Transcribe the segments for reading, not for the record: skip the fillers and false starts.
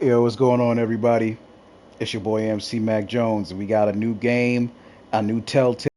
Yo, what's going on, everybody? It's your boy MC Mac Jones, and we got a new game, a new Telltale.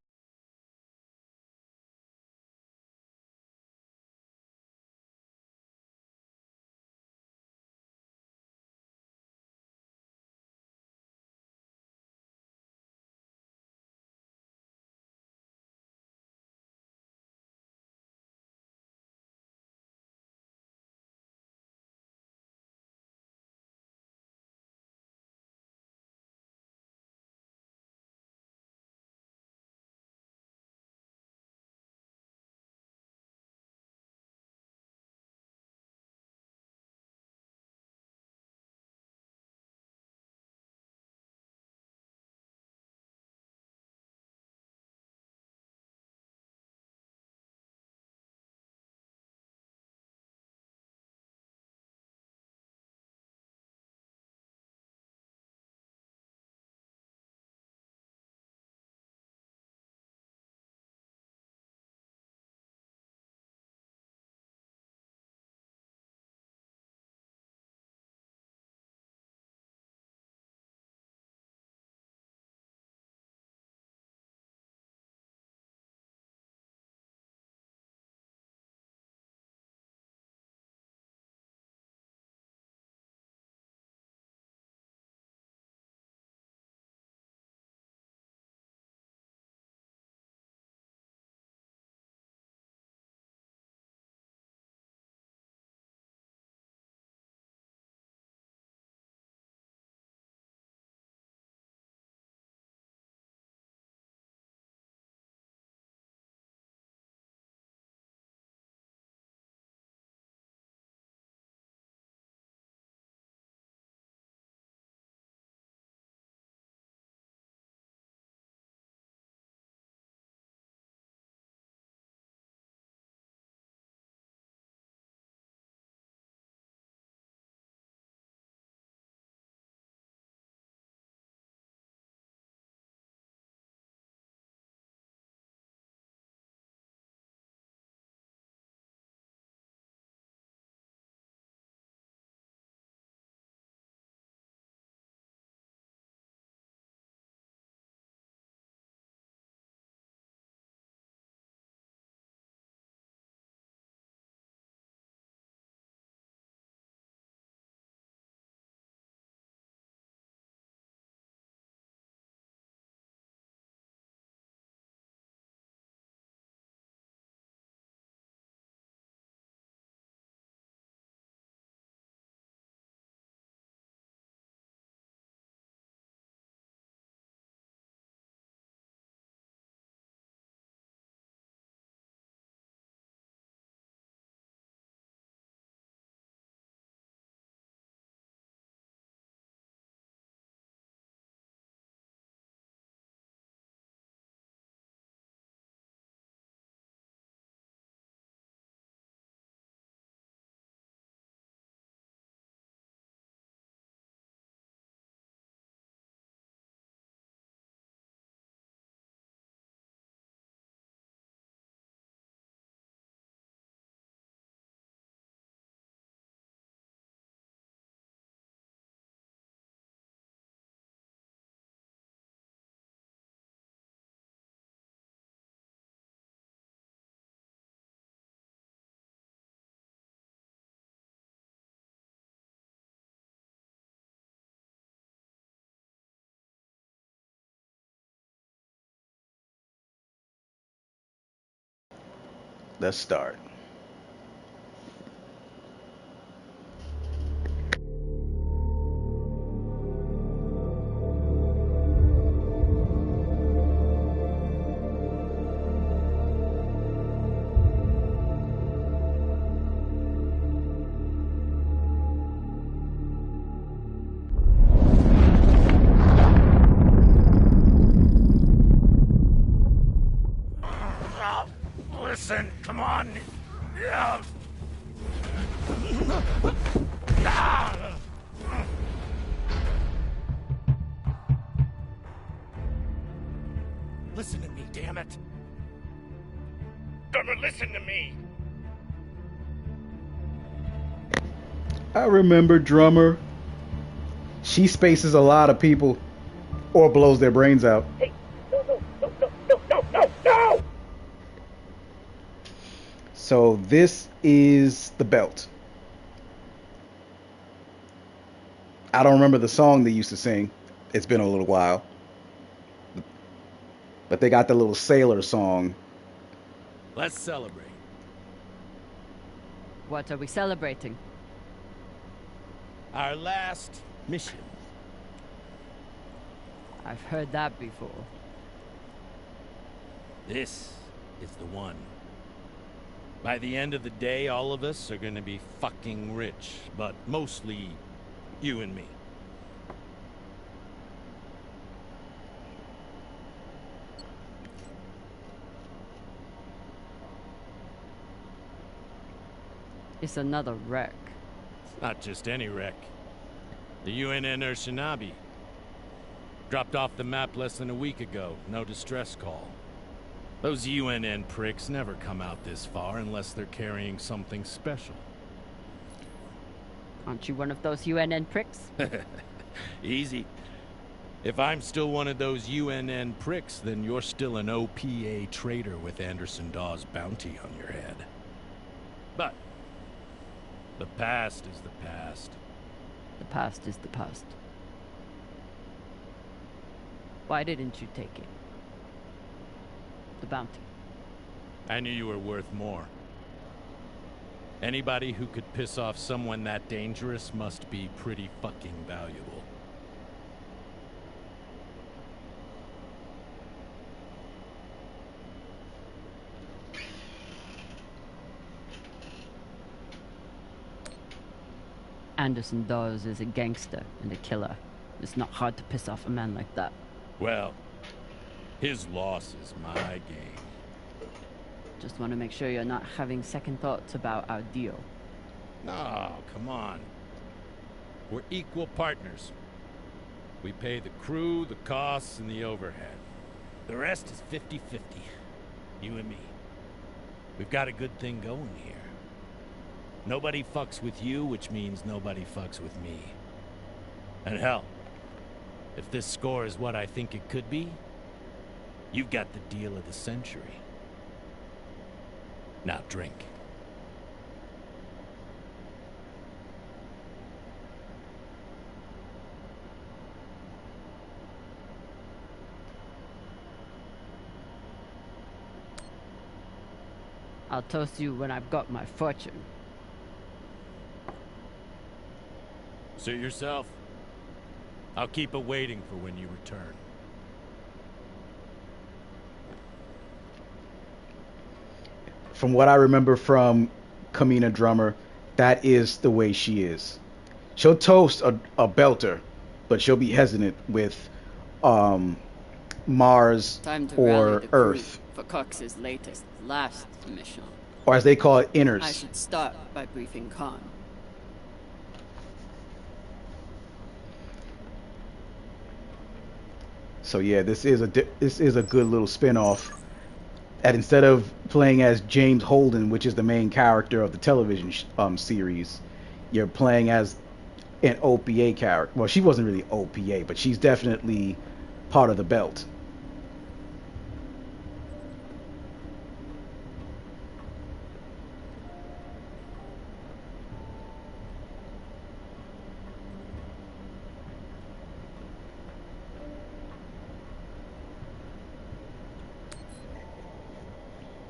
Let's start. Oh, listen, come on. Yeah. Ah. Listen to me, damn it. Drummer, listen to me. I remember Drummer. She spaces a lot of people or blows their brains out. Hey, no, no, no, no, no, no, no, no! So this is the belt. I don't remember the song they used to sing. It's been a little while. But they got the little sailor song. Let's celebrate. What are we celebrating? Our last mission. I've heard that before. This is the one. By the end of the day, all of us are gonna be fucking rich, but mostly you and me. It's another wreck. Not just any wreck. The UNN Urshinabi. Dropped off the map less than a week ago. No distress call. Those UNN pricks never come out this far unless they're carrying something special. Aren't you one of those UNN pricks? Easy. If I'm still one of those UNN pricks, then you're still an OPA traitor with Anderson Dawes' bounty on your head. But the past is the past. The past is the past. Why didn't you take it? The bounty. I knew you were worth more. Anybody who could piss off someone that dangerous must be pretty fucking valuable. Anderson Dawes is a gangster and a killer. It's not hard to piss off a man like that. Well, his loss is my gain. Just want to make sure you're not having second thoughts about our deal. No, come on. We're equal partners. We pay the crew, the costs, and the overhead. The rest is 50-50. You and me. We've got a good thing going here. Nobody fucks with you, which means nobody fucks with me. And hell, if this score is what I think it could be, you've got the deal of the century. Now drink. I'll toast you when I've got my fortune. Suit yourself. I'll keep it waiting for when you return. From what I remember from Kamina Drummer, that is the way she is. She'll toast a belter, but she'll be hesitant with Mars Time to rally or the crew Earth, for Cox's latest, last mission. or as they call it, I inners. should start by briefing Khan. So yeah, this is a good little spin-off. That instead of playing as James Holden, which is the main character of the television series, you're playing as an OPA character. Well, she wasn't really OPA, but she's definitely part of the belt.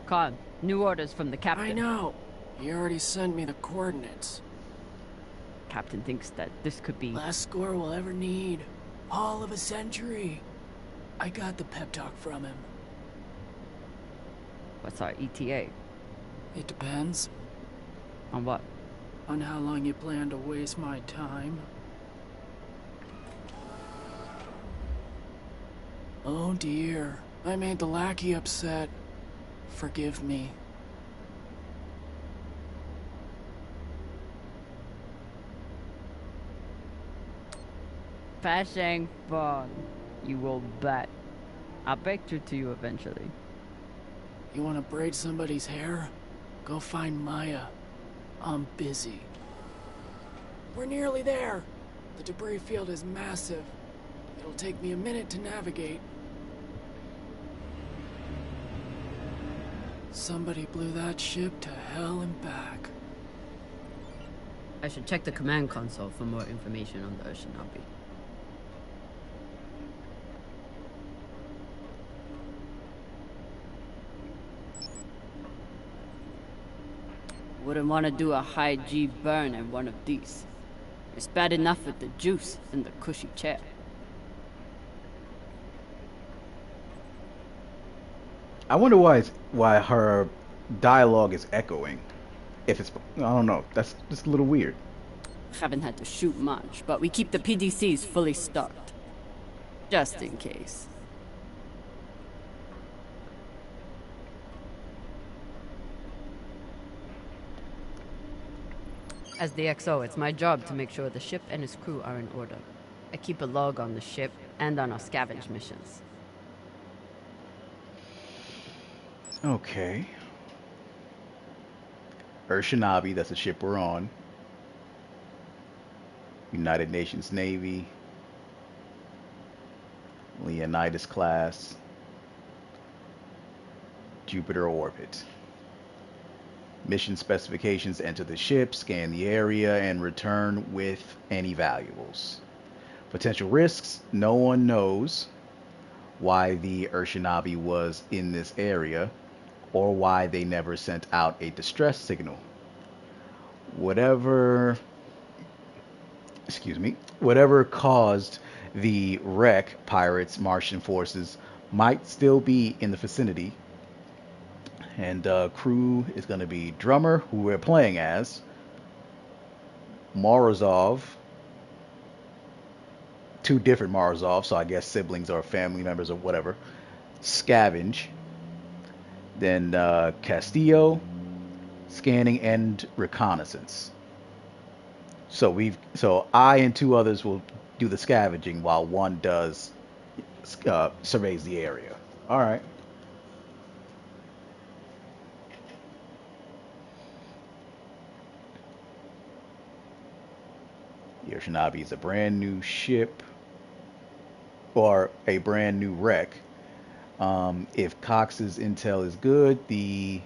Khan, new orders from the captain. I know. He already sent me the coordinates. Captain thinks that this could be... Last score we'll ever need. All of a century. I got the pep talk from him. What's our ETA? It depends On what? on how long you plan to waste my time. Oh dear. I made the lackey upset. Forgive me. Fashing fun. You will bet. I'll break through to you eventually. You want to braid somebody's hair? Go find Maya. I'm busy. We're nearly there. The debris field is massive. It'll take me a minute to navigate. Somebody blew that ship to hell and back. I should check the command console for more information on the Urshinabi. Wouldn't want to do a high G burn at one of these. It's bad enough with the juice and the cushy chair. I wonder why her dialogue is echoing. If it's, I don't know, that's just a little weird. Haven't had to shoot much, but we keep the PDCs fully stocked. Just in case. As the XO, it's my job to make sure the ship and its crew are in order. I keep a log on the ship and on our scavenge missions. Okay. Urshinabi, that's the ship we're on. United Nations Navy. Leonidas class. Jupiter orbit. Mission specifications: enter the ship, scan the area, and return with any valuables. Potential risks: no one knows why the Urshinabi was in this area or why they never sent out a distress signal. Whatever caused the wreck, pirates, Martian forces might still be in the vicinity. And crew is going to be Drummer, who we're playing as, Morozov, two different Morozov, so I guess siblings or family members or whatever, Scavenge, then Castillo, scanning and reconnaissance. So I and two others will do the scavenging while one does surveys the area. All right. The Urshinabi is a brand new ship or a brand new wreck. If Cox's intel is good, the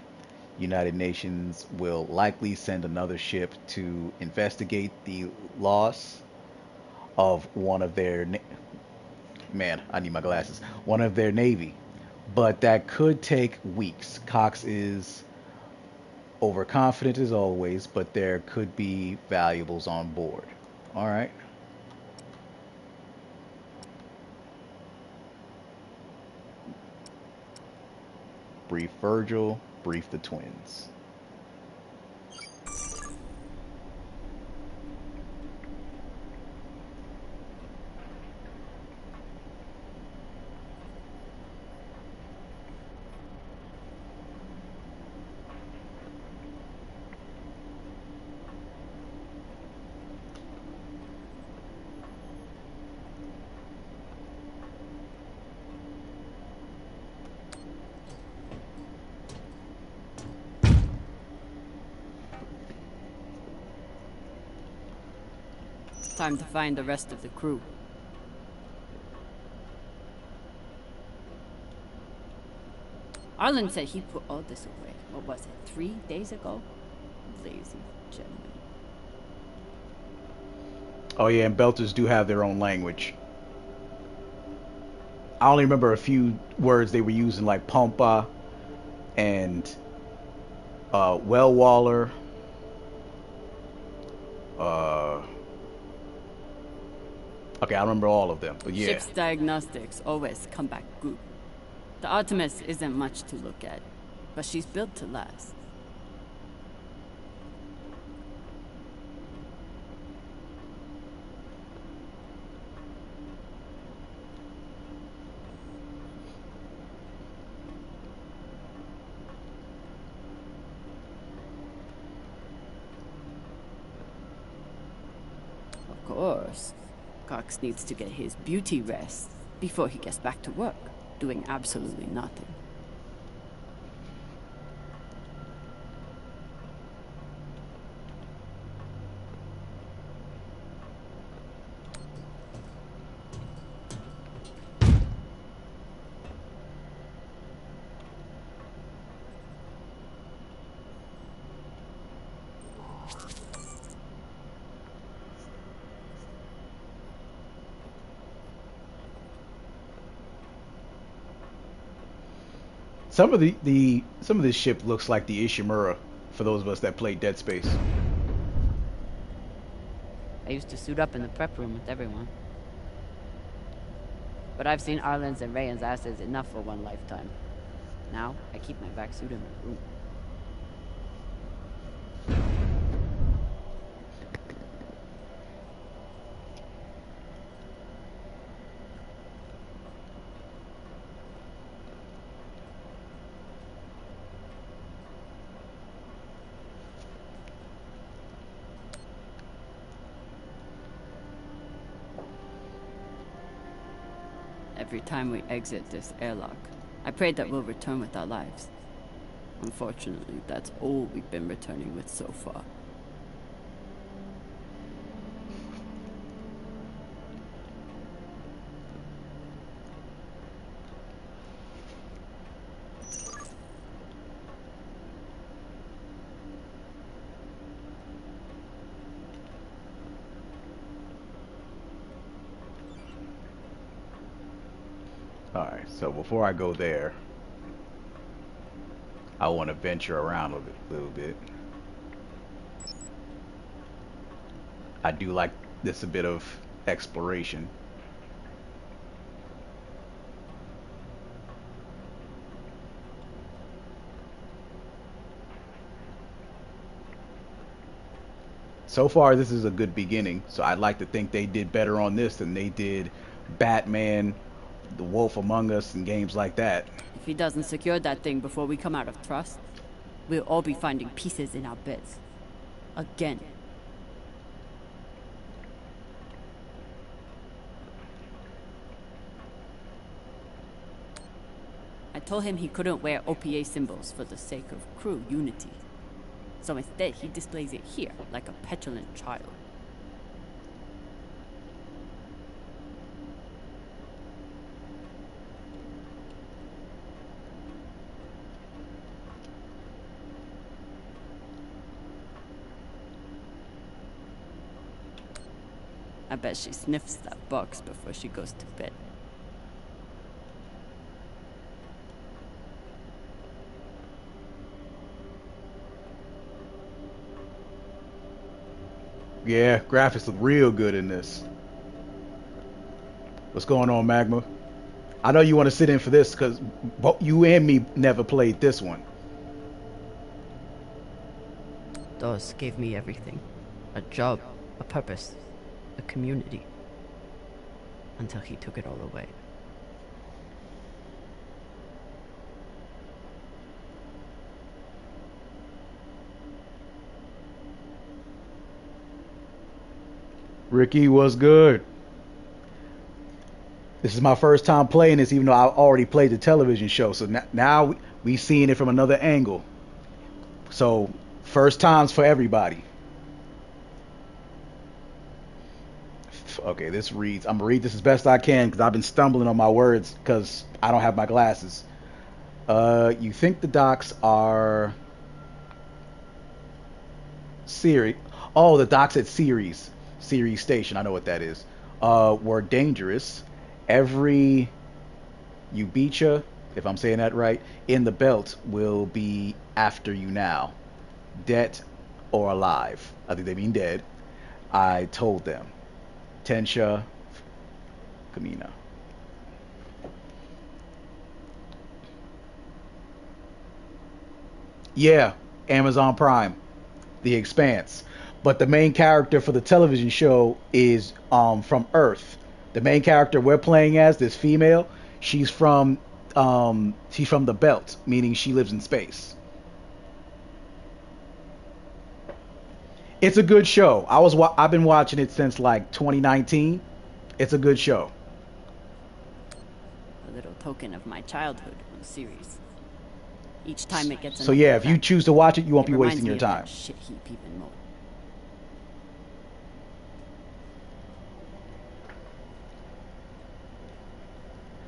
United Nations will likely send another ship to investigate the loss of one of their man, I need my glasses. One of their navy, but that could take weeks. Cox is overconfident as always, but there could be valuables on board. All right. Brief Virgil, brief the twins. Time to find the rest of the crew. Arlen said he put all this away. What was it, 3 days ago? Lazy gentleman. Oh yeah, and Belters do have their own language. I only remember a few words they were using, like Pampa and Wellwaller. Okay, I remember all of them, but yeah. Ship's diagnostics always come back good. The Artemis isn't much to look at, but she's built to last. Of course, Cox needs to get his beauty rest before he gets back to work, doing absolutely nothing. some of this ship looks like the Ishimura for those of us that played Dead Space. I used to suit up in the prep room with everyone. But I've seen Arlen's and Rayan's asses enough for one lifetime. Now, I keep my vac suit in my room. Every time we exit this airlock, I pray that we'll return with our lives. Unfortunately, that's all we've been returning with so far. Alright, so before I go there, I want to venture around a little bit. I do like this a bit of exploration. So far, this is a good beginning, so I'd like to think they did better on this than they did Batman, The Wolf Among Us, and games like that. If he doesn't secure that thing before we come out of Trust, we'll all be finding pieces in our beds. Again. I told him he couldn't wear OPA symbols for the sake of crew unity. So instead, he displays it here, like a petulant child. I bet she sniffs that box before she goes to bed. Yeah, graphics look real good in this. What's going on, Magma? I know you want to sit in for this because you and me never played this one. Dawes gave me everything. A job, a purpose, a community. Until he took it all away. Ricky, what's good? This is my first time playing this, even though I already played the television show. So now we seeing it from another angle. So first times for everybody. Okay, this reads. I'm gonna read this as best I can because I've been stumbling on my words because I don't have my glasses. You think the docks are Siri? Oh, the docks at Ceres Station. I know what that is. Were dangerous. Every Ubicha, if I'm saying that right, in the belt will be after you now, dead or alive. I think they mean dead. I told them. Tensha, Kamina. Yeah, Amazon Prime, The Expanse. But the main character for the television show is from Earth. The main character we're playing as, this female, she's from the belt, meaning she lives in space. It's a good show. I've been watching it since like 2019. It's a good show. A little token of my childhood on Ceres. Each time it gets So yeah, if you choose to watch it, you won't it be reminds wasting me your of time. that shit heap even more.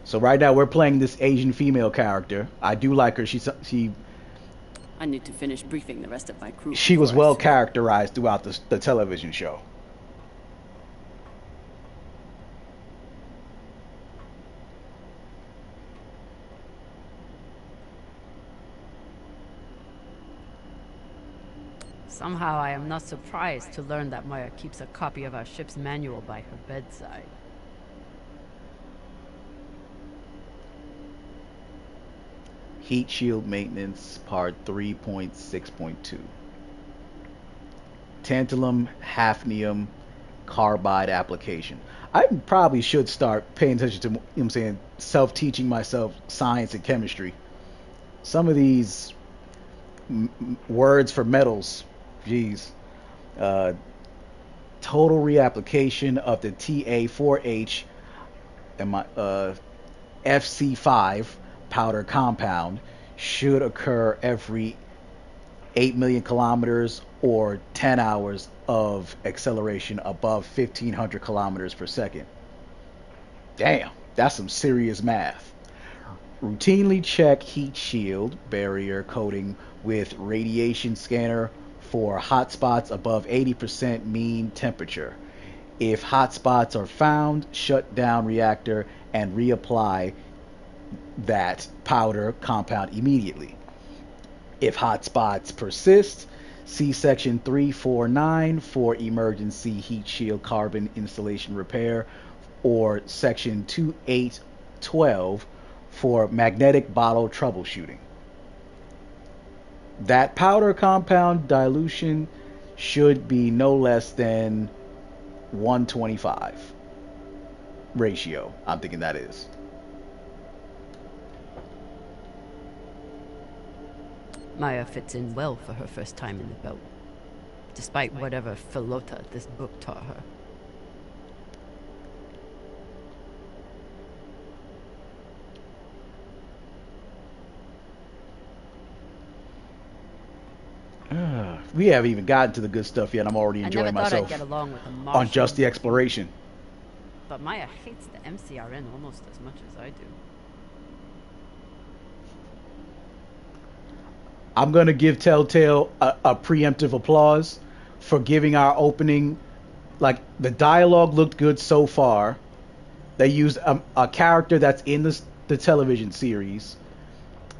So right now we're playing this Asian female character. I do like her. She I need to finish briefing the rest of my crew. she was before I well sleep. characterized throughout the television show. Somehow I am not surprised to learn that Maya keeps a copy of our ship's manual by her bedside. Heat shield maintenance, part 3.6.2. Tantalum, hafnium, carbide application. I probably should start paying attention to, you know what I'm saying, self-teaching myself science and chemistry. Some of these words for metals, geez. Uh, Total reapplication of the Ta4H and my FC5 powder compound should occur every 8 million kilometers or 10 hours of acceleration above 1500 kilometers per second. Damn, that's some serious math. Routinely check heat shield barrier coating with radiation scanner for hotspots above 80% mean temperature. If hotspots are found, shut down reactor and reapply that powder compound immediately. If hotspots persist, see section 349 for emergency heat shield carbon installation repair or section 2812 for magnetic bottle troubleshooting. That powder compound dilution should be no less than 125 ratio. I'm thinking that is. Maya fits in well for her first time in the belt, despite whatever filota this book taught her. We haven't even gotten to the good stuff yet. I'm already I enjoying never thought I'd myself get along with a Martian, on just the exploration. but Maya hates the MCRN almost as much as I do. I'm going to give Telltale a preemptive applause for giving our opening, like, the dialogue looked good so far. They used a character that's in the television series,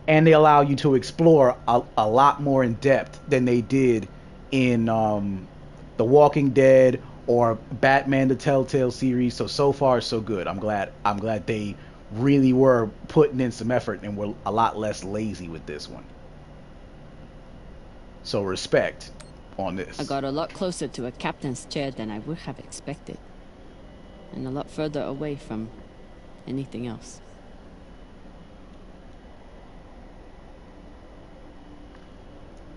and they allow you to explore a lot more in depth than they did in The Walking Dead or Batman the Telltale series. So far so good. I'm glad they really were putting in some effort and were a lot less lazy with this one. So respect on this. I got a lot closer to a captain's chair than I would have expected, and a lot further away from anything else.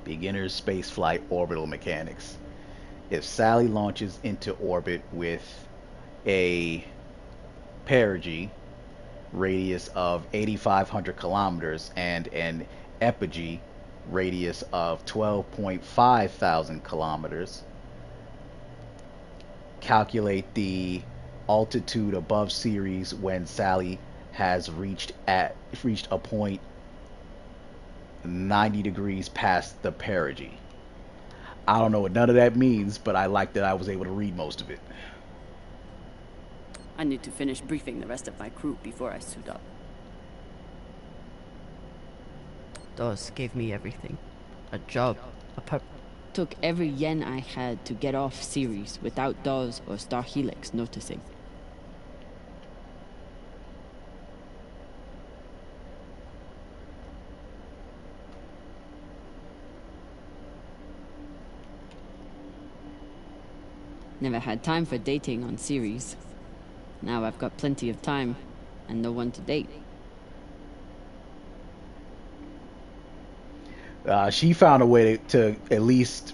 Beginner's spaceflight orbital mechanics. If Sally launches into orbit with a perigee radius of 8,500 kilometers and an epigee radius of 12.5 thousand kilometers, calculate the altitude above Ceres when Sally has reached a point 90 degrees past the perigee. I don't know what none of that means, but I like that I was able to read most of it. I need to finish briefing the rest of my crew before I suit up. Dawes gave me everything. A job, took every yen I had to get off Ceres without Dawes or Star Helix noticing. Never had time for dating on Ceres. Now I've got plenty of time and no one to date. She found a way to at least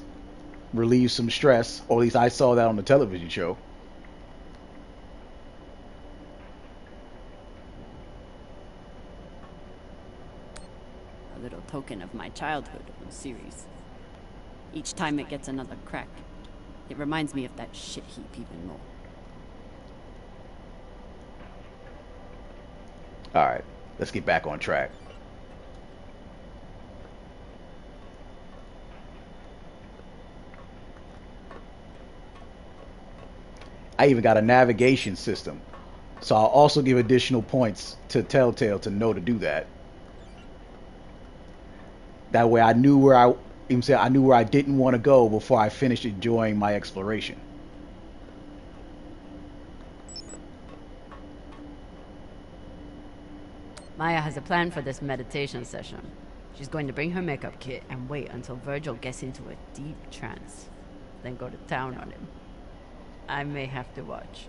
relieve some stress, or at least I saw that on the television show. A little token of my childhood on Ceres. Each time it gets another crack, it reminds me of that shit heap even more. Alright, let's get back on track. I even got a navigation system, so I'll also give additional points to Telltale to know to do that. That way I knew where Even say I knew where I didn't want to go before I finished enjoying my exploration. Maya has a plan for this meditation session. She's going to bring her makeup kit and wait until Virgil gets into a deep trance, then go to town on him. I may have to watch.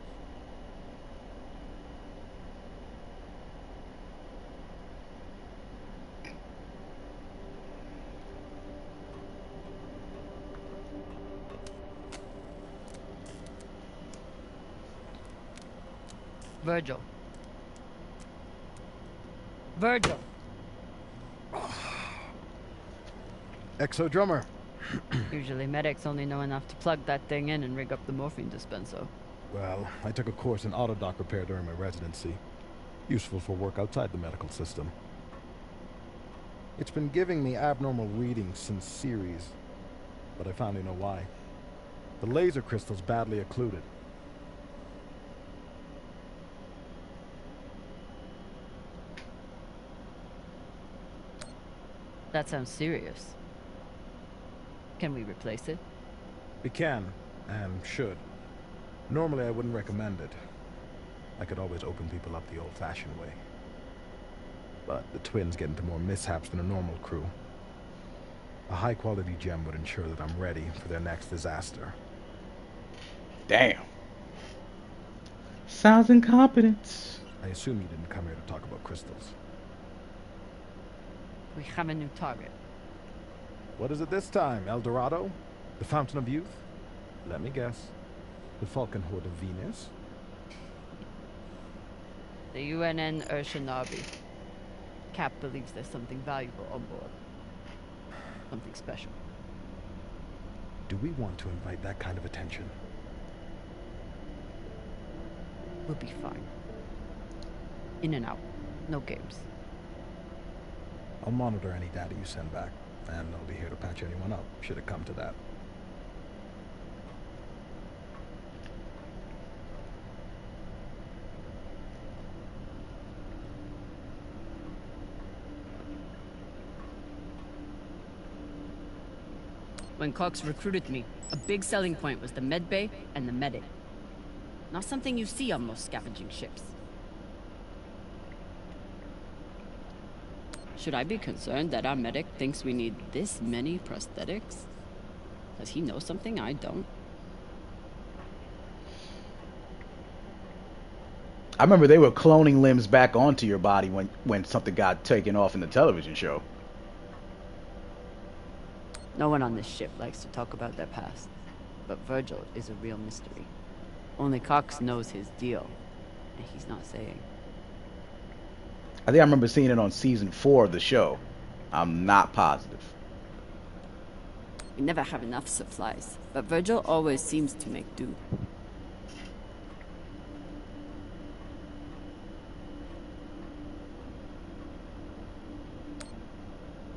Virgil. Virgil! Exo drummer. Usually medics only know enough to plug that thing in and rig up the morphine dispenser. Well, I took a course in autodoc repair during my residency. Useful for work outside the medical system. It's been giving me abnormal readings since series, but I finally know why. The laser crystal's badly occluded. That sounds serious. Can we replace it? We can, and should. Normally I wouldn't recommend it. I could always open people up the old-fashioned way. But the twins get into more mishaps than a normal crew. A high-quality gem would ensure that I'm ready for their next disaster. Damn. Sounds incompetent. I assume you didn't come here to talk about crystals. We have a new target. What is it this time, El Dorado? The Fountain of Youth? Let me guess. The Falcon Horde of Venus? The UNN Urshanabi. Cap believes there's something valuable on board. Something special. Do we want to invite that kind of attention? We'll be fine. In and out. No games. I'll monitor any data you send back, and I'll be here to patch anyone up, should it come to that. When Cox recruited me, a big selling point was the med bay and the medic. Not something you see on most scavenging ships. Should I be concerned that our medic thinks we need this many prosthetics? Does he know something I don't? I remember they were cloning limbs back onto your body when something got taken off in the television show. No one on this ship likes to talk about their past, but Virgil is a real mystery. Only Cox knows his deal, and he's not saying. I think I remember seeing it on season 4 of the show. I'm not positive. We never have enough supplies, but Virgil always seems to make do.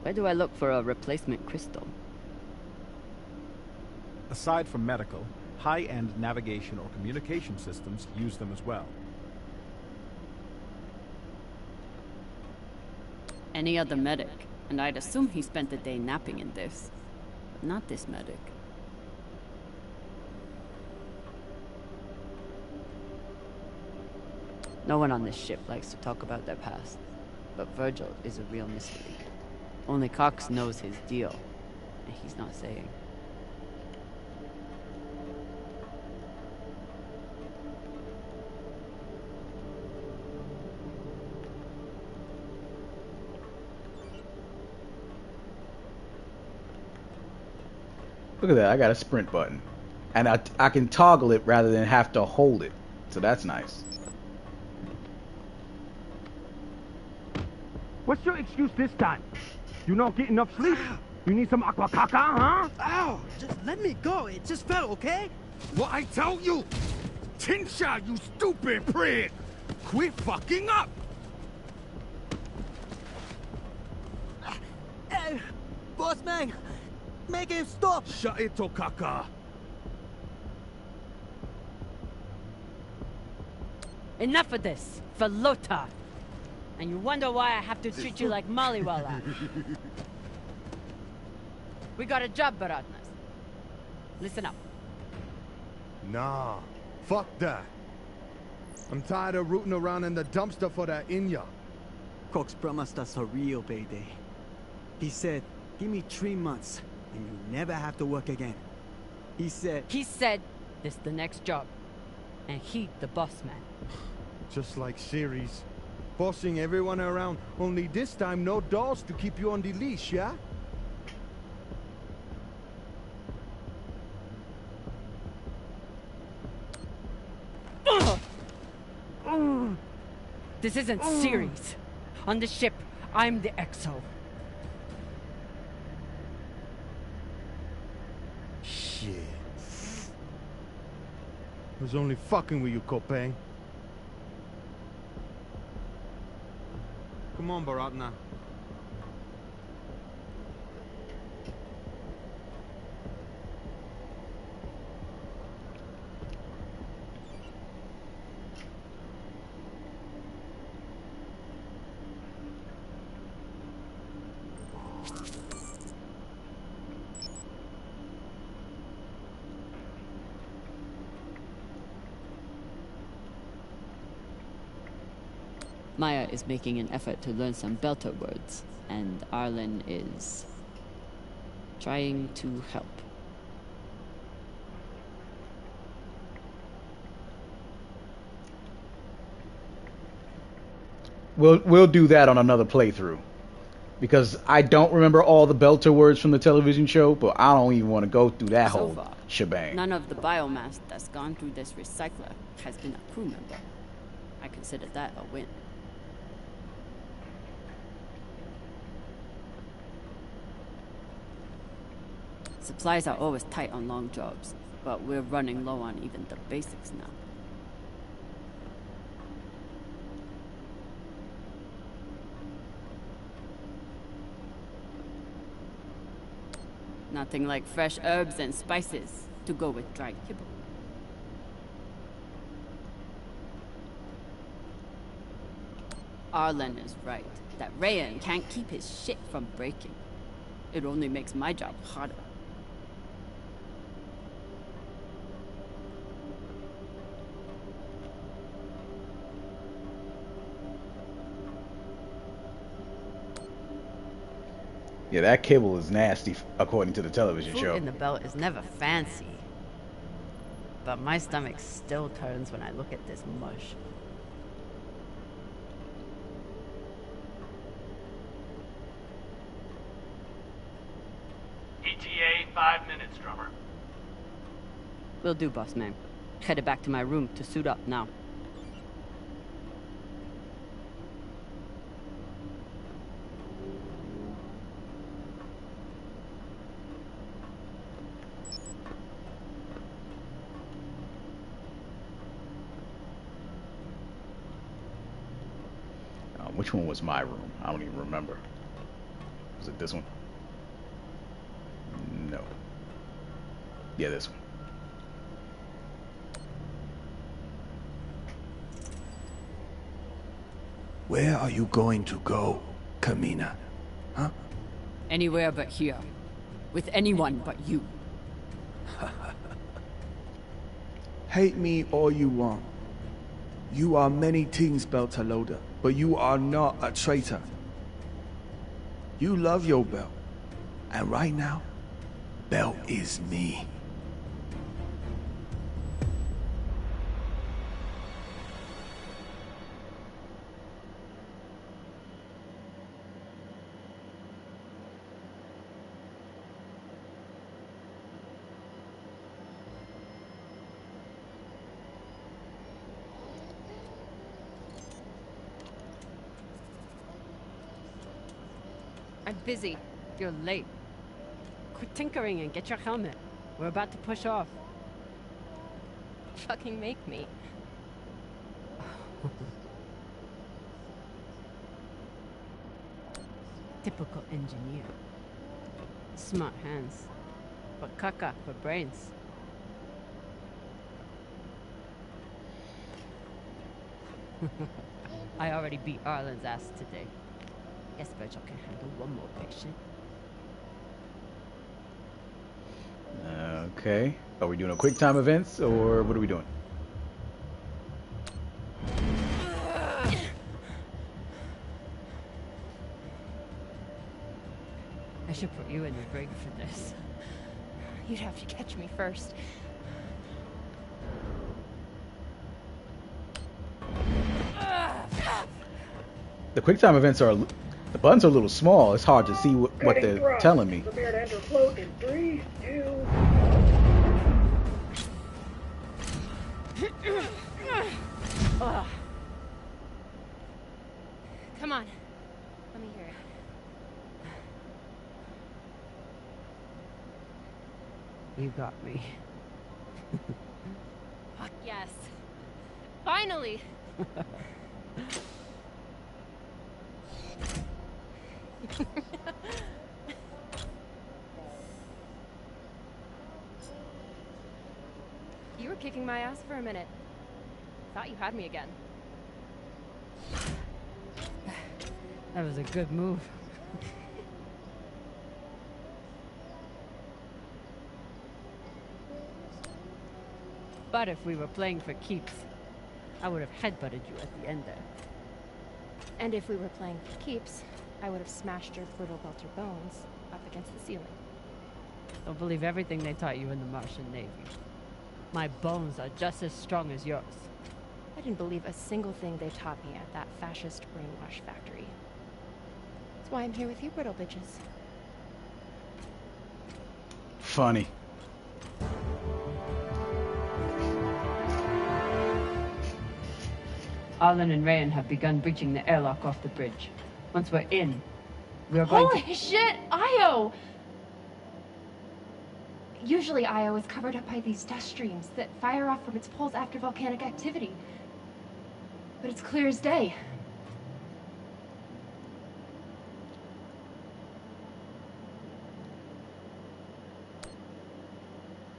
Where do I look for a replacement crystal? Aside from medical, high-end navigation or communication systems use them as well. Any other medic, and I'd assume he spent the day napping in this. But not this medic. No one on this ship likes to talk about their past, but Virgil is a real mystery. Only Cox knows his deal, and he's not saying. Look at that, I got a sprint button. And I can toggle it rather than have to hold it. So that's nice. What's your excuse this time? You not get enough sleep? You need some aqua caca, huh? Ow! Just let me go. It just fell, okay? What I tell you? Tinsha, you stupid prig! Quit fucking up! Hey, boss man, make him stop. Shut it, Tokaka. Enough of this, for Lothar. And you wonder why I have to treat you like Maliwala. We got a job, Baratnas. Listen up. Nah, fuck that. I'm tired of rooting around in the dumpster for that Inya. Cox promised us a real payday. He said, give me 3 months, and you never have to work again. He said, this the next job. And he the boss man. Just like series. Bossing everyone around, only this time no dolls to keep you on the leash, yeah? This isn't series. On the ship, I'm the XO. Shit. I was only fucking with you, Kopeng. Come on, Baratna. Maya is making an effort to learn some Belter words, and Arlen is trying to help. We'll do that on another playthrough. Because I don't remember all the Belter words from the television show, but I don't even want to go through that So whole far, shebang. none of the biomass that's gone through this recycler has been a crew member. I consider that a win. Supplies are always tight on long jobs, but we're running low on even the basics now. Nothing like fresh herbs and spices to go with dry kibble. Arlen is right, that Rayan can't keep his shit from breaking. It only makes my job harder. Yeah, that kibble is nasty, according to the television Food show. in the belt is never fancy. But my stomach still turns when I look at this mush. ETA 5 minutes, drummer. Will do, boss man. Headed back to my room to suit up now. Which one was my room? I don't even remember. Was it this one? No. Yeah, this one. Where are you going to go, Kamina? Huh? Anywhere but here. With anyone but you. Hate me all you want. You are many things, Beltaloda, but you are not a traitor. You love your belt. And right now, belt is me. I'm busy. You're late. Quit tinkering and get your helmet. We're about to push off. Fucking make me. Typical engineer. Smart hands. But caca for brains. I already beat Arlen's ass today. Guess Virgil can handle one more patient. Okay. Are we doing a quick time events or what are we doing? I should put you in the ring for this. You'd have to catch me first. The quick time events are, the buttons are a little small. It's hard to see what they're telling me. Prepare to enter float in 3, 2. Come on. Let me hear it. You got me. Fuck yes. Finally! You were kicking my ass for a minute. Thought you had me again. That was a good move. But if we were playing for keeps, I would have headbutted you at the end there. And if we were playing for keeps, I would have smashed your brittle belter bones up against the ceiling. Don't believe everything they taught you in the Martian Navy. My bones are just as strong as yours. I didn't believe a single thing they taught me at that fascist brainwash factory. That's why I'm here with you, brittle bitches. Funny. Arlen and Rayan have begun breaching the airlock off the bridge. Once we're in, we are going Holy shit, Io! Usually Io is covered up by these dust streams that fire off from its poles after volcanic activity. But it's clear as day.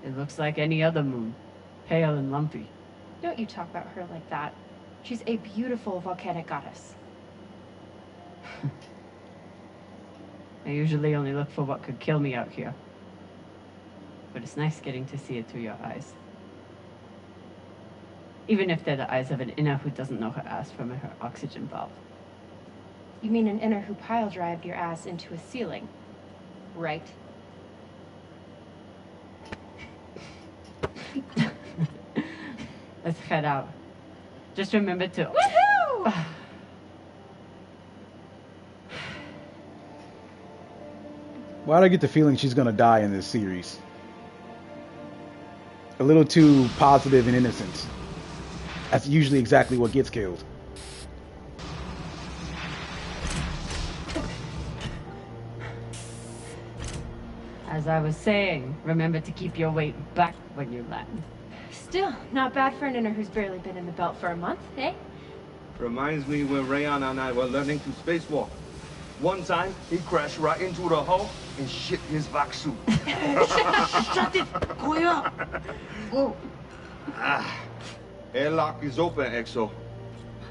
It looks like any other moon. Pale and lumpy. Don't you talk about her like that. She's a beautiful volcanic goddess. I usually only look for what could kill me out here. But it's nice getting to see it through your eyes. Even if they're the eyes of an inner who doesn't know her ass from her oxygen valve. You mean an inner who pile-drived your ass into a ceiling, right? Let's head out. Just remember to... Woohoo! Why'd I get the feeling she's gonna die in this series? A little too positive and innocent. That's usually exactly what gets killed. As I was saying, remember to keep your weight back when you land. Still, not bad for an inner who's barely been in the belt for a month, eh? Reminds me when Rayan and I were learning to spacewalk. One time, he crashed right into the hull and shit his vac suit. Shut it! Kuya! Oh. Airlock is open, Exo.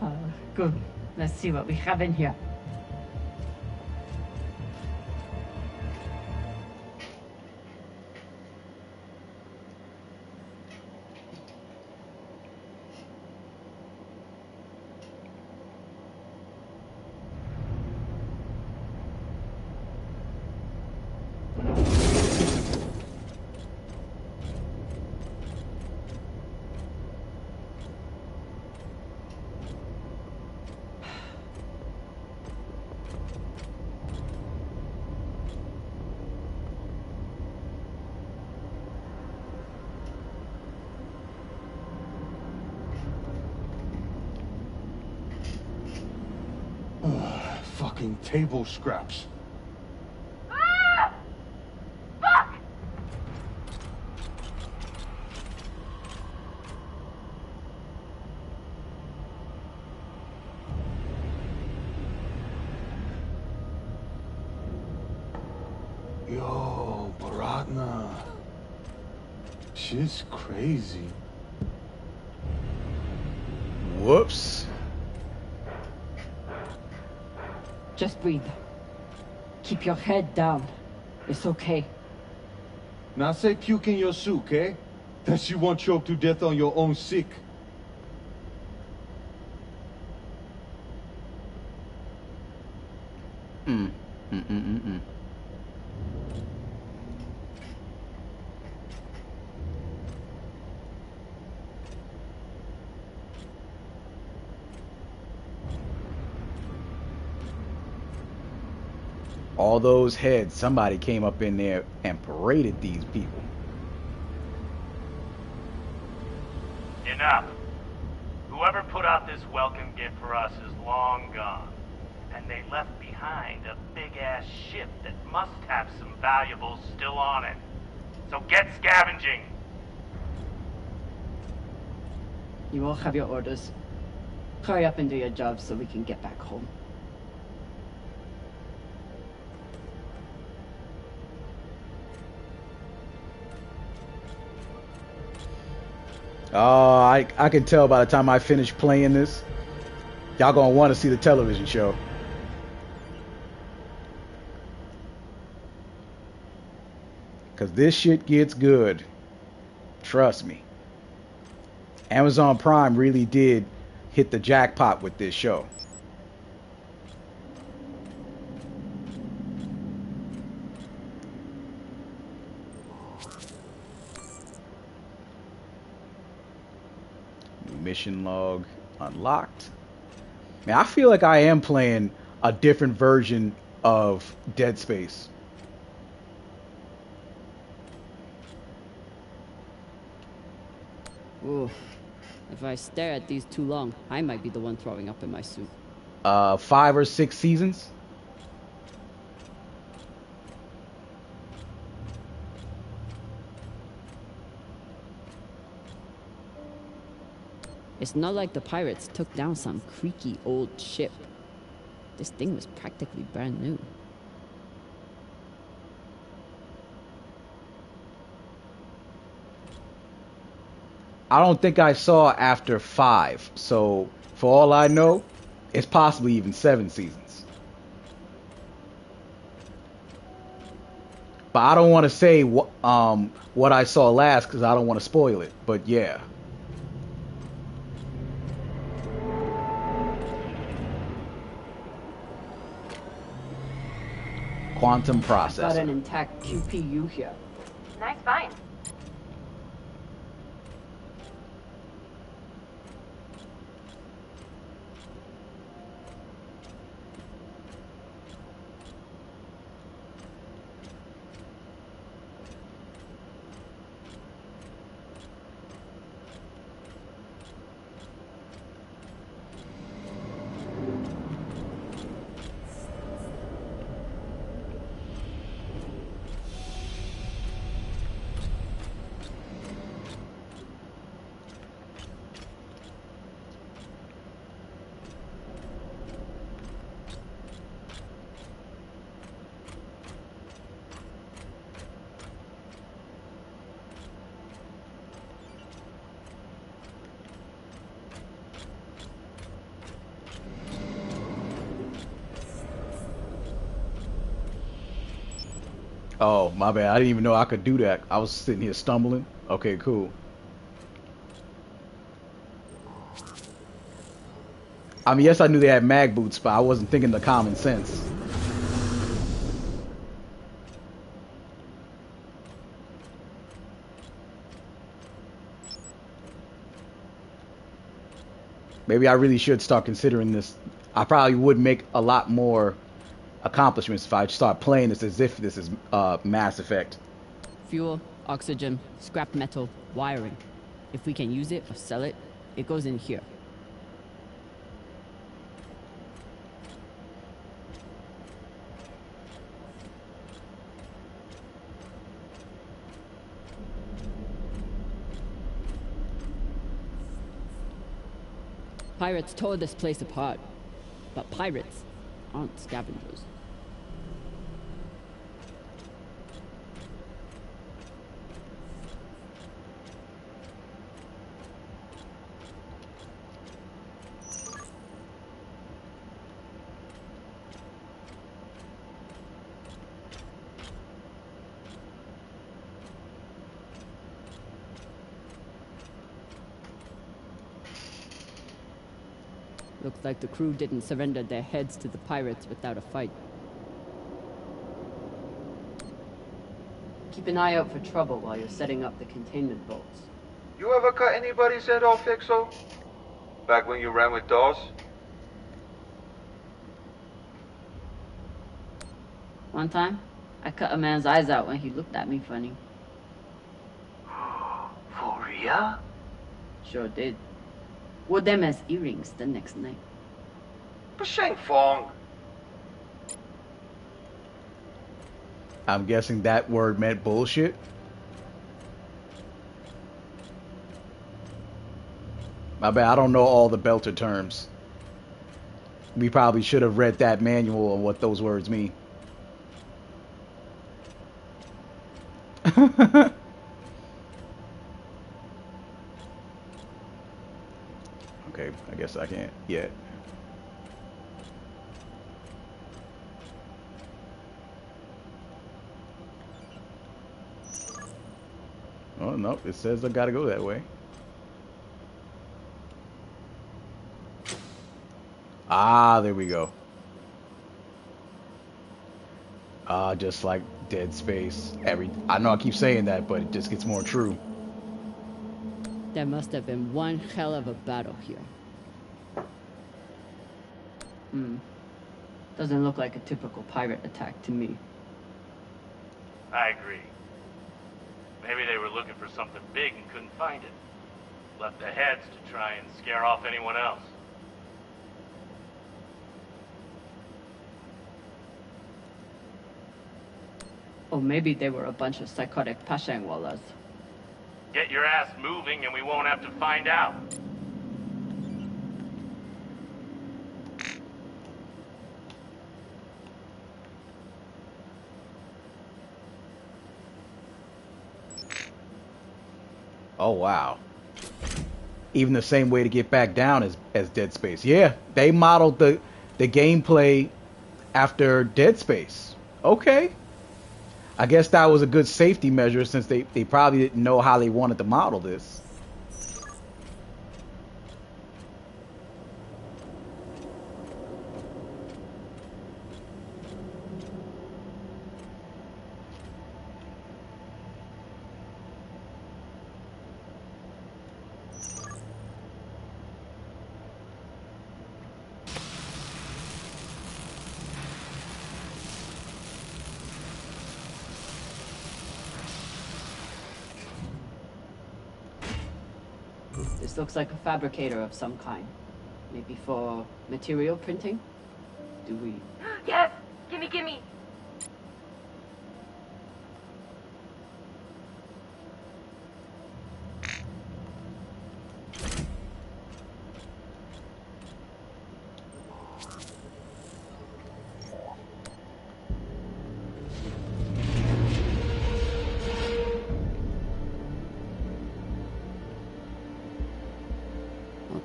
Oh, good. Let's see what we have in here. Fucking table scraps. Ah! Fuck! Yo, Baratna. Shit's crazy. Whoops. Just breathe. Keep your head down. It's okay. Now say puke in your soup, eh? That you won't choke to death on your own sick. All those heads, somebody came up in there and paraded these people. Enough. Whoever put out this welcome gift for us is long gone. And they left behind a big-ass ship that must have some valuables still on it. So get scavenging! You all have your orders. Hurry up and do your job so we can get back home. I can tell by the time I finish playing this, y'all gonna want to see the television show. Cause this shit gets good. Trust me. Amazon Prime really did hit the jackpot with this show. Mission log unlocked. Man, I feel like I am playing a different version of Dead Space. Ooh. If I stare at these too long, I might be the one throwing up in my soup. 5 or 6 seasons. It's not like the pirates took down some creaky old ship. This thing was practically brand new. I don't think I saw after 5, so for all I know, it's possibly even 7 seasons. But I don't want to say what I saw last because I don't want to spoil it. But yeah. Quantum processor. Got an intact QPU here. Nice find. Oh, my bad. I didn't even know I could do that. I was sitting here stumbling. Okay, cool. I mean, yes, I knew they had mag boots, but I wasn't thinking the common sense. Maybe I really should start considering this. I probably would make a lot more accomplishments if I start playing this as if this is Mass Effect. Fuel, oxygen, scrap metal, wiring. If we can use it or sell it, it goes in here. Pirates tore this place apart, but pirates aren't scavengers. Looks like the crew didn't surrender their heads to the pirates without a fight. Keep an eye out for trouble while you're setting up the containment bolts. You ever cut anybody's head off, Fixo? Back when you ran with Dawes? One time, I cut a man's eyes out when he looked at me funny. For real? Sure did. Wore them as earrings the next night. Bashang Fong. I'm guessing that word meant bullshit. My bad, I don't know all the Belter terms. We probably should have read that manual on what those words mean. Okay, I guess I can't yet. Oh, no, it says I gotta go that way. Ah, there we go. Just like Dead Space. I know I keep saying that, but it just gets more true. There must have been one hell of a battle here. Doesn't look like a typical pirate attack to me. I agree. Maybe they were looking for something big and couldn't find it. Left the heads to try and scare off anyone else. Or maybe they were a bunch of psychotic Pashangwalas. Get your ass moving and we won't have to find out. Oh, wow. Even the same way to get back down as Dead Space. Yeah, they modeled the gameplay after Dead Space. Okay. I guess that was a good safety measure since they probably didn't know how they wanted to model this. This looks like a fabricator of some kind. Maybe for material printing? Do we... Yes! Gimme, gimme!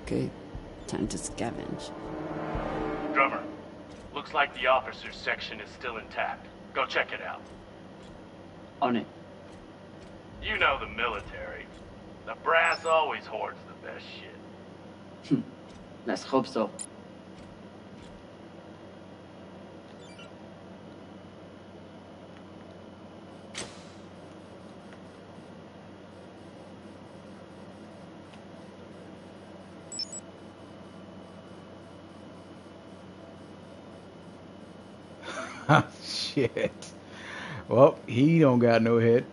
Okay, time to scavenge. Drummer, looks like the officers section is still intact. Go check it out. On it. You know the military. The brass always hoards the best shit. Let's hope so. Shit. Well, he don't got no head.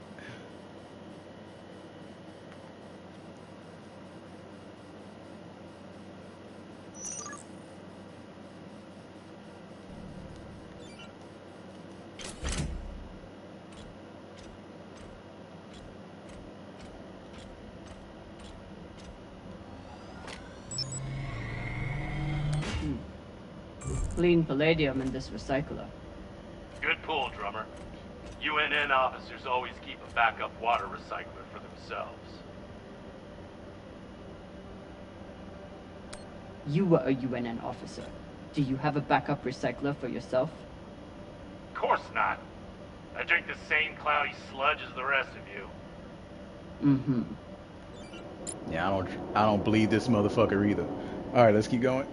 Clean palladium in this recycler. Good pull, Drummer. UNN officers always keep a backup water recycler for themselves. You were a UNN officer. Do you have a backup recycler for yourself? Of course not. I drink the same cloudy sludge as the rest of you. Yeah, I don't believe this motherfucker either. All right, let's keep going.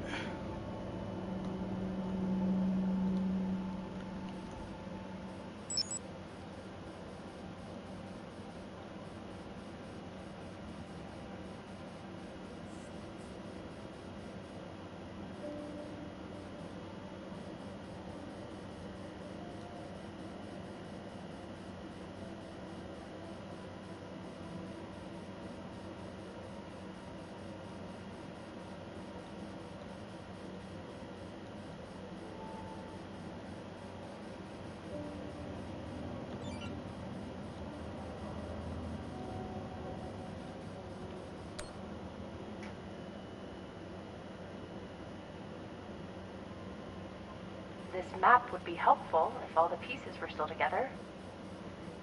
This map would be helpful if all the pieces were still together.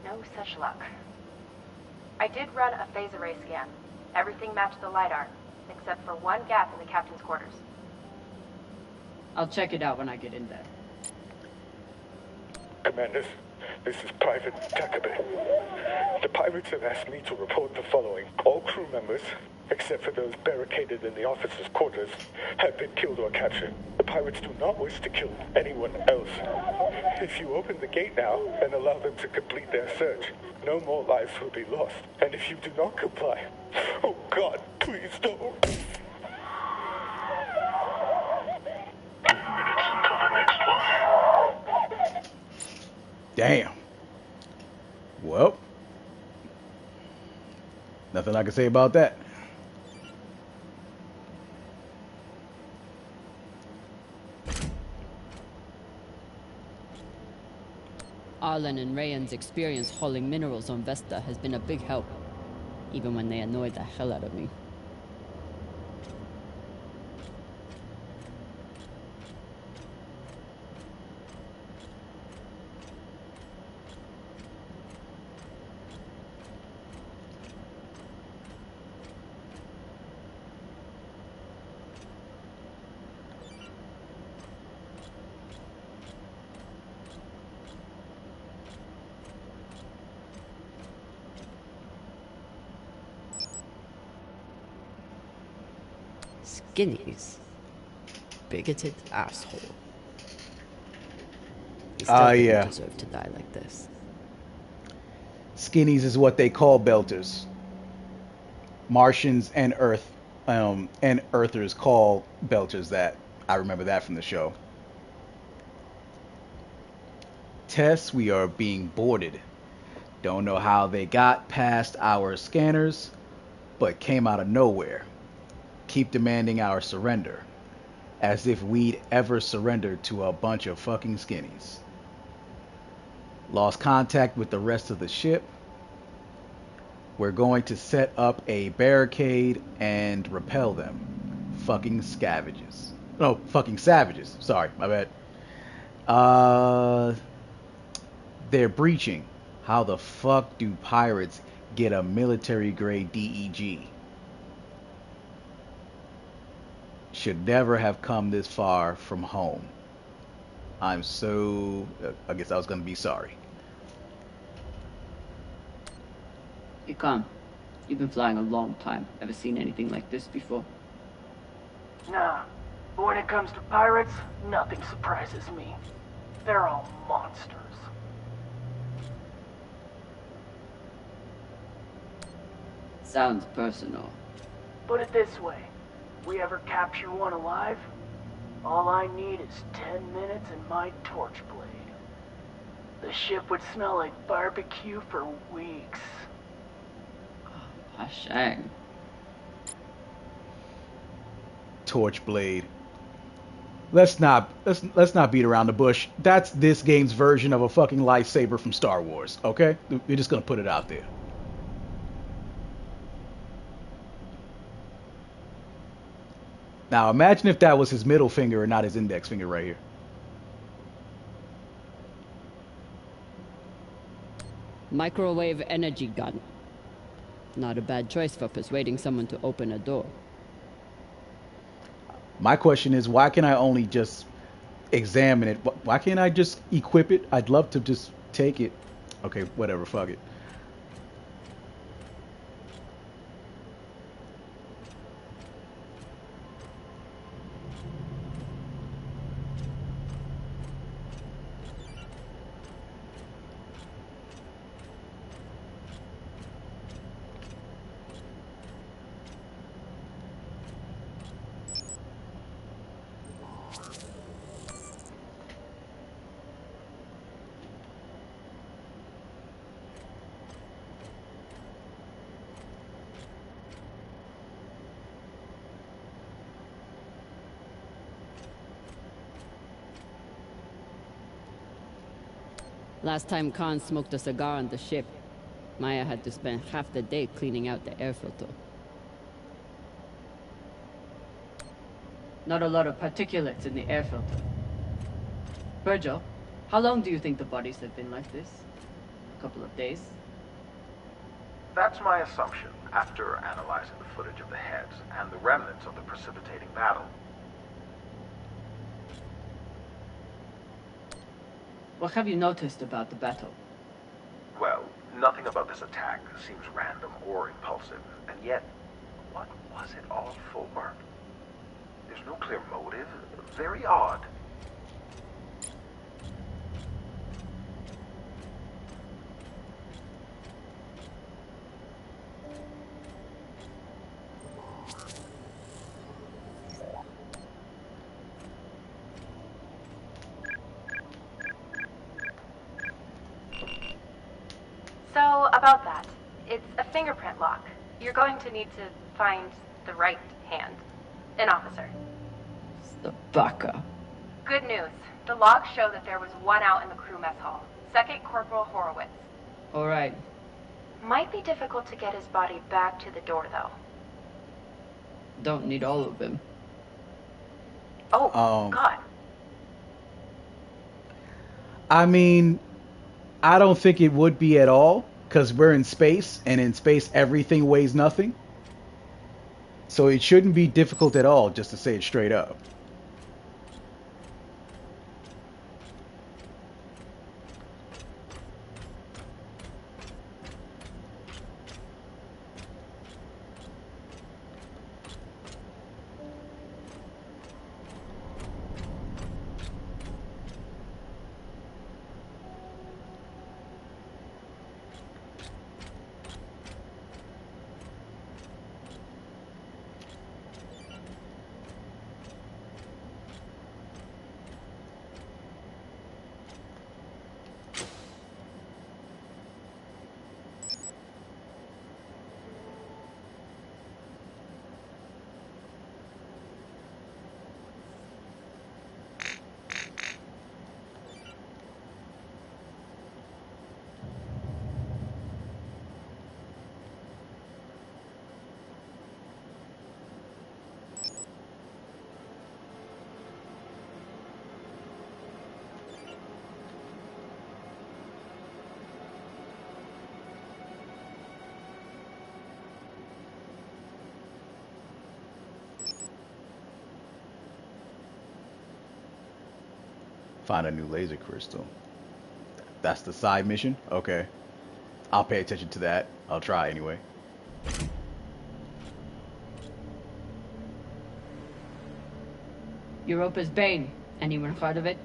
No such luck. I did run a phase array scan. Everything matched the LiDAR, except for one gap in the captain's quarters. I'll check it out when I get in there. Commanders, this is Private Takabe. The pirates have asked me to report the following. All crew members, except for those barricaded in the officers' quarters, have been killed or captured. The pirates do not wish to kill anyone else. If you open the gate now and allow them to complete their search, no more lives will be lost. And if you do not comply, oh God, please don't. Damn. Well, nothing I can say about that. Arlen and Rayan's experience hauling minerals on Vesta has been a big help, even when they annoyed the hell out of me. Skinnies. Bigoted asshole. He still Yeah. didn't deserve to die like this. Skinnies is what they call belters. Martians and Earthers call belters that. I remember that from the show. Tess, we are being boarded. Don't know how they got past our scanners, but came out of nowhere. Keep demanding our surrender. As if we'd ever surrendered to a bunch of fucking skinnies. Lost contact with the rest of the ship. We're going to set up a barricade and repel them. Fucking savages. No, fucking savages. Sorry, my bad. They're breaching. How the fuck do pirates get a military grade DEG? Should never have come this far from home. I guess I was gonna be sorry. You come. You've been flying a long time. Ever seen anything like this before? Nah, but when it comes to pirates, nothing surprises me. They're all monsters. Sounds personal. Put it this way. We ever capture one alive? All I need is 10 minutes and my torch blade. The ship would smell like barbecue for weeks. Hashang. Torchblade. Let's not beat around the bush. That's this game's version of a fucking lightsaber from Star Wars, okay? We're just gonna put it out there. Now imagine if that was his middle finger and not his index finger right here. Microwave energy gun. Not a bad choice for persuading someone to open a door. My question is, why can I only just examine it? Why can't I just equip it? I'd love to just take it. Okay, whatever, fuck it. Last time Khan smoked a cigar on the ship, Maya had to spend half the day cleaning out the air filter. Not a lot of particulates in the air filter. Virgil, how long do you think the bodies have been like this? A couple of days? That's my assumption, after analyzing the footage of the heads and the remnants of the precipitating battle. What have you noticed about the battle? Well, nothing about this attack seems random or impulsive, and yet, what was it all for? There's no clear motive. Very odd. So, about that. It's a fingerprint lock. You're going to need to find the right hand. An officer. The baka. Good news. The logs show that there was one out in the crew mess hall. Second Corporal Horowitz. Alright. Might be difficult to get his body back to the door, though. Don't need all of him. Oh, God. I mean, I don't think it would be at all, because we're in space, and in space everything weighs nothing. So it shouldn't be difficult at all, just to say it straight up. Find a new laser crystal. That's the side mission? Okay. I'll pay attention to that. I'll try anyway. Europa's Bane. Anyone heard of it?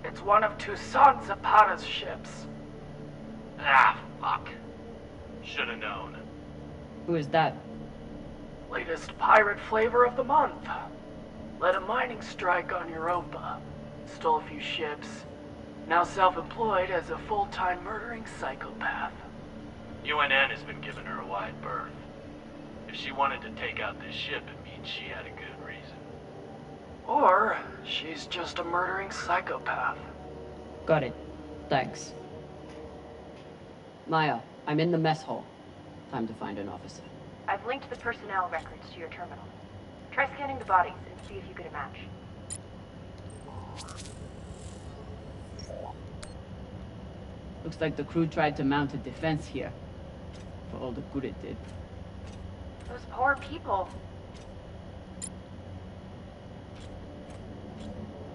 It's one of Toussaint Zapata's ships. Ah, fuck. Should've known. Who is that? Latest pirate flavor of the month. Led a mining strike on Europa. Stole a few ships. Now self-employed as a full-time murdering psychopath. UNN has been giving her a wide berth. If she wanted to take out this ship, it means she had a good reason. Or she's just a murdering psychopath. Got it. Thanks. Maya, I'm in the mess hall. Time to find an officer. I've linked the personnel records to your terminal. Try scanning the bodies and see if you get a match. Looks like the crew tried to mount a defense here. For all the good it did. Those poor people.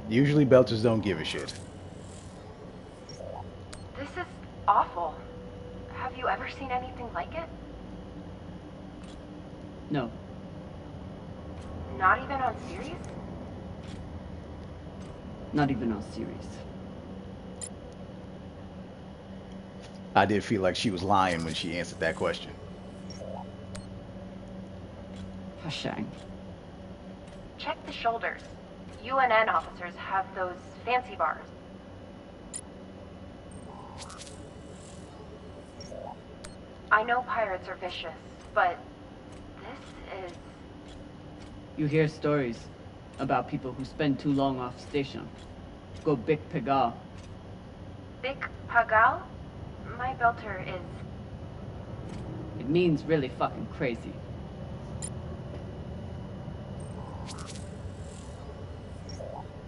Usually Belters don't give a shit. This is awful. Have you ever seen anything like it? No. Not even on series? Not even on series. I did feel like she was lying when she answered that question. Hashang. Check the shoulders. UNN officers have those fancy bars. I know pirates are vicious, but this is... You hear stories about people who spend too long off station. Go Big Pegal. Big Pagal? My belter is... It means really fucking crazy.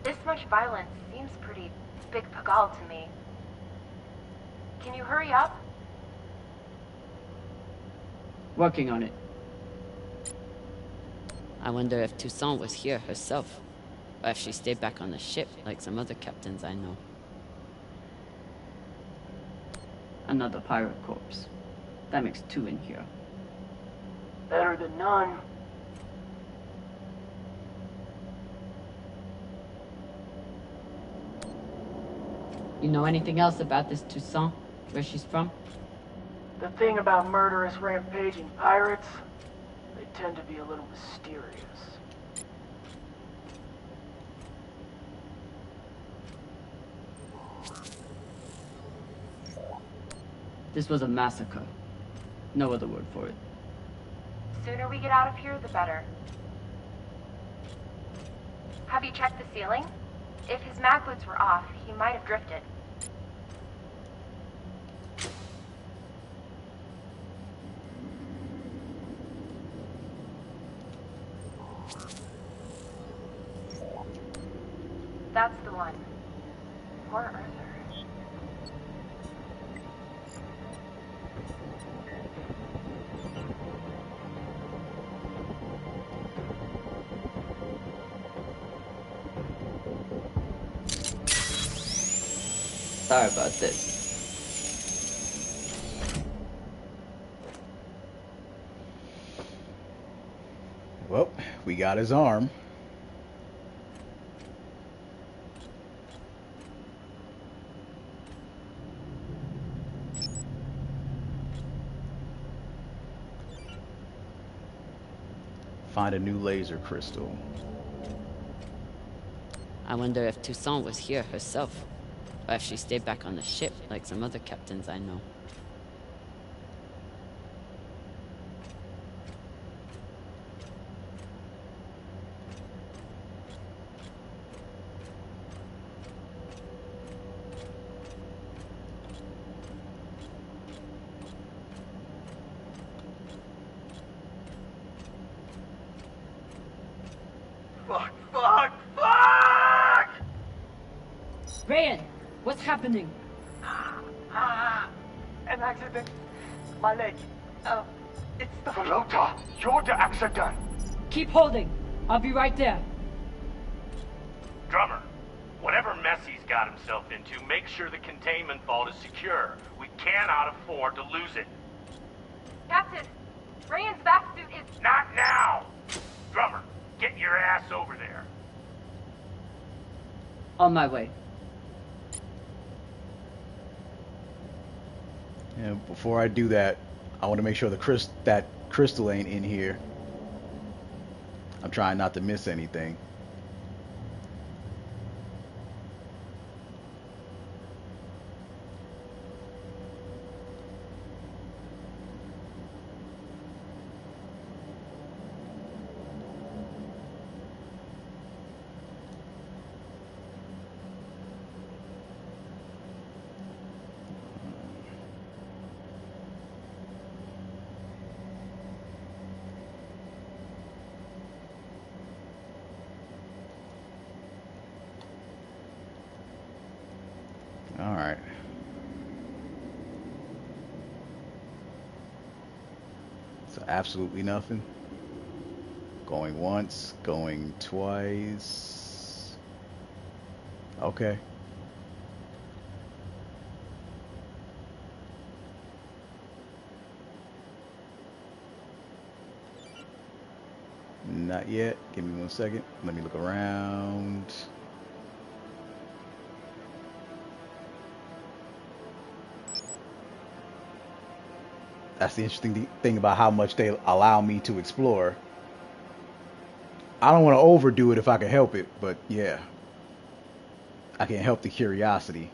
This much violence seems pretty big pagal to me. Can you hurry up? Working on it. I wonder if Toussaint was here herself, or if she stayed back on the ship like some other captains I know. Another pirate corpse. That makes 2 in here. Better than none. You know anything else about this Toussaint? Where she's from? The thing about murderous rampaging pirates, they tend to be a little mysterious. This was a massacre. No other word for it. Sooner we get out of here, the better. Have you checked the ceiling? If his mag boots were off, he might have drifted. That's the one. Poor Arthur. Sorry about this. Well, we got his arm. Find a new laser crystal. I wonder if Toussaint was here herself, or if she stayed back on the ship like some other captains I know. Fuck, fuck, fuck! Ryan, what's happening? An accident. My leg. It's the... Flota, you're the accident. Keep holding. I'll be right there. Drummer, whatever mess he's got himself into, make sure the containment vault is secure. We cannot afford to lose it. Captain, Ryan's back suit is... Not now! Drummer, get your ass over there. On my way. And before I do that, I want to make sure that crystal ain't in here. I'm trying not to miss anything. All right. So absolutely nothing. Going once, going twice. Okay. Not yet. Give me 1 second. Let me look around. That's the interesting thing about how much they allow me to explore. I don't want to overdo it if I can help it, but yeah. I can't help the curiosity.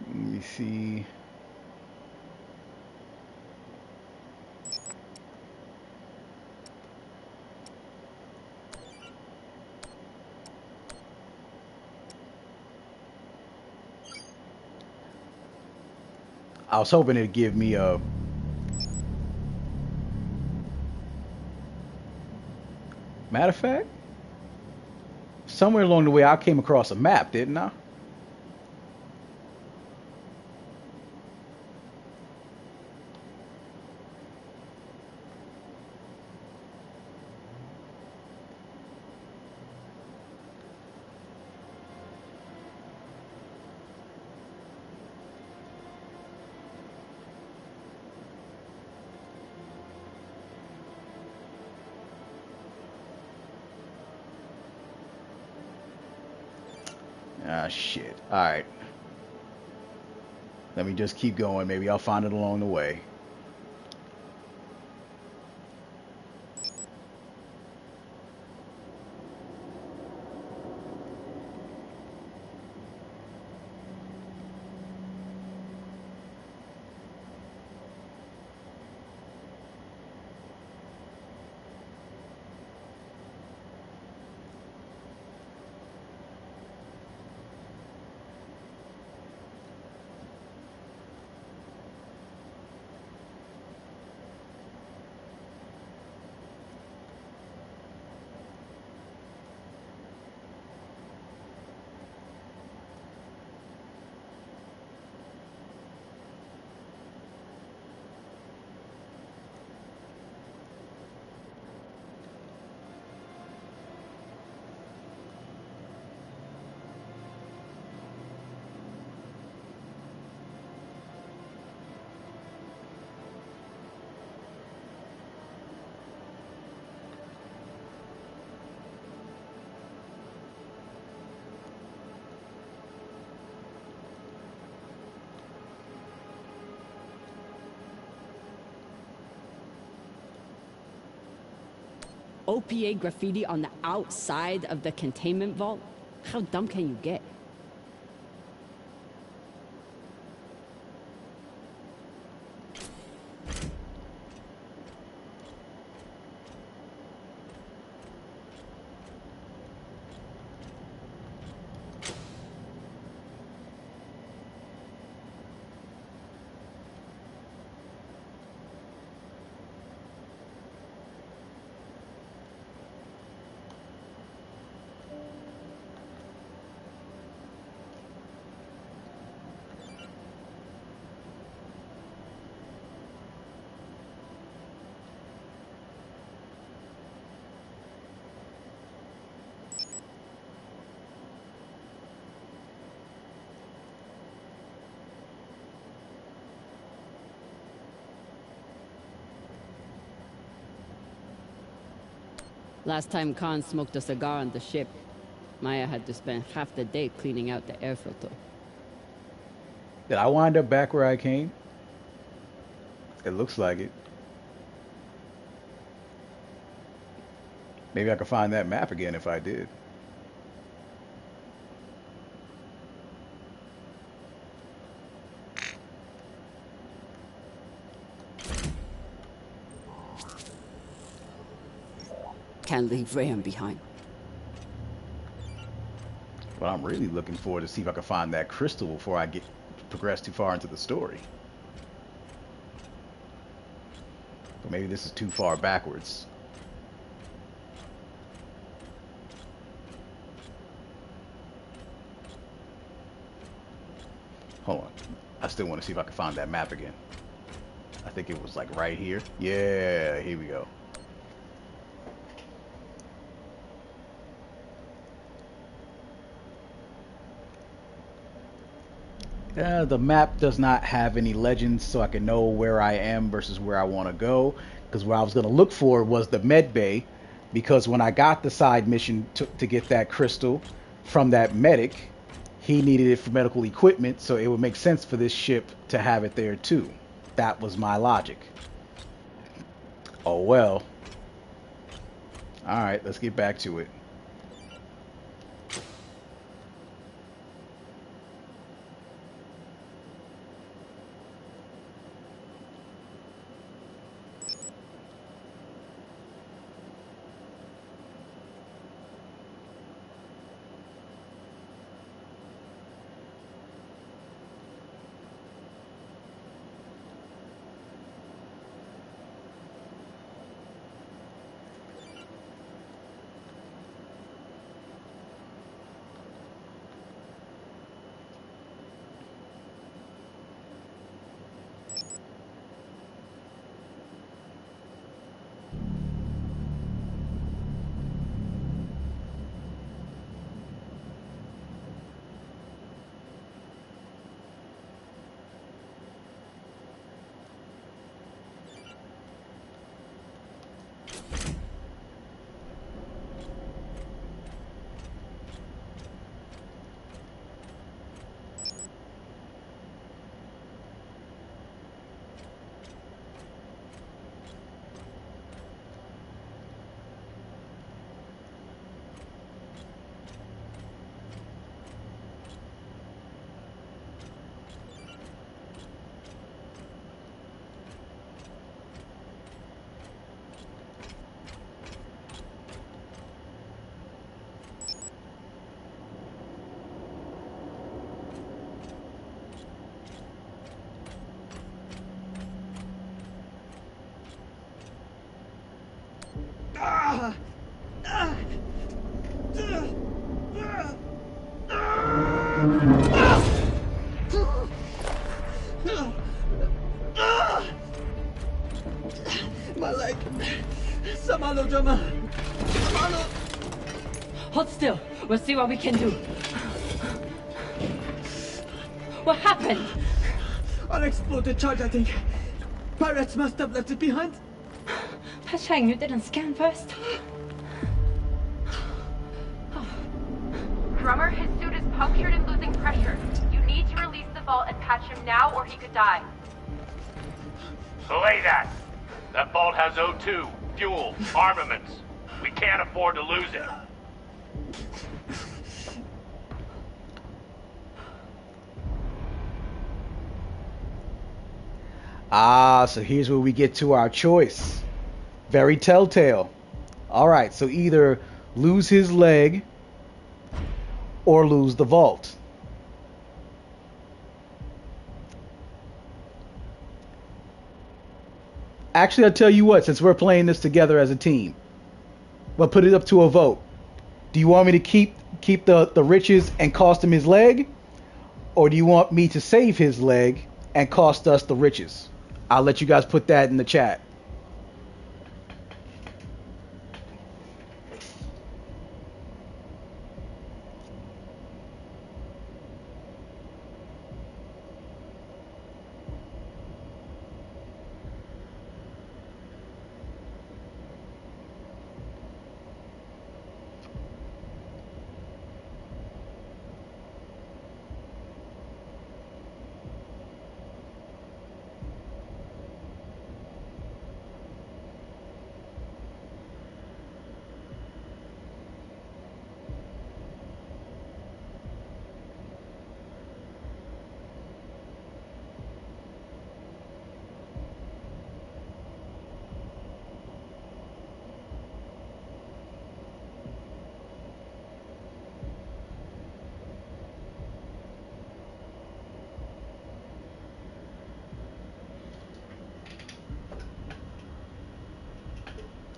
Let me see. I was hoping it'd give me a... Matter of fact, somewhere along the way I came across a map, didn't I? Ah, shit. Alright. Let me just keep going. Maybe I'll find it along the way. OPA graffiti on the outside of the containment vault? How dumb can you get? Last time Khan smoked a cigar on the ship, Maya had to spend half the day cleaning out the air filter. Did I wind up back where I came? It looks like it. Maybe I could find that map again if I did. Can't leave Rayan behind. But I'm really looking forward to see if I can find that crystal before I progress too far into the story. But maybe this is too far backwards. Hold on. I still want to see if I can find that map again. I think it was like right here. Yeah, here we go. The map does not have any legends, so I can know where I am versus where I want to go. Because where I was going to look for was the med bay, because when I got the side mission to get that crystal from that medic, he needed it for medical equipment, so it would make sense for this ship to have it there too. That was my logic. Oh well. Alright, let's get back to it. My leg. Samalo, Jama. Samalo. Hold still. We'll see what we can do. What happened? Unexploded charge, I think. Pirates must have left it behind. Pashang, you didn't scan first? Drummer, his suit is punctured and losing pressure. You need to release the vault and patch him now or he could die. Belay that! That vault has O2, fuel, armaments. We can't afford to lose it. Ah, so here's where we get to our choice. Very Telltale. Alright, so either lose his leg or lose the vault. Actually, I'll tell you what, since we're playing this together as a team, we'll put it up to a vote. Do you want me to keep the riches and cost him his leg? Or do you want me to save his leg and cost us the riches? I'll let you guys put that in the chat.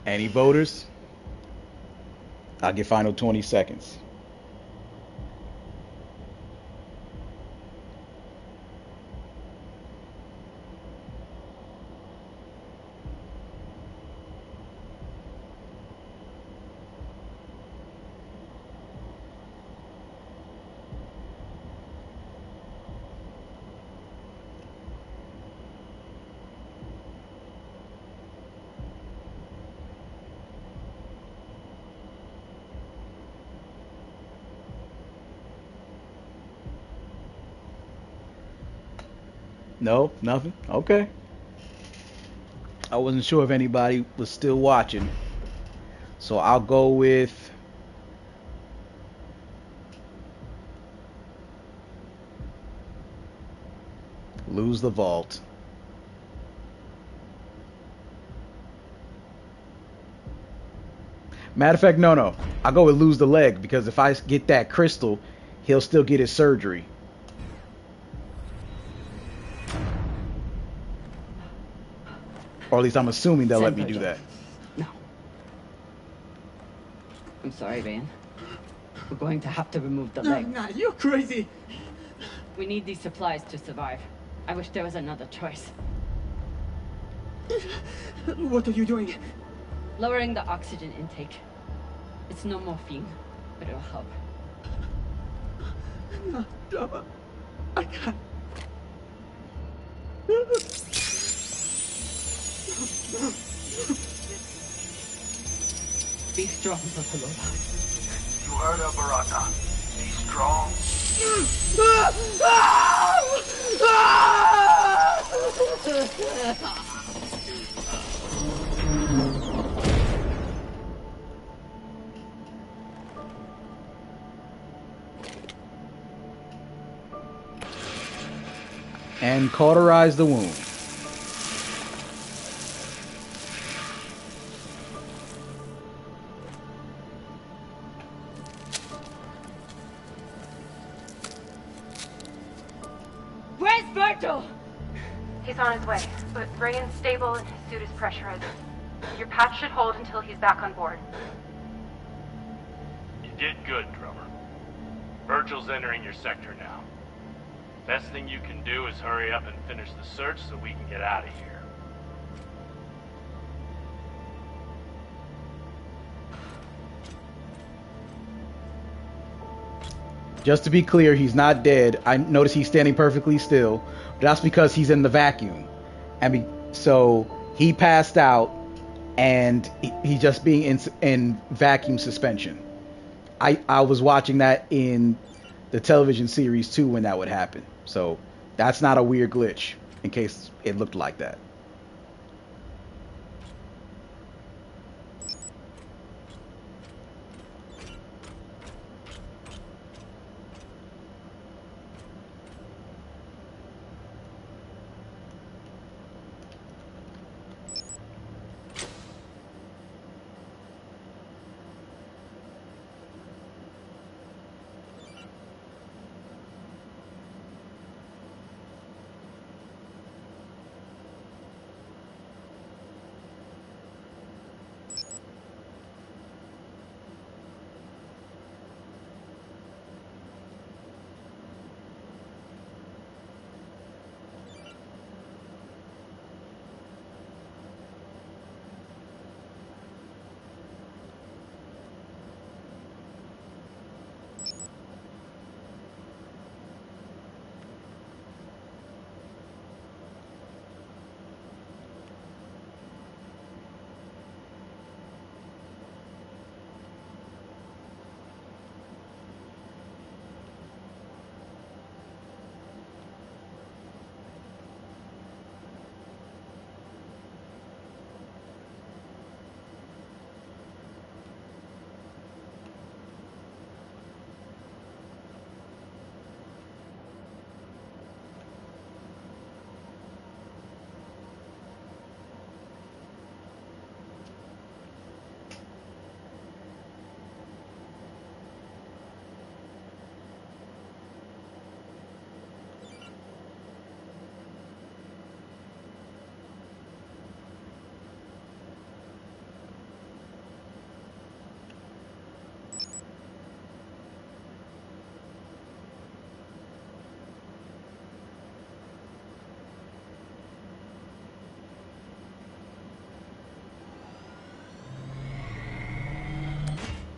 Any voters? I'll give final 20 seconds. No, nothing. Okay. I wasn't sure if anybody was still watching. So I'll go with lose the vault. Matter of fact, no. I'll go with lose the leg because if I get that crystal, he'll still get his surgery. Or at least I'm assuming they'll let me do that. No. I'm sorry, Ryan. We're going to have to remove the leg. Nah, you're crazy. We need these supplies to survive. I wish there was another choice. What are you doing? Lowering the oxygen intake. It's no morphine, but it'll help. No, Java. I can't. Be strong, Papalola. You heard her, Baraka. Be strong. And cauterize the wound. Where's Virgil? He's on his way, but Ryan's stable and his suit is pressurized. Your patch should hold until he's back on board. You did good, Drummer. Virgil's entering your sector now. Best thing you can do is hurry up and finish the search so we can get out of here. Just to be clear, he's not dead. I notice he's standing perfectly still. But that's because he's in the vacuum. So he passed out, and he's just being in vacuum suspension. I was watching that in the television series too when that would happen. So that's not a weird glitch in case it looked like that.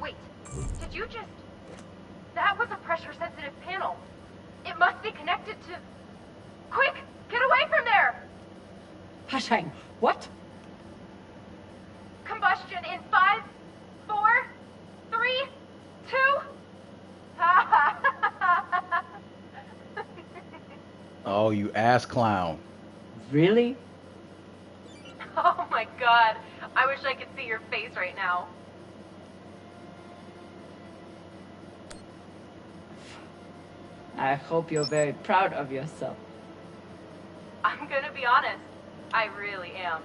Wait, did you just... That was a pressure-sensitive panel. It must be connected to... Quick, get away from there! Hashang, what? Combustion in 5, 4, 3, 2... Oh, you ass clown. Really? Oh my god, I wish I could see your face right now. I hope you're very proud of yourself. I'm gonna be honest, I really am.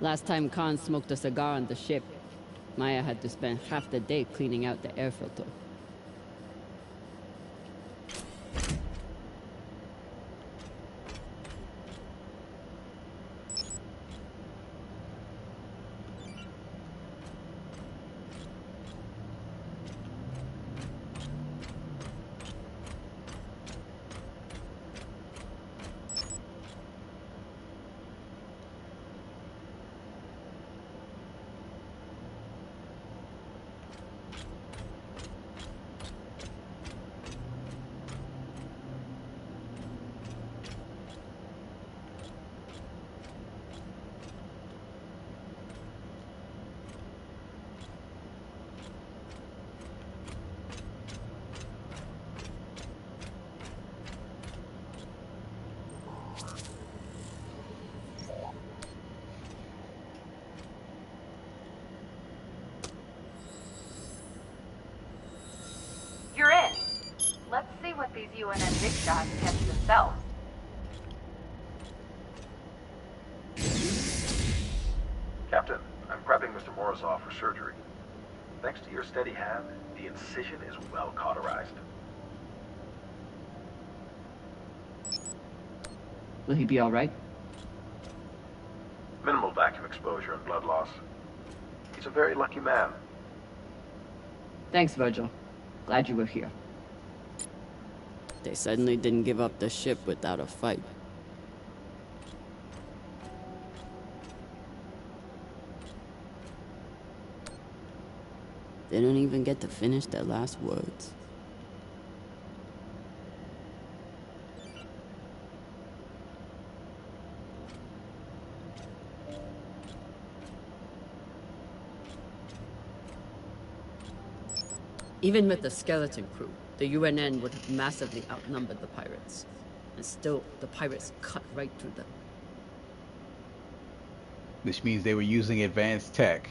Last time Khan smoked a cigar on the ship, Maya had to spend half the day cleaning out the air filter. these UNN big shots catch themselves. Captain, I'm prepping Mr. Morozov for surgery. Thanks to your steady hand, the incision is well cauterized. Will he be all right? Minimal vacuum exposure and blood loss. He's a very lucky man. Thanks, Virgil. Glad you were here. They certainly didn't give up the ship without a fight. They don't even get to finish their last words. Even with the skeleton crew, the UNN would have massively outnumbered the pirates. And still, the pirates cut right through them. Which means they were using advanced tech.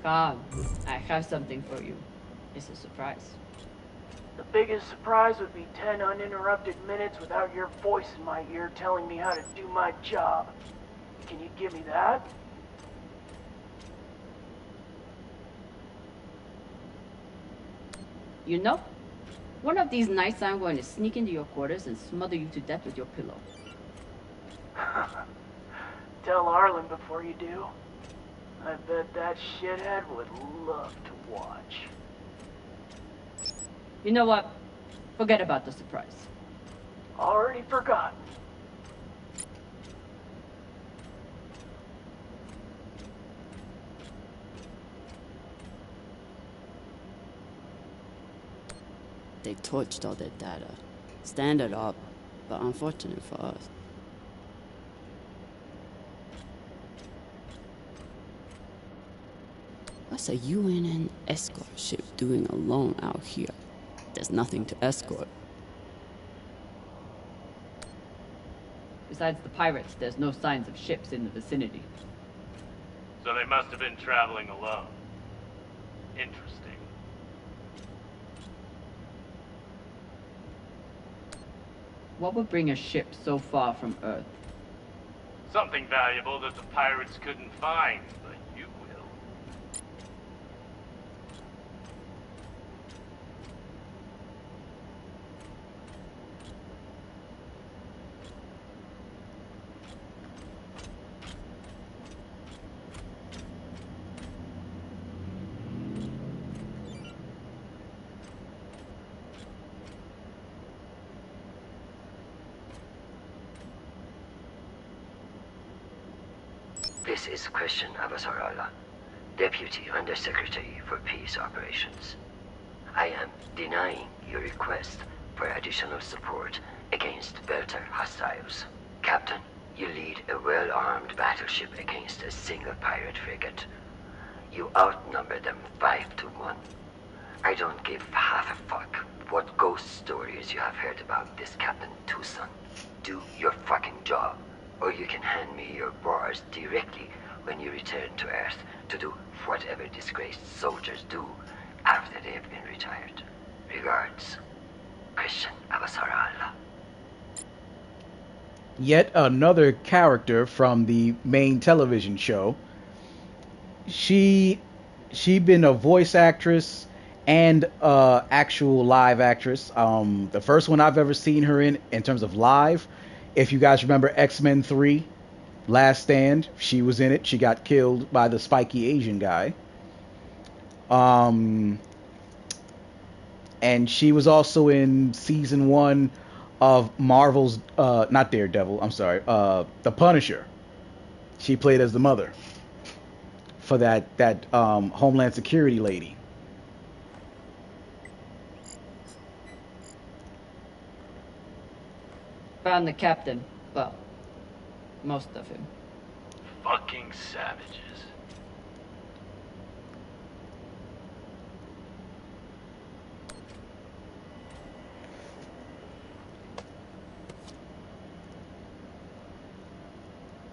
Come, I have something for you. It's a surprise. The biggest surprise would be 10 uninterrupted minutes without your voice in my ear telling me how to do my job. Can you give me that? You know, one of these nights I'm going to sneak into your quarters and smother you to death with your pillow. Tell Arlen before you do. I bet that shithead would love to watch. You know what? Forget about the surprise. Already forgotten. They torched all their data. Standard up, but unfortunate for us. What's a UNN escort ship doing alone out here? There's nothing to escort. Besides the pirates, there's no signs of ships in the vicinity. So they must have been traveling alone. Interesting. What would bring a ship so far from Earth? Something valuable that the pirates couldn't find, but you will. This is Christian Avasarala, Deputy Undersecretary for Peace Operations. I am denying your request for additional support against Belter hostiles. Captain, you lead a well-armed battleship against a single pirate frigate. You outnumber them 5-1. I don't give half a fuck what ghost stories you have heard about this Captain Tucson. Do your fucking job, or you can hand me your bars directly when you return to Earth to do whatever disgraced soldiers do after they have been retired. Regards, Christian Avasarala. Yet another character from the main television show. She been a voice actress and actual live actress. The first one I've ever seen her in terms of live, if you guys remember X-Men 3, Last Stand, she was in it. She got killed by the spiky Asian guy. And she was also in season 1 of Marvel's, not Daredevil, I'm sorry, The Punisher. She played as the mother for that Homeland Security lady. Found the captain. Well, most of him. Fucking savages.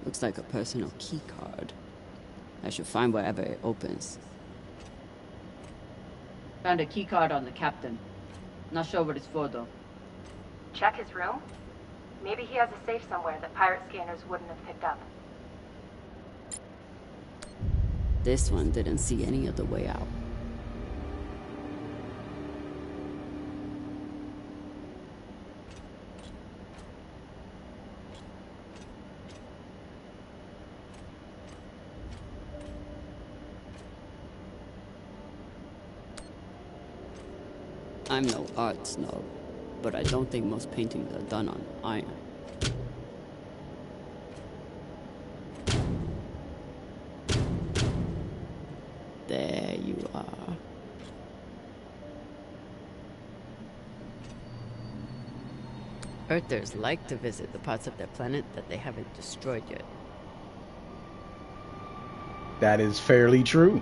Looks like a personal key card. I should find wherever it opens. Found a key card on the captain. Not sure what it's for though. Check his room? Maybe he has a safe somewhere that pirate scanners wouldn't have picked up. This one didn't see any other way out. I'm no art snob, but I don't think most paintings are done on iron. There you are. Earthers like to visit the parts of their planet that they haven't destroyed yet. That is fairly true.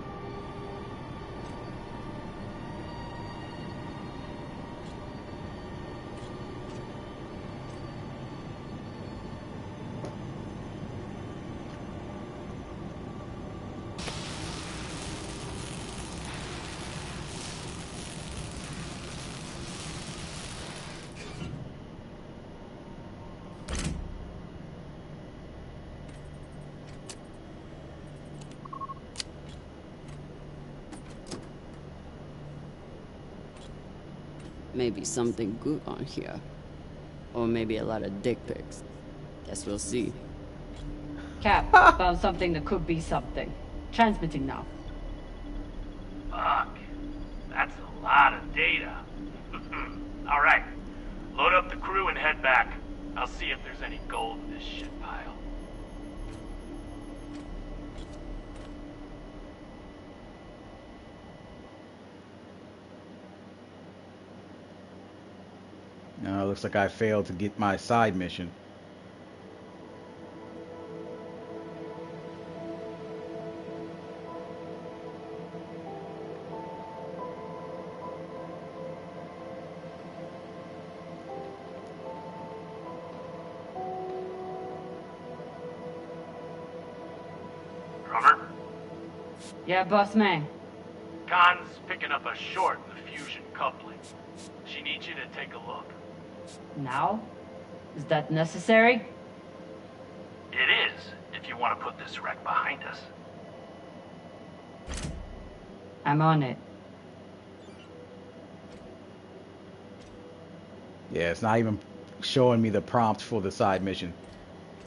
Maybe something good on here. Or maybe a lot of dick pics. Guess we'll see. Cap, found something that could be something. Transmitting now. Fuck. That's a lot of data. Alright. Load up the crew and head back. I'll see if there's any gold in this shit pile. Looks like I failed to get my side mission. Drummer? Yeah, boss man. Khan's picking up a short in the fusion coupling. She needs you to take a look. Now? Is that necessary? It is, if you want to put this wreck behind us. I'm on it. Yeah, it's not even showing me the prompt for the side mission.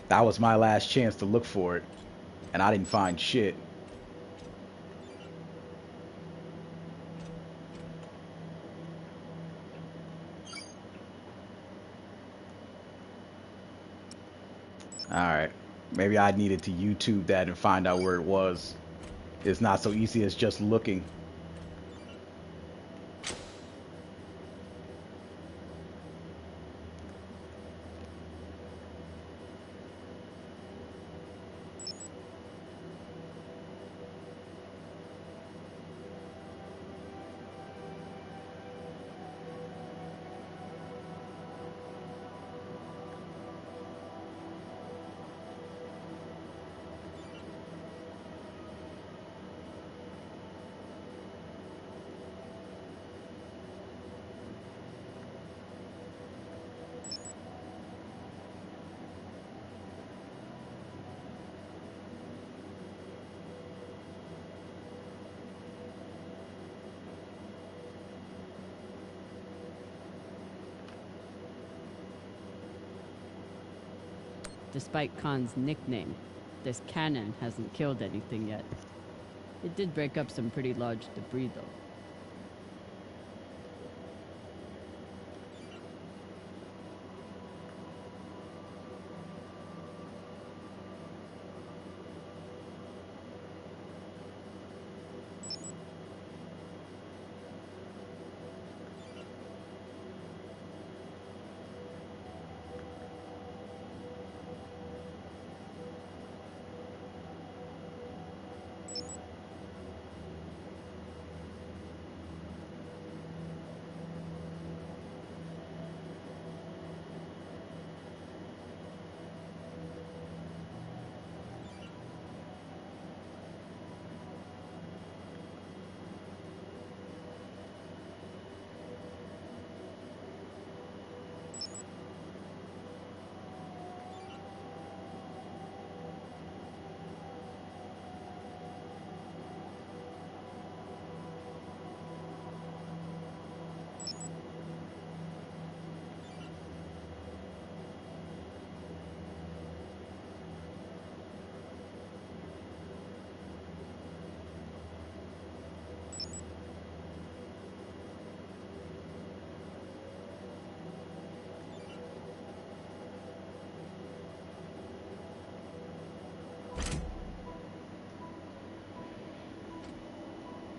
That was my last chance to look for it, and I didn't find shit. Alright, maybe I needed to YouTube that and find out where it was. It's not so easy as just looking. Despite Khan's nickname, this cannon hasn't killed anything yet. It did break up some pretty large debris, though.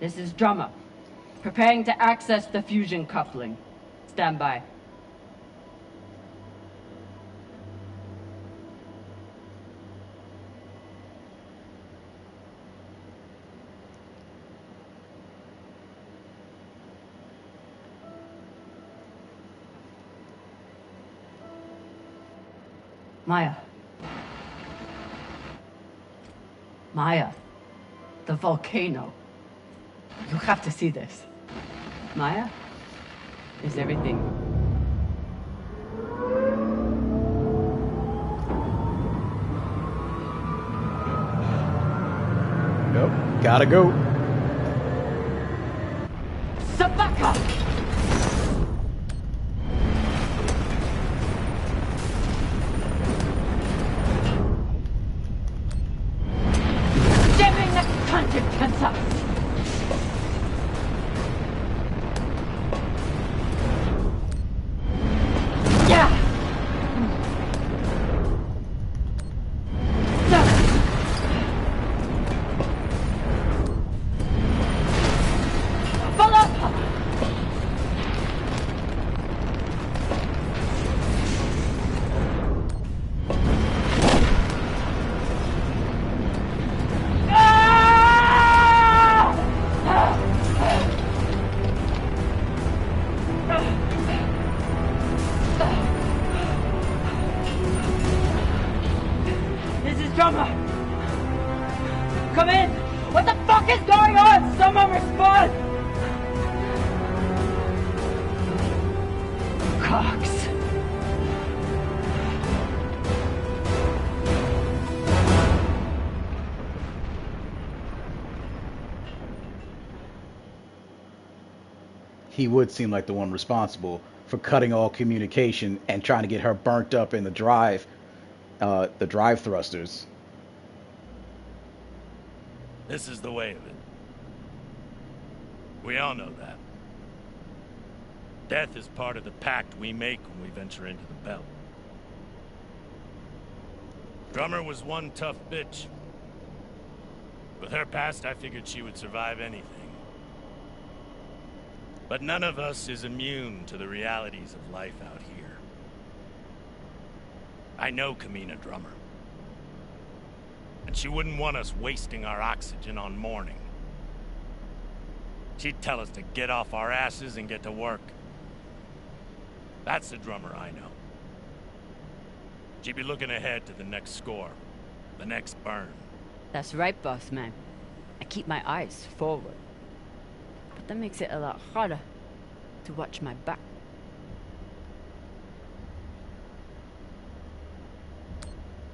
This is Drummer. Preparing to access the fusion coupling. Stand by. Maya. Maya. The volcano. You have to see this. Maya? Is everything... Nope. Gotta go. Sabaka! Giving the consequences! Come in! What the fuck is going on? Someone respond! Cox. He would seem like the one responsible for cutting all communication and trying to get her burnt up in the drive thrusters. This is the way of it. We all know that. Death is part of the pact we make when we venture into the belt. Drummer was one tough bitch. With her past, I figured she would survive anything. But none of us is immune to the realities of life out here. I know Kamina Drummer. And she wouldn't want us wasting our oxygen on mourning. She'd tell us to get off our asses and get to work. That's the Drummer I know. She'd be looking ahead to the next score, the next burn. That's right, boss man. I keep my eyes forward. But that makes it a lot harder to watch my back.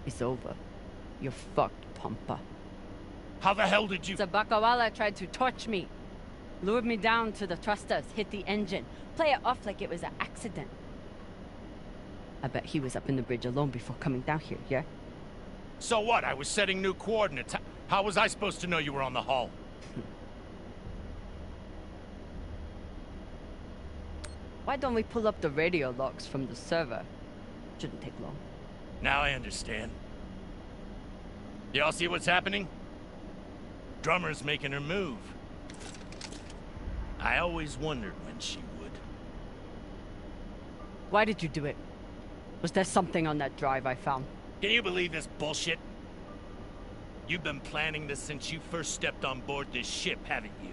It's over. You're fucked, Pampa. How the hell did you... Sabakawala tried to torch me. Lured me down to the thrusters, hit the engine. Play it off like it was an accident. I bet he was up in the bridge alone before coming down here, yeah? So what? I was setting new coordinates. How was I supposed to know you were on the hull? Why don't we pull up the radio logs from the server? Shouldn't take long. Now I understand. Y'all see what's happening? Drummer's making her move. I always wondered when she would. Why did you do it? Was there something on that drive I found? Can you believe this bullshit? You've been planning this since you first stepped on board this ship, haven't you?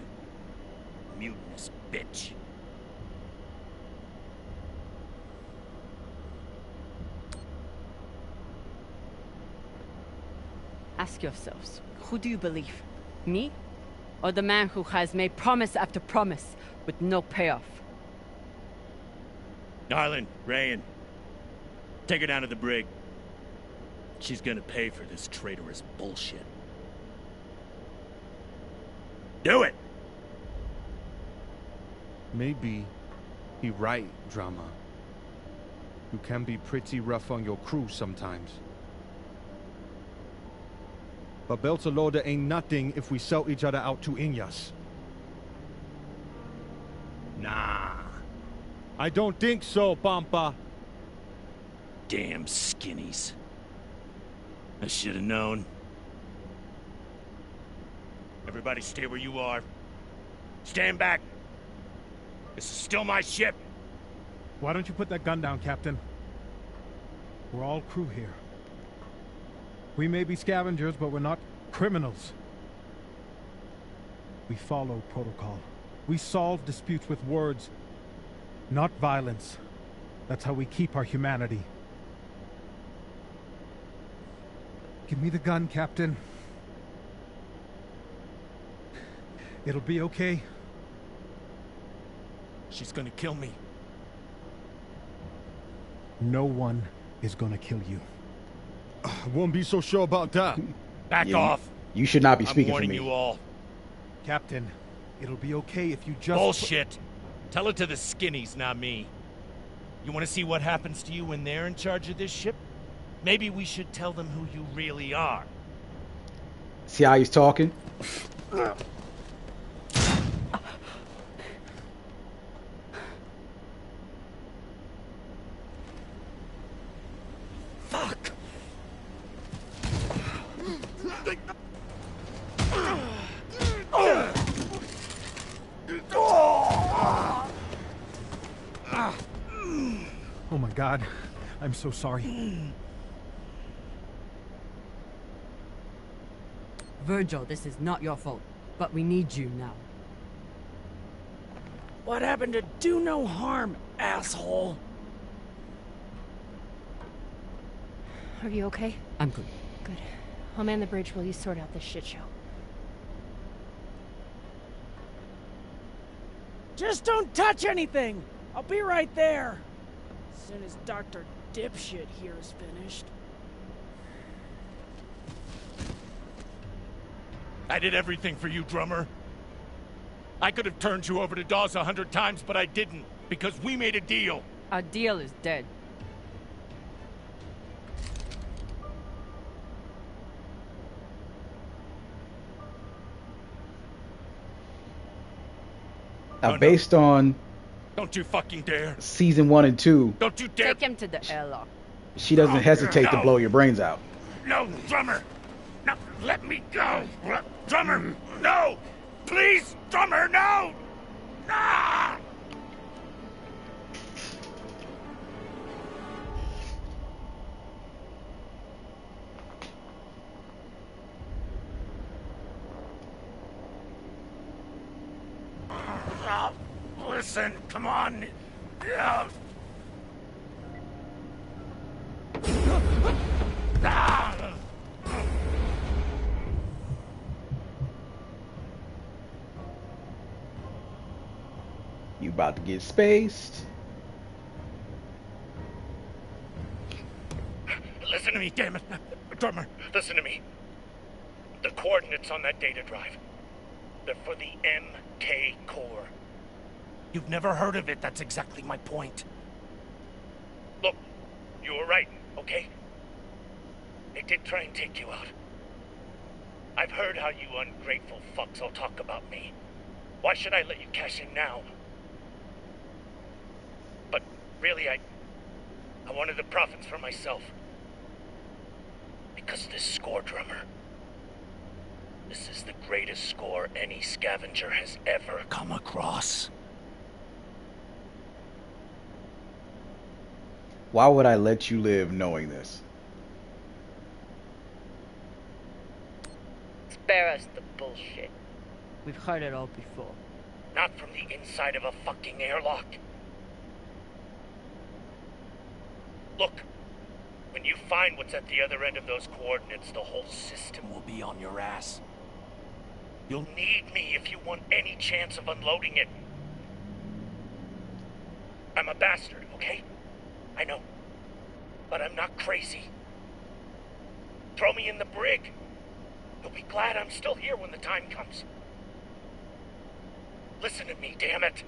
Mutinous bitch. Ask yourselves, who do you believe? Me? Or the man who has made promise after promise with no payoff? Darlin, Rayan, take her down to the brig. She's gonna pay for this traitorous bullshit. Do it! Maybe he right, Drama. You can be pretty rough on your crew sometimes. But Beltalowda ain't nothing if we sell each other out to Inyas. Nah. I don't think so, Pampa. Damn skinnies. I should have known. Everybody stay where you are. Stand back. This is still my ship. Why don't you put that gun down, Captain? We're all crew here. We may be scavengers, but we're not criminals. We follow protocol. We solve disputes with words, not violence. That's how we keep our humanity. Give me the gun, Captain. It'll be okay. She's gonna kill me. No one is gonna kill you. I won't be so sure about that. Back off. You should not be speaking I'm for warning me. you all. Captain, it'll be okay if you just... Bullshit. Tell it to the skinnies, not me. You want to see what happens to you when they're in charge of this ship? Maybe we should tell them who you really are. See how he's talking? Fuck. Oh my God, I'm so sorry. Virgil, this is not your fault, but we need you now. What happened to do no harm, asshole? Are you okay? I'm good. Good. I'll man the bridge while you sort out this shit show. Just don't touch anything! I'll be right there! As soon as Dr. Dipshit here is finished. I did everything for you, drummer. I could have turned you over to Dawes 100 times, but I didn't, because we made a deal. Our deal is dead. Now, based on Don't you fucking dare. season 1 and 2, Don't you dare. Take him to the airlock. she doesn't hesitate to blow your brains out. No, drummer. No, let me go. Drummer, no. Please, drummer, no. Ah! Listen, come on. Ah! You about to get spaced. Listen to me, damn it. Drummer, listen to me. The coordinates on that data drive, they're for the MK core. You've never heard of it, that's exactly my point. Look, you were right, okay? It did try and take you out. I've heard how you ungrateful fucks all talk about me. Why should I let you cash in now? But really, I wanted the profits for myself. Because this score, drummer. This is the greatest score any scavenger has ever come across. Why would I let you live knowing this? Spare us the bullshit. We've heard it all before. Not from the inside of a fucking airlock. Look, when you find what's at the other end of those coordinates, the whole system will be on your ass. You'll need me if you want any chance of unloading it. I'm a bastard, okay? I know. But I'm not crazy. Throw me in the brig. You'll be glad I'm still here when the time comes. Listen to me, damn it.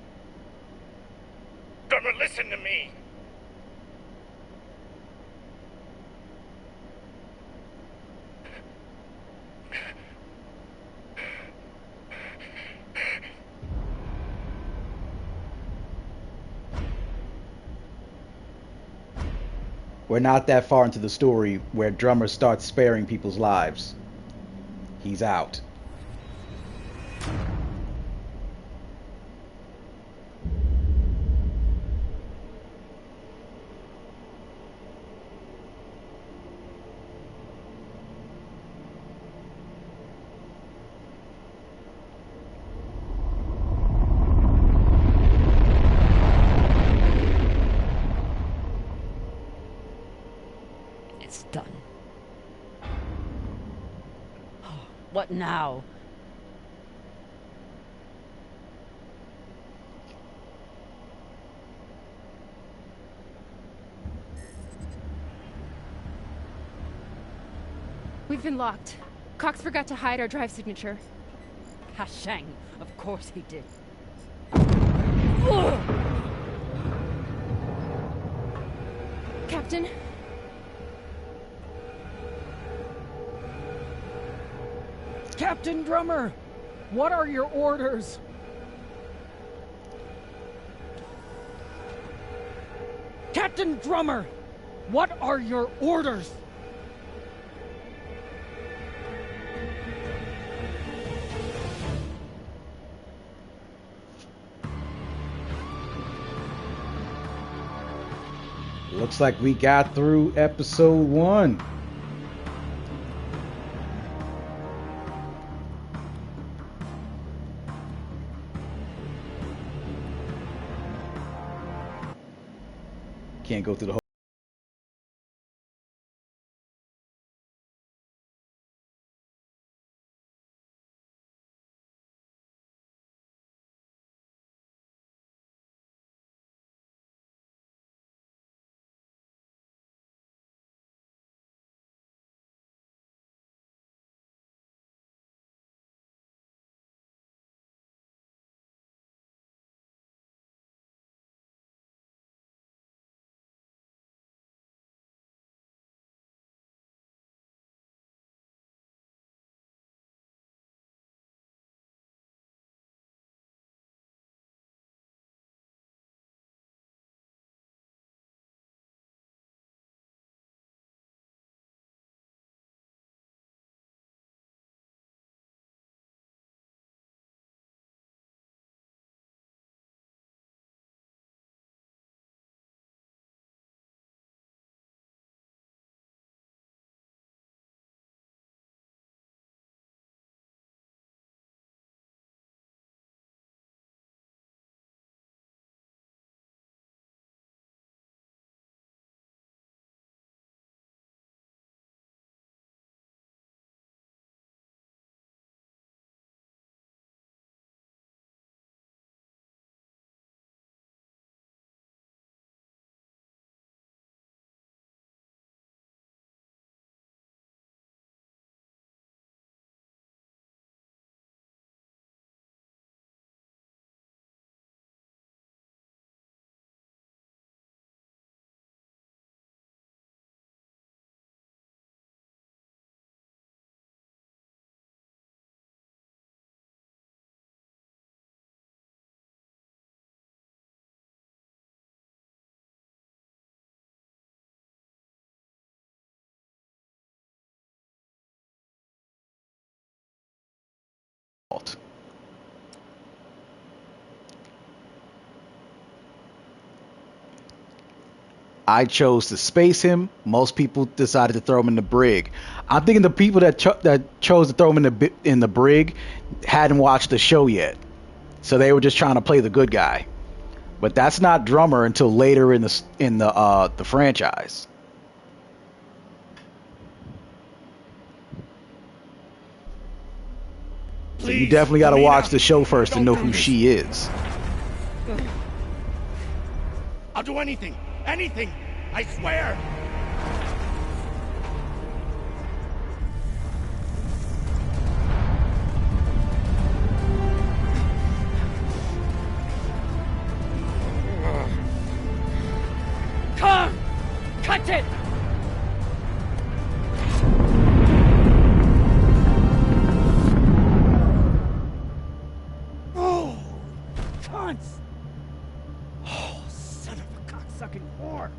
Drummer, listen to me. We're not that far into the story where Drummer starts sparing people's lives. He's out. It's done. What now? We've been locked. Cox forgot to hide our drive signature. Hashang, of course he did. Captain? Captain Drummer, what are your orders? Captain Drummer, what are your orders? Looks like we got through episode 1. Can't go through the whole I chose to space him. Most people decided to throw him in the brig. I'm thinking the people that chose to throw him in the brig hadn't watched the show yet, so they were just trying to play the good guy. But that's not Drummer until later in the franchise. So you definitely got to watch the show first to know who she is. I'll do anything. Anything. I swear. Come! Cut it! Oh! Cunts! Oh, son of a cocksucking whore!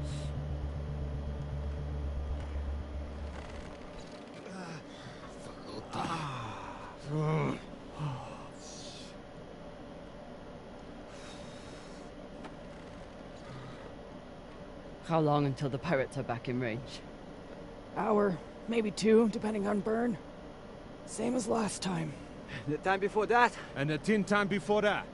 How long until the pirates are back in range? Hour, maybe 2, depending on burn. Same as last time. The time before that? And the 10 time before that.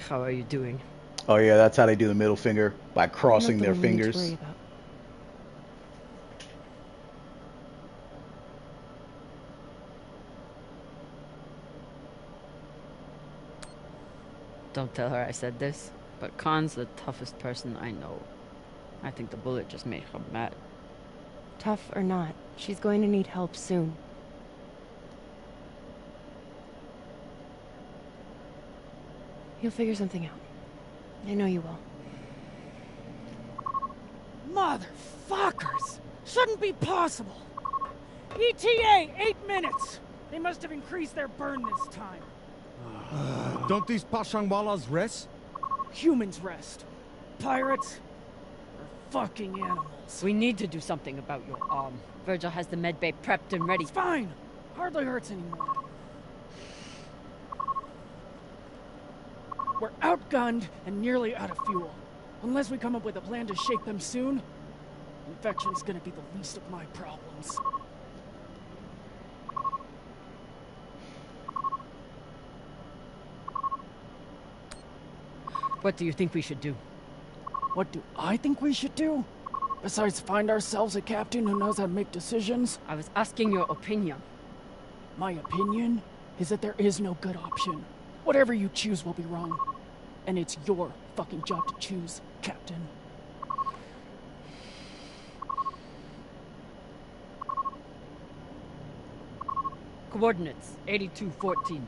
How are you doing? Oh yeah, that's how they do the middle finger, by crossing their fingers. Don't tell her I said this, but Khan's the toughest person I know. I think the bullet just made her mad. Tough or not, she's going to need help soon. You'll figure something out. I know you will. Motherfuckers! Shouldn't be possible! ETA, 8 minutes! They must have increased their burn this time. Don't these Pashangwalas rest? Humans rest. Pirates are fucking animals. We need to do something about your arm. Virgil has the medbay prepped and ready. It's fine. Hardly hurts anymore. We're outgunned and nearly out of fuel. Unless we come up with a plan to shake them soon, infection's gonna be the least of my problems. What do you think we should do? What do I think we should do? Besides find ourselves a captain who knows how to make decisions? I was asking your opinion. My opinion is that there is no good option. Whatever you choose will be wrong. And it's your fucking job to choose, Captain. Coordinates, 8214.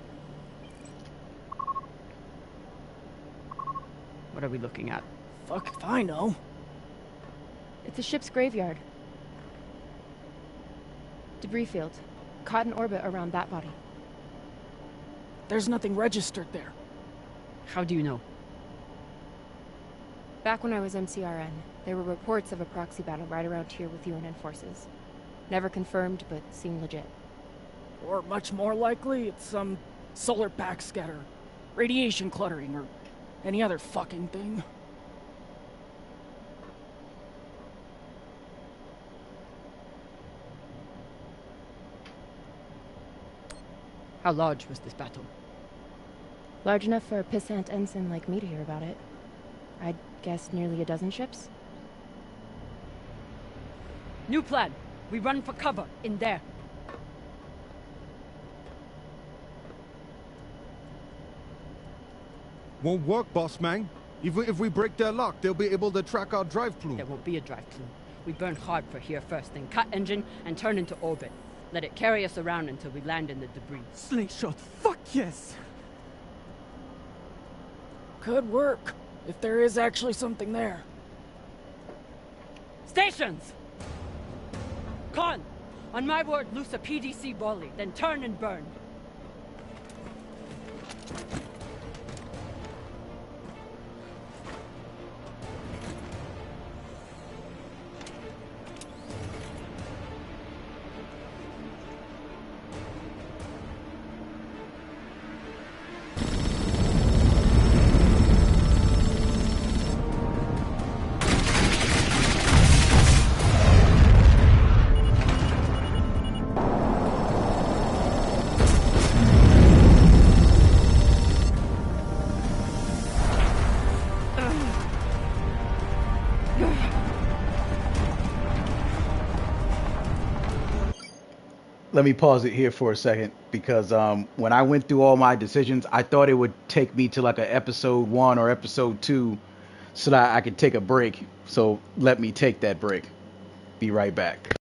What are we looking at? Fuck if I know. It's a ship's graveyard. Debris field. Caught in orbit around that body. There's nothing registered there. How do you know? Back when I was MCRN, there were reports of a proxy battle right around here with UNN forces. Never confirmed, but seemed legit. Or much more likely, it's some solar backscatter, radiation cluttering, or any other fucking thing. How large was this battle? Large enough for a pissant ensign like me to hear about it. I'd guess nearly a dozen ships. New plan. We run for cover in there. Won't work, boss man. If we break their lock, they'll be able to track our drive plume. There won't be a drive plume. We burn hard for here first, then cut engine and turn into orbit. Let it carry us around until we land in the debris. Slingshot, fuck yes! Could work, if there is actually something there. Stations! Con! On my word, loose a PDC volley, then turn and burn. let me pause it here for a second because when I went through all my decisions, I thought it would take me to like a episode 1 or episode 2 so that I could take a break. So let me take that break. Be right back.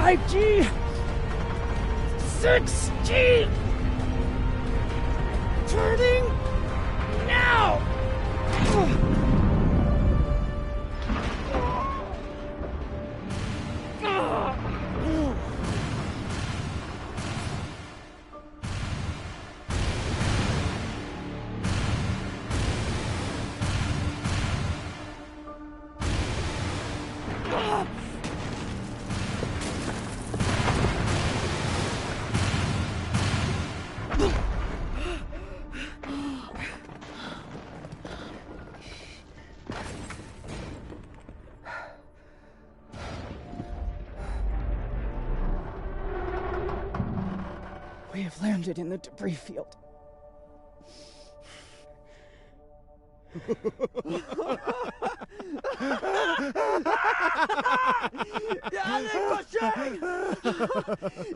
5G! 6G! Turning now! We have landed in the debris field.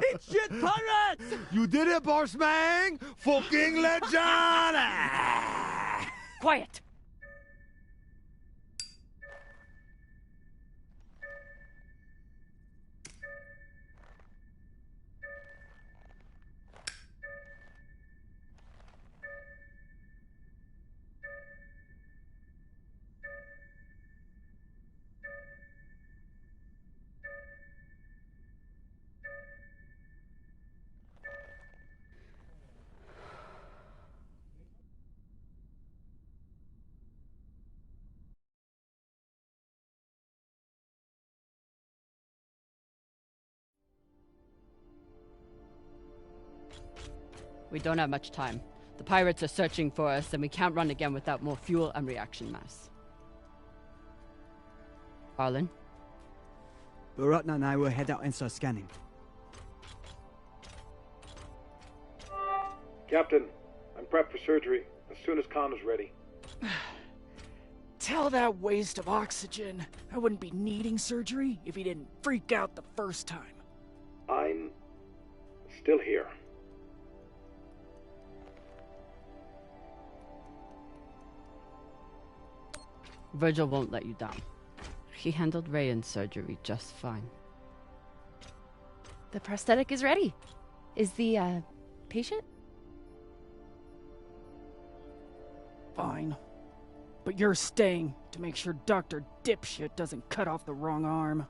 It's shit pirates! You did it, Borsmang! Fucking legend! Quiet! We don't have much time. The pirates are searching for us, and we can't run again without more fuel and reaction mass. Arlen? Baratna and I will head out and start scanning. Captain, I'm prepped for surgery as soon as Khan is ready. Tell that waste of oxygen I wouldn't be needing surgery if he didn't freak out the first time. I'm still here. Virgil won't let you down. He handled Rayan's surgery just fine. The prosthetic is ready. Is the, patient? Fine. But you're staying to make sure Dr. Dipshit doesn't cut off the wrong arm.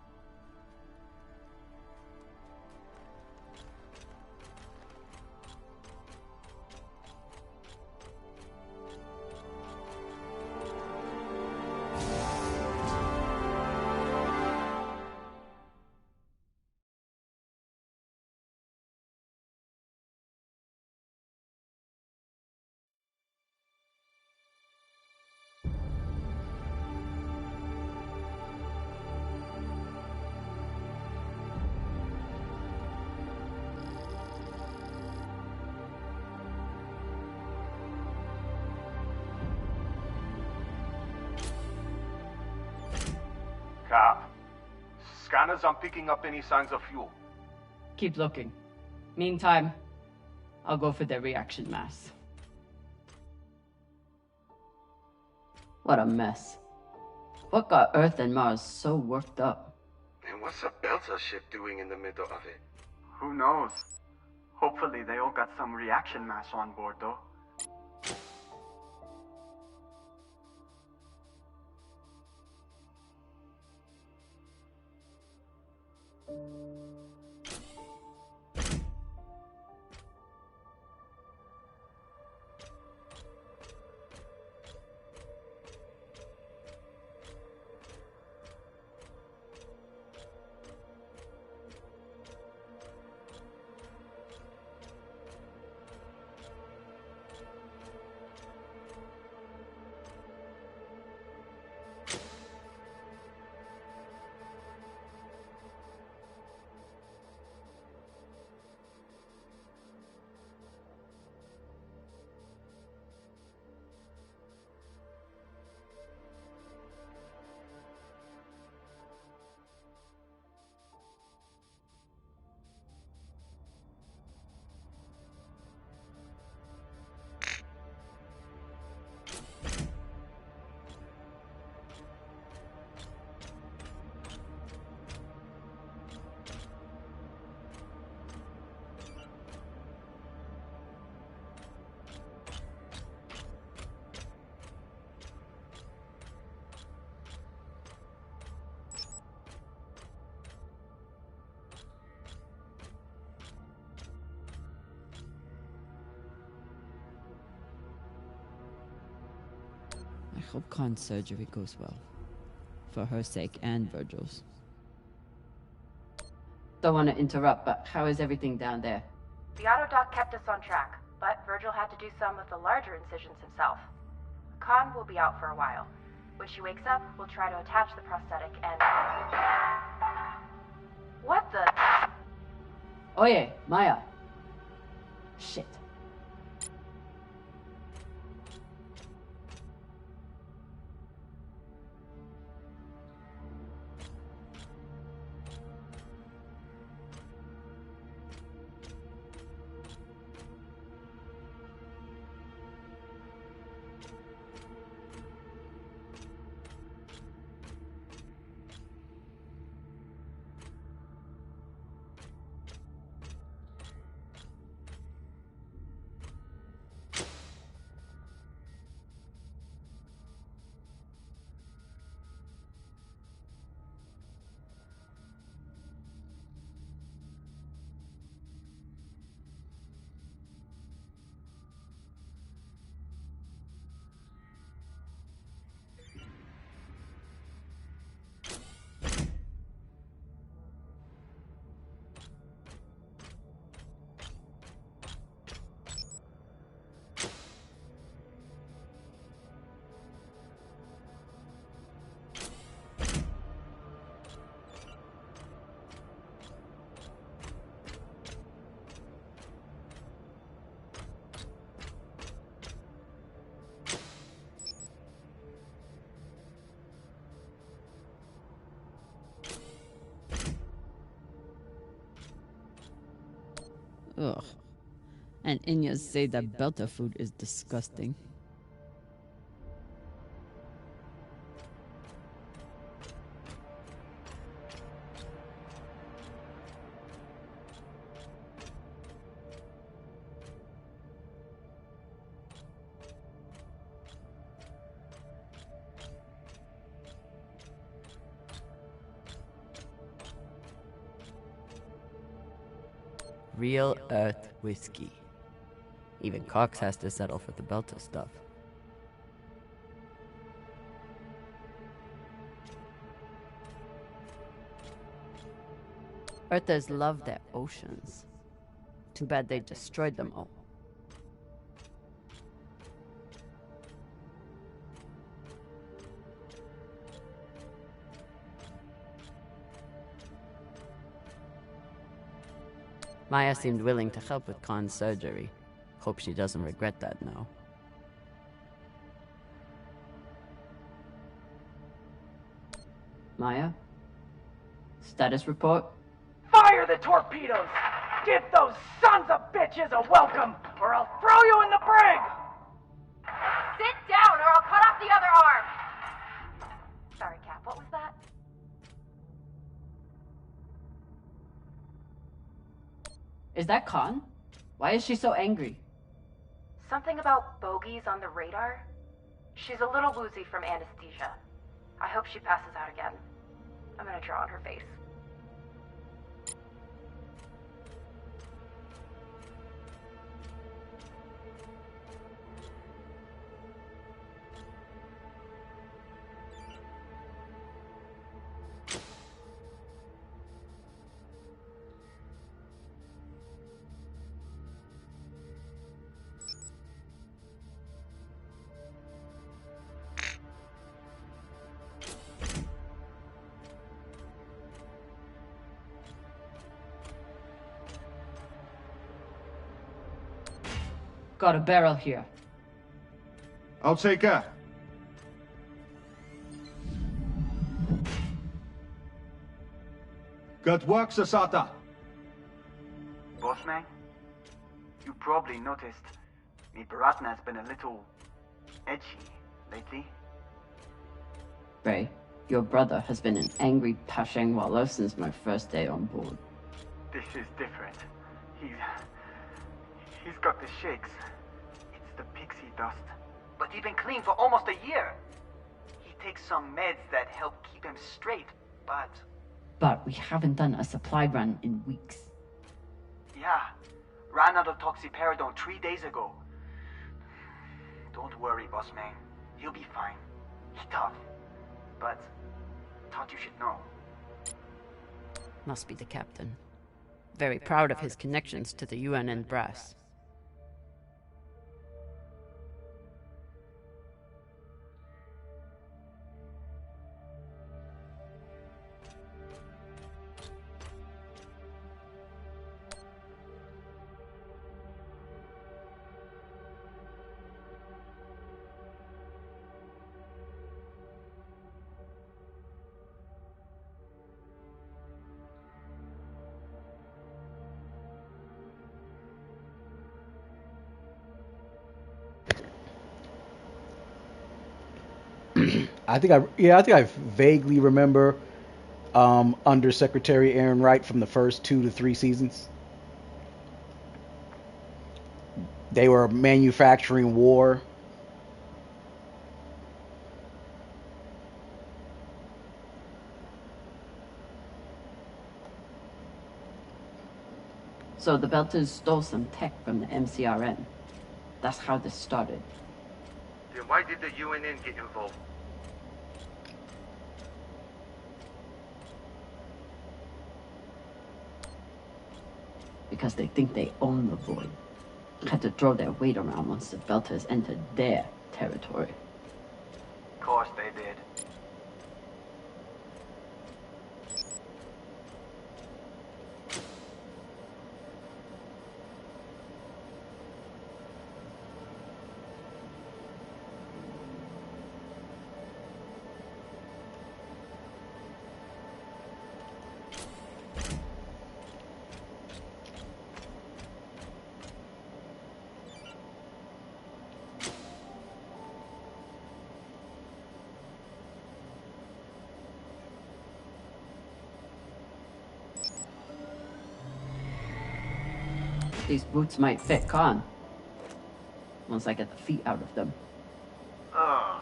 Cap, scanners aren't picking up any signs of fuel. Keep looking. Meantime, I'll go for their reaction mass. What a mess. What got Earth and Mars so worked up? And what's a Belter ship doing in the middle of it? Who knows? Hopefully they all got some reaction mass on board, though. I hope Khan's surgery goes well. For her sake and Virgil's. Don't want to interrupt, but how is everything down there? The autodoc kept us on track, but Virgil had to do some of the larger incisions himself. Khan will be out for a while. When she wakes up, we'll try to attach the prosthetic and... What the... Oye, Maya. Shit. Ugh. And Inyas say that Belter food is disgusting. Real Earth whiskey. Even Cox has to settle for the Belter stuff. Earthers love their oceans. Too bad they destroyed them all. Maya seemed willing to help with Khan's surgery. Hope she doesn't regret that now. Maya? Status report? Fire the torpedoes! Give those sons of bitches a welcome, or I'll throw you in the brig! Sit down, or I'll cut off the other arm! Sorry, Cap, what was that? Is that Khan? Why is she so angry? Something about bogeys on the radar? She's a little woozy from anesthesia. I hope she passes out again. I'm gonna draw on her face. Got a barrel here. I'll take her. Good work, Sasata. Bossman, you probably noticed me Baratna's been a little edgy lately. Ray, your brother has been an angry Pashang-Walla since my first day on board. This is different. He's got the shakes. It's the pixie dust. But he's been clean for almost a year. He takes some meds that help keep him straight, but... But we haven't done a supply run in weeks. Yeah, ran out of toxiperidone 3 days ago. Don't worry, boss man. He'll be fine. tough. But thought you should know. Must be the captain. Very proud of his connections to the UNN brass. I think I vaguely remember Under Secretary Aaron Wright from the first 2 to 3 seasons. They were manufacturing war. So the Belters stole some tech from the MCRN. That's how this started. Then why did the UNN get involved? Because they think they own the void. Had to throw their weight around once the Belters entered their territory. Of course they did. These boots might fit Khan. Once I get the feet out of them. Oh.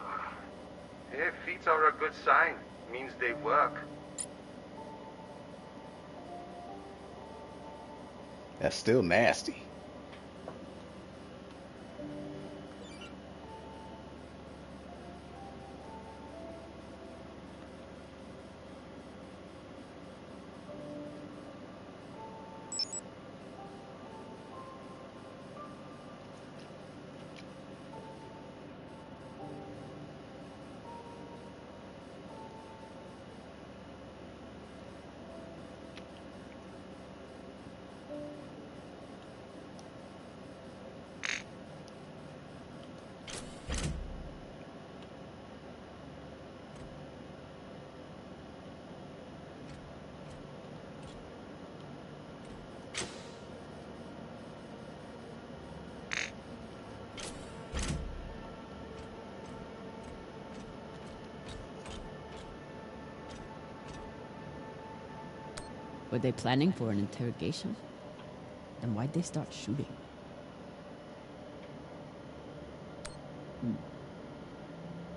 Yeah, feet are a good sign. Means they work. That's still nasty. Were they planning for an interrogation? Then why'd they start shooting?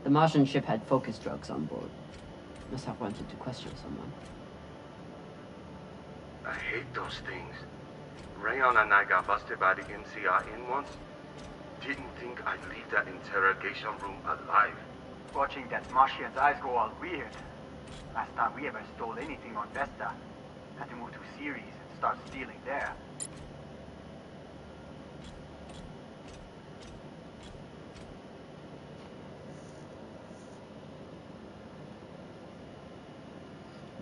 The Martian ship had focus drugs on board. Must have wanted to question someone. I hate those things. Rayon and I got busted by the MCRN once. Didn't think I'd leave that interrogation room alive. Watching that Martian's eyes go all weird. Last time we ever stole anything on Vesta. Had to move to Ceres and start stealing there.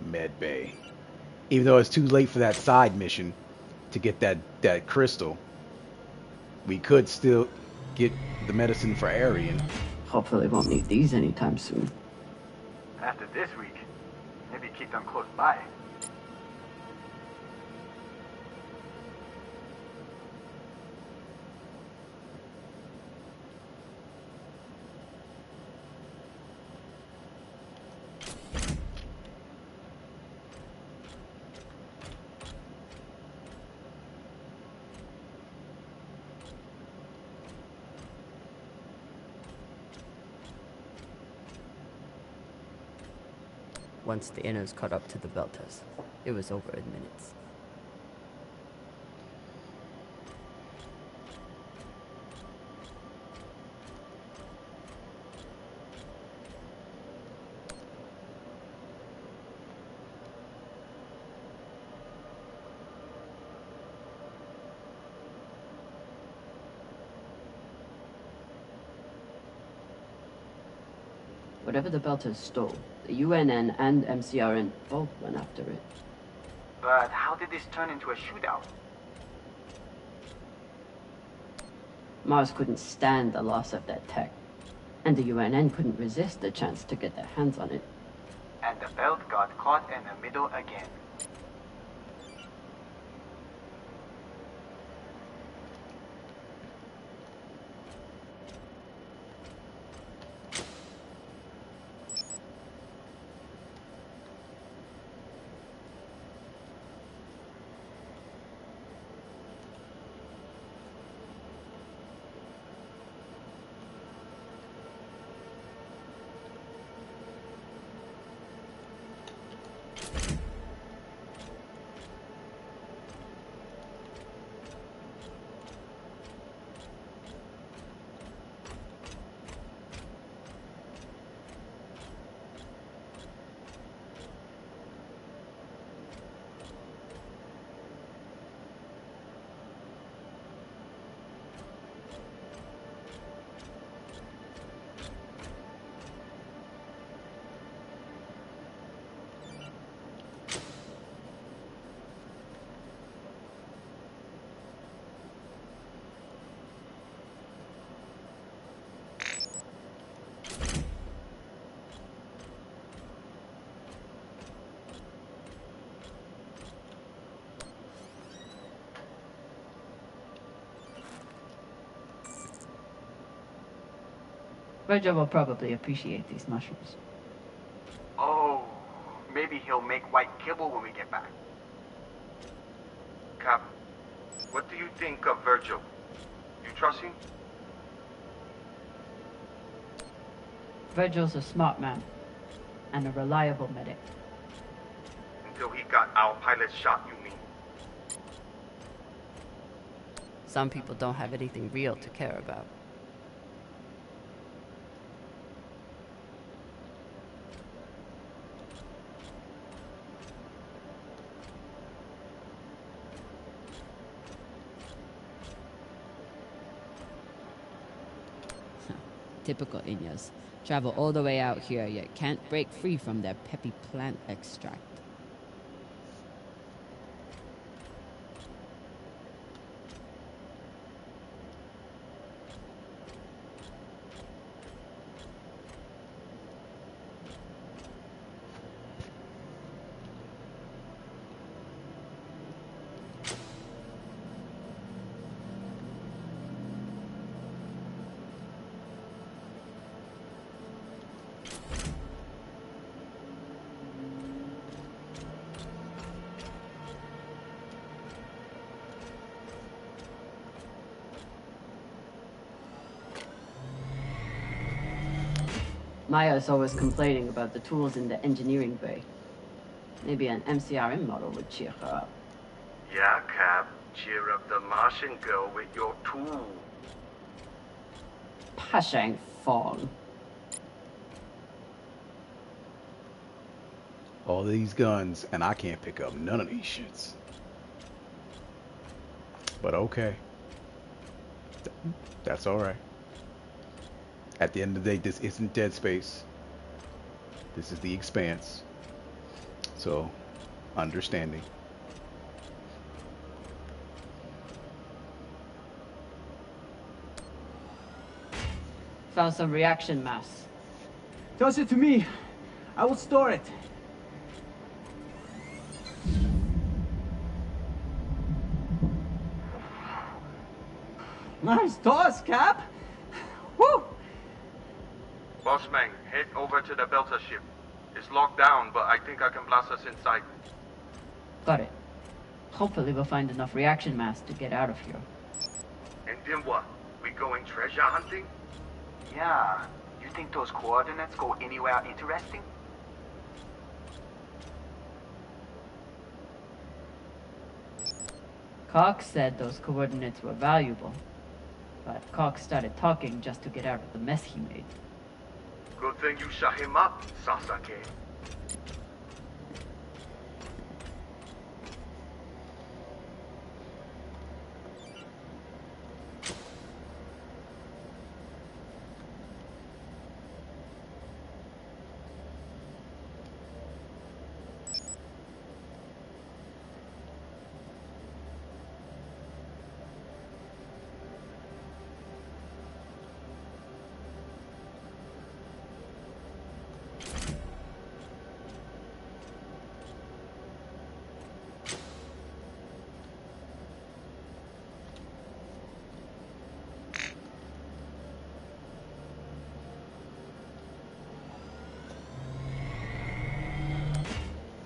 Med Bay. Even though it's too late for that side mission to get that crystal, we could still get the medicine for Arian. Hopefully won't need these anytime soon. After this week, maybe keep them close by. Once the inners caught up to the Belters, it was over in minutes. Whatever the Belters stole, the UNN and MCRN both went after it. But how did this turn into a shootout? Mars couldn't stand the loss of that tech, and the UNN couldn't resist the chance to get their hands on it. And the belt got caught in the middle again. Virgil will probably appreciate these mushrooms. Oh, maybe he'll make white kibble when we get back. Cap, what do you think of Virgil? You trust him? Virgil's a smart man, and a reliable medic. Until he got our pilot shot, you mean? Some people don't have anything real to care about. Typical Inyas. Travel all the way out here, yet can't break free from their peppy plant extract. Maya's always complaining about the tools in the engineering bay. Maybe an MCRM model would cheer her up. Yeah, Cap. Cheer up the Martian girl with your tool. Pashang Fong. All these guns, and I can't pick up none of these shits. But okay. That's alright. At the end of the day, this isn't Dead Space. This is the Expanse. So, understanding. Found some reaction mass. Toss it to me. I will store it. Nice toss, Cap. Woo! Bossman, head over to the Belter ship. It's locked down, but I think I can blast us inside. Got it. Hopefully we'll find enough reaction mass to get out of here. And then what? We going treasure hunting? Yeah. You think those coordinates go anywhere interesting? Cox said those coordinates were valuable, but Cox started talking just to get out of the mess he made. Good thing you shut him up, Sasaki.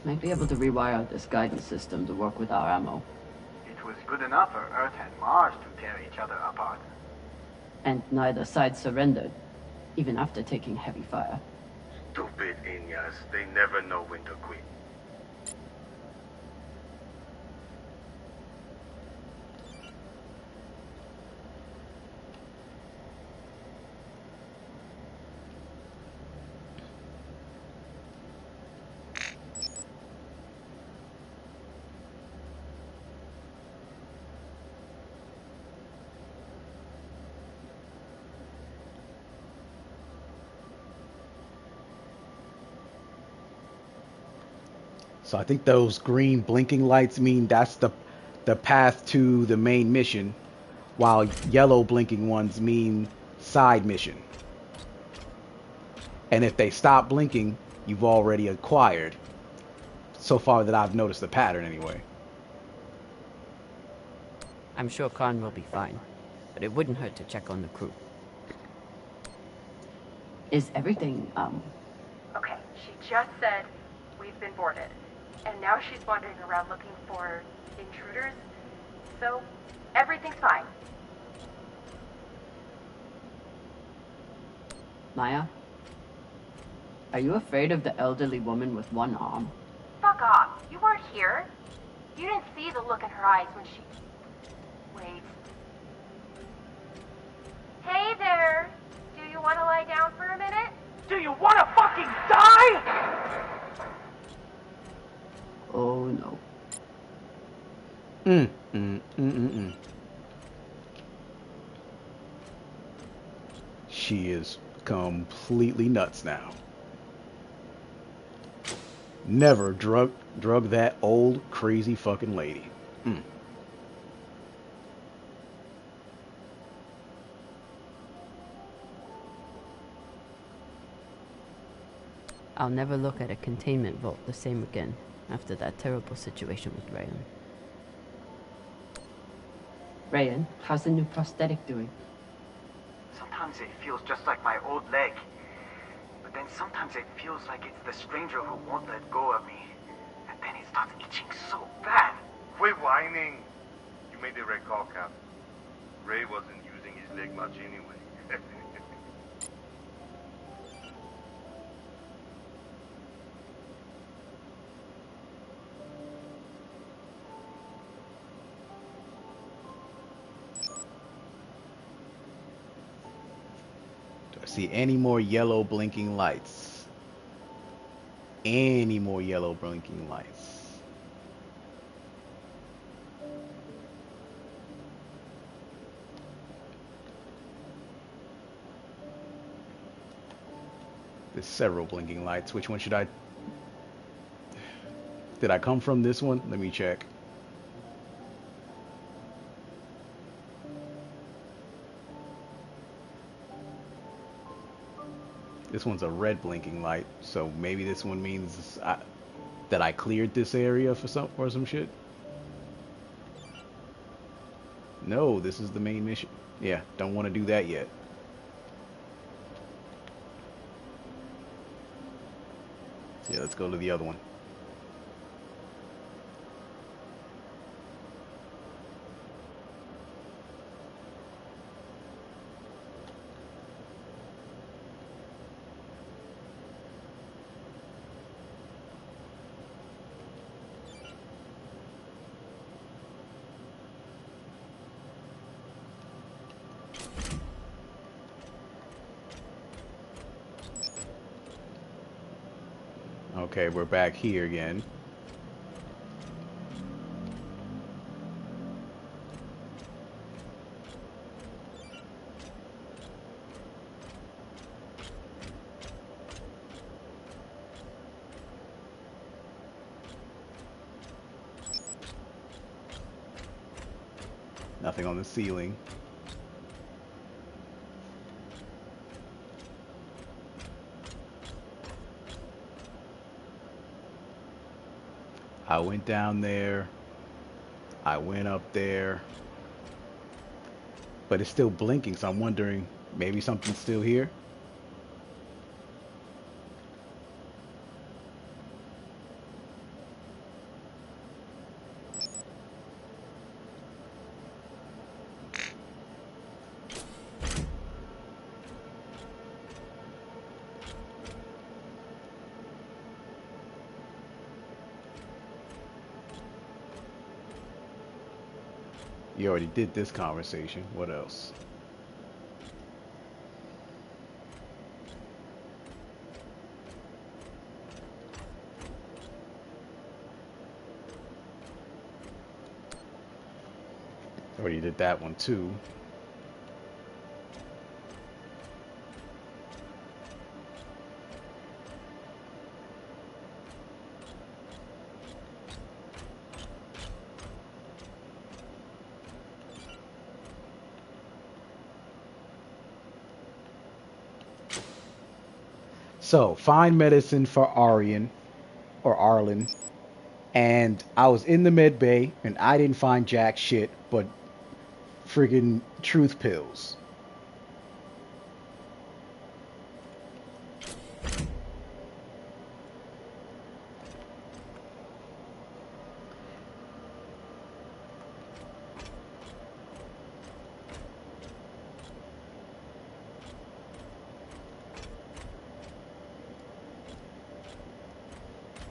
Might be able to rewire this guidance system to work with our ammo. It was good enough for Earth and Mars to tear each other apart. And neither side surrendered, even after taking heavy fire. Stupid Inyas. They never know when to quit. So I think those green blinking lights mean that's the path to the main mission, while yellow blinking ones mean side mission. And if they stop blinking, you've already acquired. So far that I've noticed the pattern anyway. I'm sure Khan will be fine, but it wouldn't hurt to check on the crew. Is everything, Okay, she just said we've been boarded. And now she's wandering around looking for intruders. So, everything's fine. Maya? Are you afraid of the elderly woman with one arm? Fuck off. You weren't here. You didn't see the look in her eyes when she... Wait. Hey there. Do you want to lie down for a minute? Do you want to fucking die? Oh no. She is completely nuts now. Never drug that old crazy fucking lady. I'll never look at a containment vault the same again after that terrible situation with Rayon. Rayan, how's the new prosthetic doing? Sometimes it feels just like my old leg. But then sometimes it feels like it's the stranger who won't let go of me. And then it starts itching so bad. Quit whining. You made the right call, Cap. Ray wasn't using his leg much anyway. See any more yellow blinking lights? Any more yellow blinking lights? There's several blinking lights. Which one should I... Did I come from this one? Let me check. This one's a red blinking light, so maybe this one means that I cleared this area for some shit. No, this is the main mission. Yeah, don't want to do that yet. Yeah, let's go to the other one. Okay, we're back here again. Nothing on the ceiling. I went down there. I went up there. But it's still blinking, so I'm wondering, maybe something's still here? You already did this conversation. What else? Already did that one too. So, find medicine for Aryan or Arlen. And I was in the med bay and I didn't find jack shit but friggin' truth pills.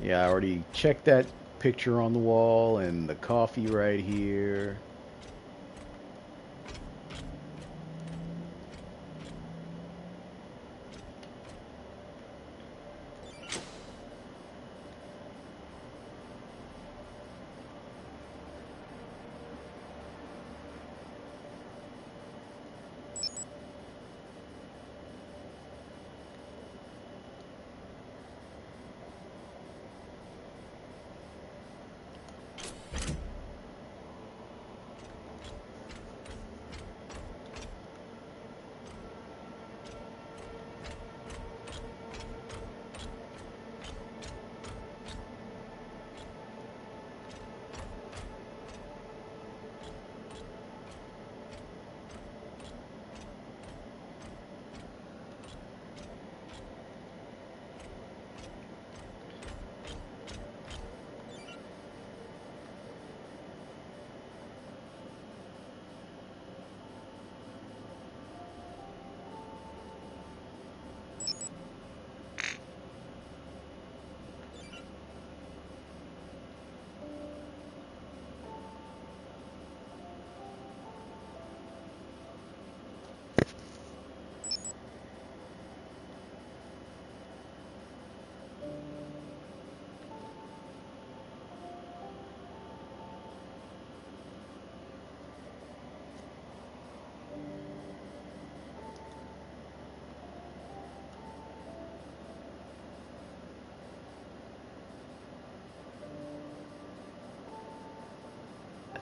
Yeah, I already checked that picture on the wall and the coffee right here.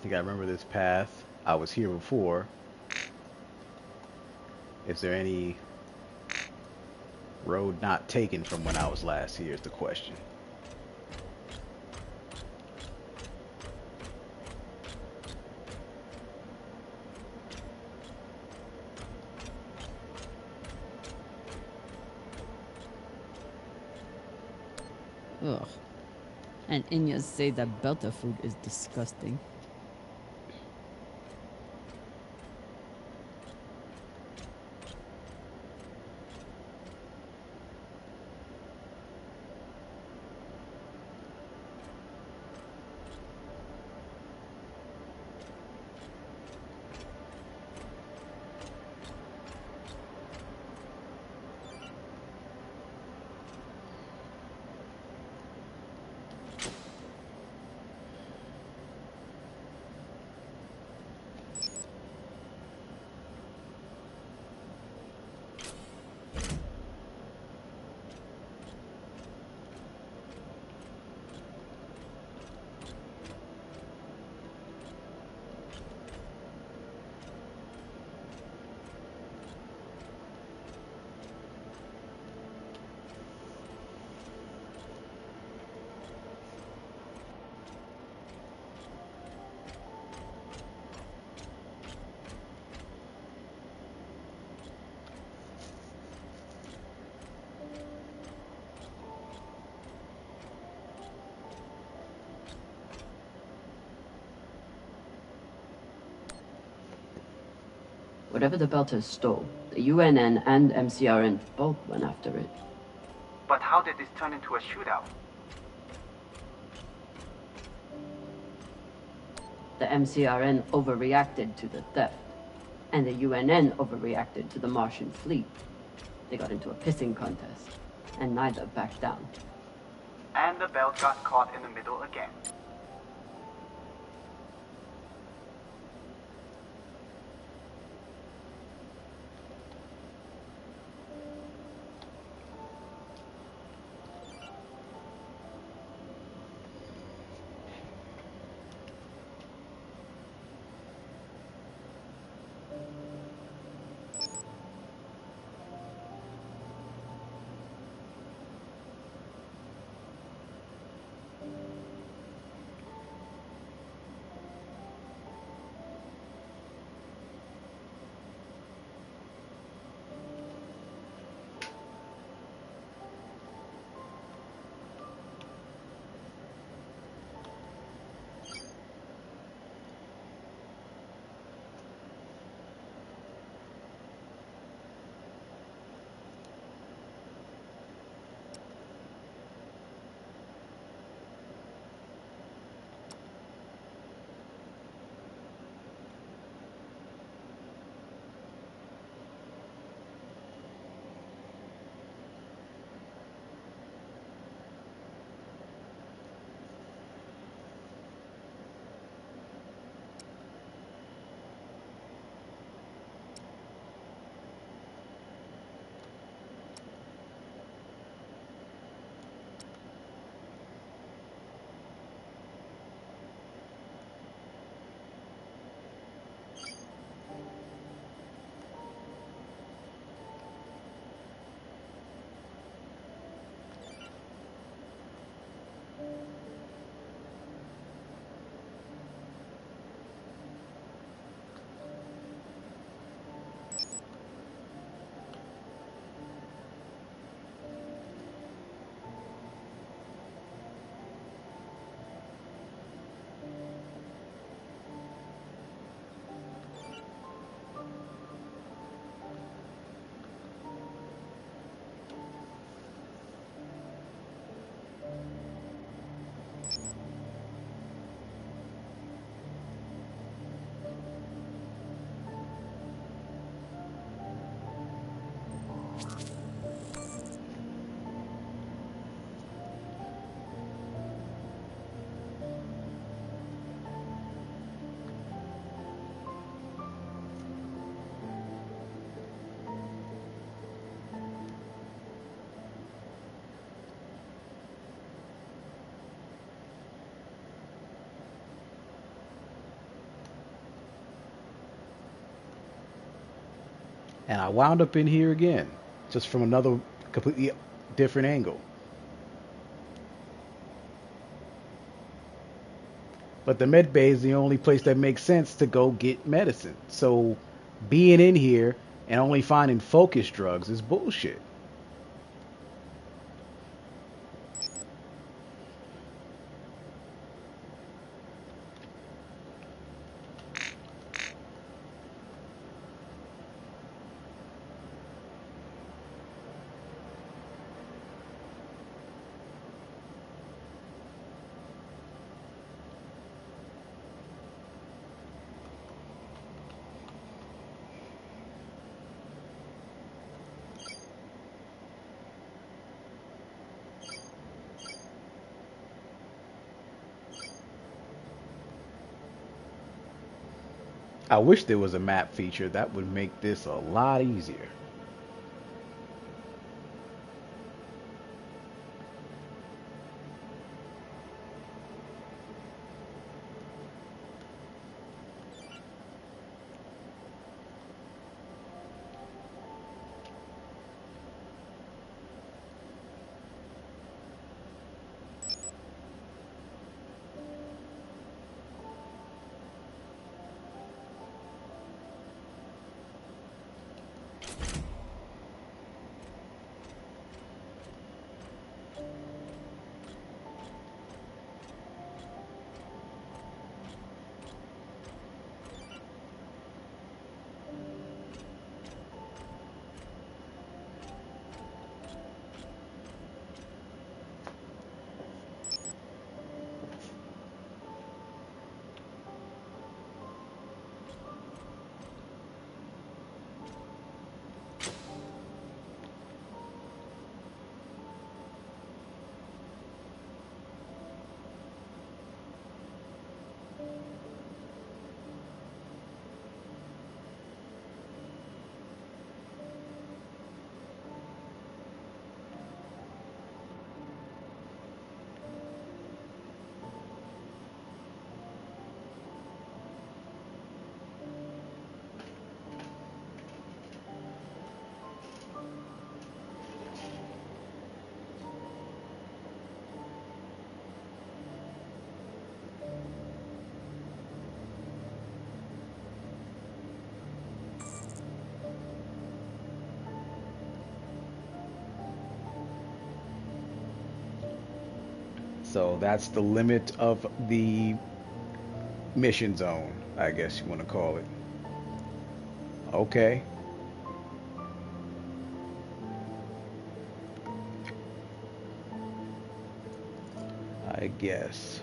I think I remember this path. I was here before. Is there any road not taken from when I was last here is the question. Ugh. And Inyas say that Belter food is disgusting. Whatever the Belters stole, the UNN and MCRN both went after it. But how did this turn into a shootout? The MCRN overreacted to the theft, and the UNN overreacted to the Martian fleet. They got into a pissing contest, and neither backed down. And the belt got caught in the middle again. And I wound up in here again, just from another completely different angle. But the med bay is the only place that makes sense to go get medicine. So being in here and only finding focus drugs is bullshit. I wish there was a map feature that would make this a lot easier. So that's the limit of the mission zone, I guess you want to call it. Okay. I guess.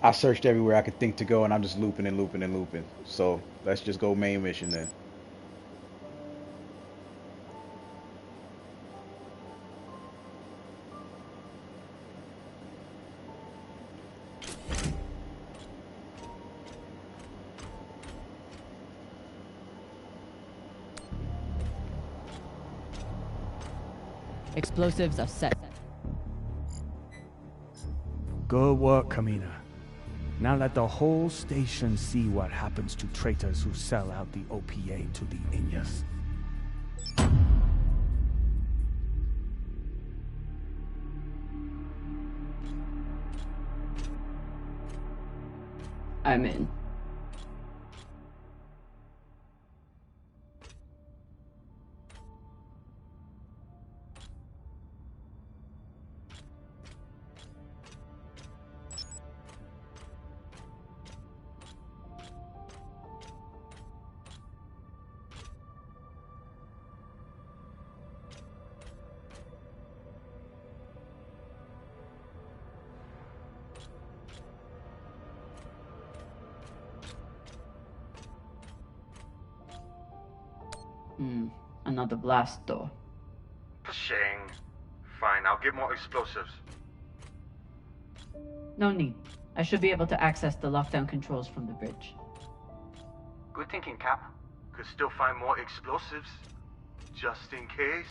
I searched everywhere I could think to go, and I'm just looping and looping and looping. So let's just go main mission then. Explosives are set. Good work, Kamina. Now let the whole station see what happens to traitors who sell out the OPA to the Inyas. I'm in. Another blast door. Shang. Fine, I'll get more explosives. No need. I should be able to access the lockdown controls from the bridge. Good thinking, Cap. Could still find more explosives. Just in case.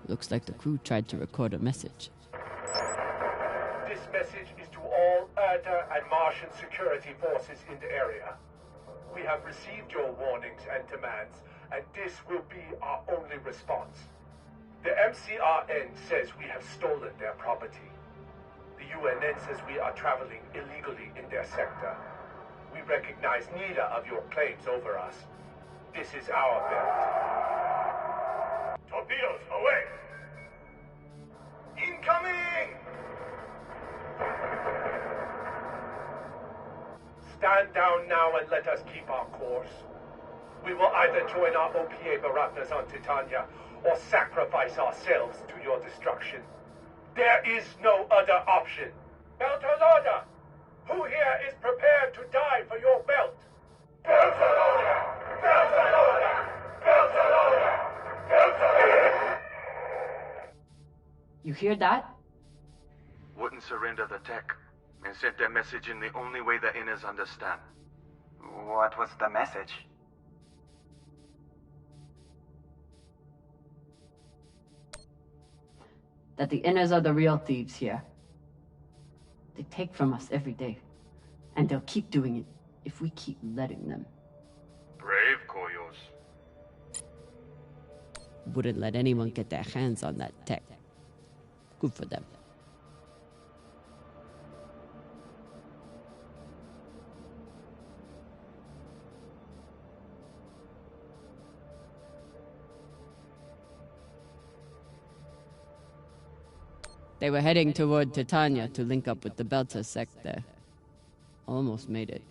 Looks like the crew tried to record a message. This message is to all Earther and Martian security forces in the area. We have received your warnings and demands, and this will be our only response. The MCRN says we have stolen their property. The UNN says we are traveling illegally in their sector. We recognize neither of your claims over us. This is our belt. Torpedoes, away! Incoming! Stand down now and let us keep our course. We will either join our OPA Baratnas on Titania or sacrifice ourselves to your destruction. There is no other option. Beltalada! Who here is prepared to die for your belt? Beltalada! Beltalada! Beltalada! Beltalada! You hear that? Wouldn't surrender the tech, and sent their message in the only way the Inners understand. What was the message? That the Inners are the real thieves here. They take from us every day, and they'll keep doing it if we keep letting them. Brave, Koyos. Wouldn't let anyone get their hands on that tech. Good for them. They were heading toward Titania to link up with the Belta sector. Almost made it.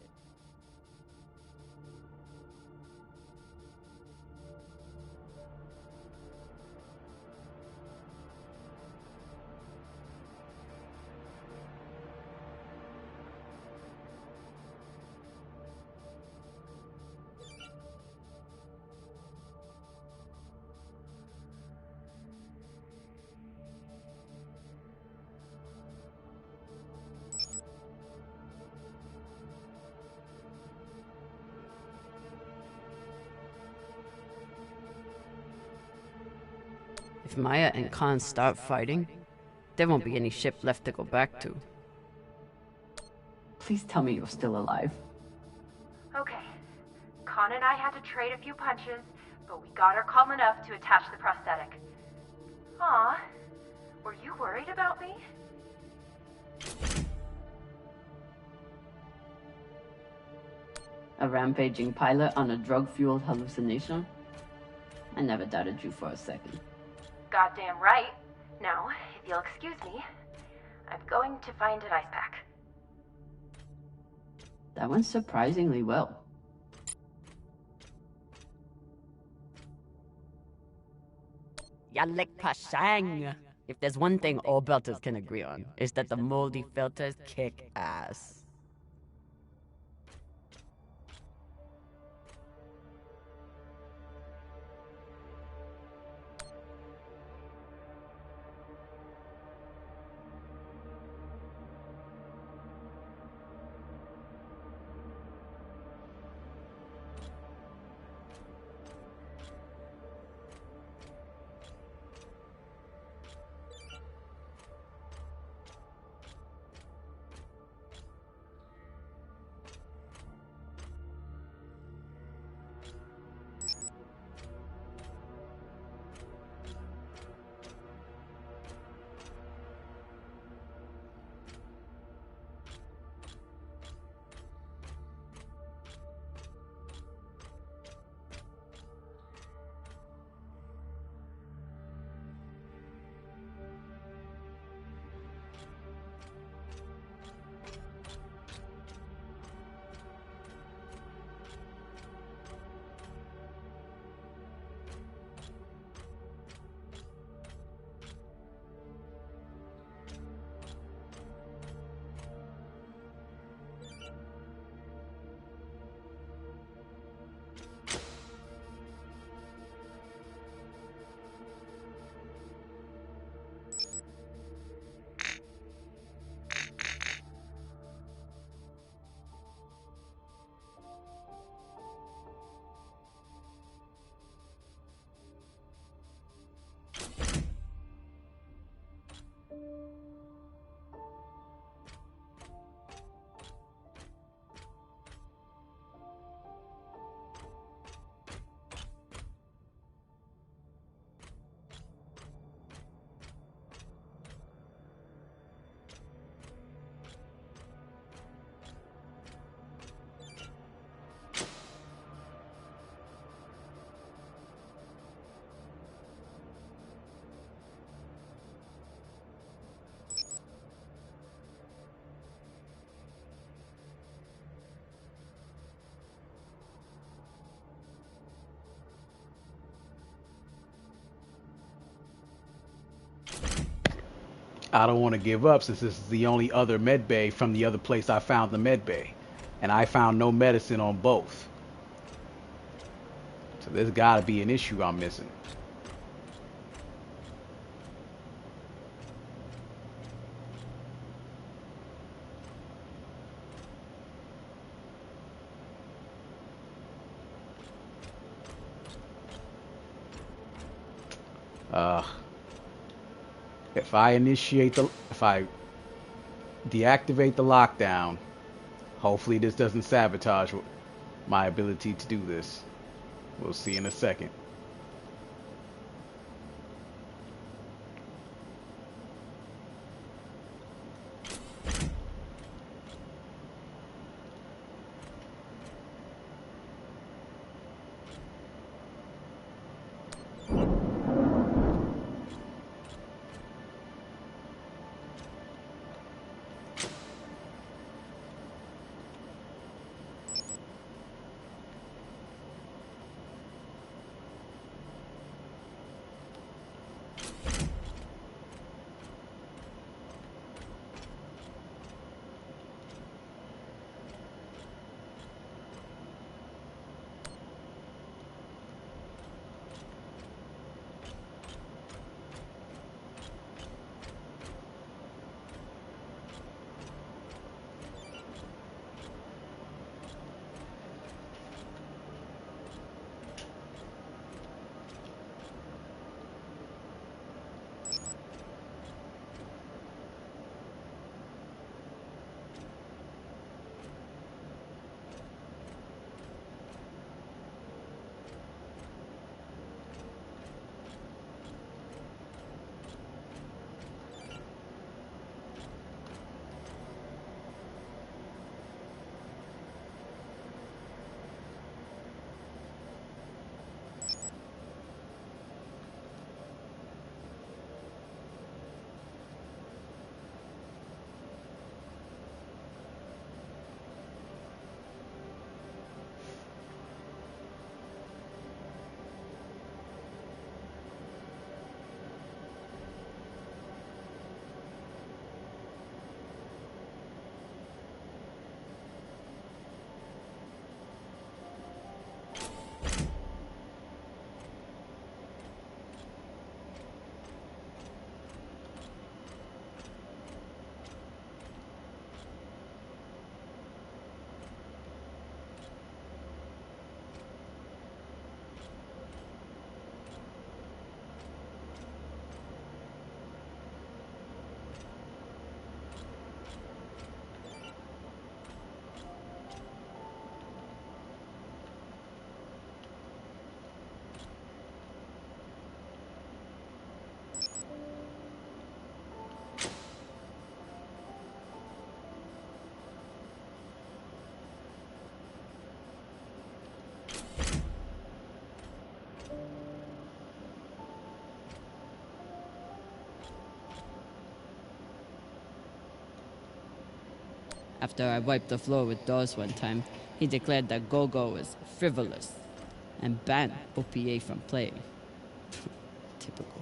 If Maya and Khan start fighting, there won't be any ship left to go back to. Please tell me you're still alive. Okay. Khan and I had to trade a few punches, but we got her calm enough to attach the prosthetic. Aw, were you worried about me? A rampaging pilot on a drug-fueled hallucination? I never doubted you for a second. Goddamn right. Now, if you'll excuse me, I'm going to find an ice pack. That went surprisingly well. Yalek Pashang! If there's one thing all belters can agree on, is that the moldy filters kick ass. I don't want to give up since this is the only other med bay from the other place I found the med bay. And I found no medicine on both. So there's gotta be an issue I'm missing. If I deactivate the lockdown, hopefully this doesn't sabotage my ability to do this. We'll see in a second. After I wiped the floor with Dawes one time, he declared that Go-Go was frivolous and banned OPA from playing. Typical.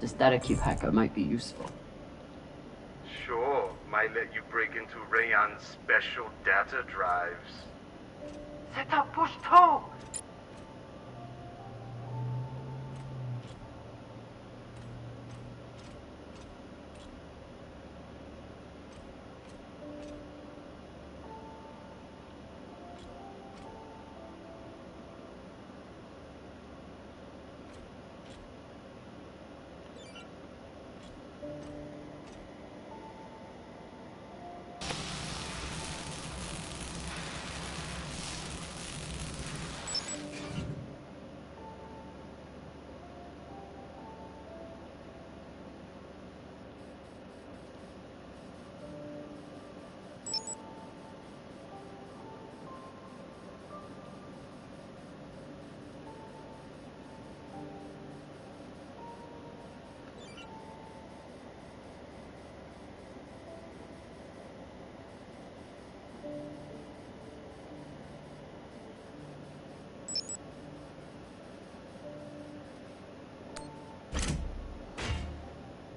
This data cube hacker might be useful. Sure, might let you break into Rayon's special data drives. Set up push toe!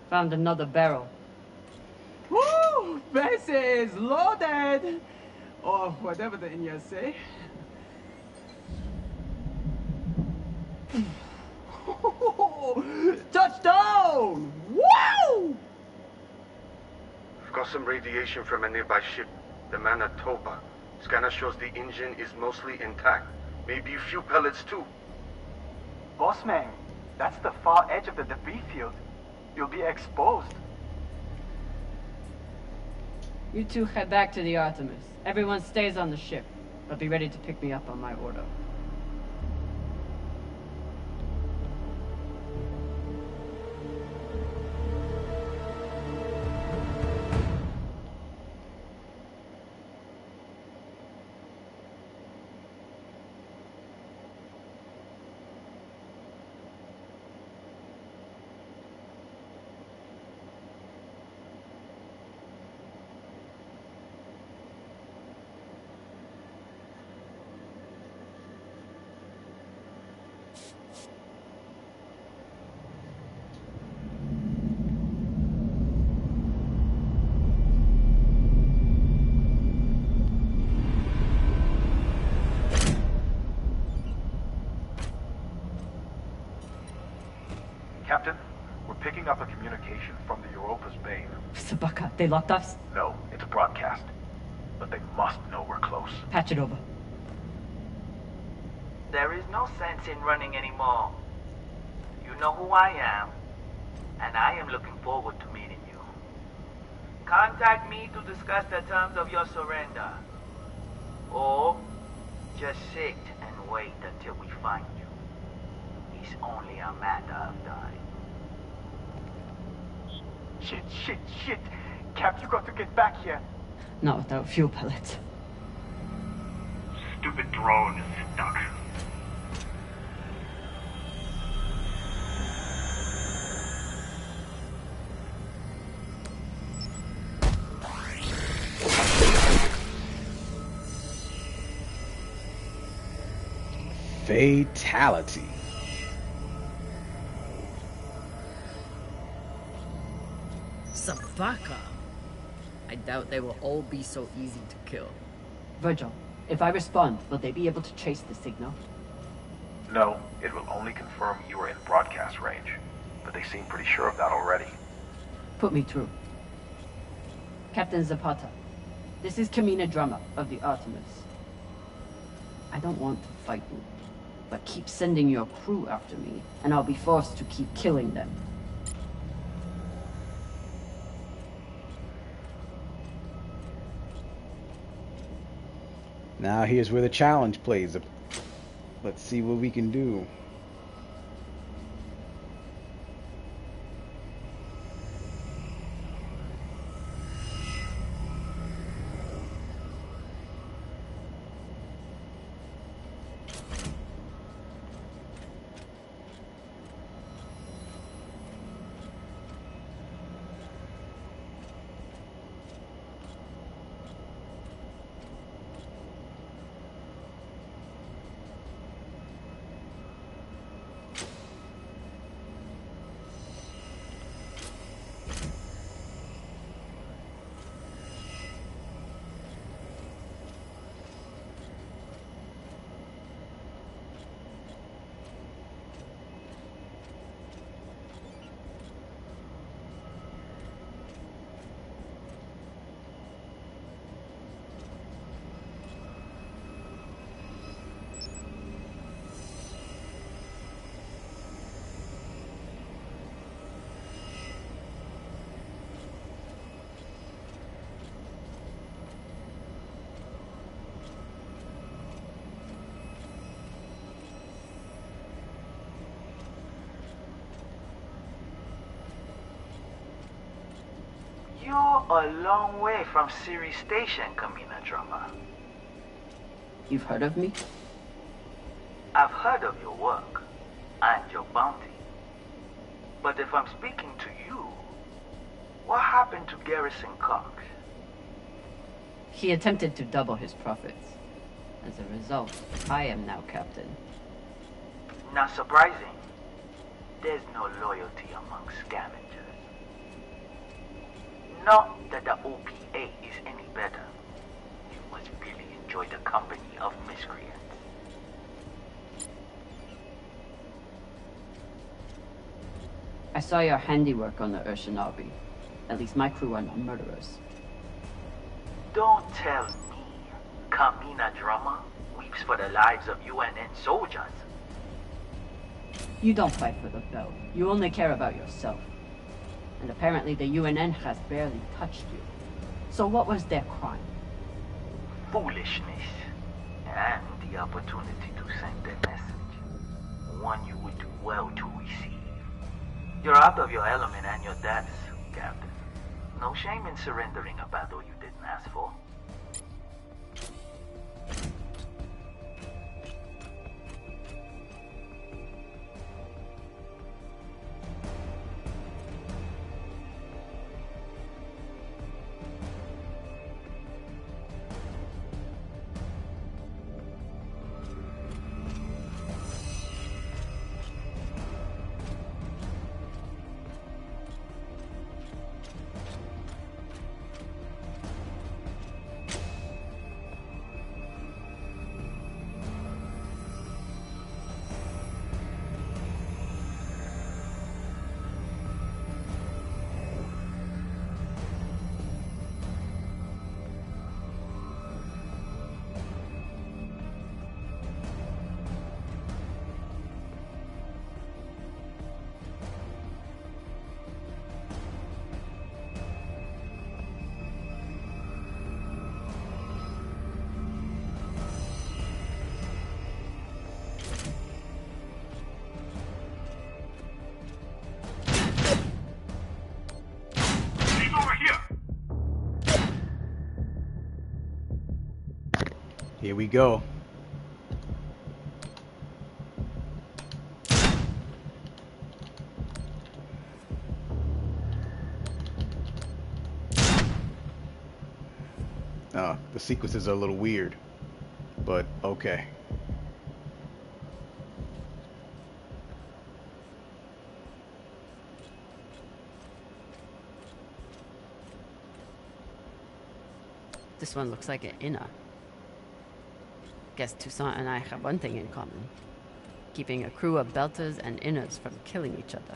Found another barrel. Woo! This is loaded! Or whatever the Indians say. Touchdown! Wow! I've got some radiation from a nearby ship, the Manitoba. Scanner shows the engine is mostly intact. Maybe a few pellets too. Bossman, that's the far edge of the debris field. You'll be exposed. You two head back to the Artemis. Everyone stays on the ship, but be ready to pick me up on my order. Captain, we're picking up a communication from the Europa's Bane. Sabaka, they locked us? No, it's a broadcast. But they must know we're close. Patch it over. there is no sense in running anymore. You know who I am, and I am looking forward to meeting you. Contact me to discuss the terms of your surrender. Or just sit and wait until we find you. It's only a matter of time. Shit. Cap, you got to get back here. Not without fuel pellets. Stupid drone is stuck. Fatality. Sabaka. I doubt they will all be so easy to kill. Virgil, if I respond, will they be able to trace the signal? No, it will only confirm you are in broadcast range. But they seem pretty sure of that already. Put me through. Captain Zapata, this is Kamina Drama of the Artemis. I don't want to fight you, but keep sending your crew after me, and I'll be forced to keep killing them. Now here's where the challenge plays. Let's see what we can do. You're a long way from Siri Station, Kamina Drama. You've heard of me? I've heard of your work and your bounty. But if I'm speaking to you, what happened to Garrison Cox? He attempted to double his profits. As a result, I am now captain. Not surprising. There's no loyalty among scavengers. Not that the OPA is any better. You must really enjoy the company of miscreants. I saw your handiwork on the Urshinabi. At least my crew are not murderers. Don't tell me Kamina Drama weeps for the lives of UNN soldiers. You don't fight for the belt. You only care about yourself. And apparently the UNN has barely touched you. So what was their crime? Foolishness. And the opportunity to send a message. One you would do well to receive. You're out of your element and your depths, Captain. No shame in surrendering a battle you didn't ask for. Here we go. The sequences are a little weird, but okay. This one looks like an inner. Guess Toussaint and I have one thing in common. Keeping a crew of belters and inners from killing each other.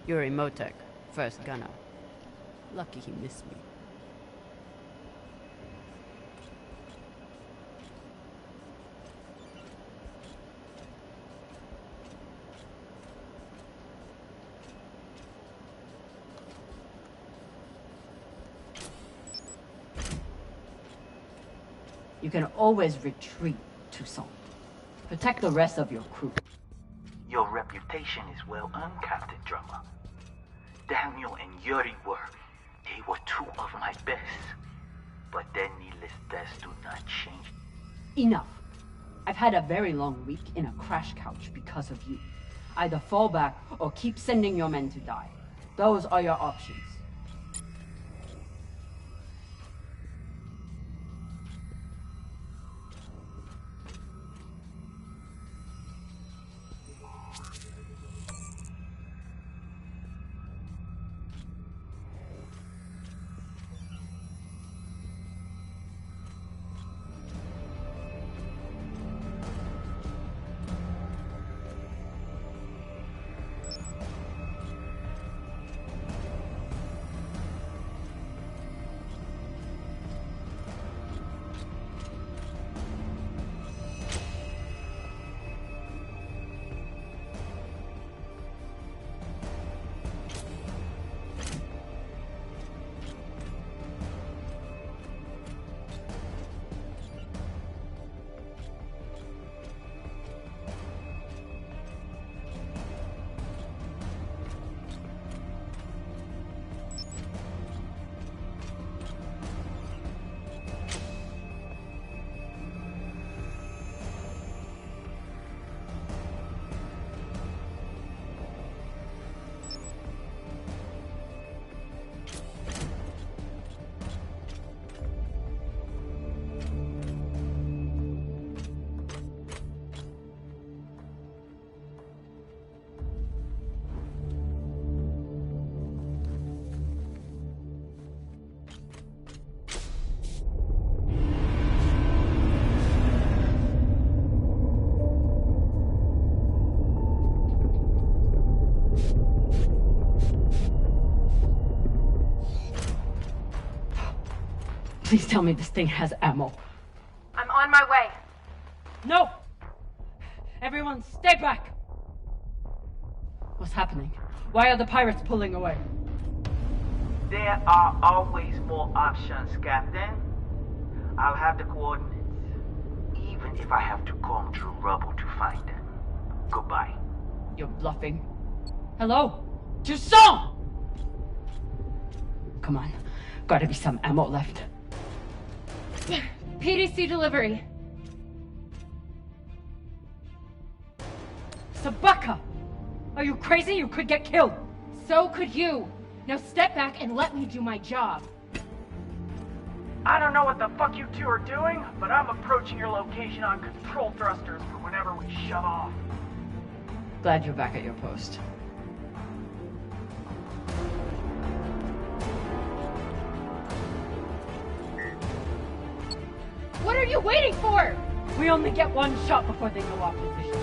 Yuri Motek, first gunner. Lucky he missed me. You can always retreat, Toussaint. Protect the rest of your crew. Your reputation is well earned, Captain Drummer. Daniel and Yuri they were two of my best. But their needless deaths do not change. Enough. I've had a very long week in a crash couch because of you. Either fall back or keep sending your men to die. Those are your options. Please tell me this thing has ammo. I'm on my way. No! Everyone, stay back! What's happening? Why are the pirates pulling away? There are always more options, Captain. I'll have the coordinates. Even if I have to comb through rubble to find them. Goodbye. You're bluffing. Hello? Toussaint! Come on. Gotta be some ammo left. PDC delivery. Sabaka! Are you crazy? You could get killed. So could you. Now step back and let me do my job. I don't know what the fuck you two are doing, but I'm approaching your location on control thrusters for whenever we shove off. Glad you're back at your post. What are you waiting for? We only get one shot before they know our position.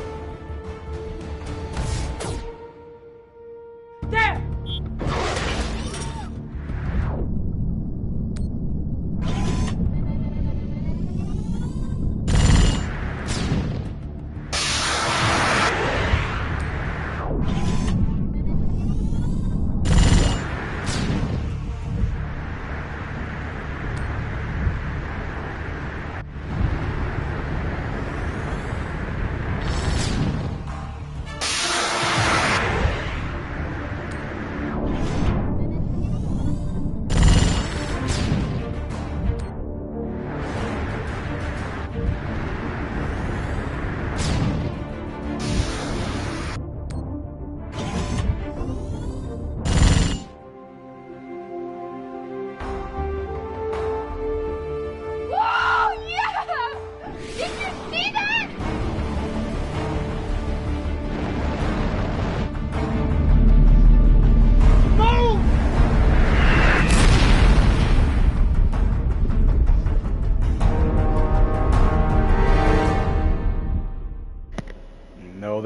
There!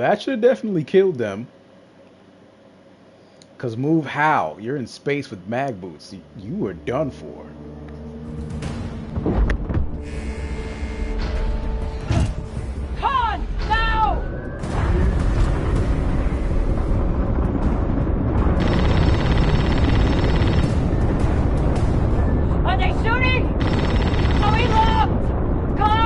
that should have definitely killed them. Cause move how? You're in space with mag boots. You were done for. Con! Now! Are they shooting? Are we locked? Con!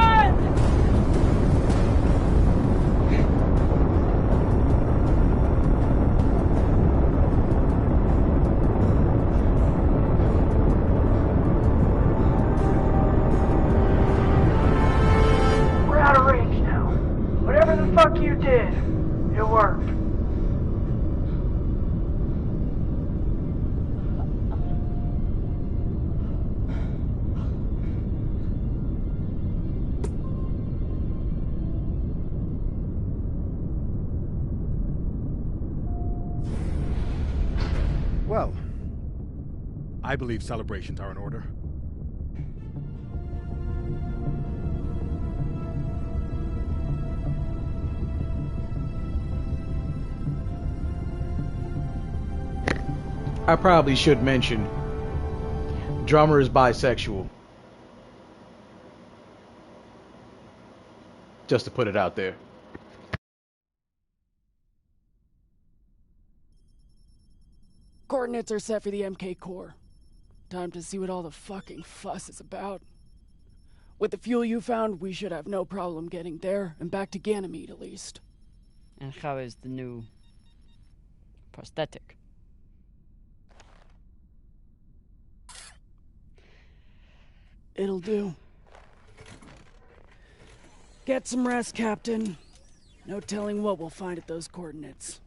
We're out of range now. Whatever the fuck you did, it worked. Well, I believe celebrations are in order. I probably should mention, drummer is bisexual. Just to put it out there. Coordinates are set for the MK core. Time to see what all the fucking fuss is about. With the fuel you found, we should have no problem getting there and back to Ganymede at least. And how is the new prosthetic? It'll do. Get some rest, Captain. No telling what we'll find at those coordinates.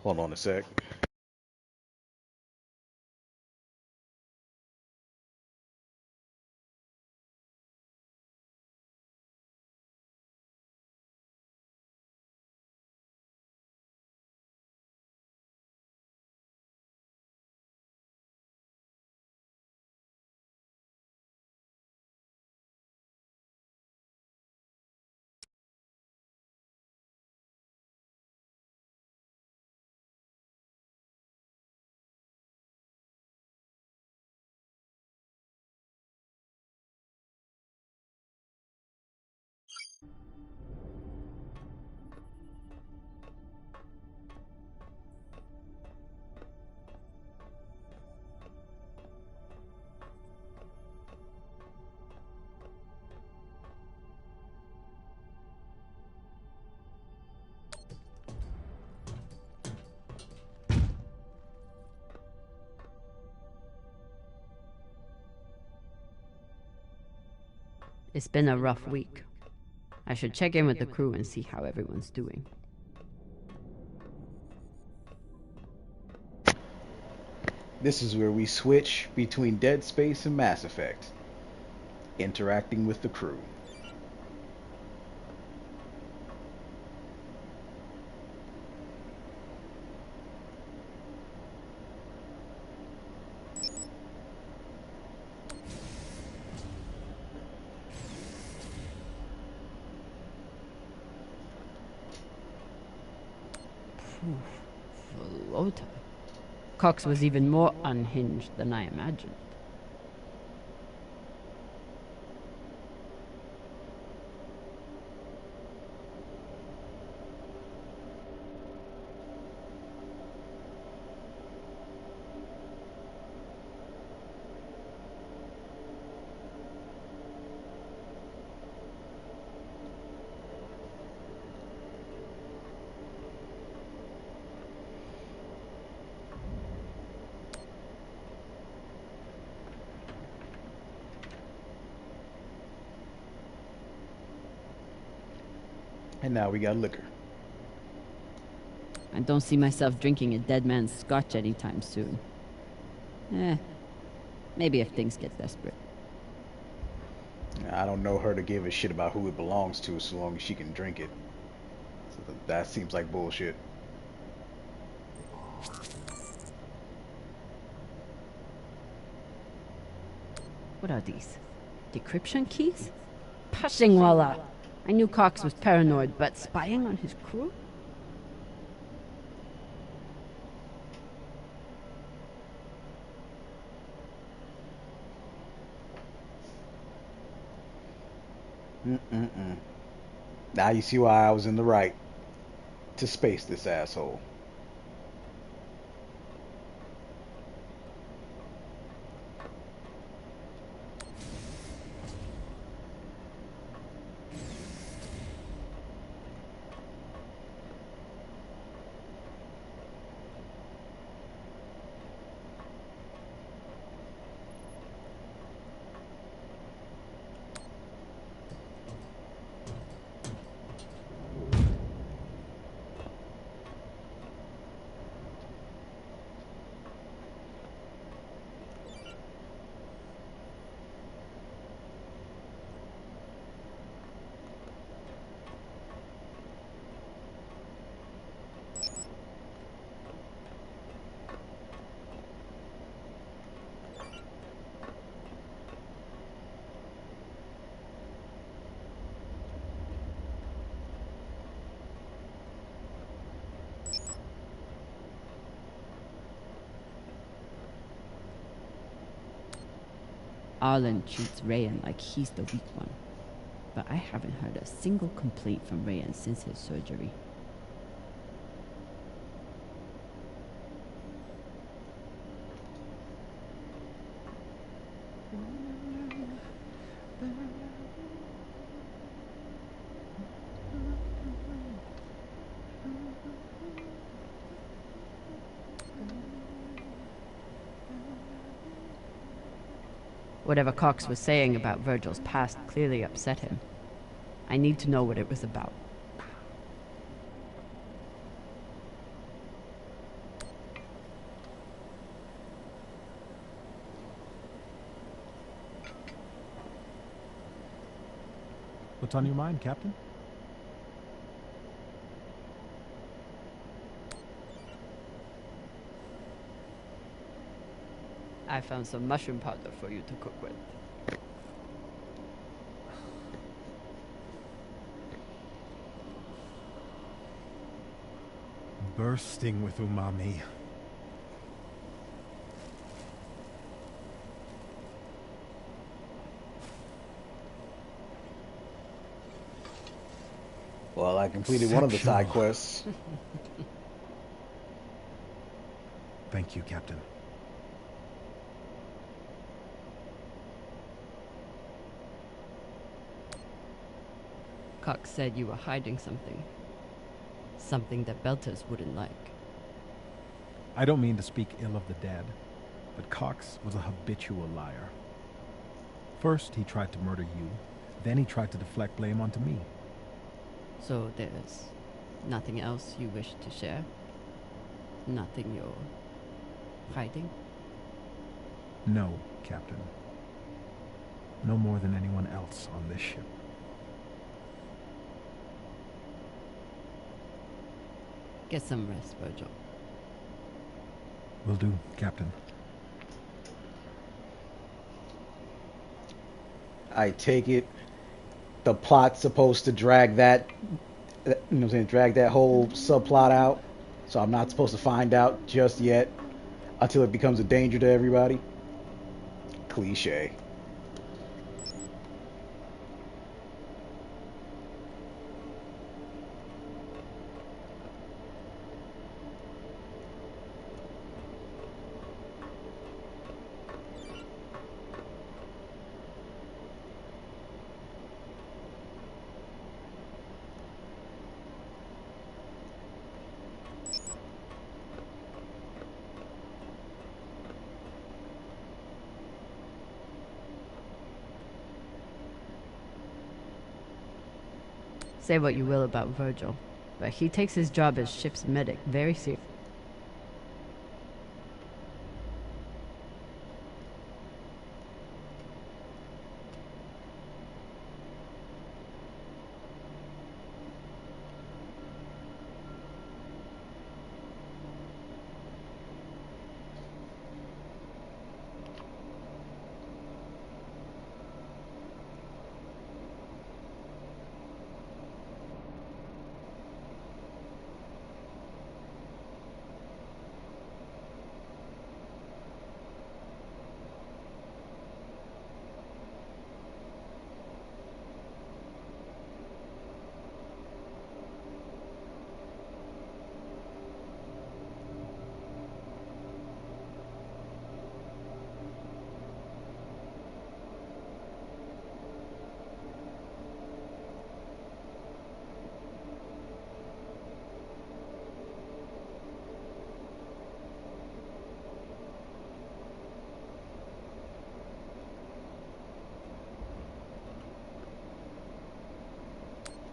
Hold on a sec. It's been a rough week. I should check in with the crew and see how everyone's doing. This is where we switch between Dead Space and Mass Effect. Interacting with the crew. Volota. Cox was even more unhinged than I imagined. And now we got liquor. I don't see myself drinking a dead man's scotch anytime soon. Maybe if things get desperate. I don't know her to give a shit about who it belongs to so long as she can drink it. So that seems like bullshit. What are these? Decryption keys? Pashingwala! I knew Cox was paranoid, but spying on his crew? Now you see why I was in the right to space this asshole. Arlen treats Rayan like he's the weak one. But I haven't heard a single complaint from Rayan since his surgery. Whatever Cox was saying about Virgil's past clearly upset him. I need to know what it was about. What's on your mind, Captain? I found some mushroom powder for you to cook with. Bursting with umami. Well, I completed one of the side quests. Thank you, Captain. Cox said you were hiding something. Something that Belters wouldn't like. I don't mean to speak ill of the dead, but Cox was a habitual liar. First, he tried to murder you. Then he tried to deflect blame onto me. So there's nothing else you wish to share? Nothing you're hiding? No, Captain. No more than anyone else on this ship. Get some rest, Virgil. Will do, Captain. I take it the plot's supposed to drag that, you know what I'm saying, drag that whole subplot out. So I'm not supposed to find out just yet until it becomes a danger to everybody. Cliche. Say what you will about Virgil. but he takes his job as ship's medic very seriously.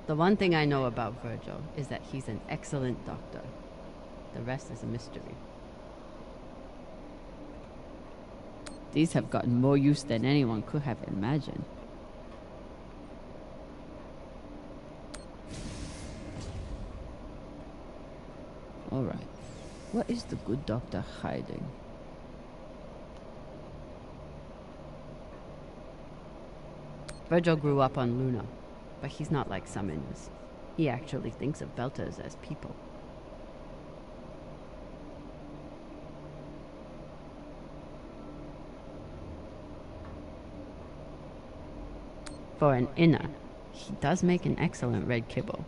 The one thing I know about Virgil is that he's an excellent doctor. The rest is a mystery. These have gotten more use than anyone could have imagined. Alright, what is the good doctor hiding? Virgil grew up on Luna, but he's not like Summoners. He actually thinks of Belters as people. For an inner, he does make an excellent red kibble.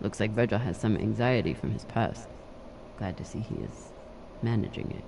Looks like Virgil has some anxiety from his past. Glad to see he is managing it.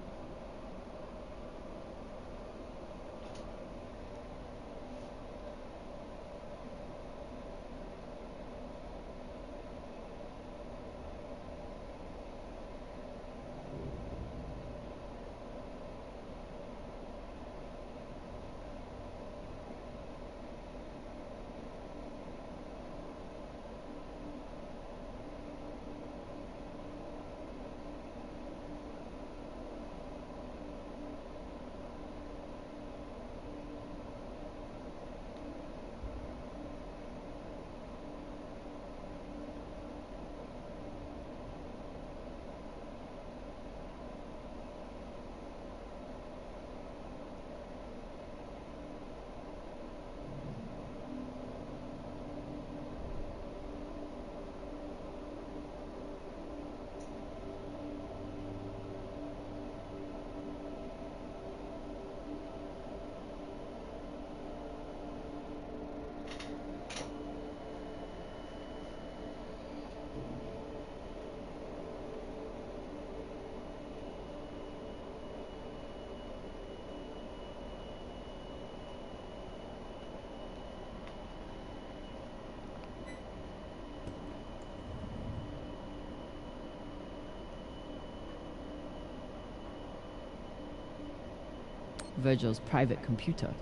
Virgil's private computer.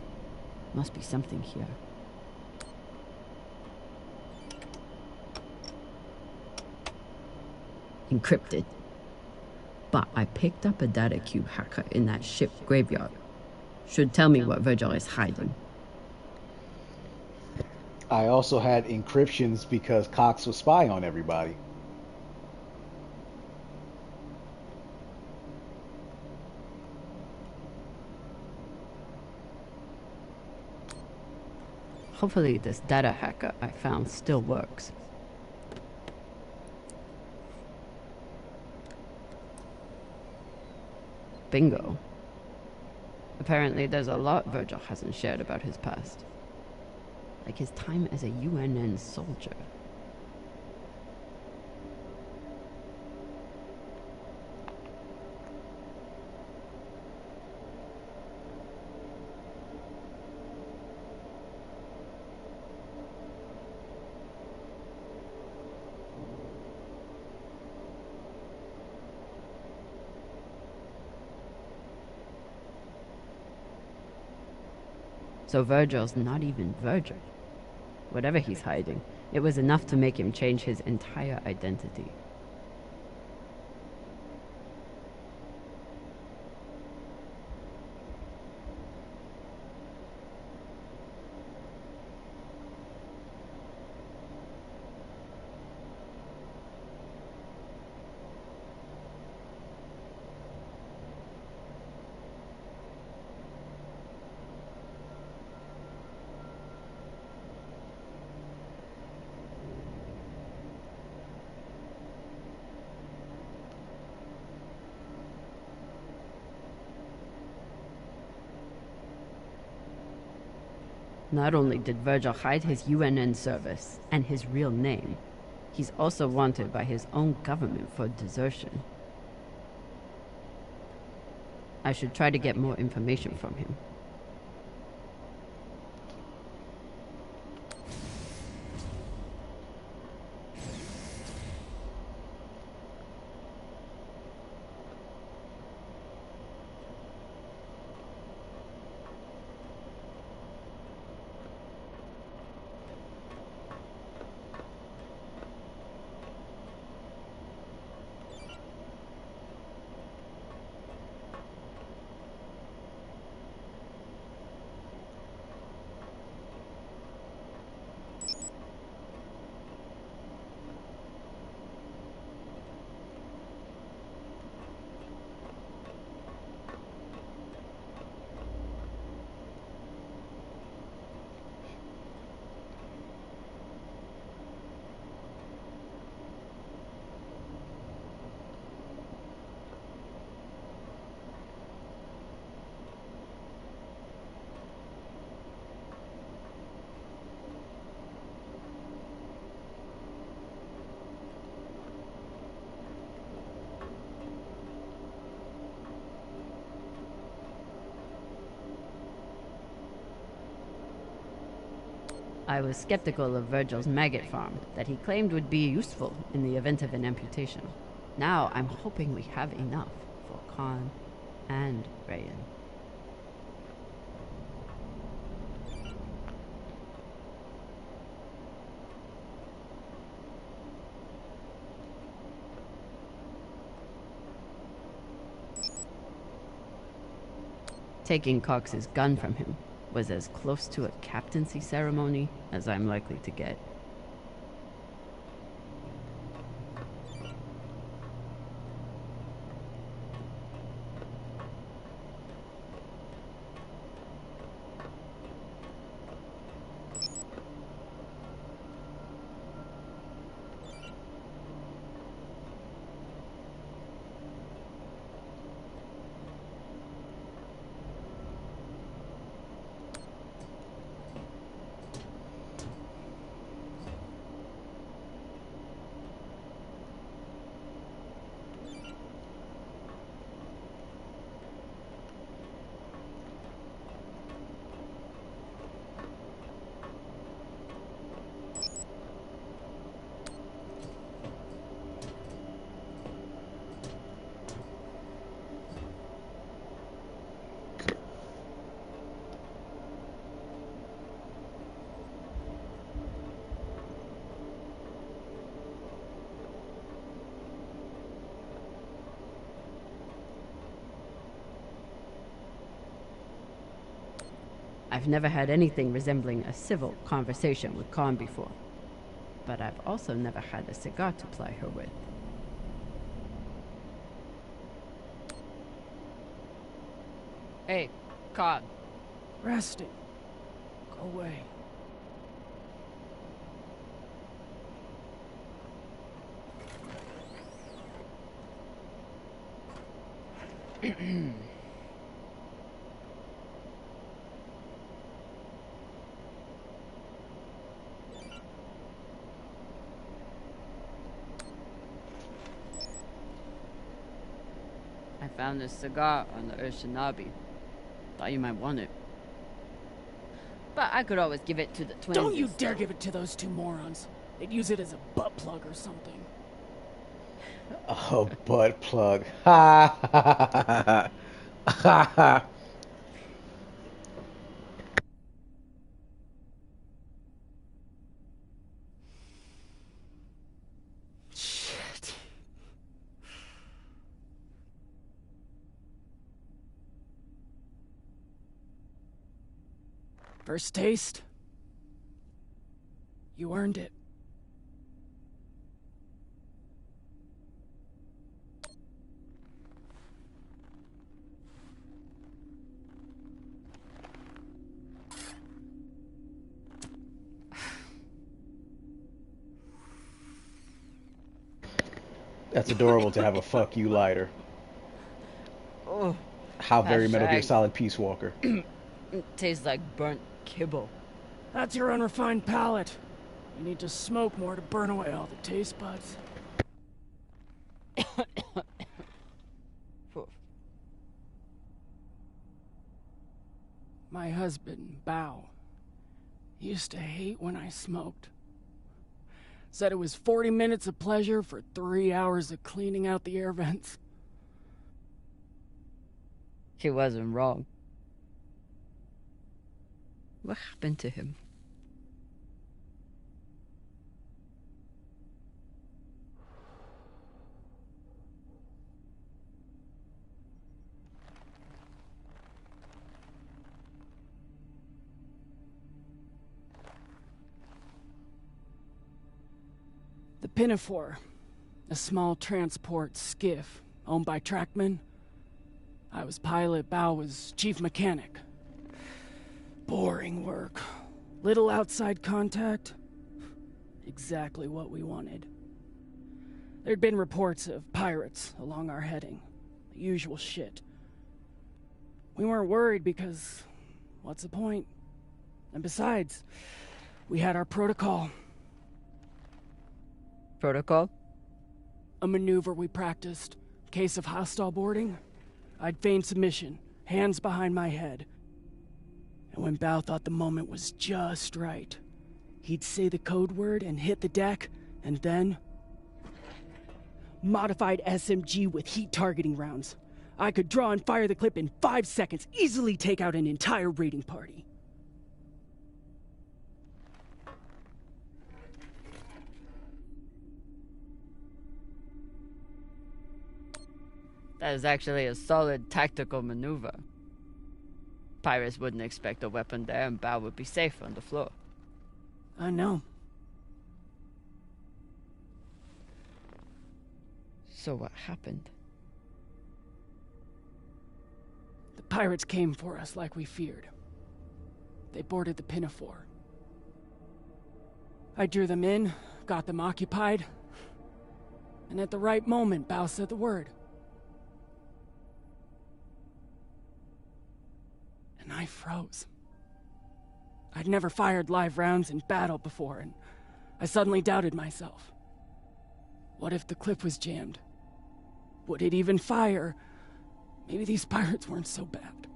Must be something here. Encrypted. But I picked up a data cube hacker in that ship graveyard. Should tell me what Virgil is hiding. I also had encryptions because Cox was spying on everybody. Hopefully this data hacker I found still works. Bingo. Apparently there's a lot Virgil hasn't shared about his past. Like his time as a UNN soldier. So Virgil's not even Virgil. Whatever he's hiding, it was enough to make him change his entire identity. Not only did Virgil hide his UNN service and his real name, he's also wanted by his own government for desertion. I should try to get more information from him. I was skeptical of Virgil's maggot farm that he claimed would be useful in the event of an amputation. Now I'm hoping we have enough for Khan and Rayan. Taking Cox's gun from him was as close to a captaincy ceremony as I'm likely to get. I've never had anything resembling a civil conversation with Khan before, but I've also never had a cigar to ply her with. Hey, Khan. Resting. Go away. I found this cigar on the Urshanabi. Thought you might want it. But I could always give it to the twins. Don't you dare give it to those two morons. They'd use it as a butt plug or something. Oh, butt plug. Ha ha ha ha ha. First taste? You earned it. That's adorable to have a fuck you lighter. Oh, How very Metal Gear hashtag. Solid Peace Walker. It tastes like burnt kibble. That's your unrefined palate. You need to smoke more to burn away all the taste buds. My husband, Bao, used to hate when I smoked. Said it was 40 minutes of pleasure for 3 hours of cleaning out the air vents. He wasn't wrong. What happened to him? The Pinafore, a small transport skiff owned by Trackman. I was pilot, Bao was chief mechanic. Boring work. Little outside contact. Exactly what we wanted. There'd been reports of pirates along our heading. The usual shit. We weren't worried because, what's the point? And besides, we had our protocol. Protocol? A maneuver we practiced. Case of hostile boarding, I'd feign submission, hands behind my head. And when Bao thought the moment was just right, he'd say the code word and hit the deck, and then... Modified SMG with heat targeting rounds. I could draw and fire the clip in 5 seconds, easily take out an entire raiding party. That is actually a solid tactical maneuver. Pirates wouldn't expect a weapon there, and Bao would be safe on the floor. I know. So what happened? The pirates came for us like we feared. They boarded the Pinafore. I drew them in, got them occupied, and at the right moment, Bao said the word. And I froze. I'd never fired live rounds in battle before, and I suddenly doubted myself. What if the clip was jammed? Would it even fire? Maybe these pirates weren't so bad.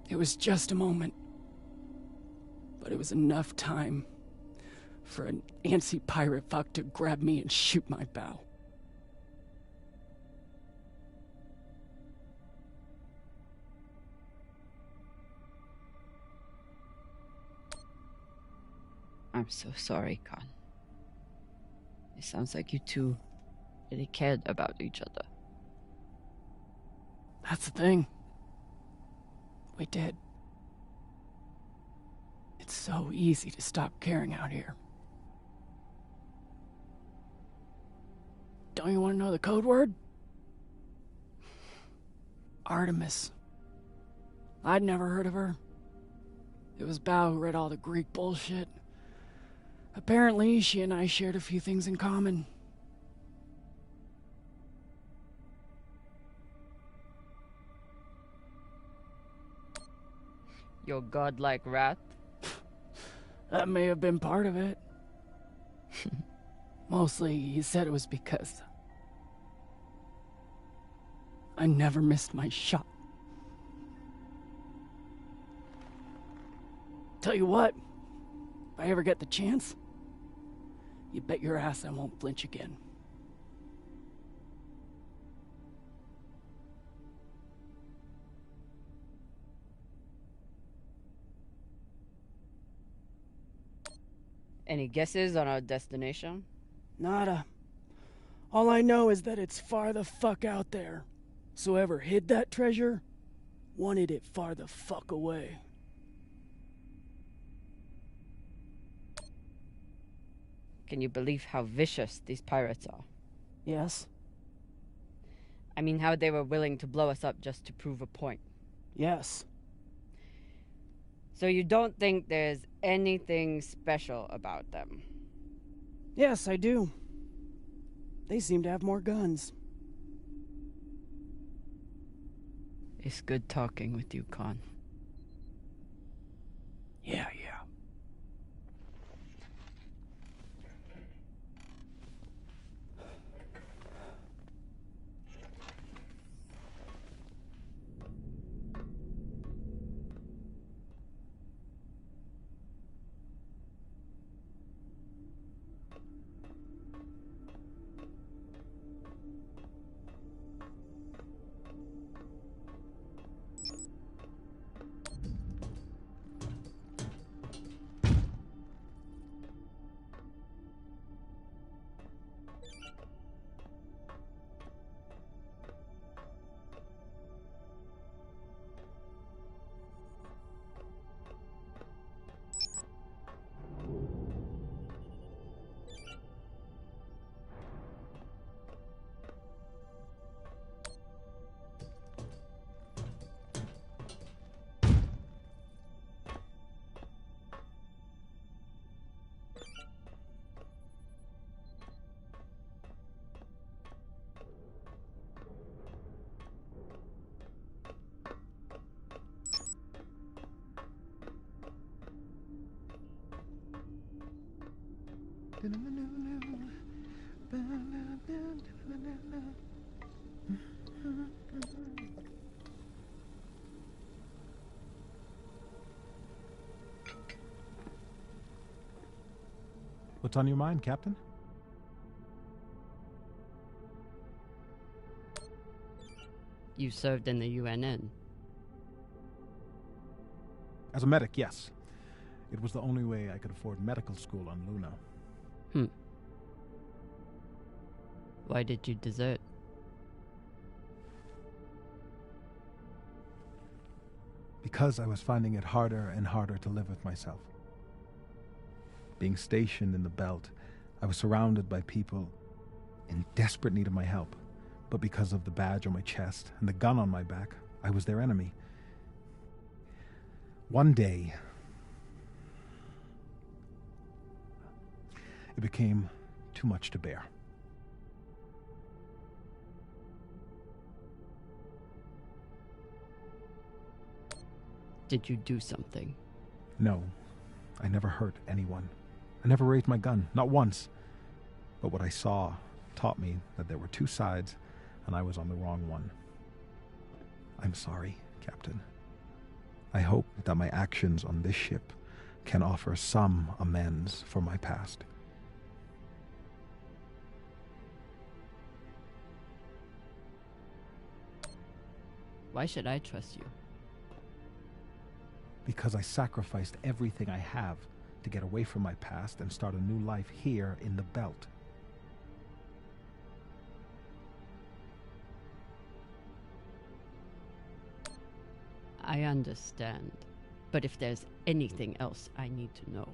It was just a moment, but it was enough time for an antsy pirate fuck to grab me and shoot my bow. I'm so sorry, Khan. It sounds like you two really cared about each other. That's the thing. We did. It's so easy to stop caring out here. Don't you want to know the code word? Artemis. I'd never heard of her. It was Bao who read all the Greek bullshit. Apparently, she and I shared a few things in common. Your godlike wrath? That may have been part of it. Mostly, he said it was because I never missed my shot. Tell you what, if I ever get the chance, you bet your ass I won't flinch again. Any guesses on our destination? Nada. All I know is that it's far the fuck out there. So whoever hid that treasure wanted it far the fuck away. Can you believe how vicious these pirates are? Yes. I mean, how they were willing to blow us up just to prove a point. Yes. So you don't think there's anything special about them? Yes, I do. They seem to have more guns. It's good talking with you, Khan. Yeah. What's on your mind, Captain? You served in the UNN. As a medic, yes. It was the only way I could afford medical school on Luna. Why did you desert? Because I was finding it harder and harder to live with myself. Being stationed in the belt, I was surrounded by people in desperate need of my help. But because of the badge on my chest and the gun on my back, I was their enemy. One day, it became too much to bear. Did you do something? No, I never hurt anyone. I never raised my gun, not once. But what I saw taught me that there were two sides, and I was on the wrong one. I'm sorry, Captain. I hope that my actions on this ship can offer some amends for my past. Why should I trust you? Because I sacrificed everything I have to get away from my past and start a new life here in the belt. I understand. But if there's anything else I need to know,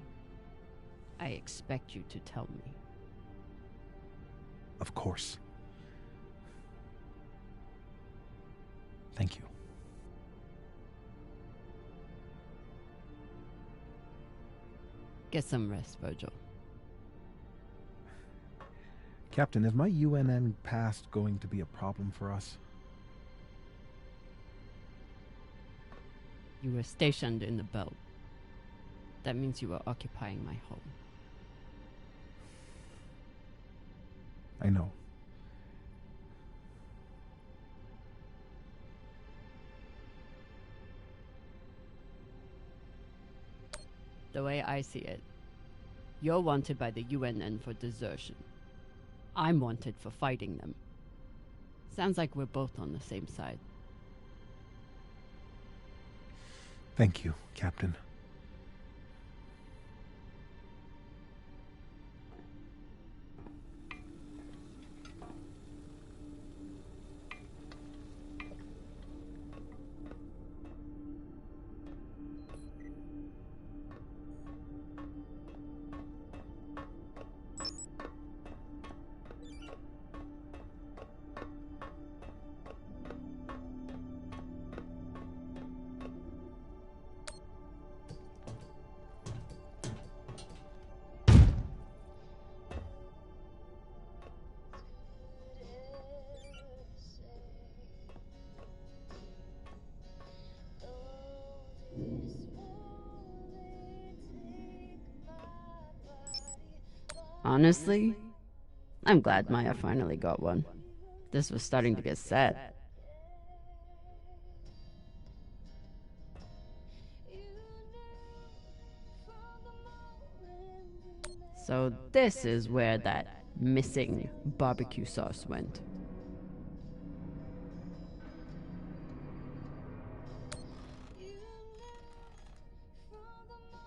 I expect you to tell me. Of course. Thank you. Get some rest, Virgil. Captain, is my UNN past going to be a problem for us? You were stationed in the belt. That means you were occupying my home. I know. The way I see it, you're wanted by the UNN for desertion. I'm wanted for fighting them. Sounds like we're both on the same side. Thank you, Captain. Honestly, I'm glad Maya finally got one. This was starting to get sad. So this is where that missing barbecue sauce went.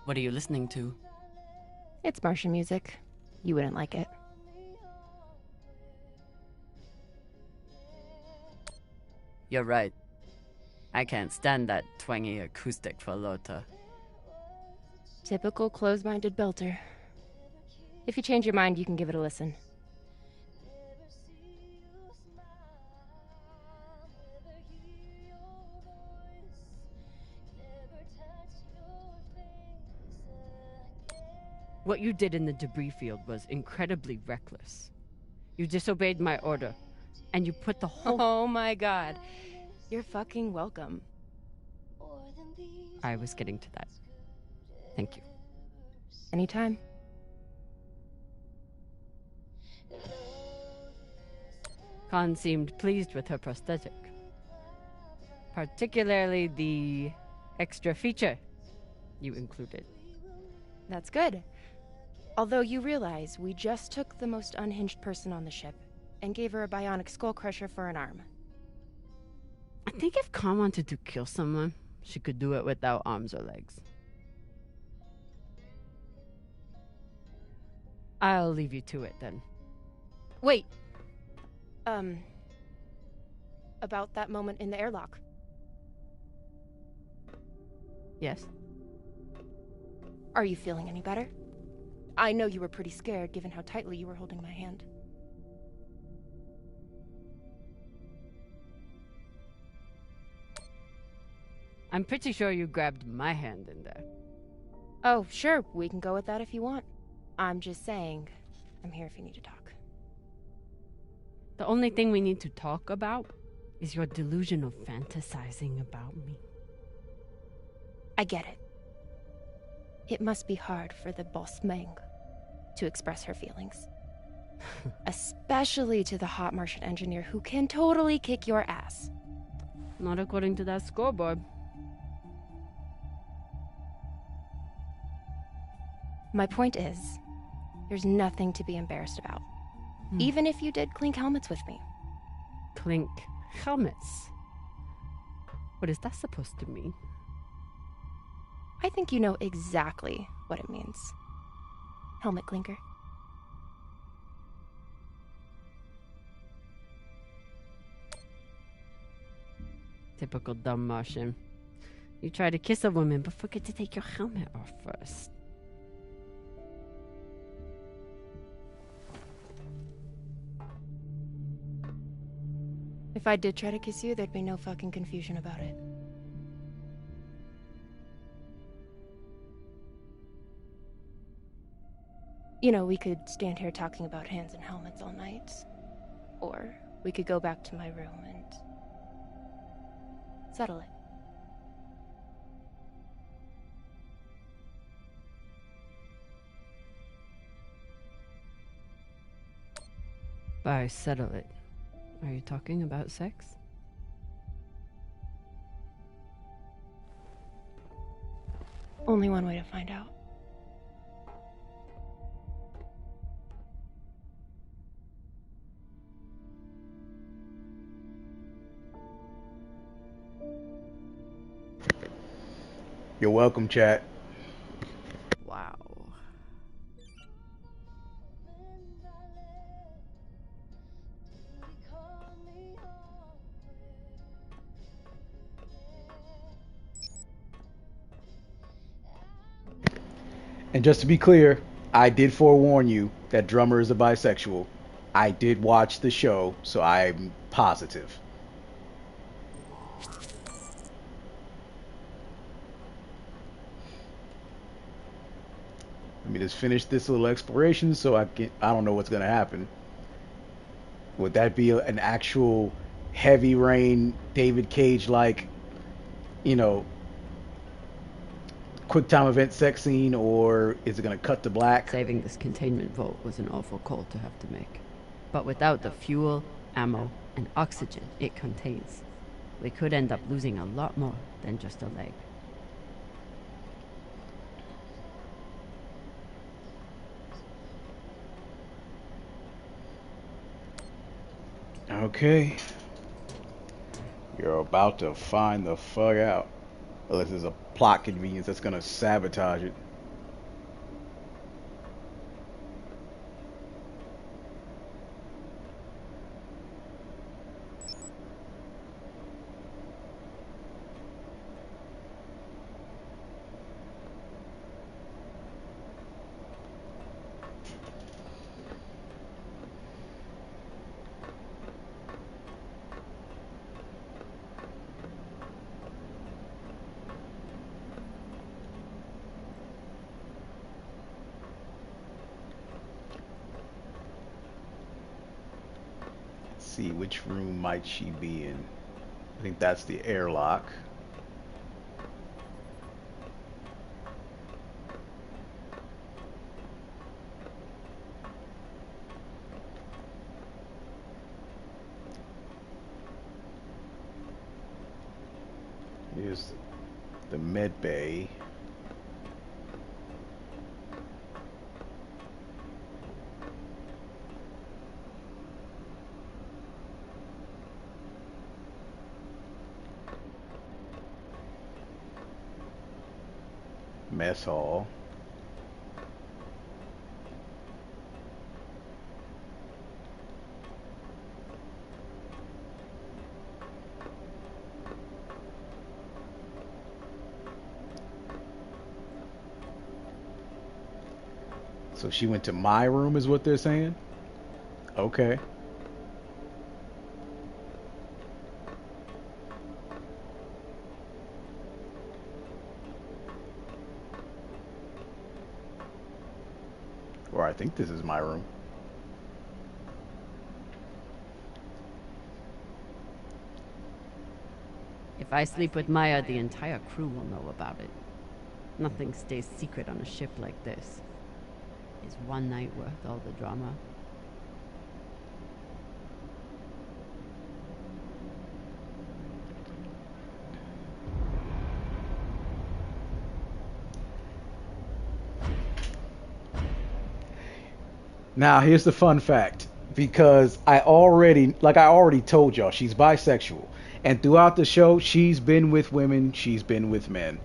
What are you listening to? It's Martian music. You wouldn't like it. You're right. I can't stand that twangy acoustic for Lota. Typical close-minded belter. If you change your mind, you can give it a listen. What you did in the debris field was incredibly reckless. You disobeyed my order, and you put the whole... Oh my god. You're fucking welcome. I was getting to that. Thank you. Anytime. Khan seemed pleased with her prosthetic. Particularly the extra feature you included. That's good. Although you realize we just took the most unhinged person on the ship and gave her a bionic skull crusher for an arm. I think if Khan wanted to kill someone, she could do it without arms or legs. I'll leave you to it then. Wait. About that moment in the airlock. Yes? Are you feeling any better? I know you were pretty scared given how tightly you were holding my hand. I'm pretty sure you grabbed my hand in there. Oh, sure, we can go with that if you want. I'm just saying, I'm here if you need to talk. The only thing we need to talk about is your delusion of fantasizing about me. I get it. It must be hard for the boss Meng to express her feelings. Especially to the hot Martian engineer who can totally kick your ass. Not according to that scoreboard. My point is, there's nothing to be embarrassed about. Even if you did clink helmets with me. Clink helmets? What is that supposed to mean? I think you know exactly what it means. Helmet clinker. Typical dumb Martian. You try to kiss a woman, but forget to take your helmet off first. If I did try to kiss you, there'd be no fucking confusion about it. You know, we could stand here talking about hands and helmets all night. Or we could go back to my room and settle it. By settle it, are you talking about sex? Only one way to find out. You're welcome, chat. Wow. And just to be clear, I did forewarn you that Drummer is a bisexual. I did watch the show, so I'm positive. Let me just finish this little exploration so I don't know what's going to happen. Would that be an actual heavy rain, David Cage like, you know, quick time event sex scene, or is it gonna cut to black? Saving this containment vault was an awful call to have to make. But without the fuel, ammo, and oxygen it contains, we could end up losing a lot more than just a leg. Okay. You're about to find the fuck out. Unless there's a plot convenience that's gonna sabotage it. See, which room might she be in? I think that's the airlock. Here's the med bay. Mess hall. So she went to my room is what they're saying? Okay. Or I think this is my room. If I sleep with Maya, the entire crew will know about it. Nothing stays secret on a ship like this. Is one night worth all the drama? Now, here's the fun fact. Because I already told y'all, she's bisexual. And throughout the show, she's been with women, she's been with men.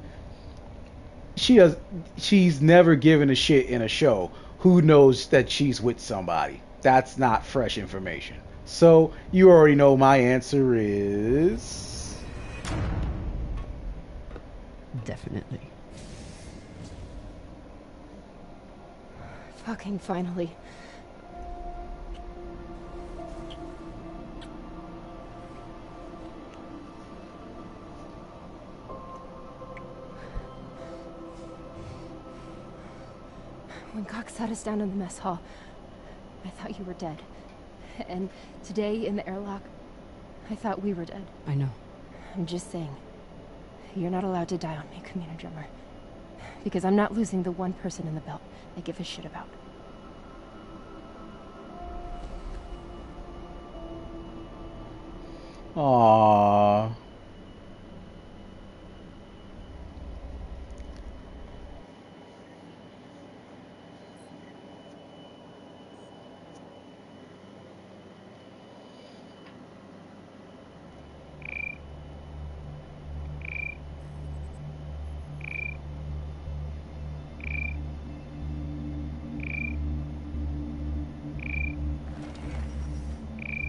She's never given a shit in a show who knows that she's with somebody. That's not fresh information. So, you already know my answer is... Definitely. Fucking finally. When Cox sat us down in the mess hall, I thought you were dead. And today in the airlock, I thought we were dead. I know. I'm just saying, you're not allowed to die on me, Kamina Drummer. Because I'm not losing the one person in the belt I give a shit about. Aww.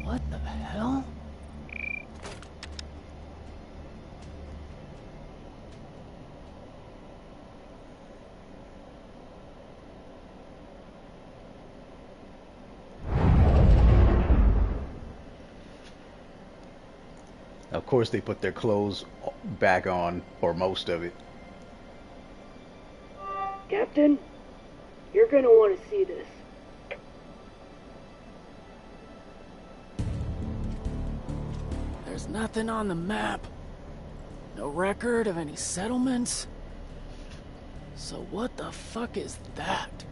What the hell? Of course they put their clothes back on, or most of it. Captain, you're gonna want to see this. There's nothing on the map. No record of any settlements. So what the fuck is that?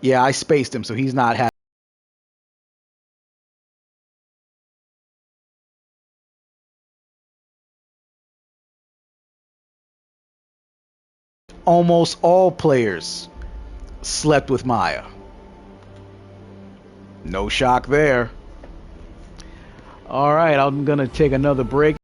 Yeah, I spaced him, so he's not having. Almost all players slept with Maya. No shock there. All right, I'm gonna take another break.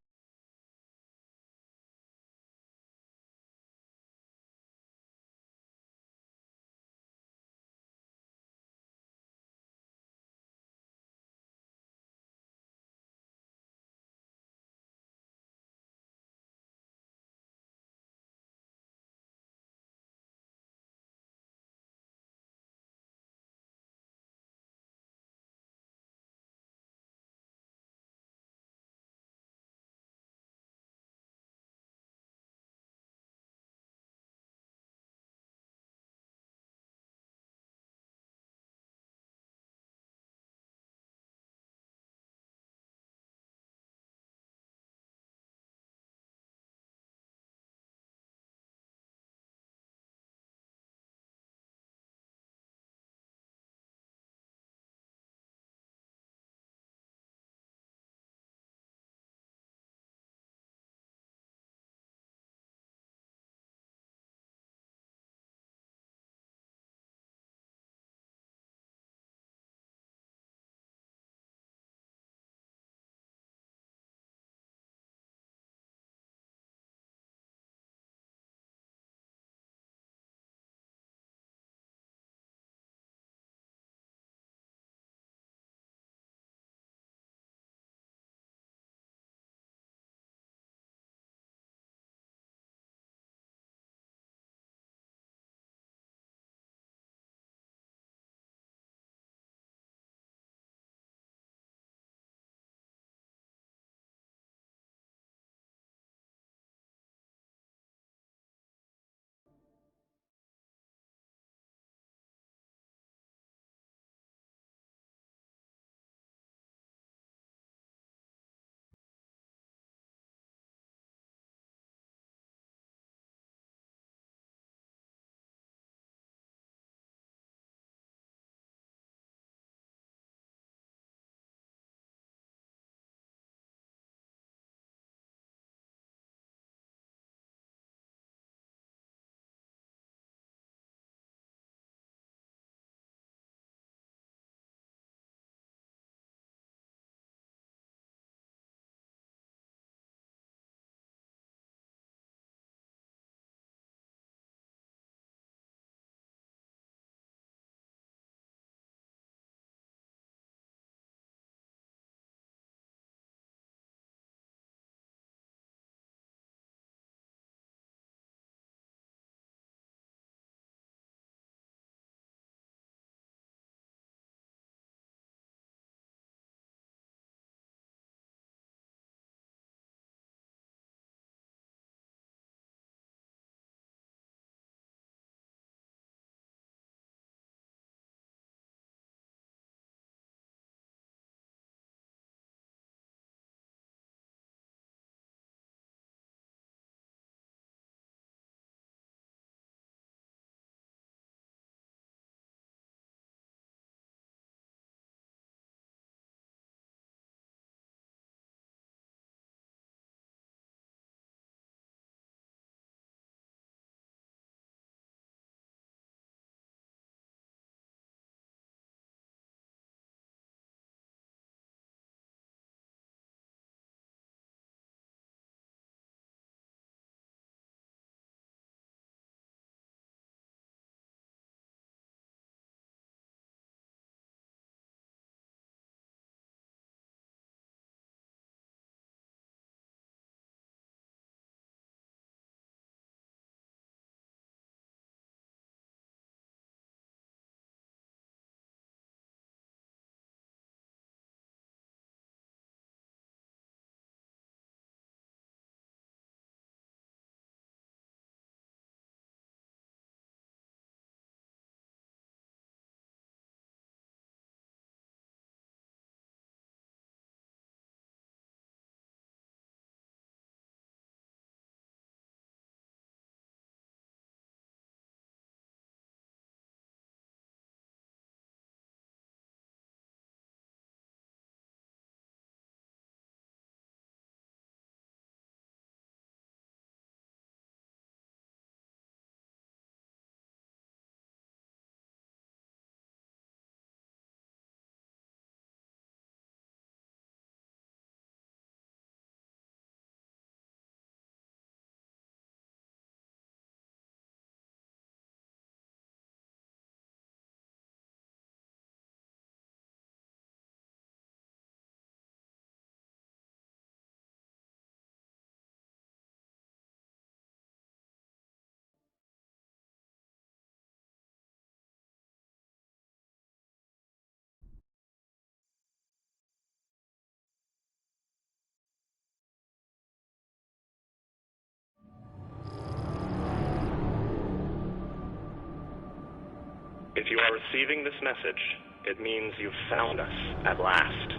If you are receiving this message, it means you've found us at last.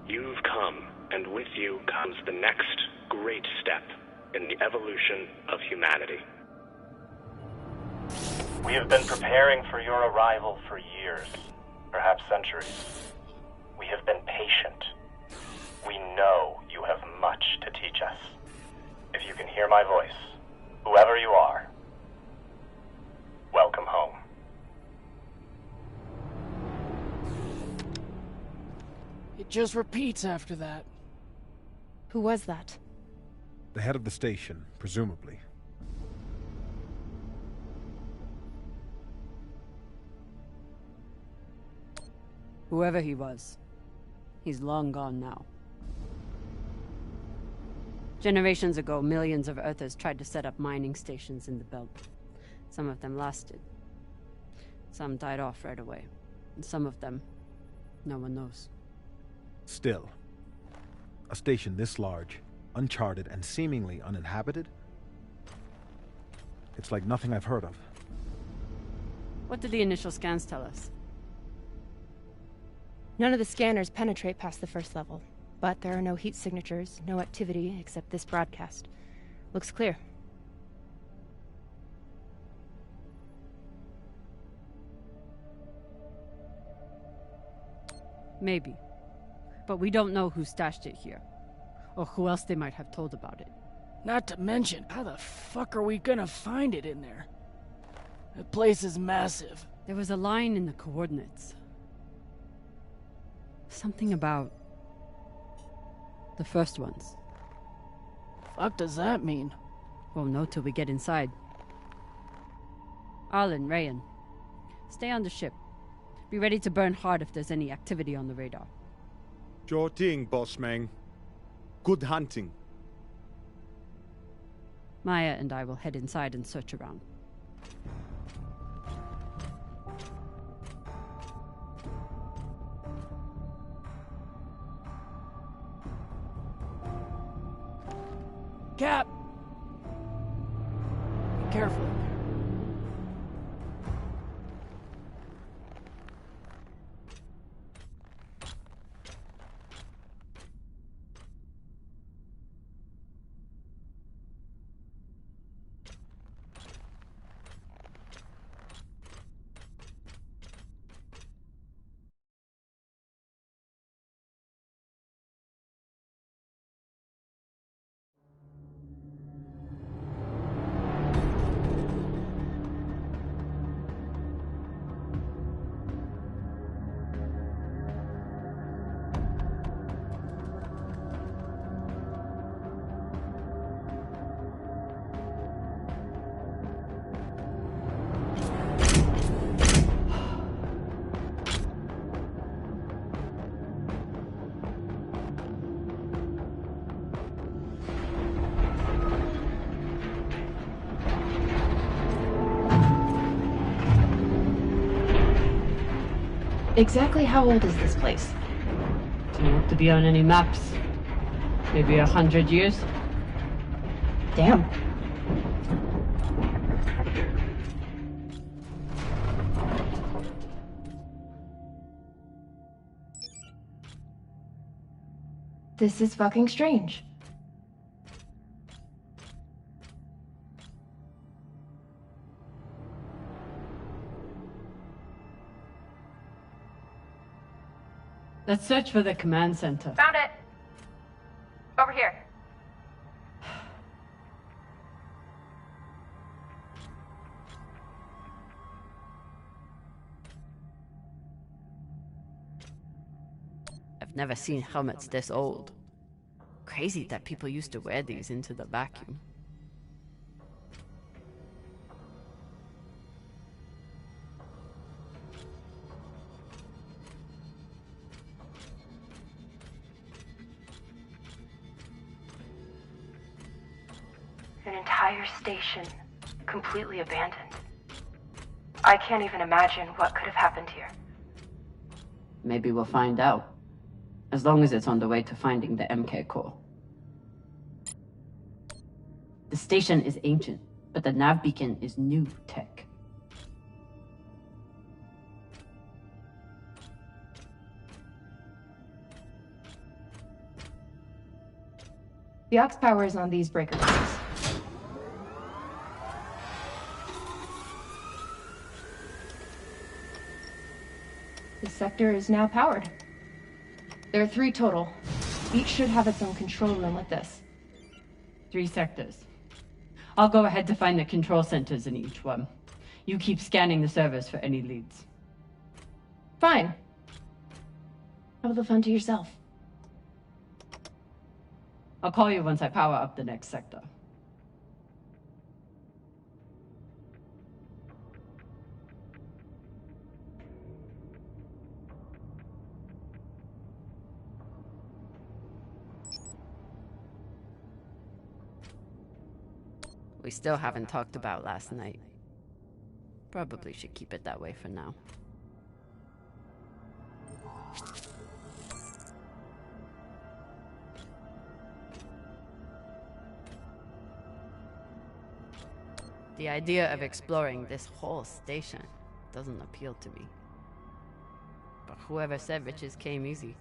You've come, and with you comes the next great step in the evolution of humanity. We have been preparing for your arrival for years, perhaps centuries. We have been patient. We know you have much to teach us. If you can hear my voice, whoever you are, welcome home. It just repeats after that. Who was that? The head of the station, presumably. Whoever he was, he's long gone now. Generations ago, millions of Earthers tried to set up mining stations in the belt. Some of them lasted. Some died off right away. And some of them, no one knows. Still, a station this large, uncharted, and seemingly uninhabited? It's like nothing I've heard of. What did the initial scans tell us? None of the scanners penetrate past the first level, but there are no heat signatures, no activity except this broadcast. Looks clear. Maybe. But we don't know who stashed it here, or who else they might have told about it. Not to mention, how the fuck are we gonna find it in there? The place is massive. There was a line in the coordinates. Something about the first ones. Fuck does that mean? Won't know till we get inside. Arlen, Rayan, stay on the ship. Be ready to burn hard if there's any activity on the radar. Sure thing, boss man. Good hunting. Maya and I will head inside and search around. Cap! Be careful. Exactly how old is this place? Don't look to be on any maps. Maybe 100 years? Damn. This is fucking strange. Let's search for the command center. Found it. Over here. I've never seen helmets this old. Crazy that people used to wear these into the vacuum. An entire station, completely abandoned. I can't even imagine what could have happened here. Maybe we'll find out. As long as it's on the way to finding the MK core. The station is ancient, but the nav beacon is new tech. The aux power is on these breaker boards. This sector is now powered. There are 3 total. Each should have its own control room with this. 3 sectors. I'll go ahead to find the control centers in each one. You keep scanning the servers for any leads. Fine. Have the fun to yourself. I'll call you once I power up the next sector. We still haven't talked about last night. Probably should keep it that way for now. The idea of exploring this whole station doesn't appeal to me. But whoever said riches came easy.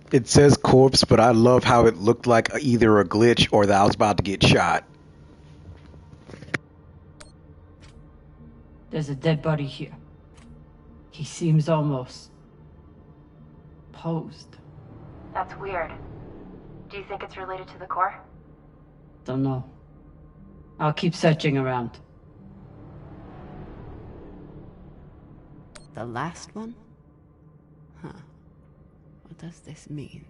It says corpse, but I love how it looked like either a glitch or that I was about to get shot. There's a dead body here. He seems almost posed. That's weird. Do you think it's related to the core? Don't know. I'll keep searching around. The last one? Huh. What does this mean?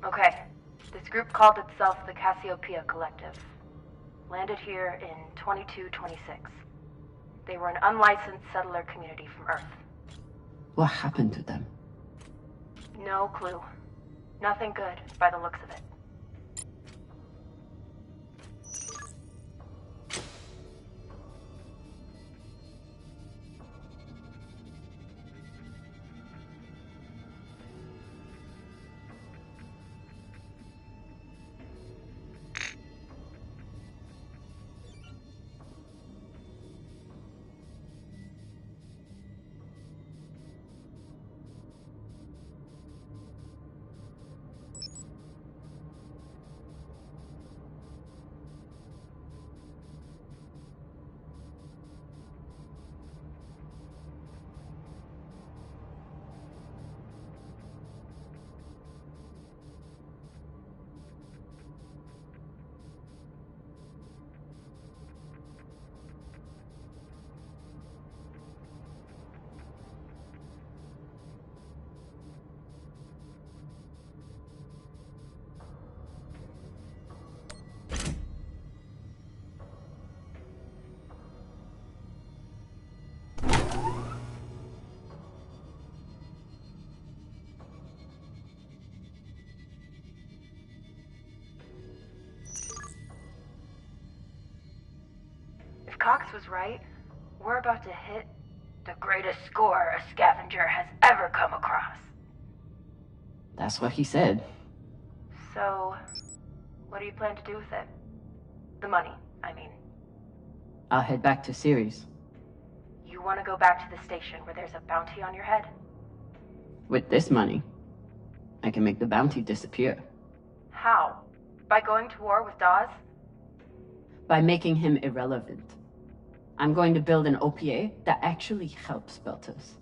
Okay. This group called itself the Cassiopeia Collective. Landed here in 2226. They were an unlicensed settler community from Earth. What happened to them? No clue. Nothing good, by the looks of it. If Cox was right, we're about to hit the greatest score a scavenger has ever come across. That's what he said. So, what do you plan to do with it? The money, I mean. I'll head back to Ceres. You want to go back to the station where there's a bounty on your head? With this money, I can make the bounty disappear. How? By going to war with Dawes? By making him irrelevant. I'm going to build an OPA that actually helps Belters.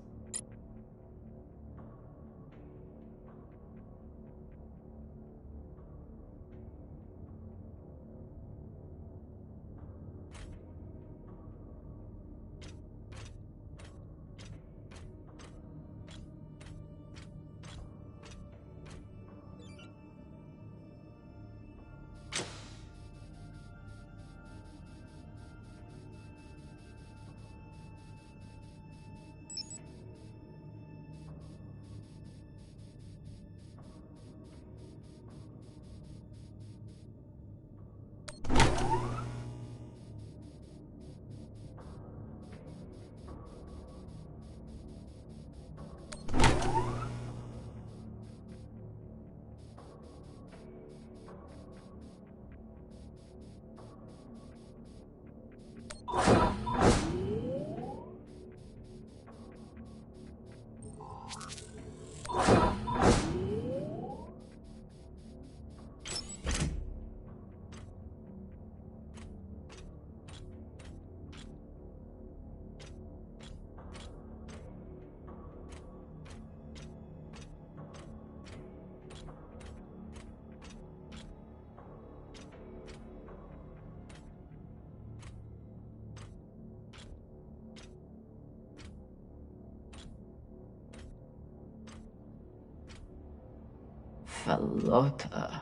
Falota.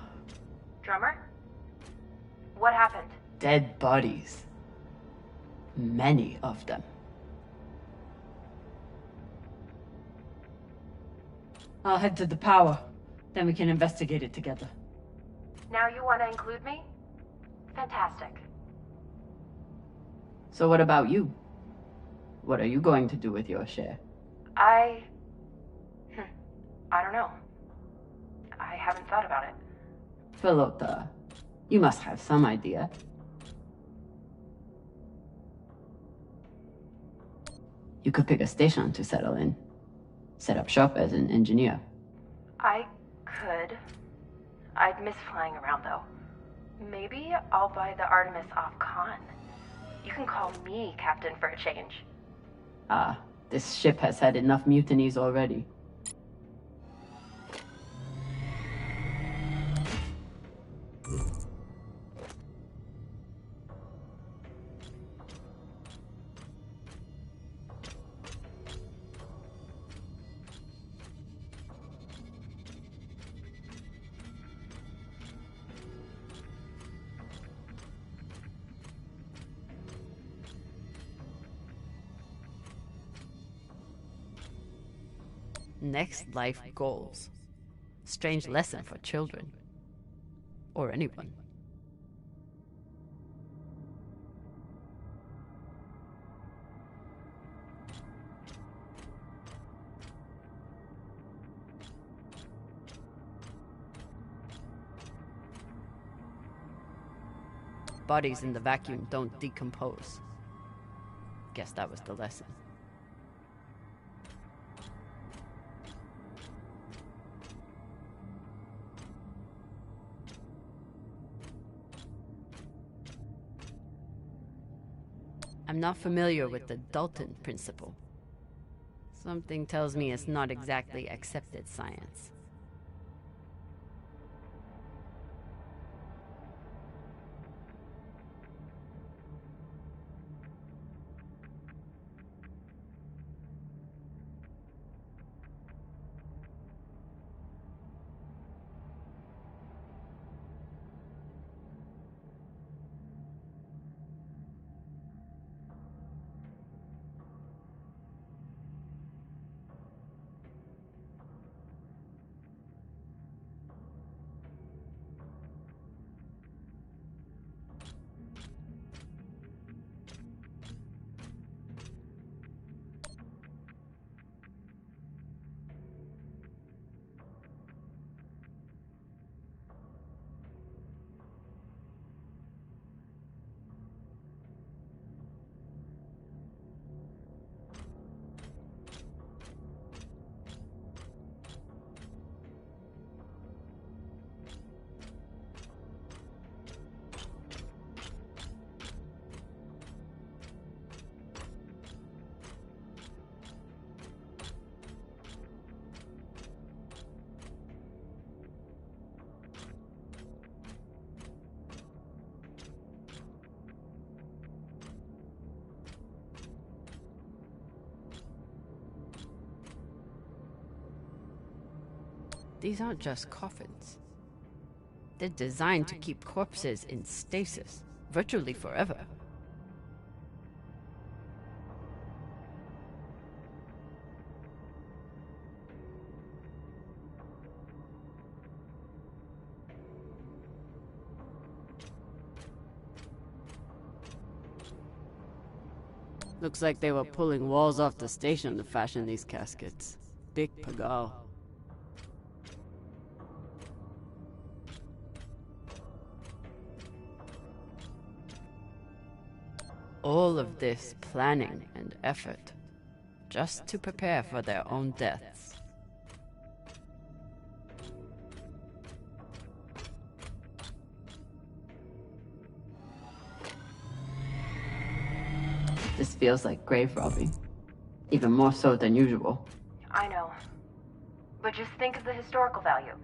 Drummer? What happened? Dead bodies. Many of them. I'll head to the power. Then we can investigate it together. Now you want to include me? Fantastic. So what about you? What are you going to do with your share? I don't know. I haven't thought about it. Falota, you must have some idea. You could pick a station to settle in. Set up shop as an engineer. I could. I'd miss flying around, though. Maybe I'll buy the Artemis off Khan. You can call me Captain for a change. Ah, this ship has had enough mutinies already. Next life goals. Strange lesson for children. Or anyone. Bodies in the vacuum don't decompose. Guess that was the lesson. I'm not familiar with the Dalton principle. Something tells me it's not exactly accepted science. These aren't just coffins. They're designed to keep corpses in stasis, virtually forever. Looks like they were pulling walls off the station to fashion these caskets. Big pagal. All of this planning and effort, just to prepare for their own deaths. This feels like grave robbing. Even more so than usual. I know. But just think of the historical value.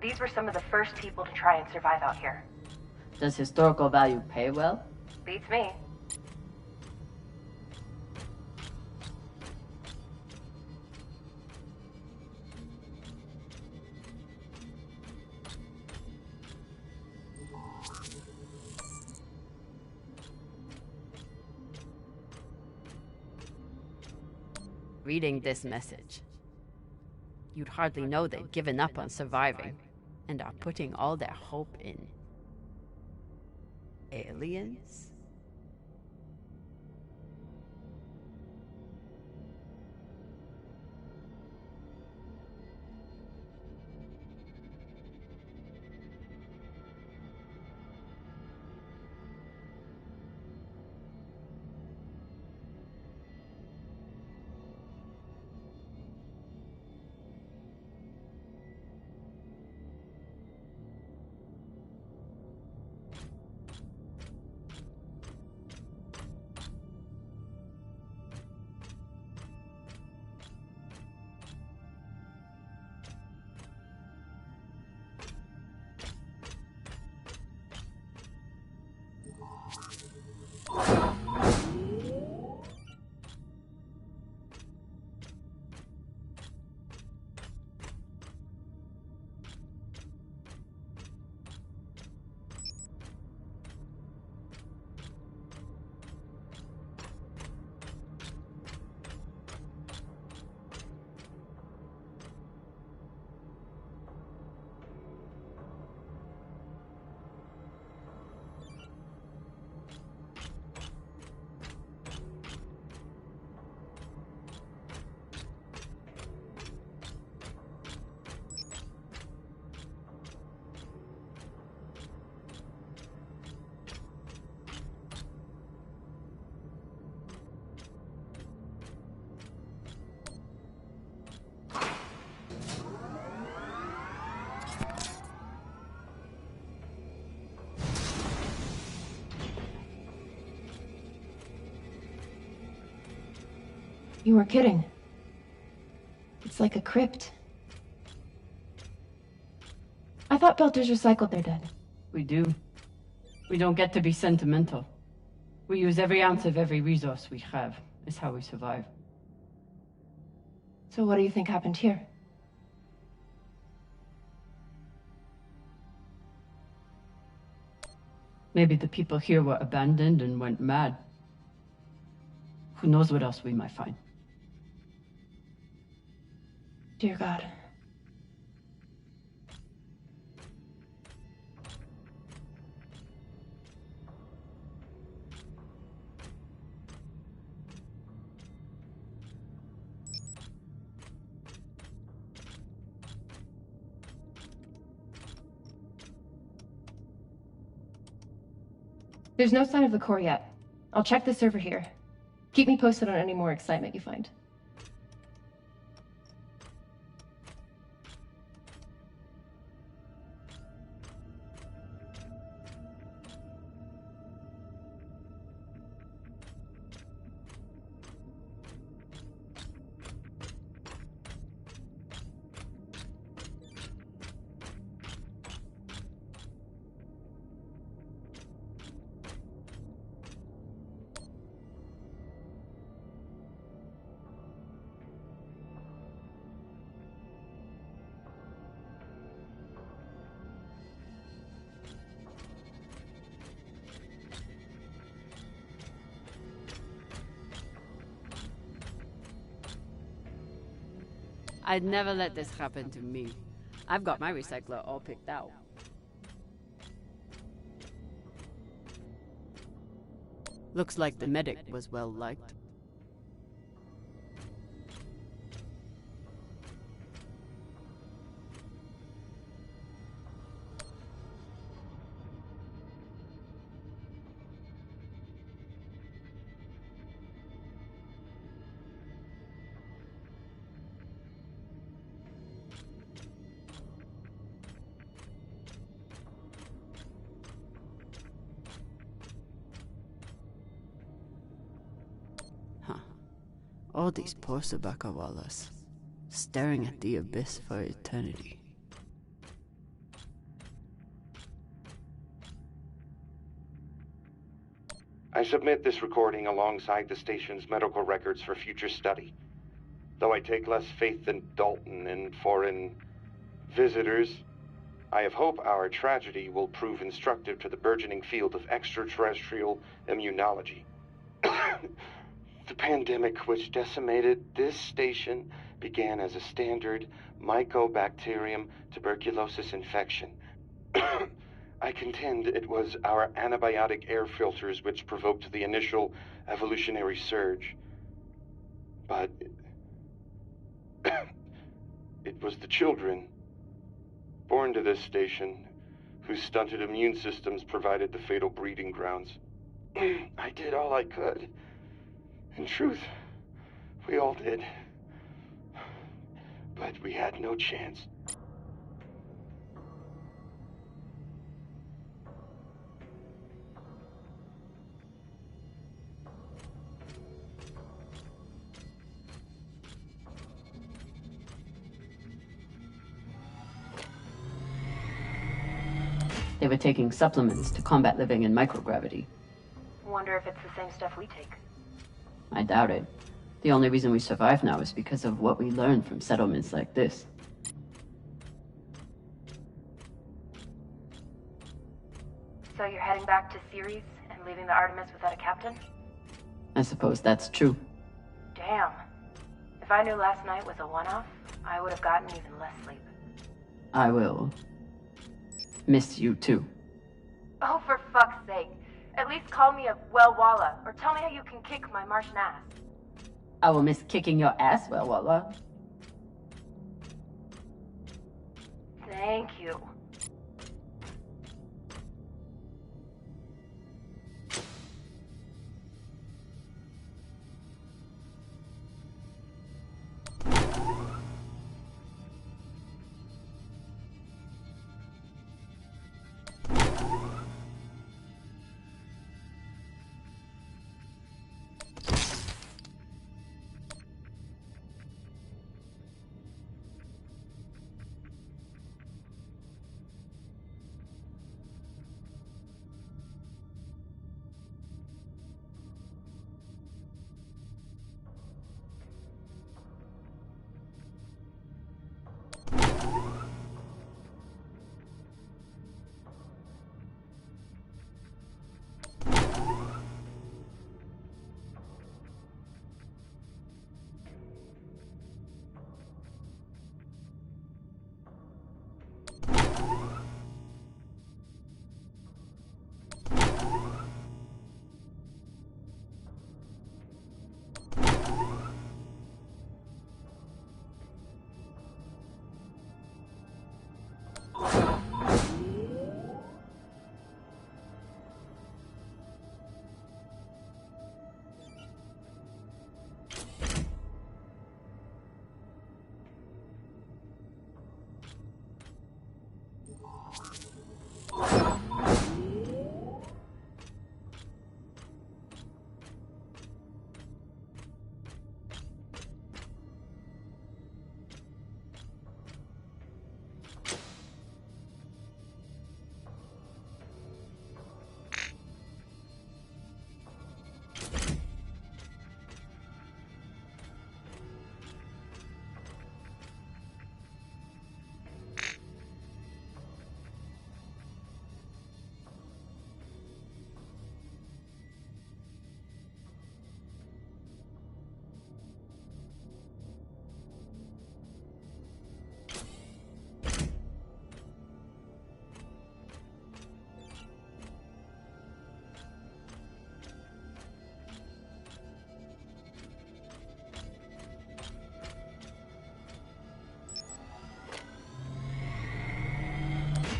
These were some of the first people to try and survive out here. Does historical value pay well? Beats me. reading this message, you'd hardly know they'd given up on surviving and are putting all their hope in aliens? You were kidding. It's like a crypt. I thought Belters recycled their dead. We do. We don't get to be sentimental. We use every ounce of every resource we have. It's how we survive. So what do you think happened here? Maybe the people here were abandoned and went mad. Who knows what else we might find? Dear God. There's no sign of the core yet. I'll check the server here. Keep me posted on any more excitement you find. I'd never let this happen to me. I've got my recycler all picked out. Looks like the medic was well liked. All these poor Sabakawalas, staring at the abyss for eternity. I submit this recording alongside the station's medical records for future study. Though I take less faith than Dalton in foreign visitors, I have hope our tragedy will prove instructive to the burgeoning field of extraterrestrial immunology. The pandemic which decimated this station began as a standard Mycobacterium tuberculosis infection. I contend it was our antibiotic air filters which provoked the initial evolutionary surge. But it was the children born to this station whose stunted immune systems provided the fatal breeding grounds. I did all I could. In truth, we all did. But we had no chance. They were taking supplements to combat living in microgravity. Wonder if it's the same stuff we take. I doubt it. The only reason we survive now is because of what we learned from settlements like this. So you're heading back to Ceres and leaving the Artemis without a captain? I suppose that's true. Damn. If I knew last night was a one-off, I would have gotten even less sleep. I will miss you too. Oh, for fuck's sake. At least call me a well-walla, or tell me how you can kick my Martian ass. I will miss kicking your ass, well, Walla. Thank you.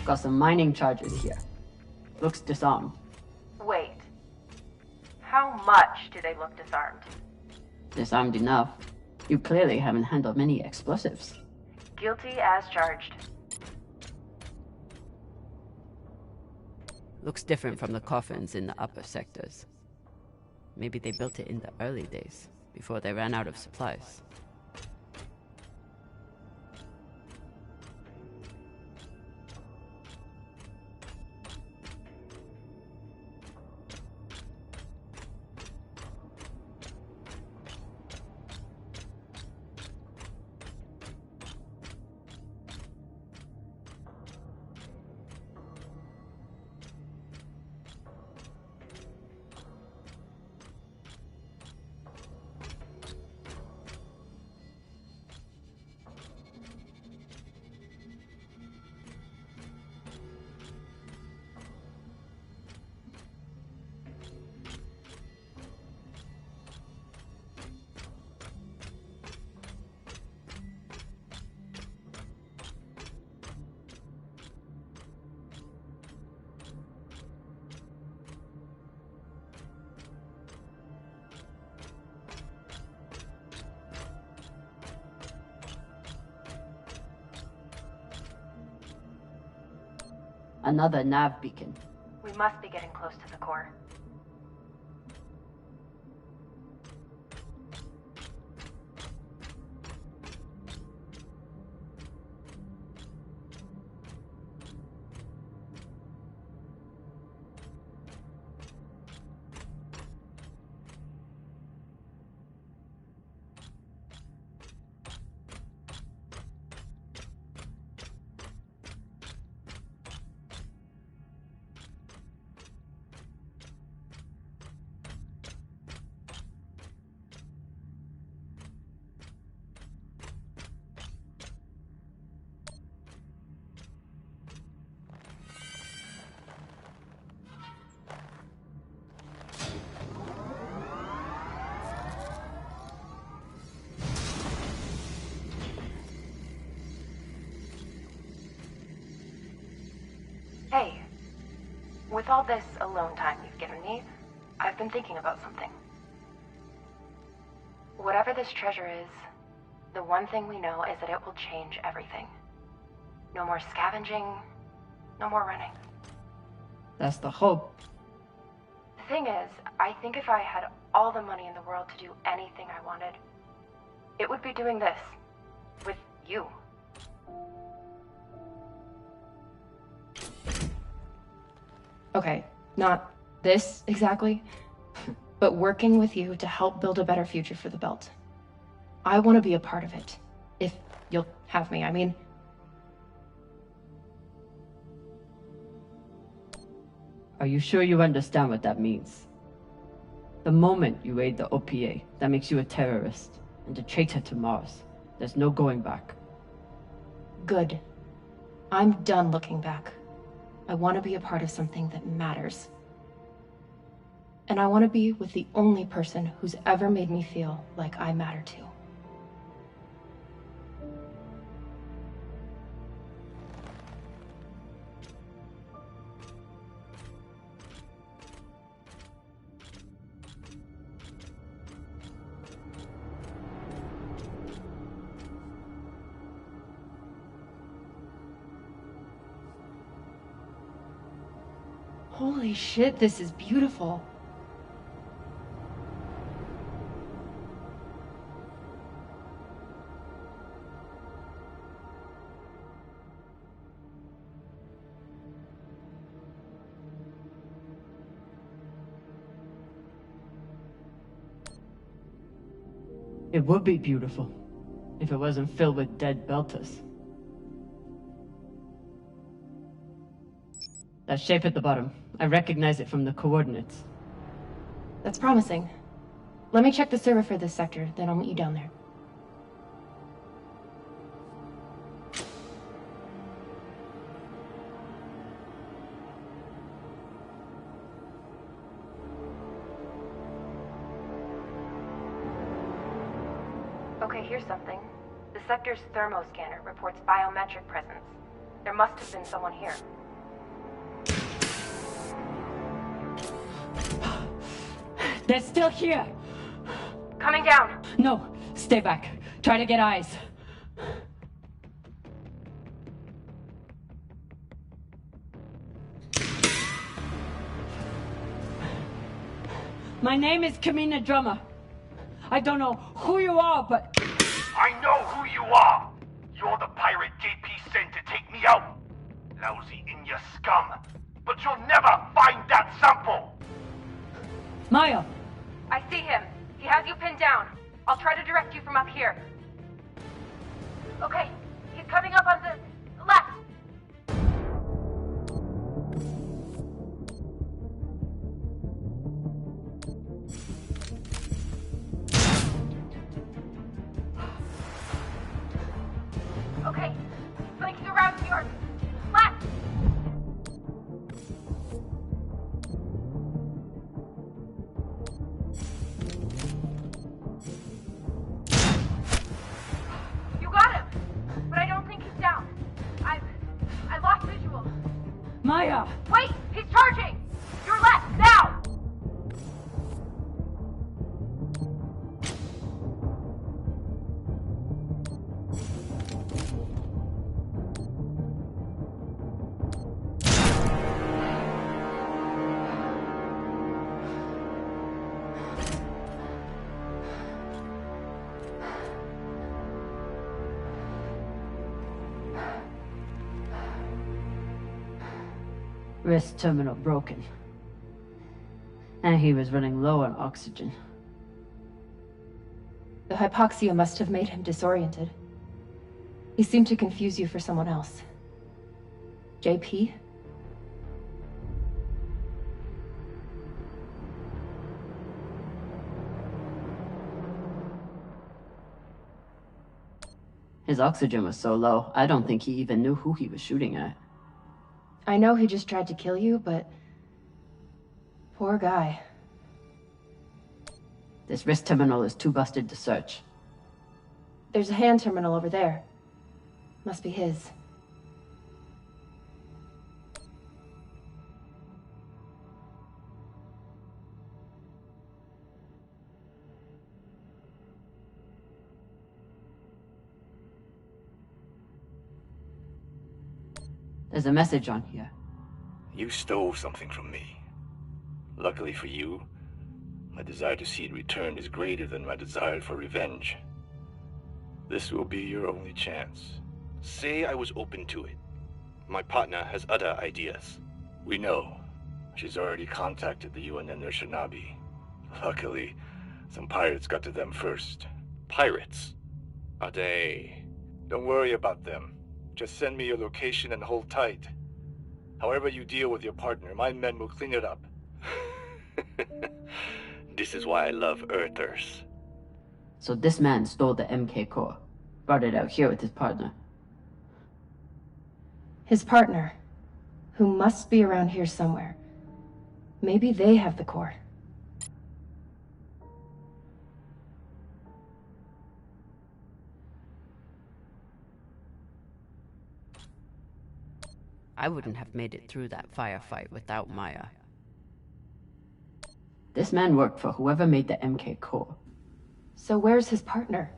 Got some mining charges here. Looks disarmed. Wait. How much do they look disarmed? Disarmed enough. You clearly haven't handled many explosives. Guilty as charged. Looks different from the coffins in the upper sectors. Maybe they built it in the early days, before they ran out of supplies. Another nav beacon. We must be getting close to the core. Hey, with all this alone time you've given me, I've been thinking about something. Whatever this treasure is, the one thing we know is that it will change everything. No more scavenging, no more running. That's the hope. The thing is, I think if I had all the money in the world to do anything I wanted, it would be doing this. With you. Okay, not this exactly, but working with you to help build a better future for the Belt. I want to be a part of it. If you'll have me, I mean. Are you sure you understand what that means? The moment you aid the OPA, that makes you a terrorist and a traitor to Mars. There's no going back. Good. I'm done looking back. I want to be a part of something that matters. And I want to be with the only person who's ever made me feel like I matter too. Holy shit, this is beautiful. It would be beautiful if it wasn't filled with dead Belters. That shape at the bottom, I recognize it from the coordinates. That's promising. Let me check the server for this sector, then I'll meet you down there. Okay, here's something. The sector's thermoscanner reports biometric presence. There must have been someone here. They're still here! Coming down! No, stay back. Try to get eyes. My name is Kamina Drummer. I don't know who you are, but... I know who you are! You're the pirate JP sent to take me out! Lousy in your scum! But you'll never find that sample! Maya! I see him. He has you pinned down. I'll try to direct you from up here. Okay, he's coming up on the left. Okay, flanking around to your left. You got him, but I don't think he's down. I lost visual. Maya! Wait, he's charging. Your left now. Wrist terminal broken. And he was running low on oxygen. The hypoxia must have made him disoriented. He seemed to confuse you for someone else. JP? His oxygen was so low, I don't think he even knew who he was shooting at. I know he just tried to kill you, but... poor guy. This wrist terminal is too busted to search. There's a hand terminal over there. Must be his. There's a message on here. You stole something from me. Luckily for you, my desire to see it returned is greater than my desire for revenge. This will be your only chance. Say I was open to it. My partner has other ideas. We know. She's already contacted the UN and Shinabi. Luckily, some pirates got to them first. Pirates? Are they? Don't worry about them. Just send me your location and hold tight. However you deal with your partner, my men will clean it up. This is why I love Earthers. So this man stole the MK core, brought it out here with his partner. His partner, who must be around here somewhere. Maybe they have the core. I wouldn't have made it through that firefight without Maya. This man worked for whoever made the MK core. So where's his partner?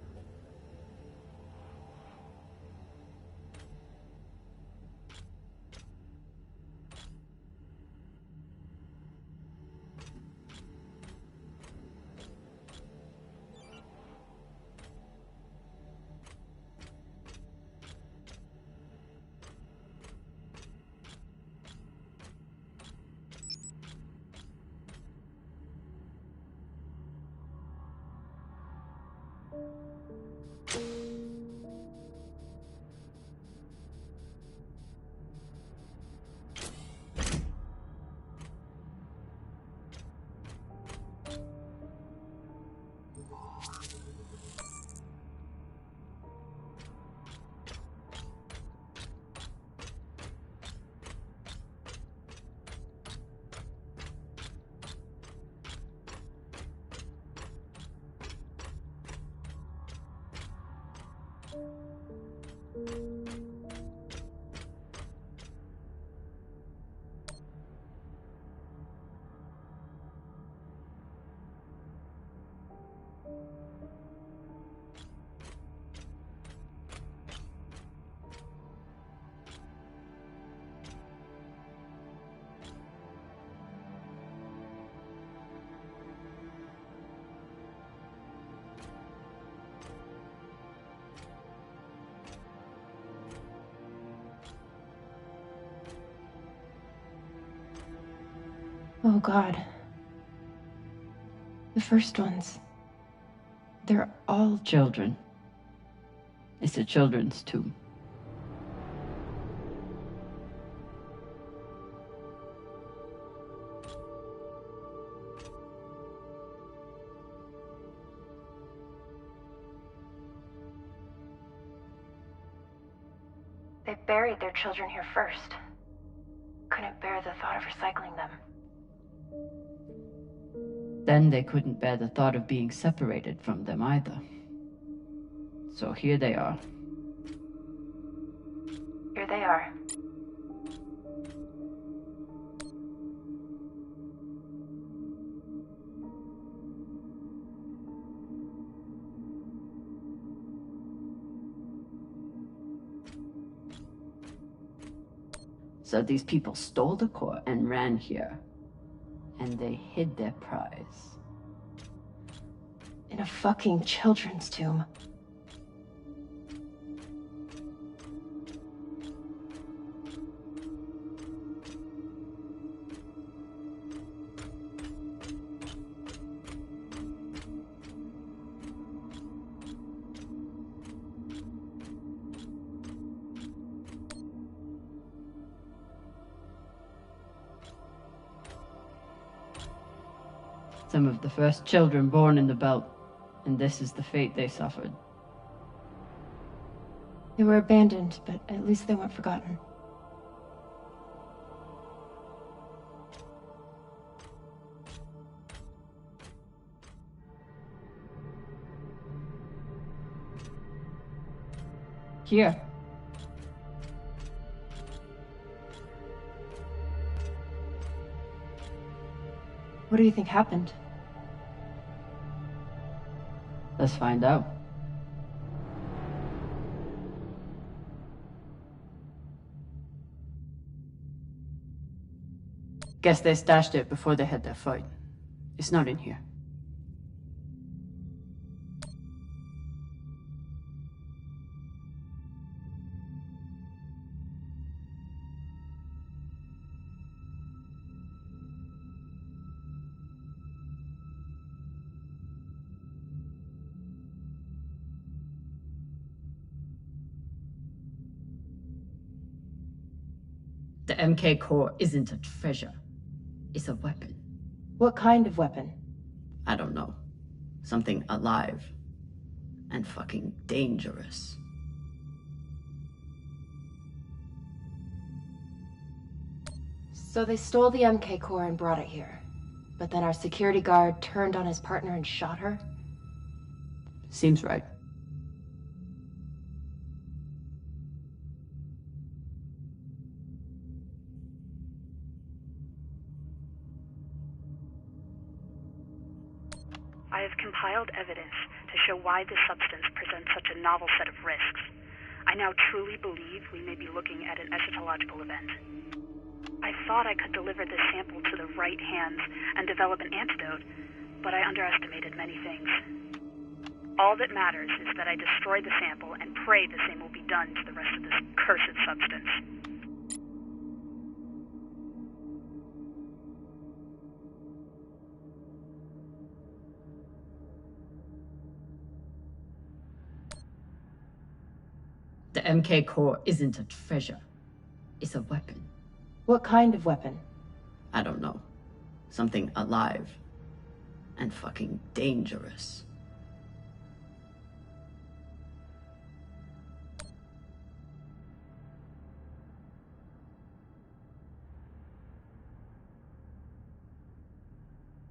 Oh God. The first ones. They're all Children. It's a children's tomb. They buried their children here first. Couldn't bear the thought of recycling them. Then they couldn't bear the thought of being separated from them either. So here they are. Here they are. So these people stole the core and ran here. And they hid their prize. In a fucking children's tomb. Some of the first children born in the belt, and this is the fate they suffered. They were abandoned, but at least they weren't forgotten. Here. What do you think happened? Let's find out. Guess they stashed it before they had their fight. It's not in here. The MK core isn't a treasure. It's a weapon. What kind of weapon? I don't know. Something alive. And fucking dangerous. So they stole the MK core and brought it here. But then our security guard turned on his partner and shot her? Seems right. I have compiled evidence to show why this substance presents such a novel set of risks. I now truly believe we may be looking at an eschatological event. I thought I could deliver this sample to the right hands and develop an antidote, but I underestimated many things. All that matters is that I destroy the sample and pray the same will be done to the rest of this cursed substance. The MK core isn't a treasure. It's a weapon. What kind of weapon? I don't know. Something alive. And fucking dangerous.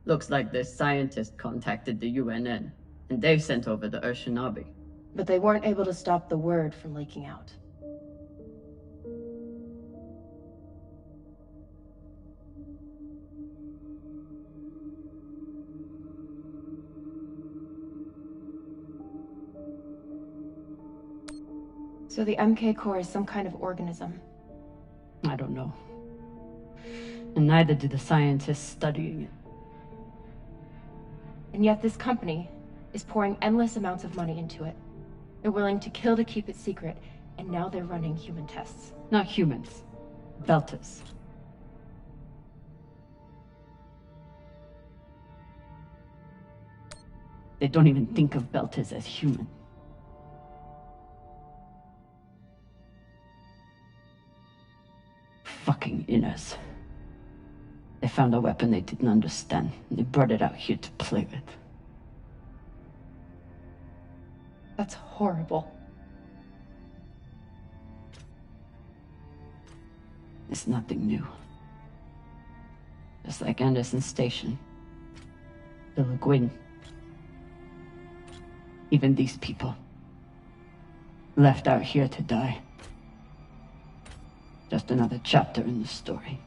Looks like this scientist contacted the UNN, and they've sent over the Urshinabi. But they weren't able to stop the word from leaking out. So the MK core is some kind of organism. I don't know. And neither do the scientists studying it. And yet this company is pouring endless amounts of money into it. They're willing to kill to keep it secret, and now they're running human tests. Not humans. Belters. They don't even think of Belters as human. Fucking inners. They found a weapon they didn't understand, and they brought it out here to play with. That's horrible. It's nothing new. Just like Anderson Station. The Laguin. Even these people. Left out here to die. Just another chapter in the story.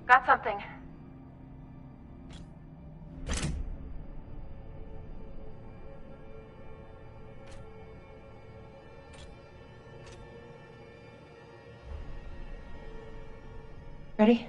Got something. Ready?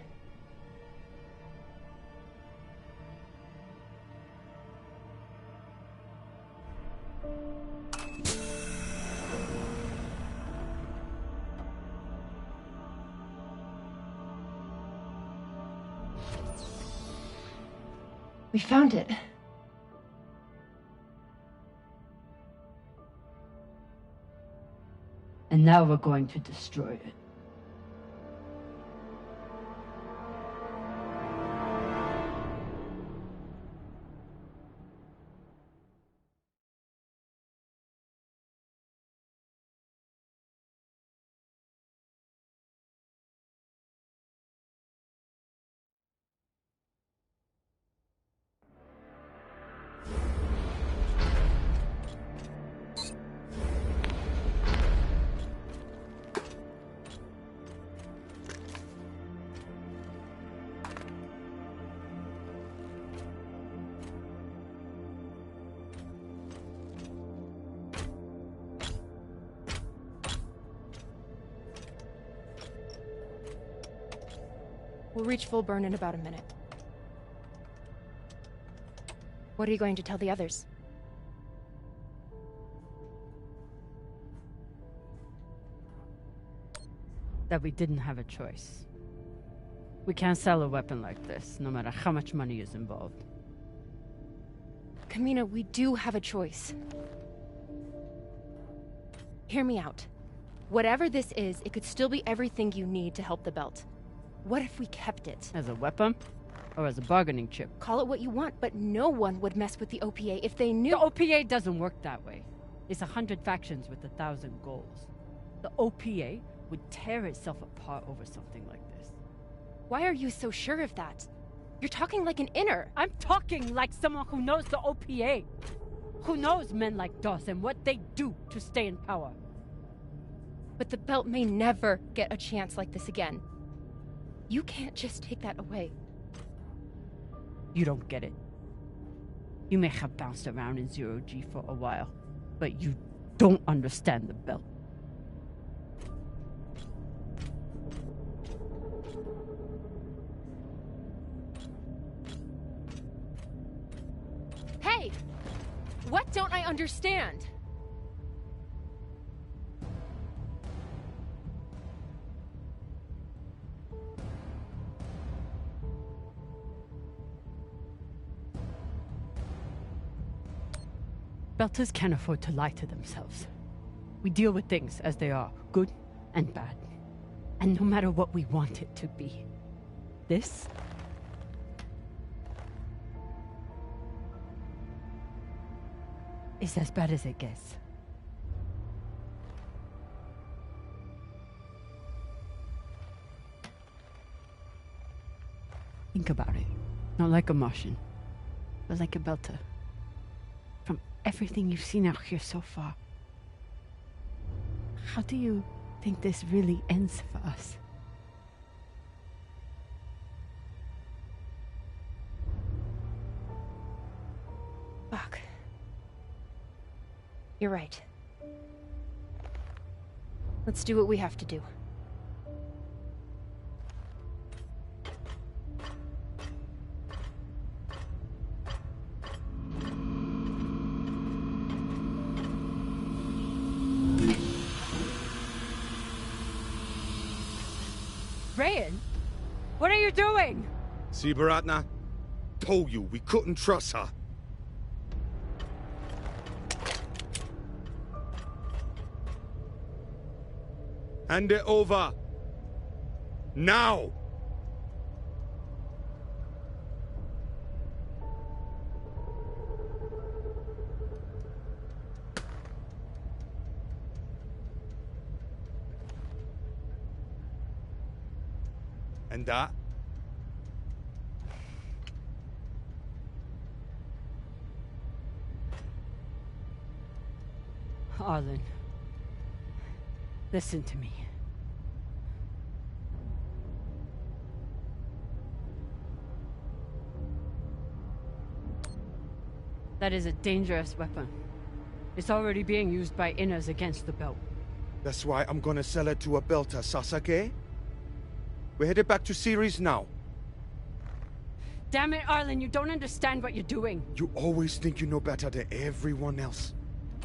We found it. And now we're going to destroy it. We'll reach full burn in about a minute. What are you going to tell the others? That we didn't have a choice. We can't sell a weapon like this, no matter how much money is involved. Kamina, we do have a choice. Hear me out. Whatever this is, it could still be everything you need to help the belt. What if we kept it? As a weapon? Or as a bargaining chip? Call it what you want, but no one would mess with the OPA if they knew— The OPA doesn't work that way. It's 100 factions with 1,000 goals. The OPA would tear itself apart over something like this. Why are you so sure of that? You're talking like an inner. I'm talking like someone who knows the OPA. Who knows men like Doss and what they do to stay in power. But the belt may never get a chance like this again. You can't just take that away. You don't get it. You may have bounced around in Zero-G for a while, but you don't understand the belt. Hey! What don't I understand? Belters can't afford to lie to themselves. We deal with things as they are, good and bad. And no matter what we want it to be, this is as bad as it gets. Think about it. Not like a Martian, but like a Belter. From everything you've seen out here so far, how do you think this really ends for us? Fuck. You're right. Let's do what we have to do. Rayan? What are you doing? See, Baratna? Told you, we couldn't trust her. Hand it over. Now! And that? Arlen, listen to me. That is a dangerous weapon. It's already being used by inners against the belt. That's why I'm gonna sell it to a Belter, Sasake. We're headed back to Ceres now. Damn it, Arlen, you don't understand what you're doing. You always think you know better than everyone else.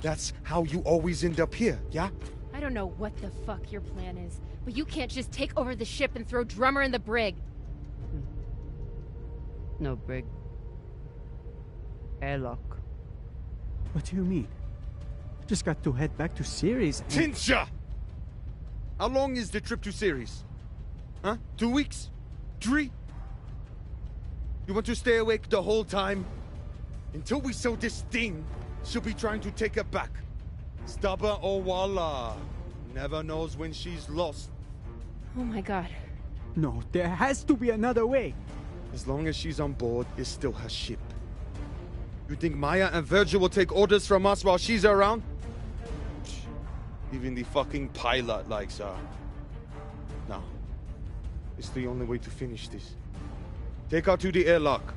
That's how you always end up here, yeah? I don't know what the fuck your plan is, but you can't just take over the ship and throw Drummer in the brig. No brig. Airlock. What do you mean? Just got to head back to Ceres and— Tinsha! How long is the trip to Ceres? Huh? 2 weeks? 3? You want to stay awake the whole time? Until we sell this thing, she'll be trying to take it back. Stubborn Owala. Never knows when she's lost. Oh my god. No, there has to be another way. As long as she's on board, it's still her ship. You think Maya and Virgil will take orders from us while she's around? Even the fucking pilot likes her. No. It's the only way to finish this. Take her to the airlock.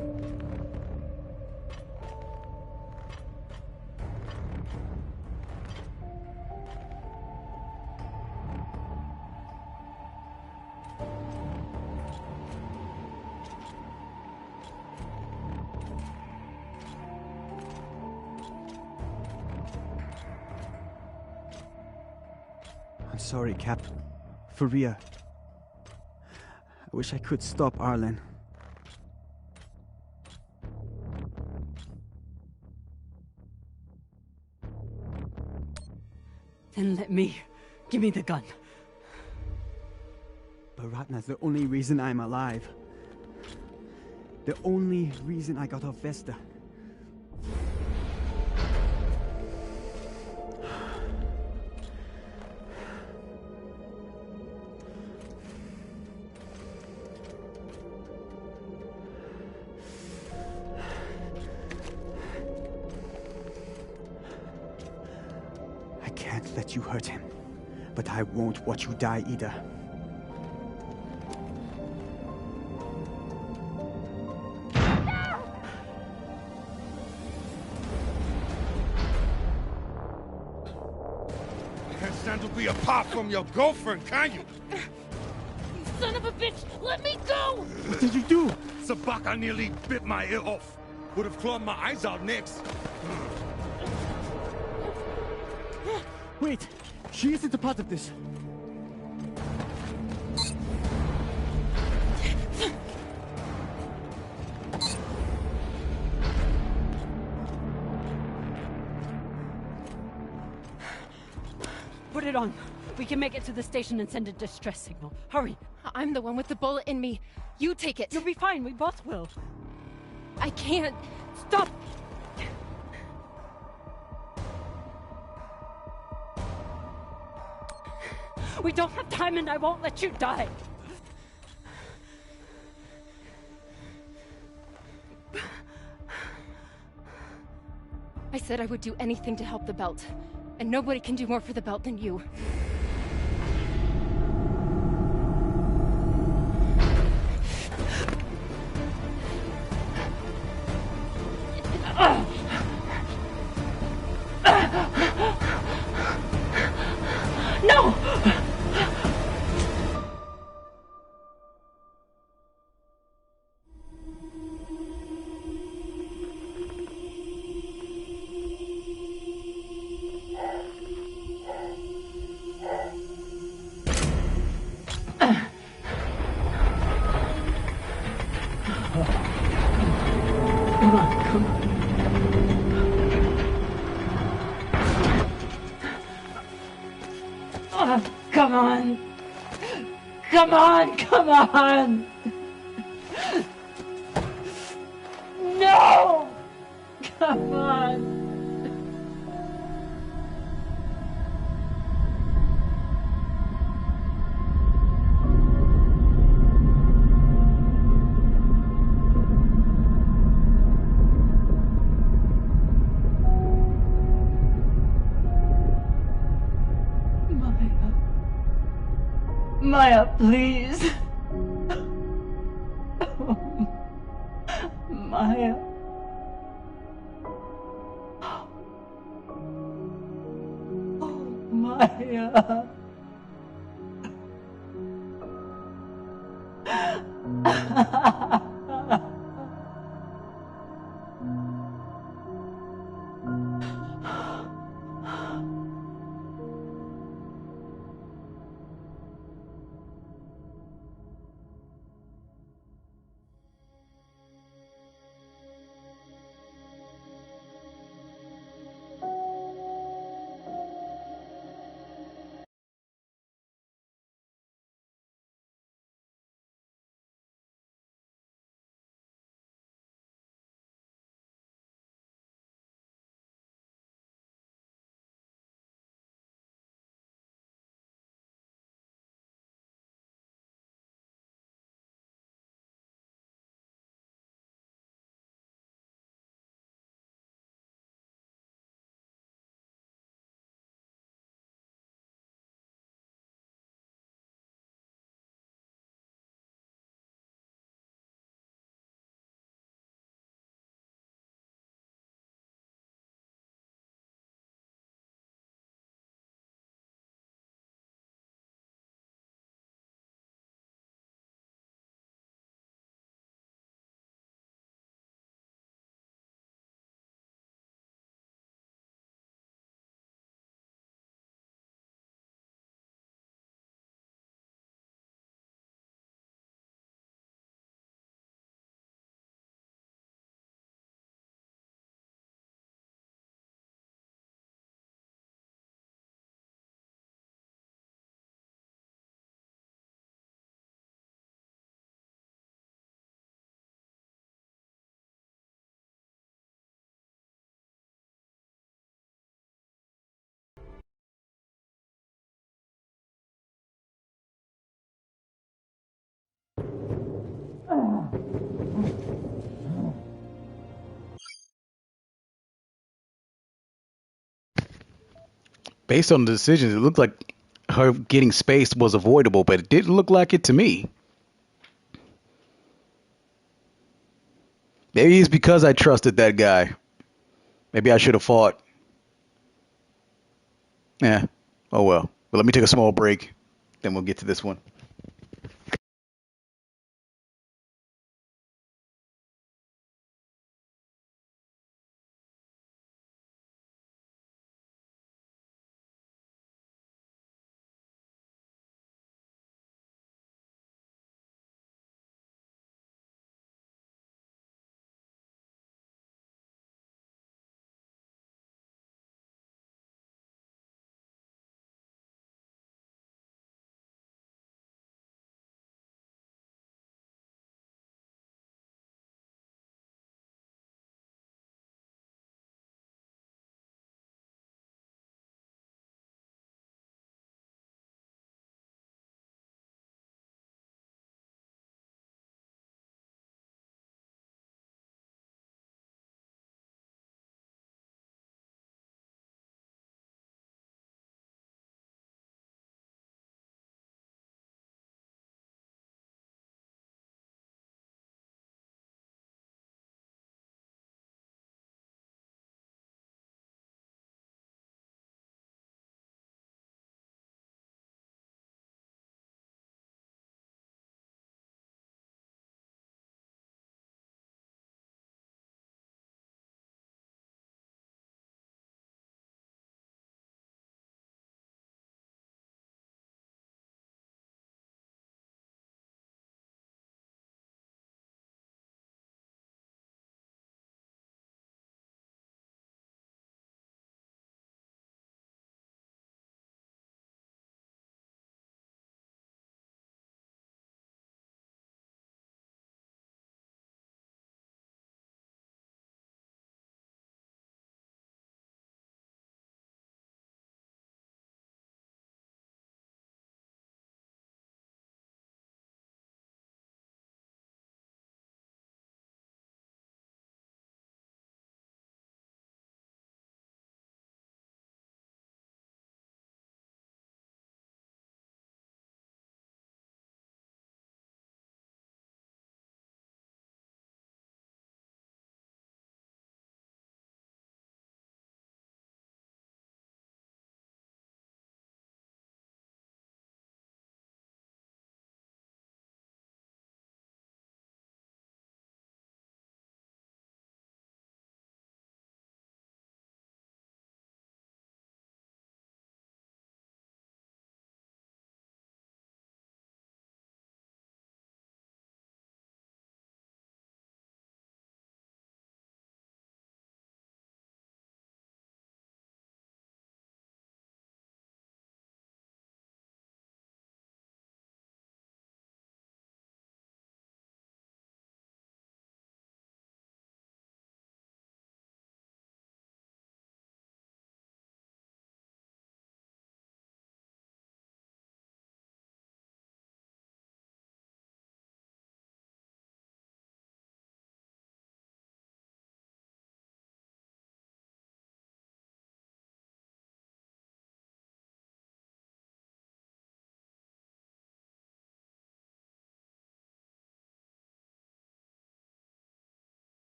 I'm sorry, Cap. For real. I wish I could stop Arlen. Then let me. Give me the gun. But Ratna's the only reason I'm alive. The only reason I got off Vesta. I can't let you hurt him, but I won't watch you die either. Can't stand to be apart from your girlfriend, can you? Son of a bitch, let me go! What did you do? Sabaka nearly bit my ear off. Would have clawed my eyes out next. Wait! She isn't a part of this! Put it on. We can make it to the station and send a distress signal. Hurry. I'm the one with the bullet in me. You take it. You'll be fine. We both will. I can't. Stop! We don't have time and I won't let you die. I said I would do anything to help the Belt. And nobody can do more for the Belt than you. No! Come on! Come on! Come on! No! Come on! Maya, please. Maya. Oh, Maya. Based on the decisions, it looked like her getting spaced was avoidable, but it didn't look like it to me. Maybe it's because I trusted that guy. Maybe I should have fought. Yeah. Oh well. But let me take a small break. Then we'll get to this one.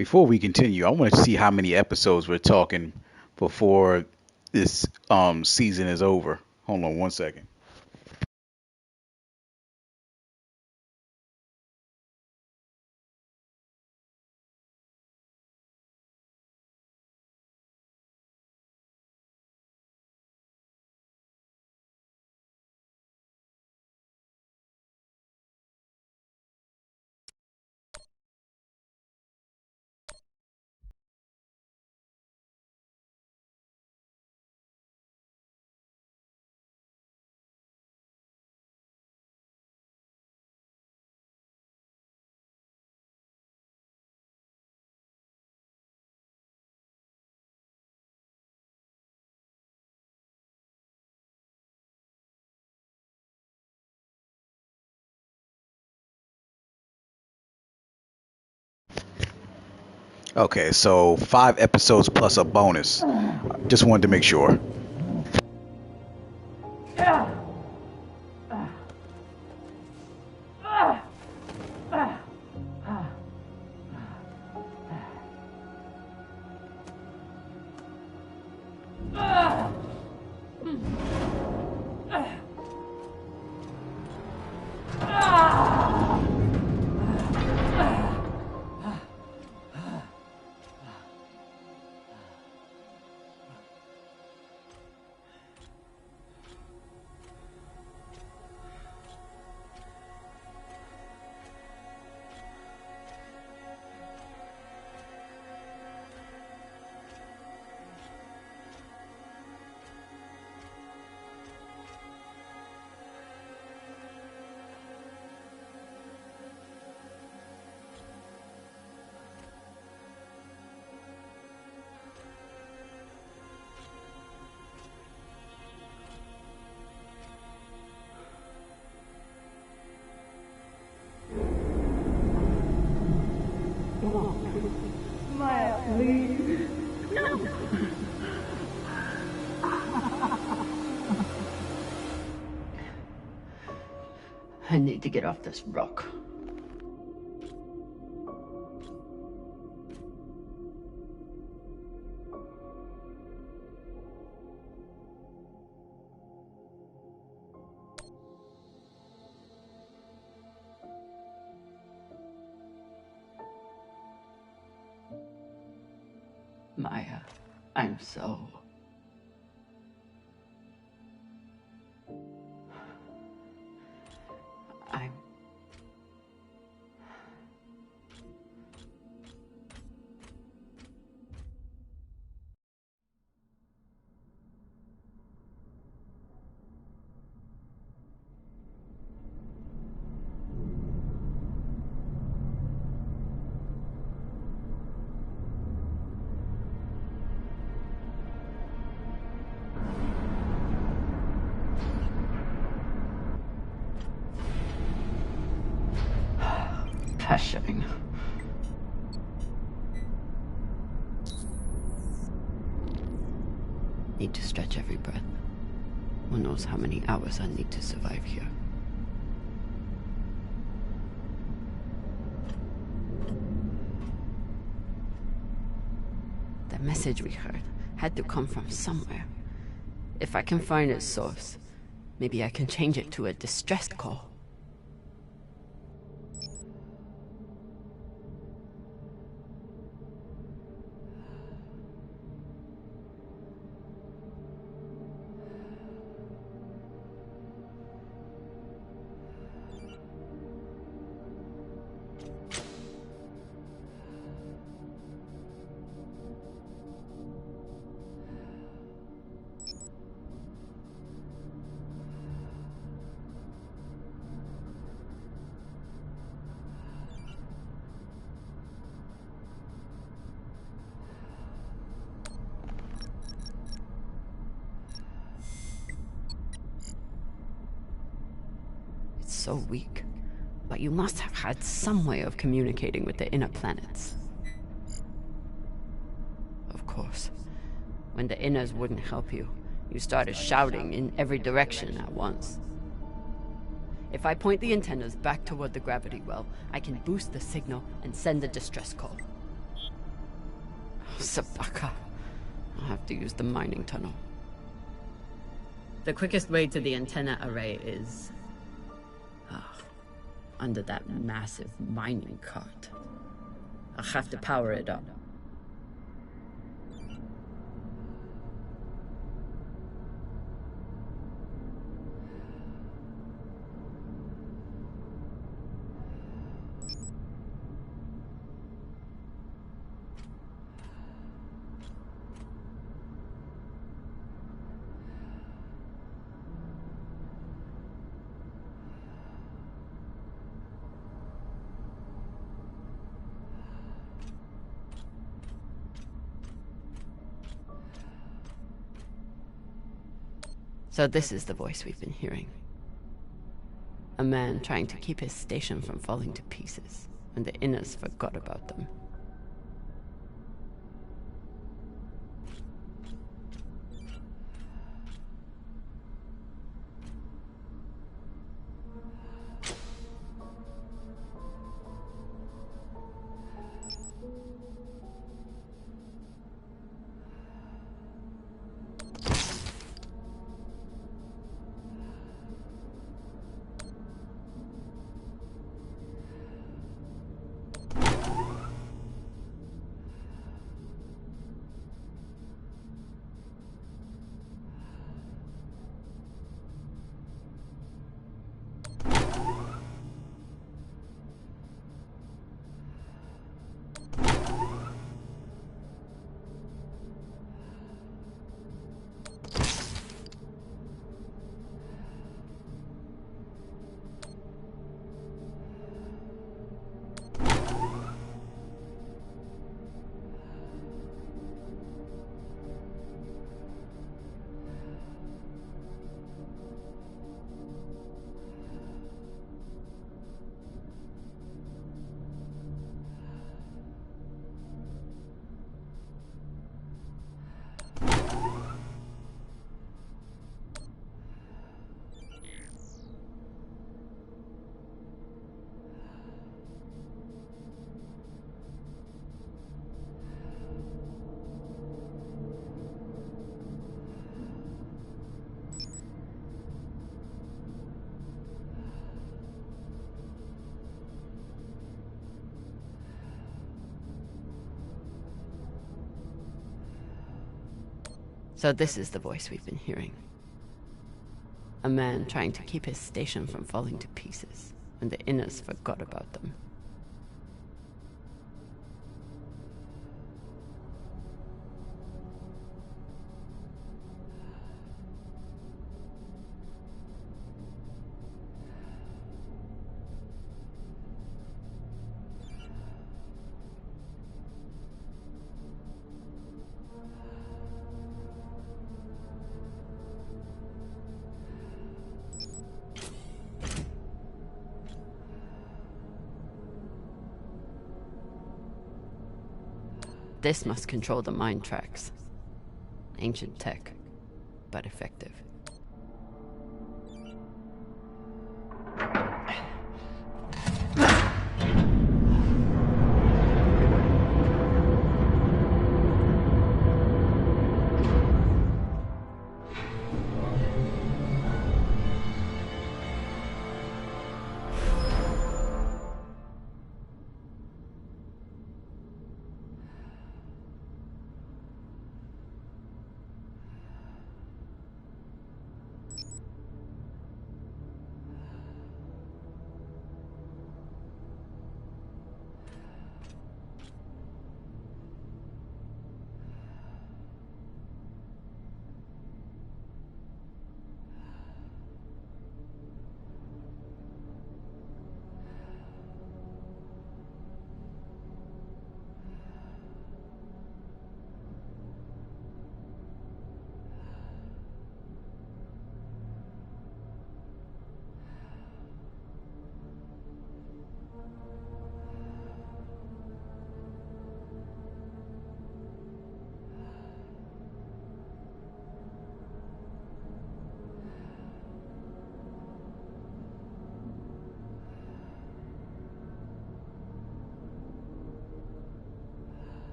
Before we continue, I want to see how many episodes we're talking before this season is over. Hold on one second. Okay, so 5 episodes plus a bonus. Just wanted to make sure. Maya, please. No. I need to get off this rock. Maya, I'm so... I'm... passion. Need to stretch every breath. Who knows how many hours I need to survive here. The message we heard had to come from somewhere. If I can find its source, maybe I can change it to a distress call. So weak, but you must have had some way of communicating with the inner planets. Of course, when the inners wouldn't help you, you started shouting in every direction at once. If I point the antennas back toward the gravity well, I can boost the signal and send a distress call. Sabaka. I'll have to use the mining tunnel. The quickest way to the antenna array is... under that massive mining cart. I'll have to power it up. So this is the voice we've been hearing. A man trying to keep his station from falling to pieces, and the Inners forgot about them. So this is the voice we've been hearing. A man trying to keep his station from falling to pieces, and the Inners forgot about them. This must control the mine tracks. Ancient tech, but effective.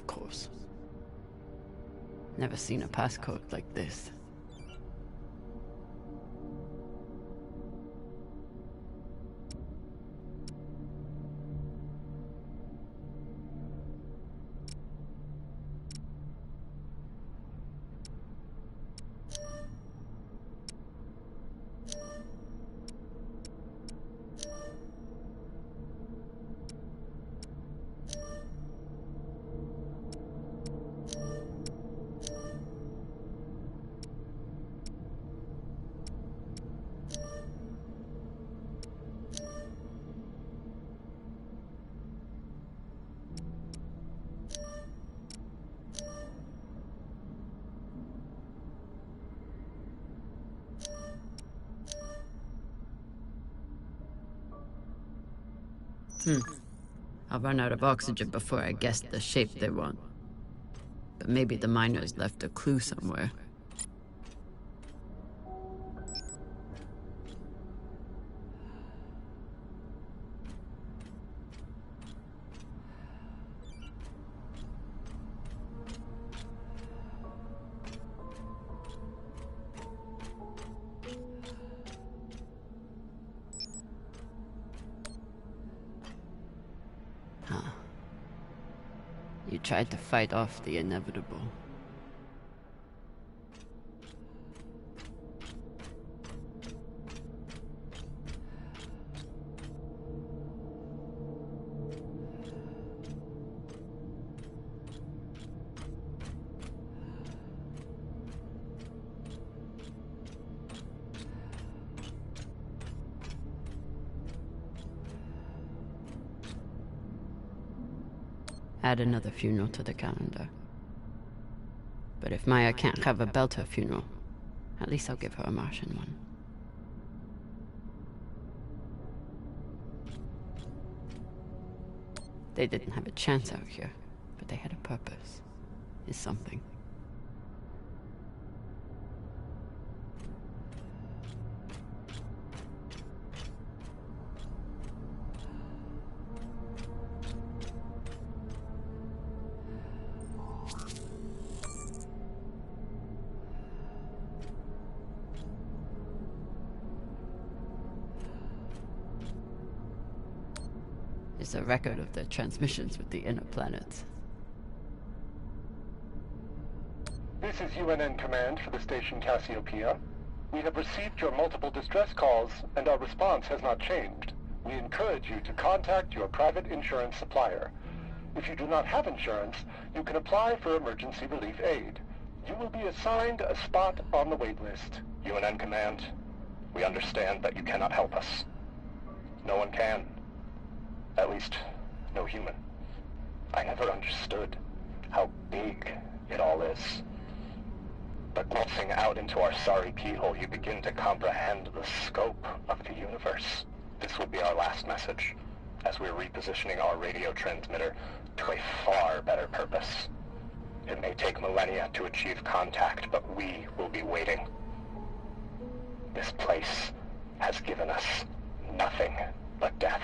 of course. Never seen a passcode like this. I'll run out of oxygen before I guess the shape they want. But maybe the miners left a clue somewhere. You tried to fight off the inevitable. Add another funeral to the calendar. But if Maya can't have a Belter funeral, at least I'll give her a Martian one. They didn't have a chance out here, but they had a purpose. Is something. Is a record of their transmissions with the inner planets. This is UNN Command for the station Cassiopeia. We have received your multiple distress calls, and our response has not changed. We encourage you to contact your private insurance supplier. If you do not have insurance, you can apply for emergency relief aid. You will be assigned a spot on the wait list. UNN Command, we understand that you cannot help us. No one can. At least, no human. I never understood how big it all is. But glancing out into our sorry keyhole, you begin to comprehend the scope of the universe. This would be our last message, as we're repositioning our radio transmitter to a far better purpose. It may take millennia to achieve contact, but we will be waiting. This place has given us nothing but death.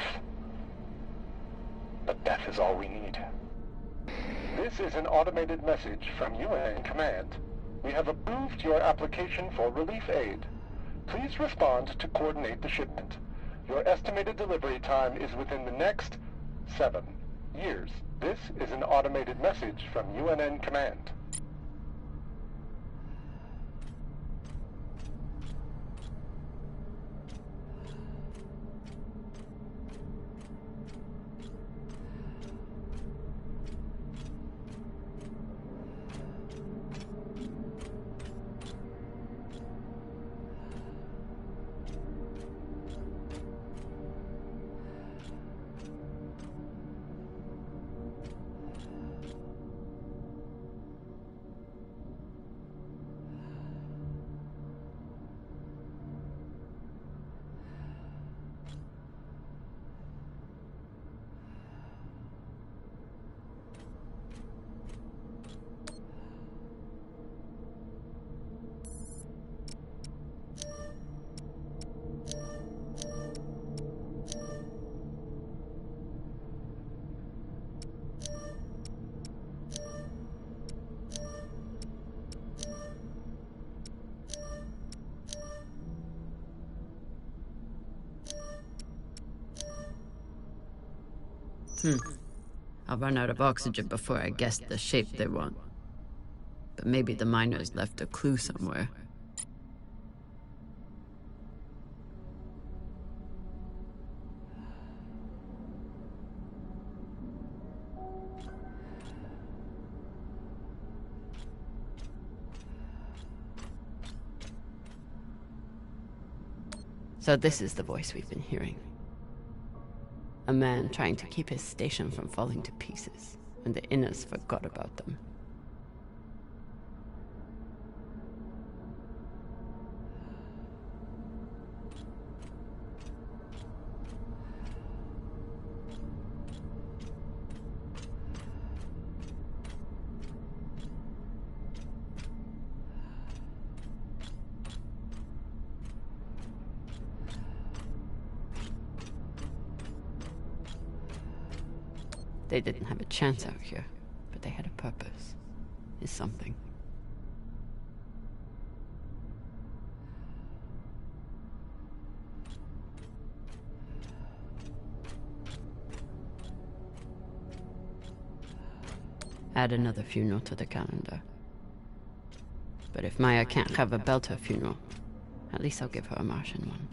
But death is all we need. This is an automated message from UNN Command. We have approved your application for relief aid. Please respond to coordinate the shipment. Your estimated delivery time is within the next 7 years. This is an automated message from UNN Command. I'll run out of oxygen before I guess the shape they want. But maybe the miners left a clue somewhere. So this is the voice we've been hearing. A man trying to keep his station from falling to pieces, when the Inners forgot about them. They didn't have a chance out here, but they had a purpose. Is something. Add another funeral to the calendar. But if Maya can't have a Belter funeral, at least I'll give her a Martian one.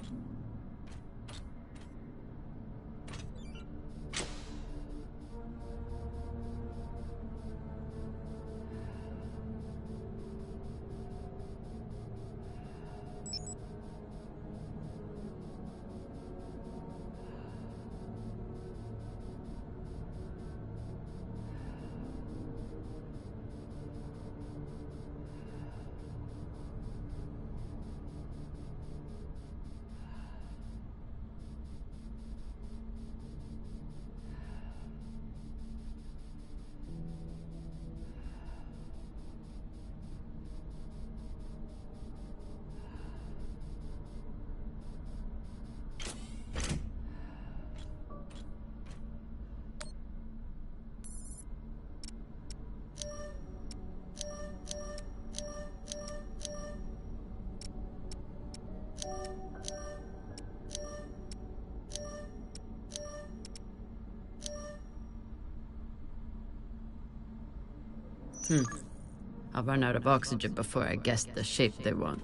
I'll run out of oxygen before I guess the shape they want.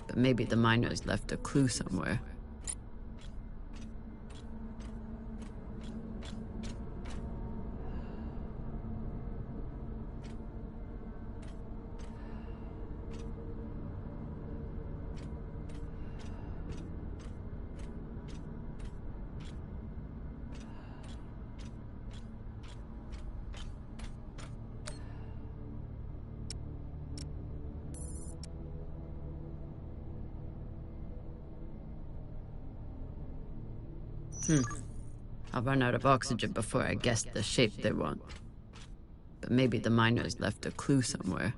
But maybe the miners left a clue somewhere. I'll run out of oxygen before I guess the shape they want. But maybe the miners left a clue somewhere.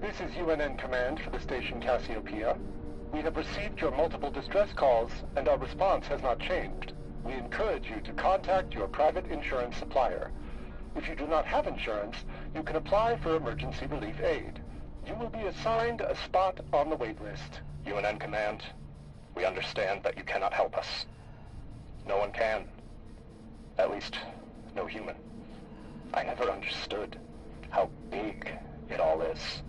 This is UNN Command for the station Cassiopeia. We have received your multiple distress calls, and our response has not changed. We encourage you to contact your private insurance supplier. If you do not have insurance, you can apply for emergency relief aid. You will be assigned a spot on the wait list. UNN Command, we understand that you cannot help us. No one can. At least, no human. I never understood how big it all is.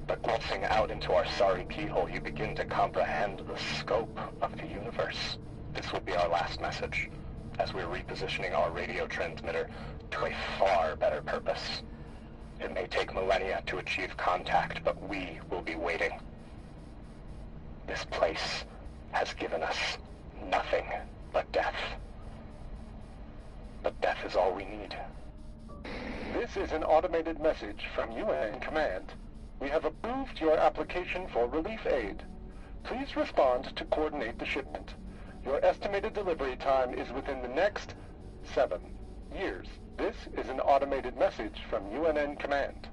But glimpsing out into our sorry keyhole, you begin to comprehend the scope of the universe. This will be our last message, as we're repositioning our radio transmitter to a far better purpose. It may take millennia to achieve contact, but we will be waiting. This place has given us nothing but death. But death is all we need. This is an automated message from UN Command. We have approved your application for relief aid. Please respond to coordinate the shipment. Your estimated delivery time is within the next 7 years. This is an automated message from UNN Command.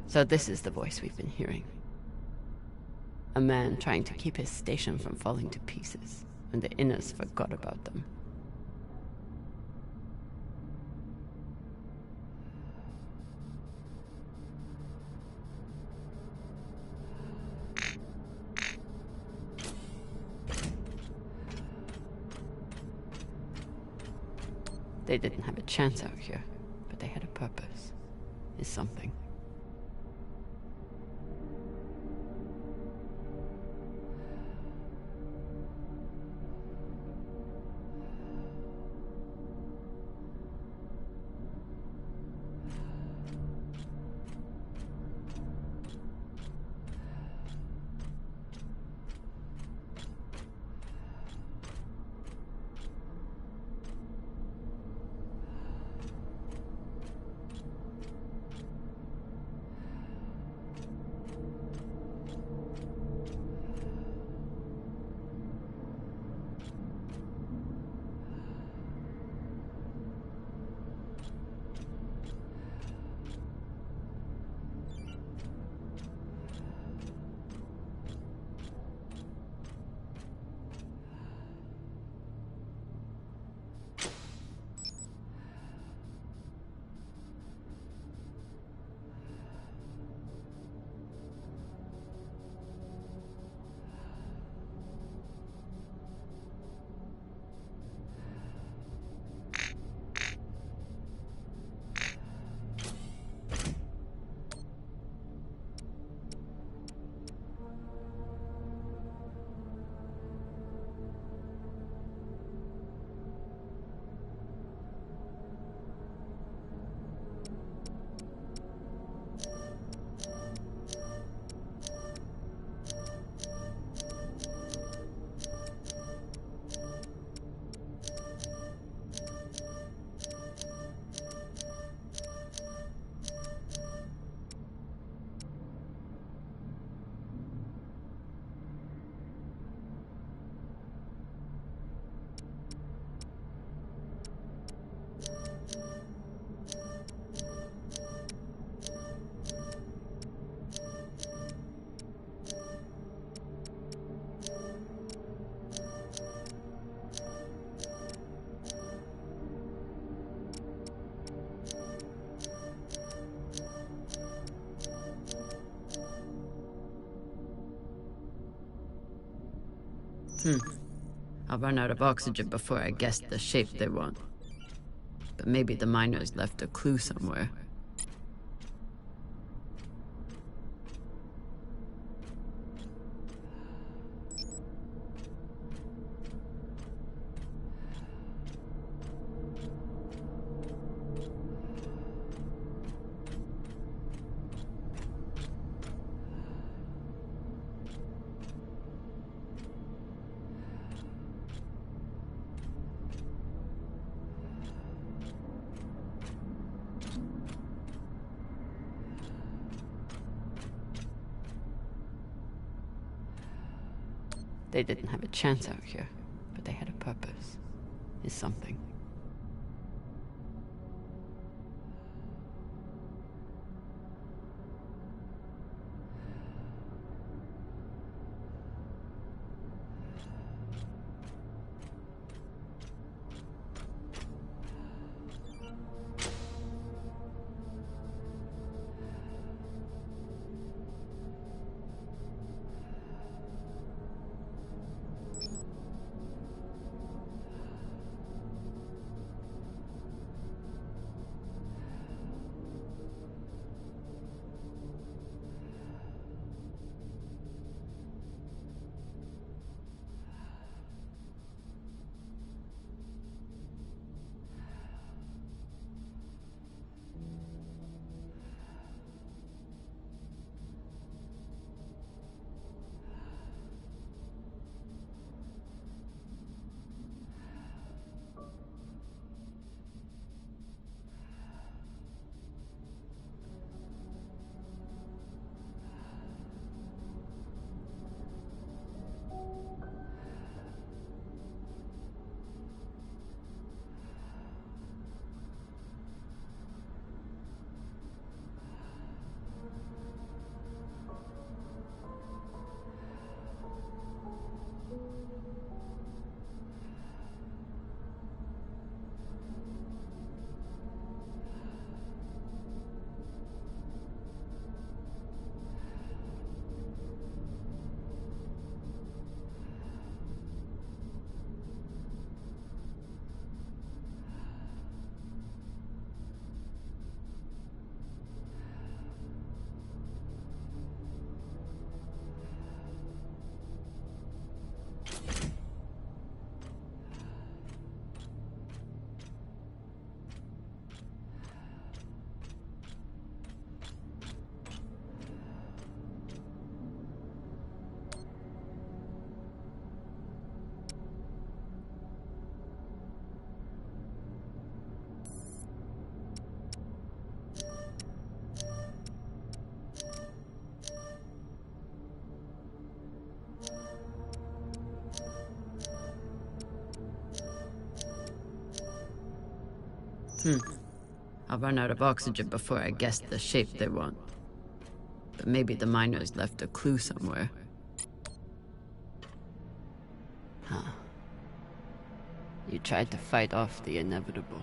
So this is the voice we've been hearing. A man trying to keep his station from falling to pieces when the Inners forgot about them. They didn't have a chance out here, but they had a purpose. Is something. I'll run out of oxygen before I guess the shape they want. But maybe the miners left a clue somewhere. They didn't have a chance out here, but they had a purpose. Is something. I'll run out of oxygen before I guess the shape they want. But maybe the miners left a clue somewhere. Huh. You tried to fight off the inevitable.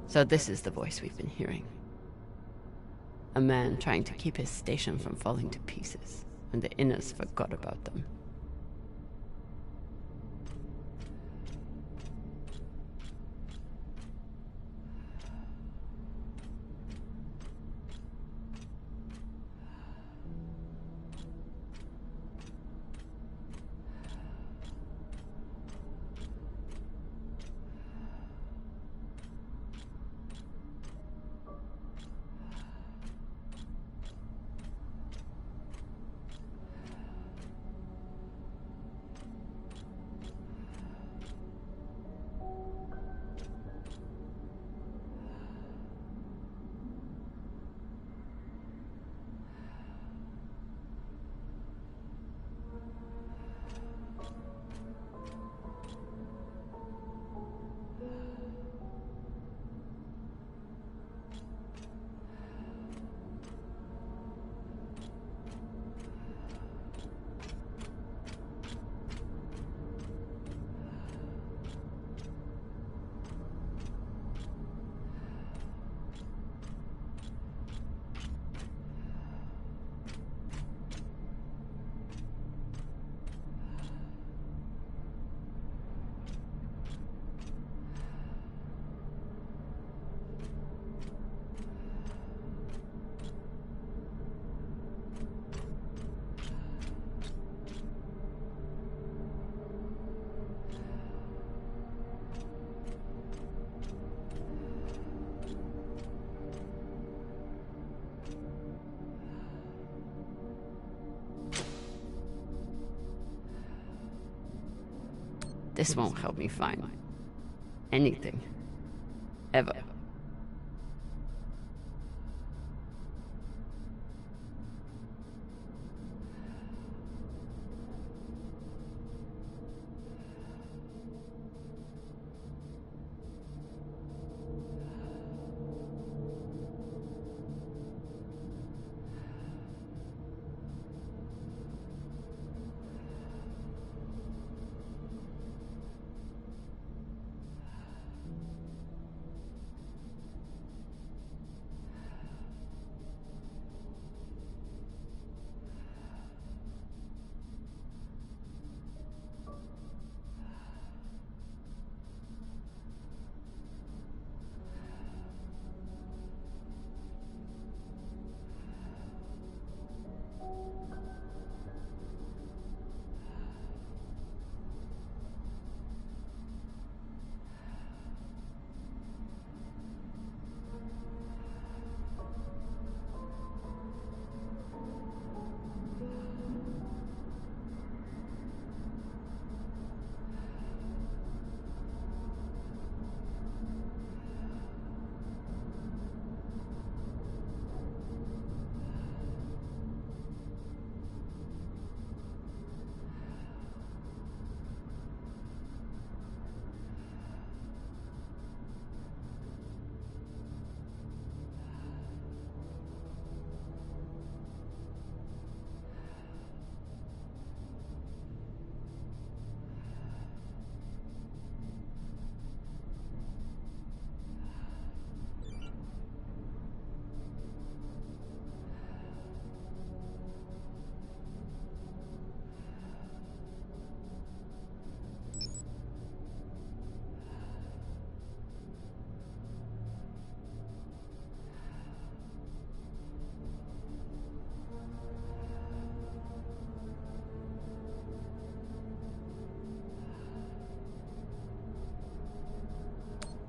So this is the voice we've been hearing. A man trying to keep his station from falling to pieces, and the Inners forgot about them. This won't help me find anything. Ever.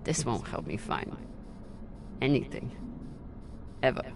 This won't help me find anything. Ever.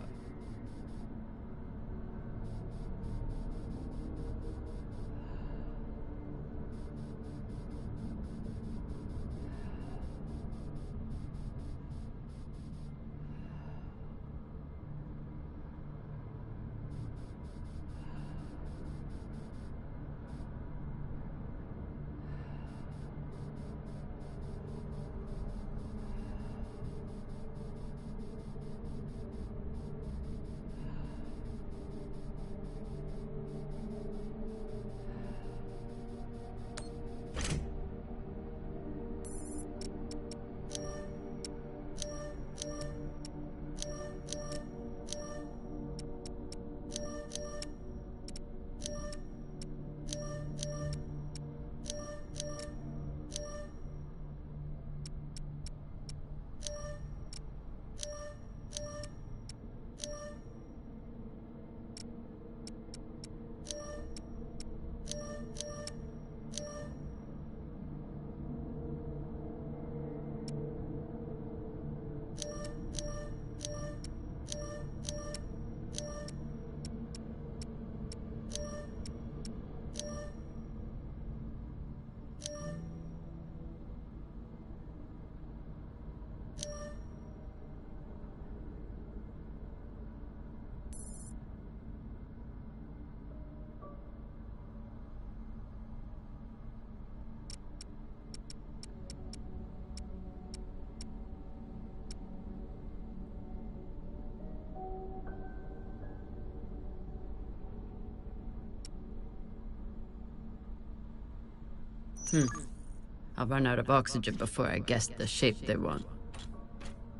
I'll run out of oxygen before I guess the shape they want.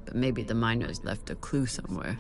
But maybe the miners left a clue somewhere.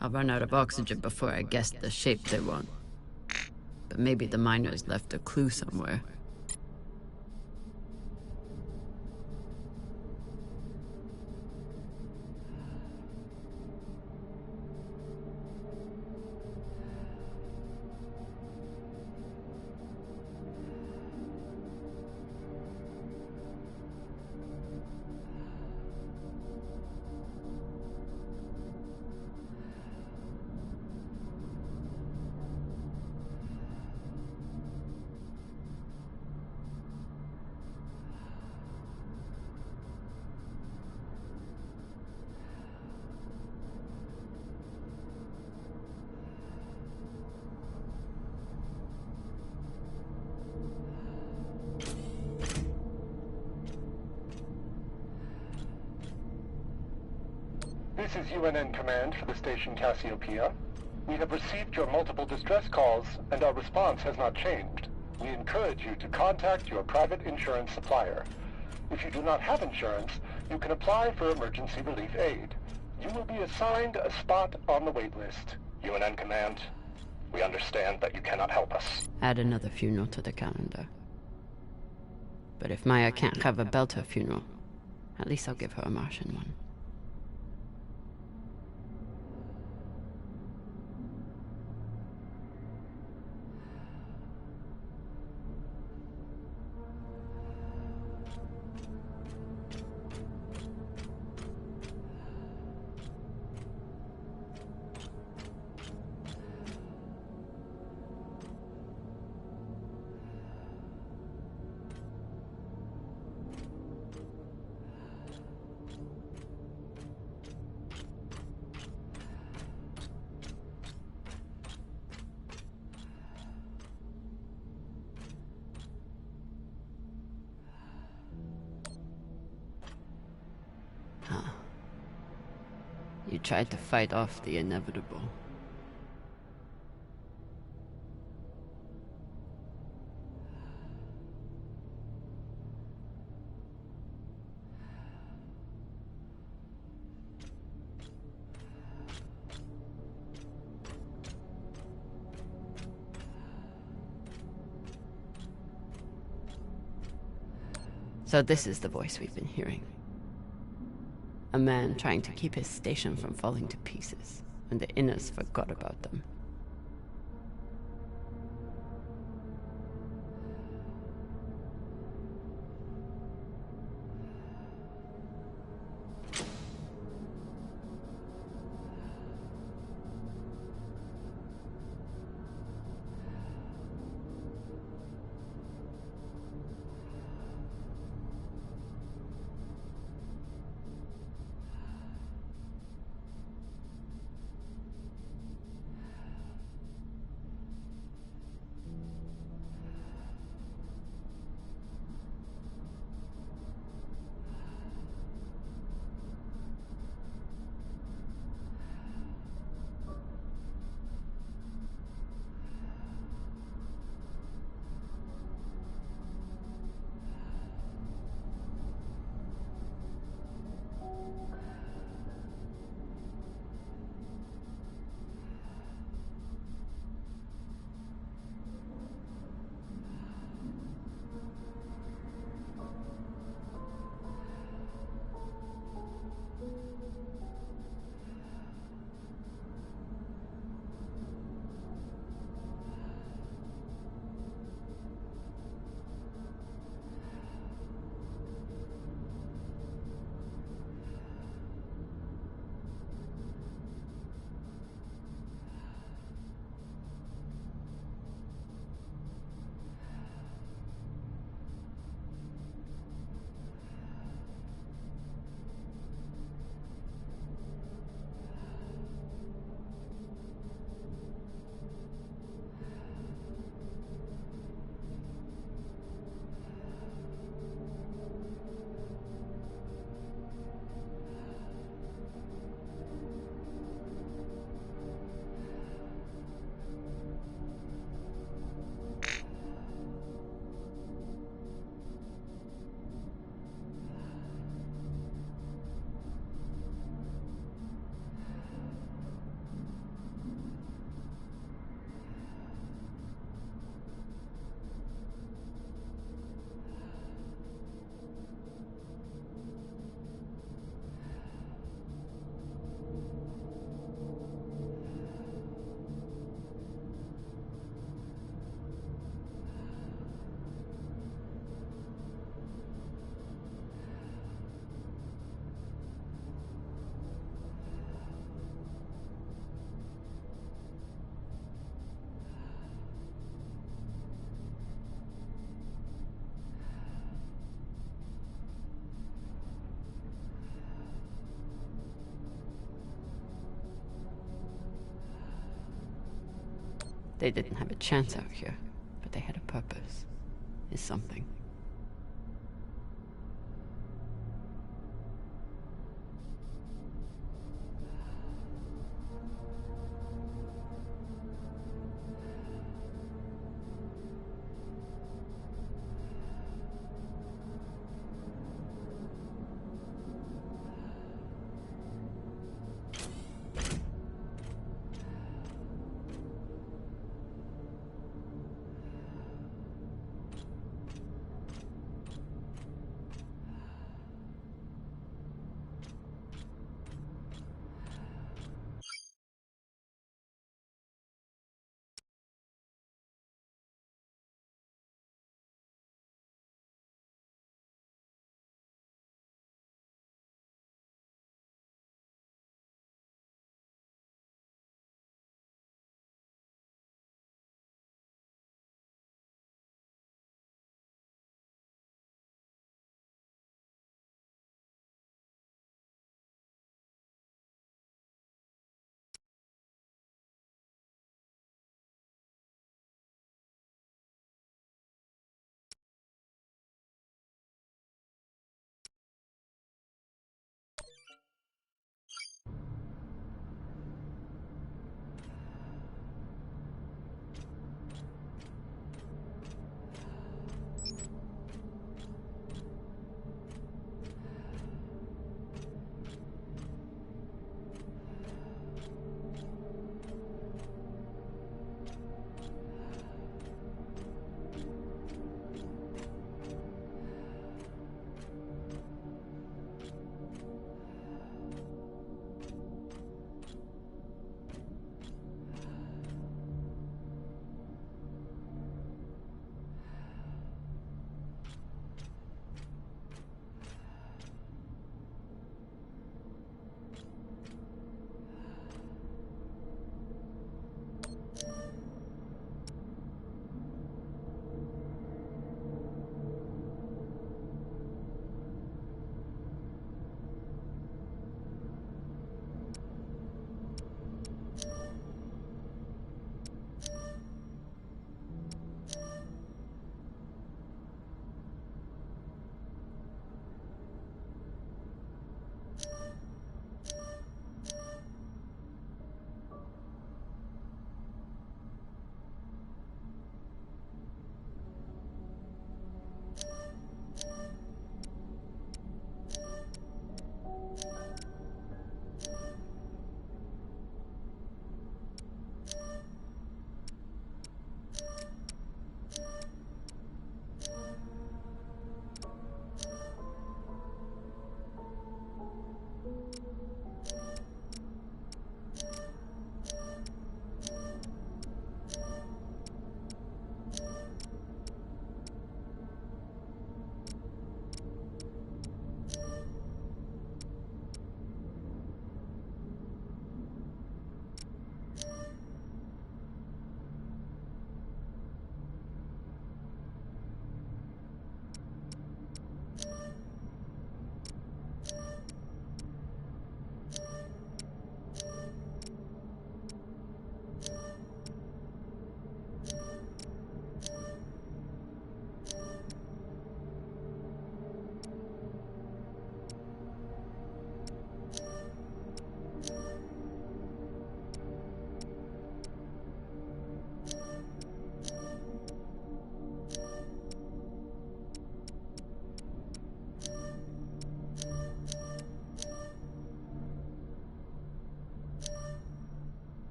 I'll run out of oxygen before I guess the shape they want. But maybe the miners left a clue somewhere. This is UNN Command for the station Cassiopeia. We have received your multiple distress calls, and our response has not changed. We encourage you to contact your private insurance supplier. If you do not have insurance, you can apply for emergency relief aid. You will be assigned a spot on the wait list. UNN Command, we understand that you cannot help us. Add another funeral to the calendar. But if Maya can't have a Belter funeral, at least I'll give her a Martian one. You tried to fight off the inevitable. So this is the voice we've been hearing. A man trying to keep his station from falling to pieces, when the Inners forgot about them. They didn't have a chance out here, but they had a purpose. Is something.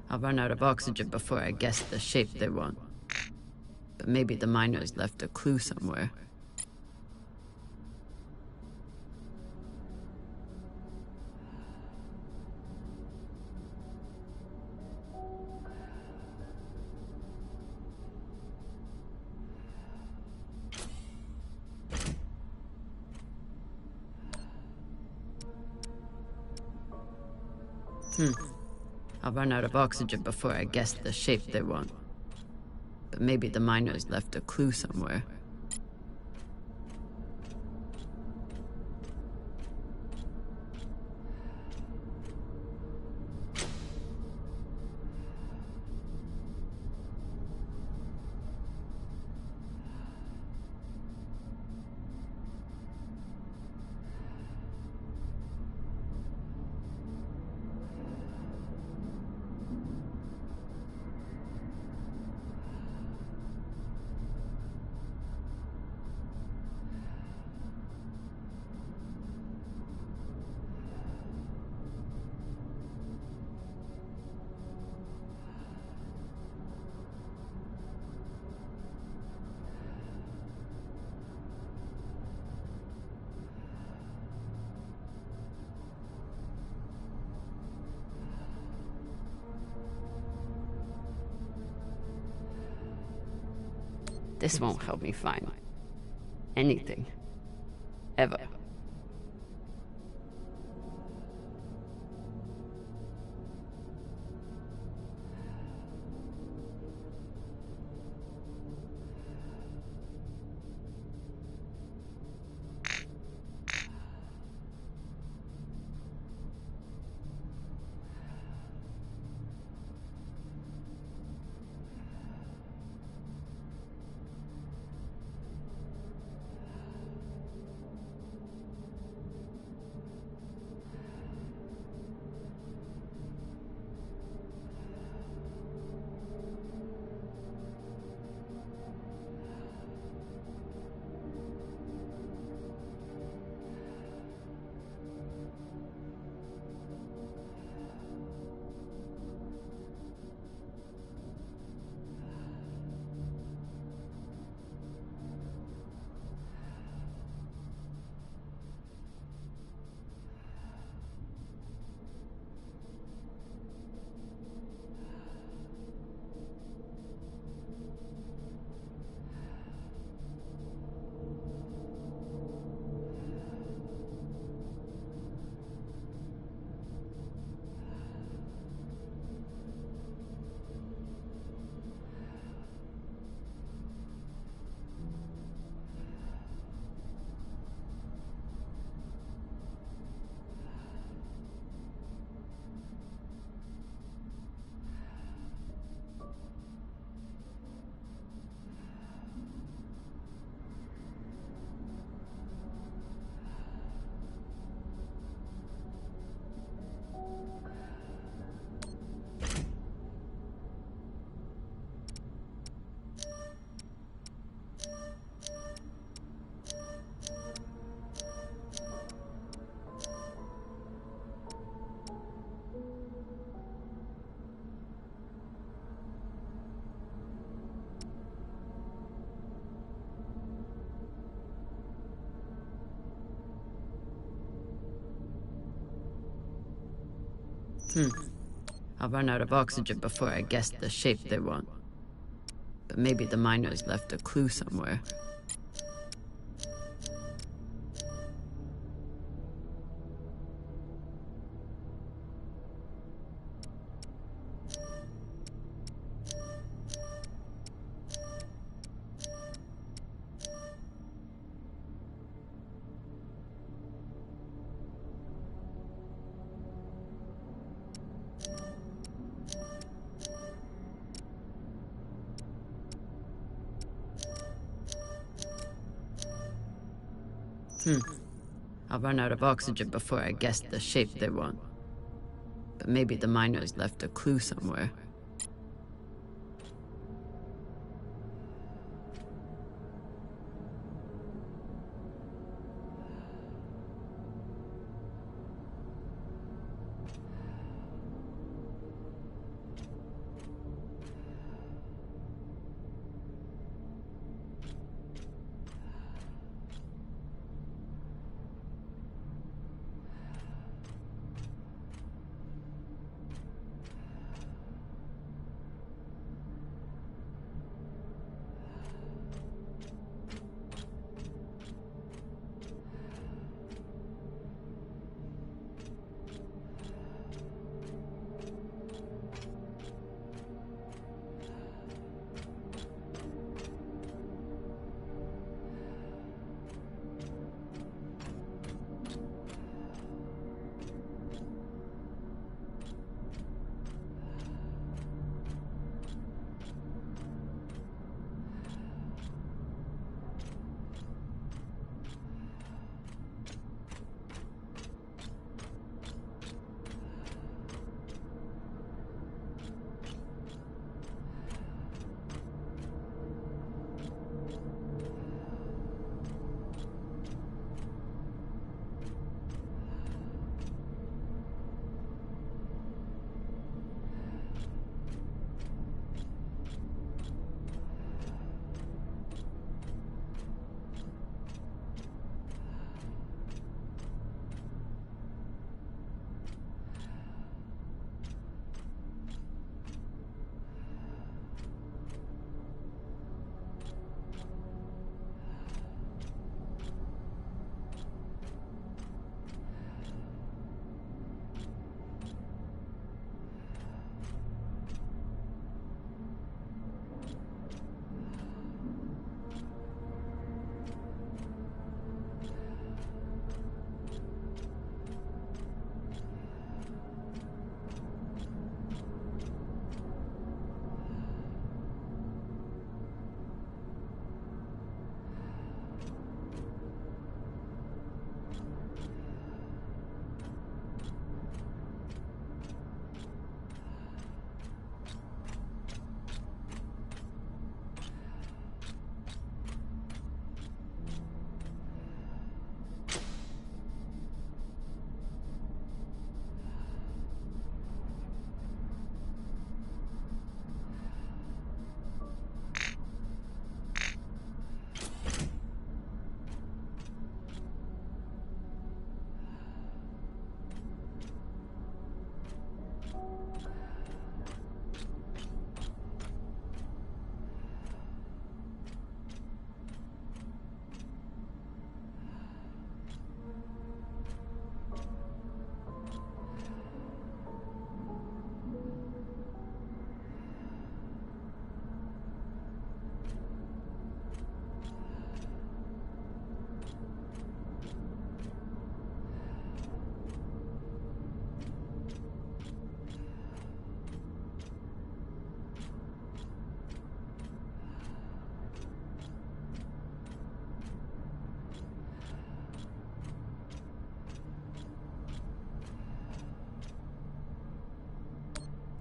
I'll run out of oxygen before I guess the shape they want. But maybe the miners left a clue somewhere. I'll run out of oxygen before I guess the shape they want. But maybe the miners left a clue somewhere. This won't help me find anything. Ever. I'll run out of oxygen before I guess the shape they want. But maybe the miners left a clue somewhere. I'll run out of oxygen before I guess the shape they want. But maybe the miners left a clue somewhere.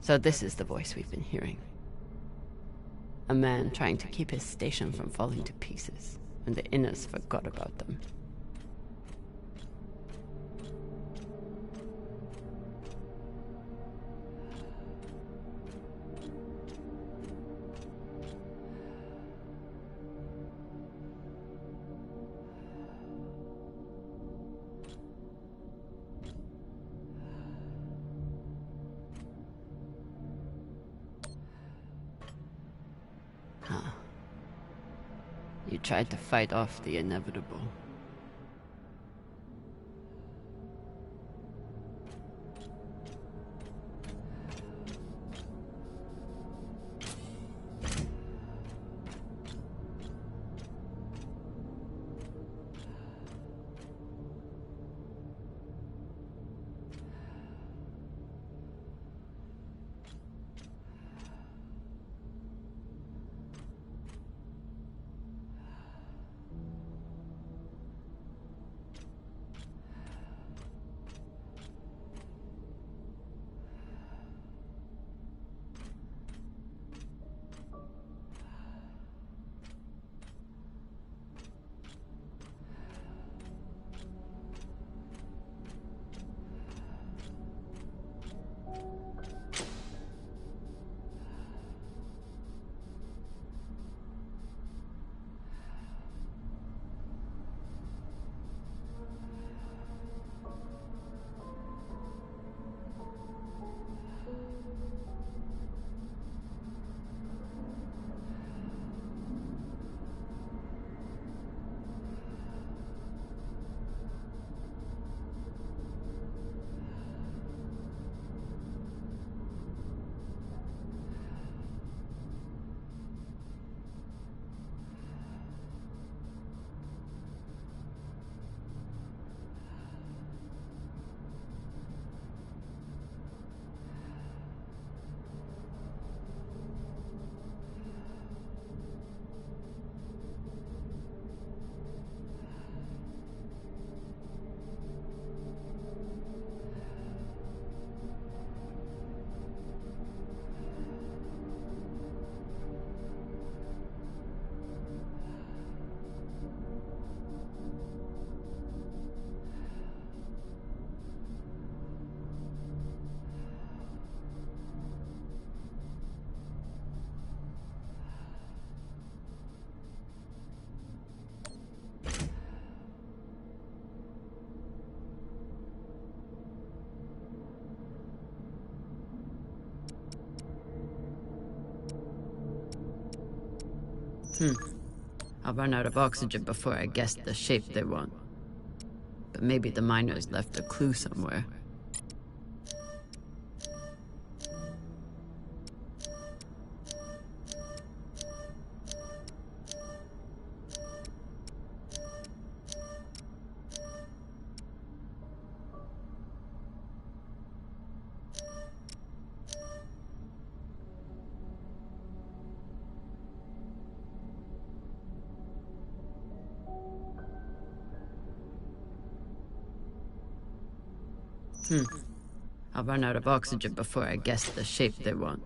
So this is the voice we've been hearing. A man trying to keep his station from falling to pieces, when the Inners forgot about them. You tried to fight off the inevitable. I'll run out of oxygen before I guess the shape they want. But maybe the miners left a clue somewhere. I'll run out of oxygen before I guess the shape they want.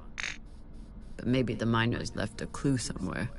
But maybe the miners left a clue somewhere.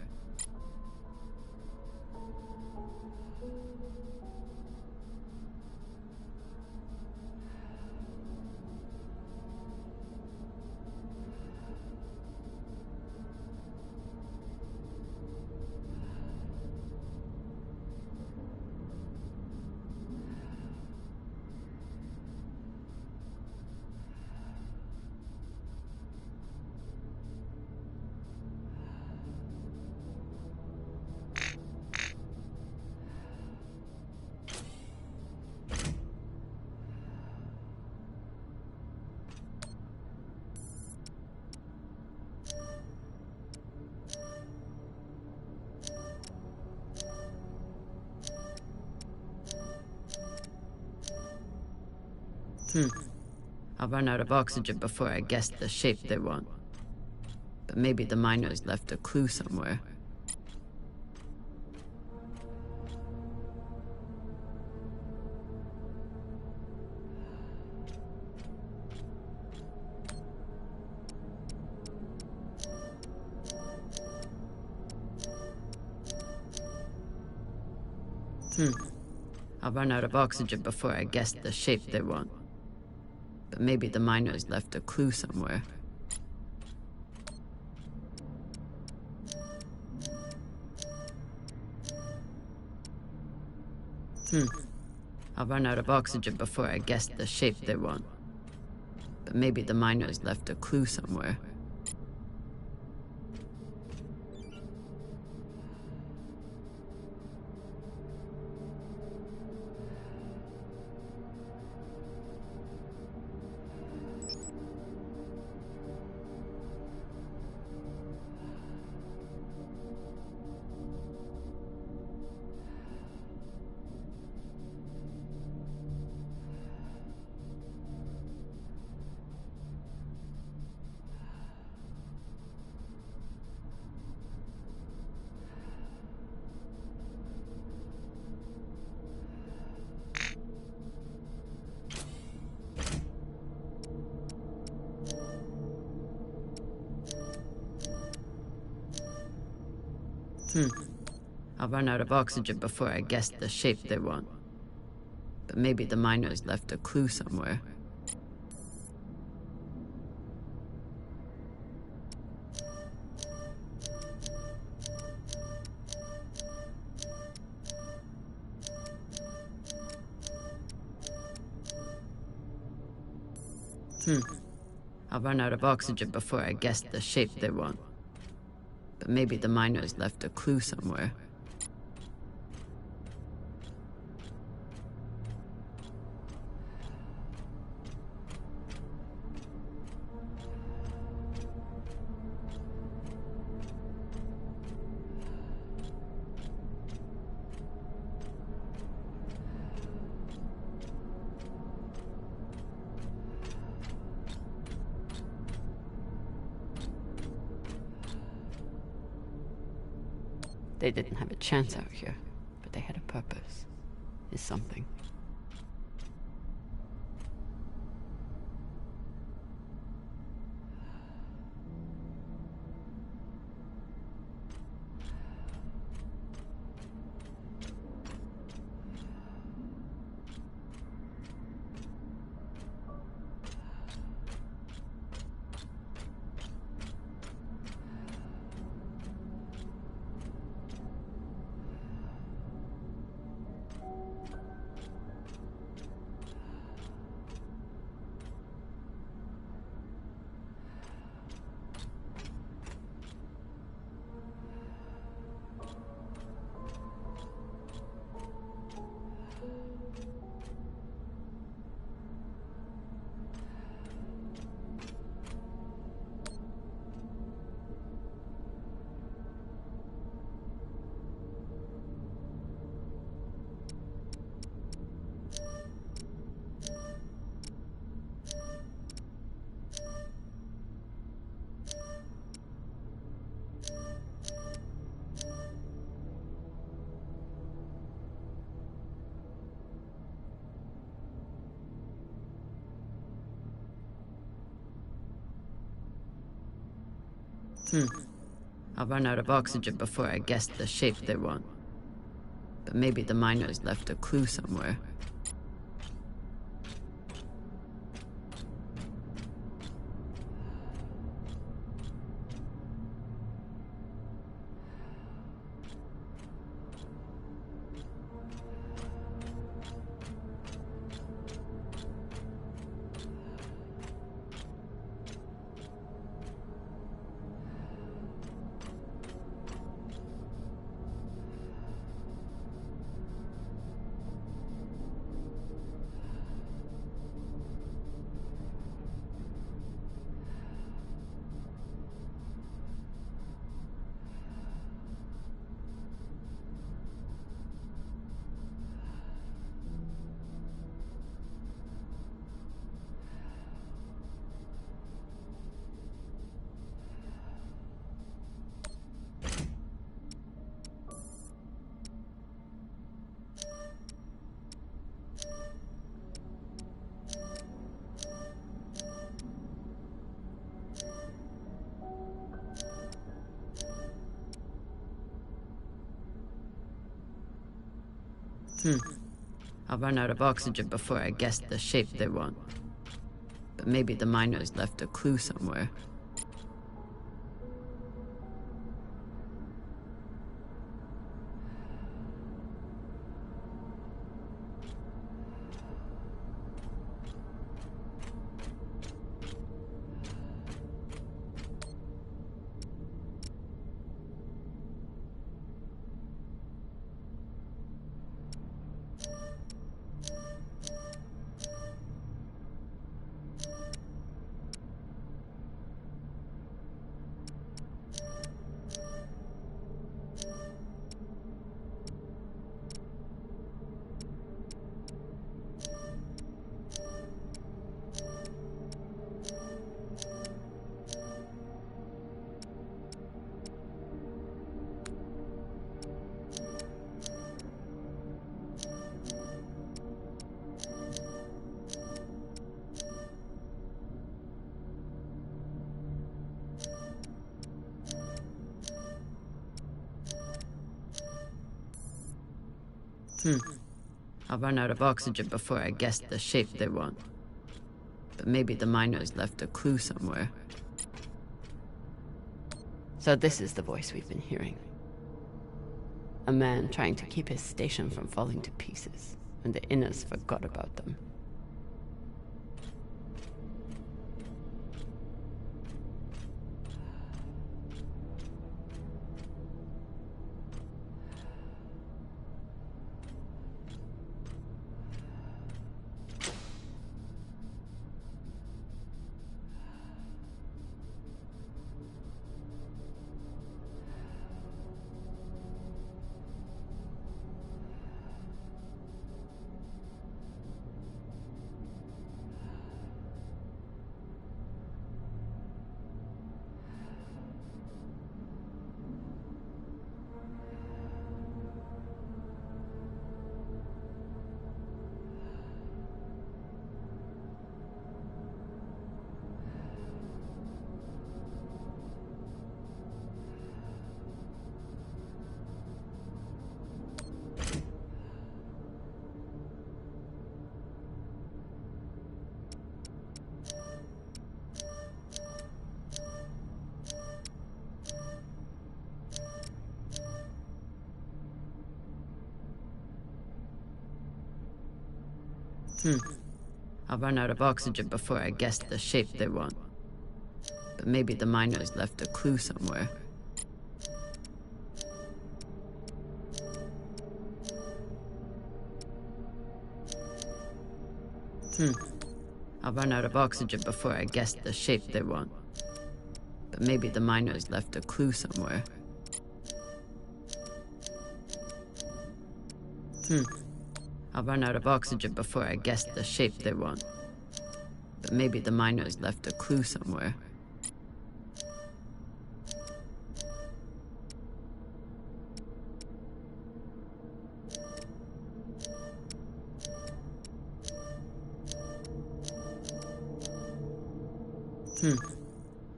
I'll run out of oxygen before I guess the shape they want. But maybe the miners left a clue somewhere. I'll run out of oxygen before I guess the shape they want. But maybe the miners left a clue somewhere. I'll run out of oxygen before I guess the shape they want. But maybe the miners left a clue somewhere. I'll run out of oxygen before I guess the shape they want. But maybe the miners left a clue somewhere. I'll run out of oxygen before I guess the shape they want. But maybe the miners left a clue somewhere. They didn't have a chance out here, but they had a purpose. Is something. I'll run out of oxygen before I guess the shape they want. But maybe the miners left a clue somewhere. I'll run out of oxygen before I guess the shape they want. But maybe the miners left a clue somewhere. I'll run out of oxygen before I guess the shape they want. But maybe the miners left a clue somewhere. So this is the voice we've been hearing. A man trying to keep his station from falling to pieces, and the Inners forgot about them. I'll run out of oxygen before I guess the shape they want. But maybe the miners left a clue somewhere. I'll run out of oxygen before I guess the shape they want. But maybe the miners left a clue somewhere. I'll run out of oxygen before I guess the shape they want. But maybe the miners left a clue somewhere.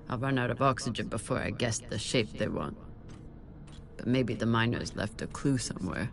I'll run out of oxygen before I guess the shape they want. But maybe the miners left a clue somewhere.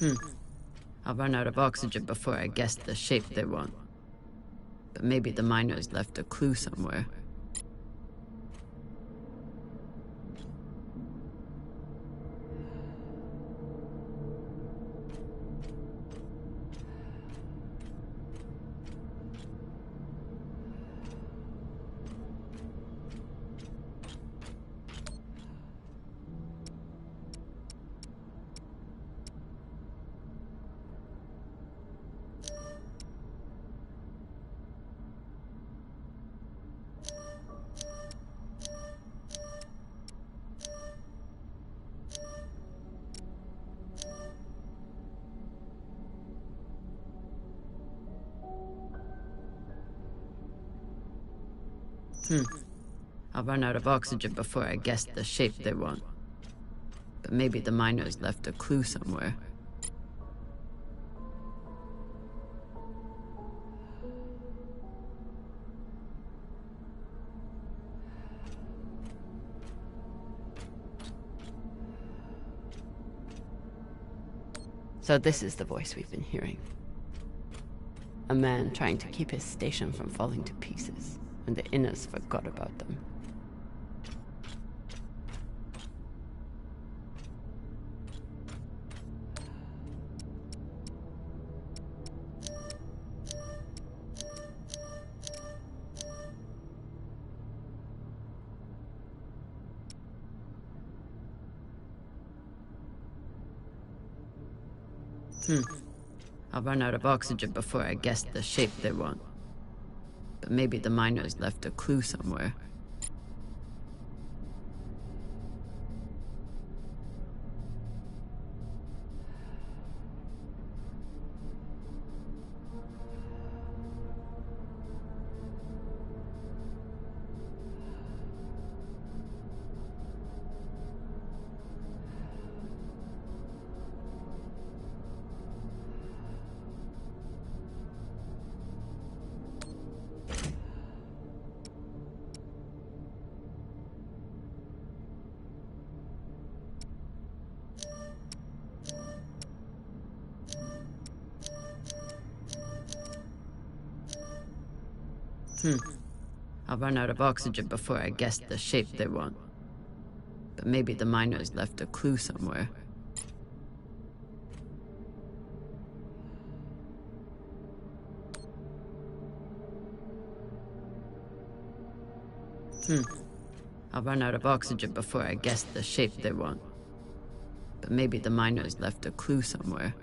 I'll run out of oxygen before I guess the shape they want. But maybe the miners left a clue somewhere. I'll run out of oxygen before I guess the shape they want. But maybe the miners left a clue somewhere. So this is the voice we've been hearing. A man trying to keep his station from falling to pieces, and the Inners forgot about them. I'll run out of oxygen before I guess the shape they want. But maybe the miners left a clue somewhere. I'll run out of oxygen before I guess the shape they want. But maybe the miners left a clue somewhere. I'll run out of oxygen before I guess the shape they want. But maybe the miners left a clue somewhere.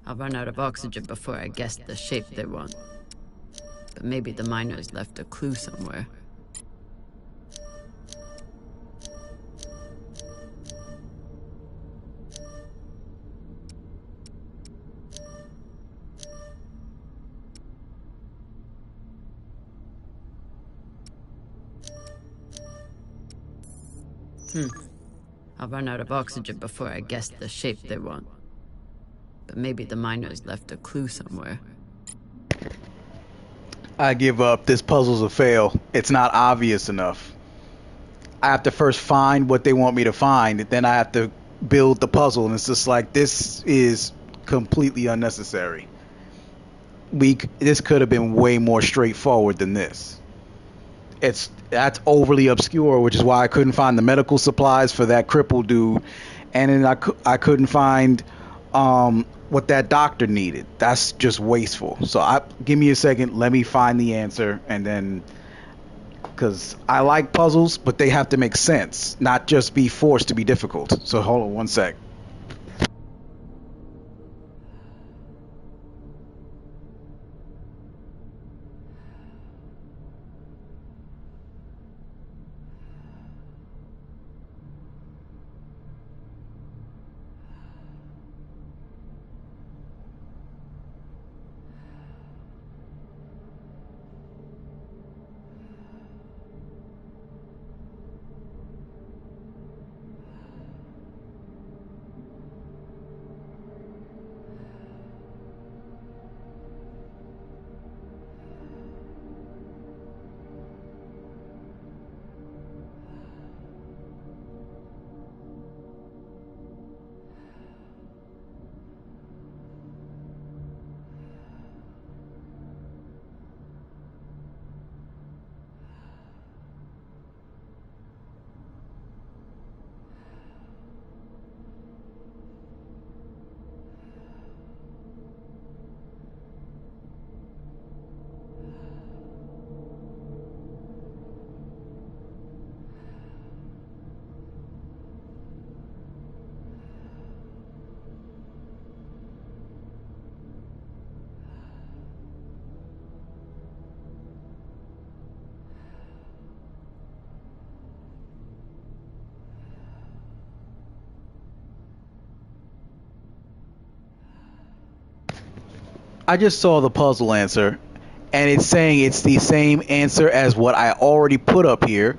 I'll run out of oxygen before I guess the shape they want. But maybe the miners left a clue somewhere. I'll run out of oxygen before I guess the shape they want. But maybe the miners left a clue somewhere. I give up. This puzzle's a fail. It's not obvious enough. I have to first find what they want me to find, then I have to build the puzzle, and it's just like, this is completely unnecessary. This could have been way more straightforward than this. That's overly obscure, which is why I couldn't find the medical supplies for that crippled dude, and then I couldn't find what that doctor needed. That's just wasteful. So give me a second, let me find the answer, and then, because I like puzzles, but they have to make sense, not just be forced to be difficult. So hold on one sec. I just saw the puzzle answer, and it's saying it's the same answer as what I already put up here,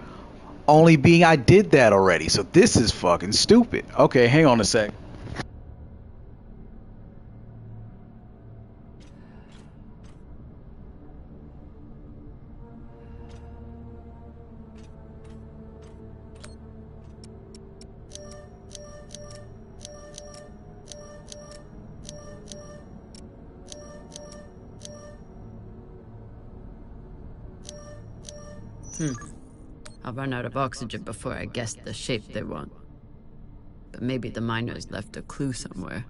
only being I did that already. So this is fucking stupid. Okay, hang on a sec. I'll run out of oxygen before I guess the shape they want. But maybe the miners left a clue somewhere.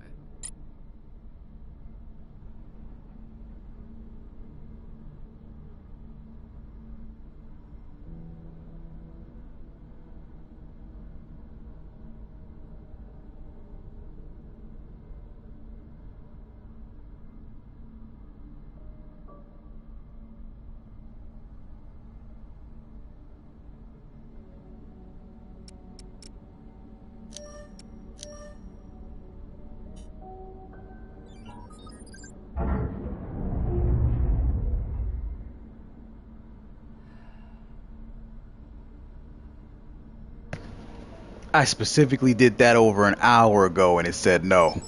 I specifically did that over an hour ago, and it said no.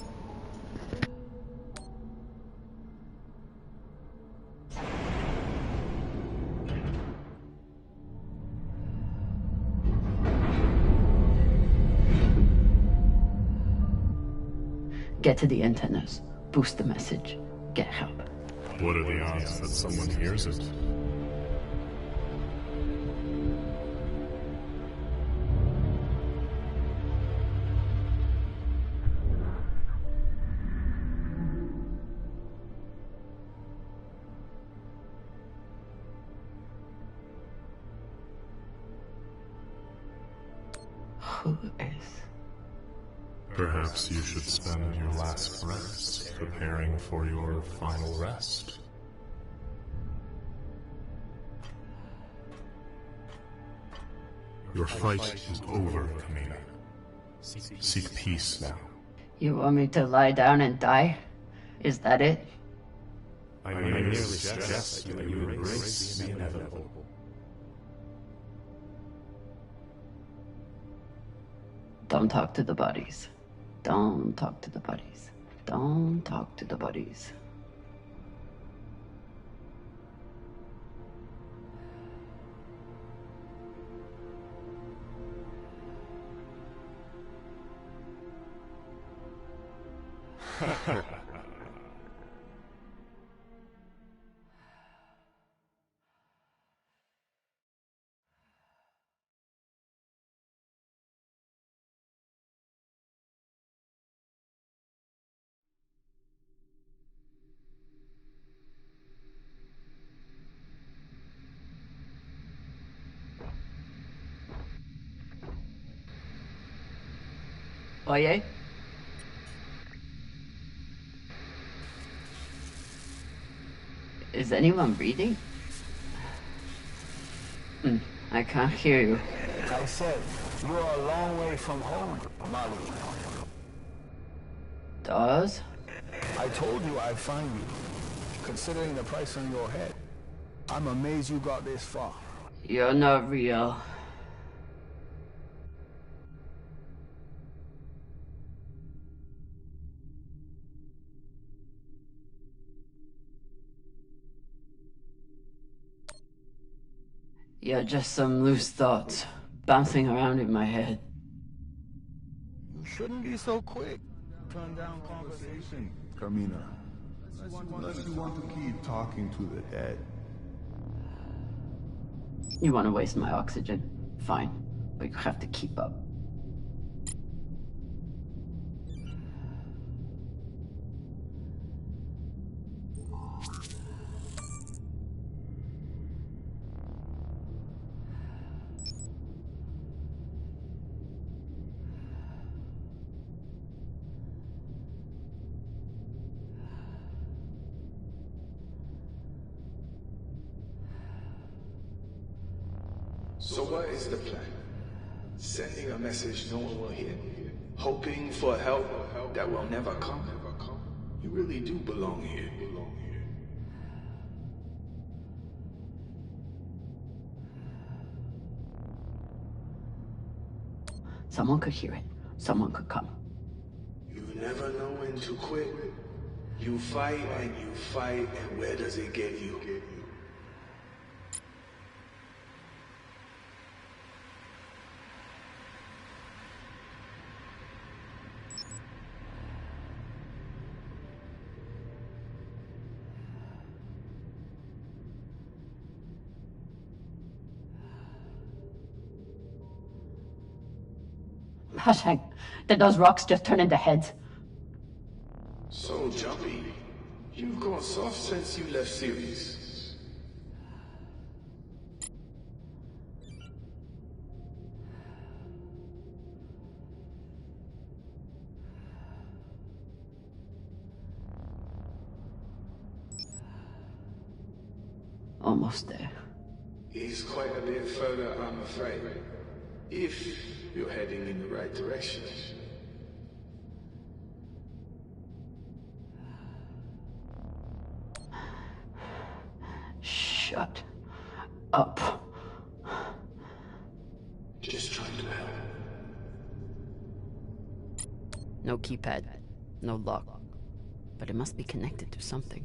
Get to the antennas. Boost the message. Get help. What are the odds that someone hears it? Who is? Perhaps you should spend your last breaths preparing for your final rest. Your fight is over, Kamina. Seek peace now. You want me to lie down and die? Is that it? I merely suggest that you embrace the inevitable. Don't talk to the bodies. Don't talk to the bodies. Don't talk to the bodies. Oye? Is anyone reading? I can't hear you. I said, you are a long way from home, Molly. Does? I told you I'd find you. Considering the price on your head, I'm amazed you got this far. You're not real. You're just some loose thoughts bouncing around in my head. You shouldn't be so quick. Turn down conversation, Carmina. Unless you want to keep talking to the head. You want to waste my oxygen? Fine, but you have to keep up. So what is the plan? Sending a message no one will hear? Hoping for help that will never come? You really do belong here. Someone could hear it. Someone could come. You never know when to quit. You fight and you fight, and where does it get you? Hashang, did those rocks just turn into heads? So jumpy. You've gone soft since you left Sirius. Almost there. It's quite a bit further, I'm afraid. If you're heading in the right direction. Shut up. Just trying to help. No keypad, no lock. But it must be connected to something.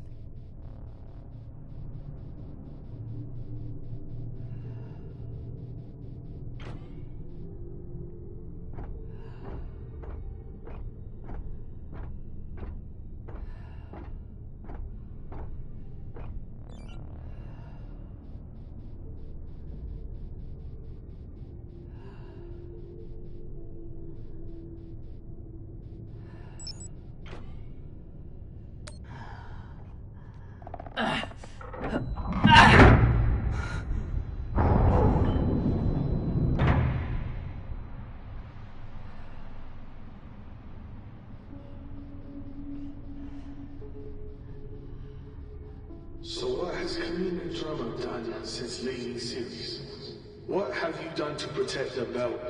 So what has Camino Drama done since leaving Sirius? What have you done to protect the belt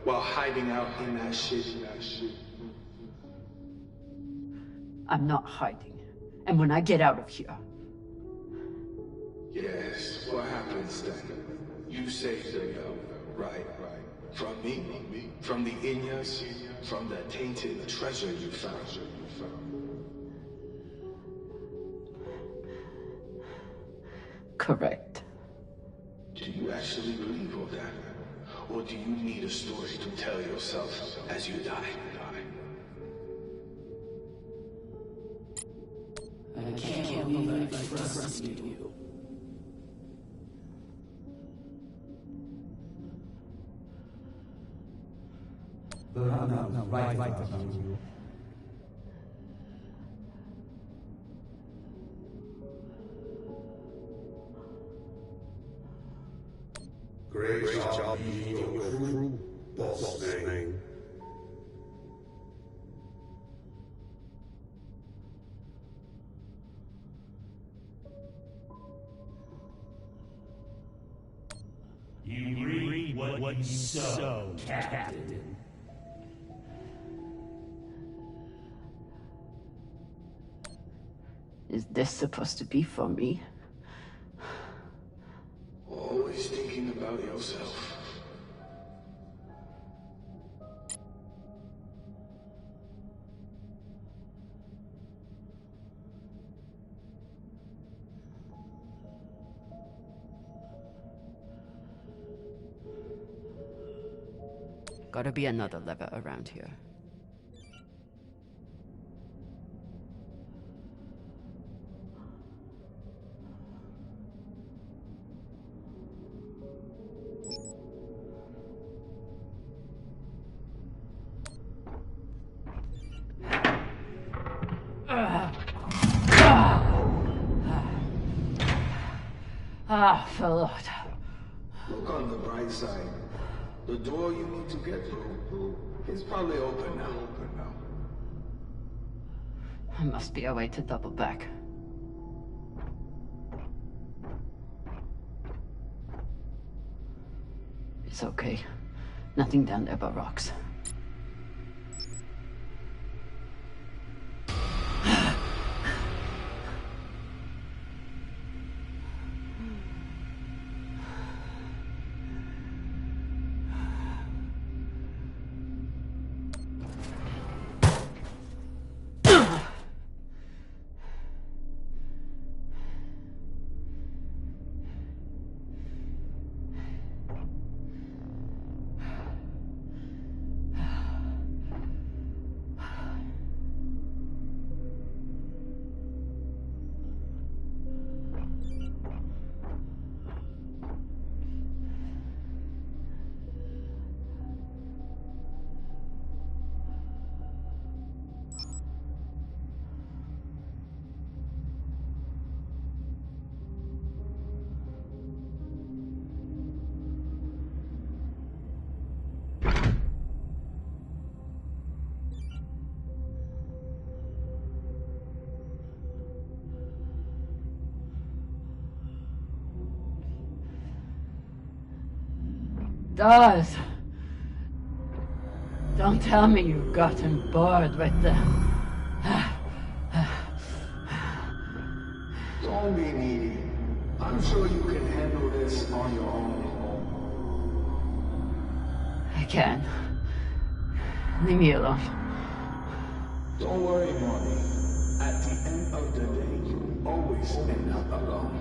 while hiding out in that shit? I'm not hiding. And when I get out of here... Yes, what happens then? You saved the belt, right? From me? From the Inyas? From the tainted treasure you found? Correct. Do you actually believe all that? Or do you need a story to tell yourself as you die? believe I trusted you. But I'm not right about you. Great job being your crew, boss man. You reap what you sow, Captain. Is this supposed to be for me? Always thinking about yourself. Gotta be another lever around here. For Lord. Look on the bright side. The door you need to get through is probably open now. There must be a way to double back. It's okay. Nothing down there but rocks. Does. Don't tell me you've gotten bored with the... Don't be needy. I'm sure you can handle this on your own. I can. Leave me alone. Don't worry, Marty. At the end of the day, you always end up alone.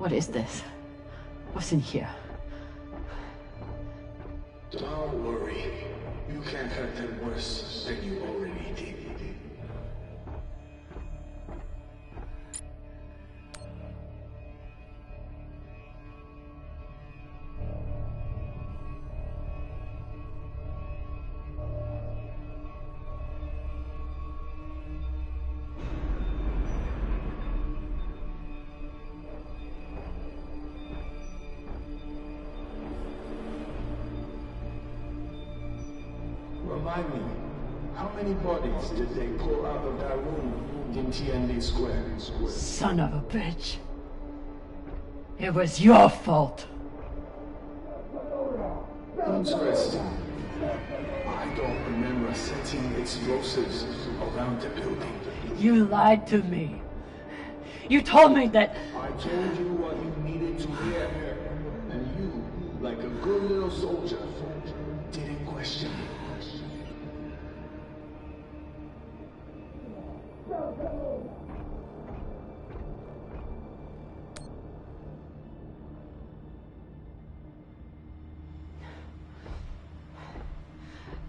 What is this? What's in here? Don't worry. You can't hurt them worse than you already did. Remind me, how many bodies did they pull out of that room in TND Square? Son of a bitch. It was your fault. Interesting. I don't remember setting explosives around the building. You lied to me. You told me that... I told you what you needed to hear. And you, like a good little soldier, didn't question me.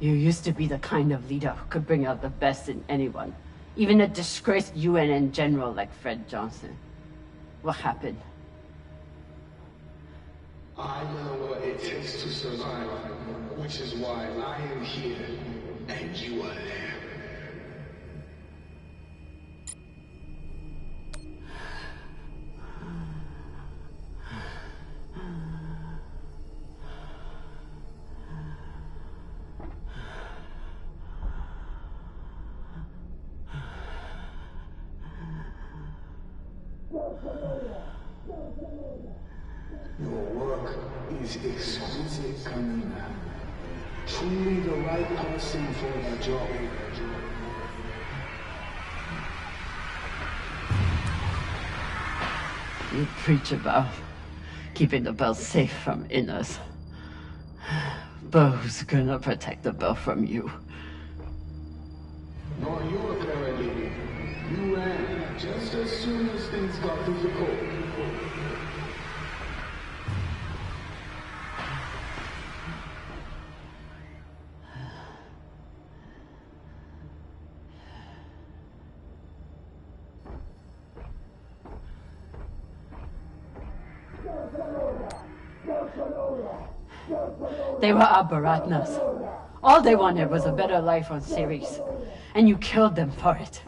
You used to be the kind of leader who could bring out the best in anyone. Even a disgraced UNN general like Fred Johnson. What happened? I know what it takes to survive, which is why I am here, and you are there. Your work is exquisite, Kamina. Truly the right person for the job. You preach about keeping the bell safe from inners. But who's gonna protect the bell from you? Nor you, apparently. You ran just as soon as things got difficult. They were our Baratnas. All they wanted was a better life on Ceres. And you killed them for it.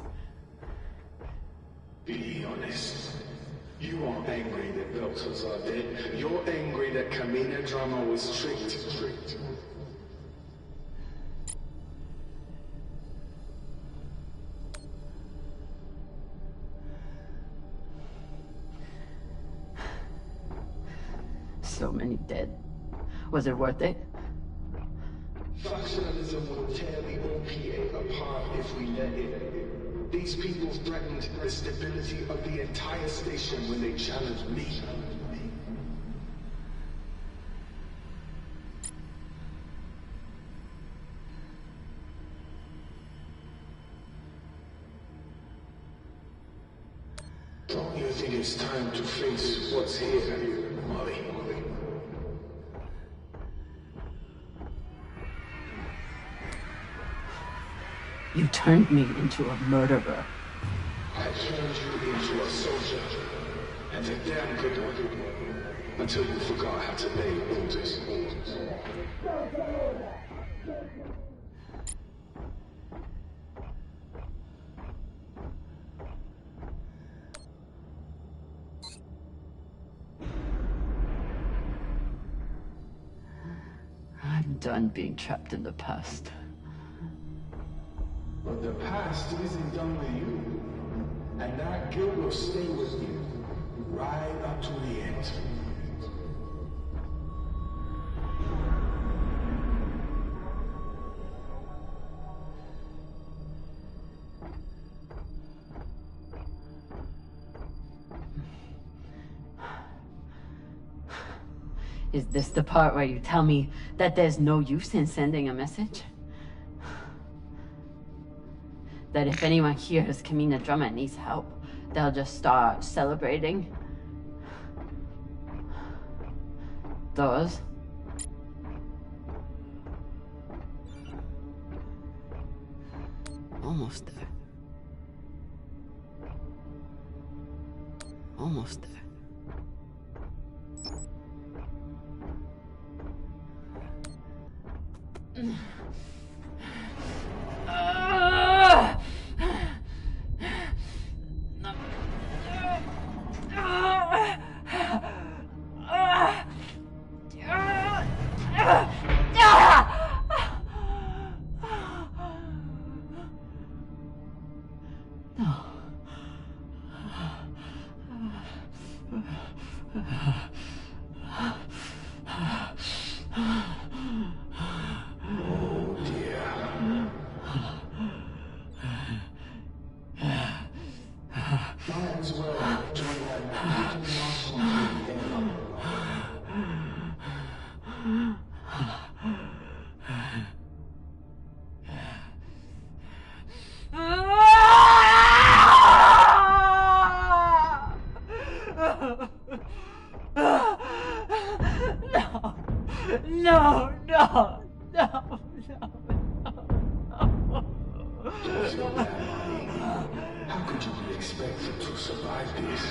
Be honest. You aren't angry that Belters are dead. You're angry that Kamina Drama was tricked. So many dead. Was it worth it? Factionalism will tear the OPA apart if we let it. These people threatened the stability of the entire station when they challenged me. Don't you think it's time to face what's here, Molly? You turned me into a murderer. I turned you into a soldier, and a damn good one, until you forgot how to obey orders. I'm done being trapped in the past. But the past isn't done with you, and that guilt will stay with you, right up to the end. Is this the part where you tell me that there's no use in sending a message? That if anyone hears Kamina Drama needs help, they'll just start celebrating? Doors? Almost there. Almost there. Might as well join that freaking march on to the end. No, no, no, no, Don't feel bad, Mommy. How could you be expected to survive this?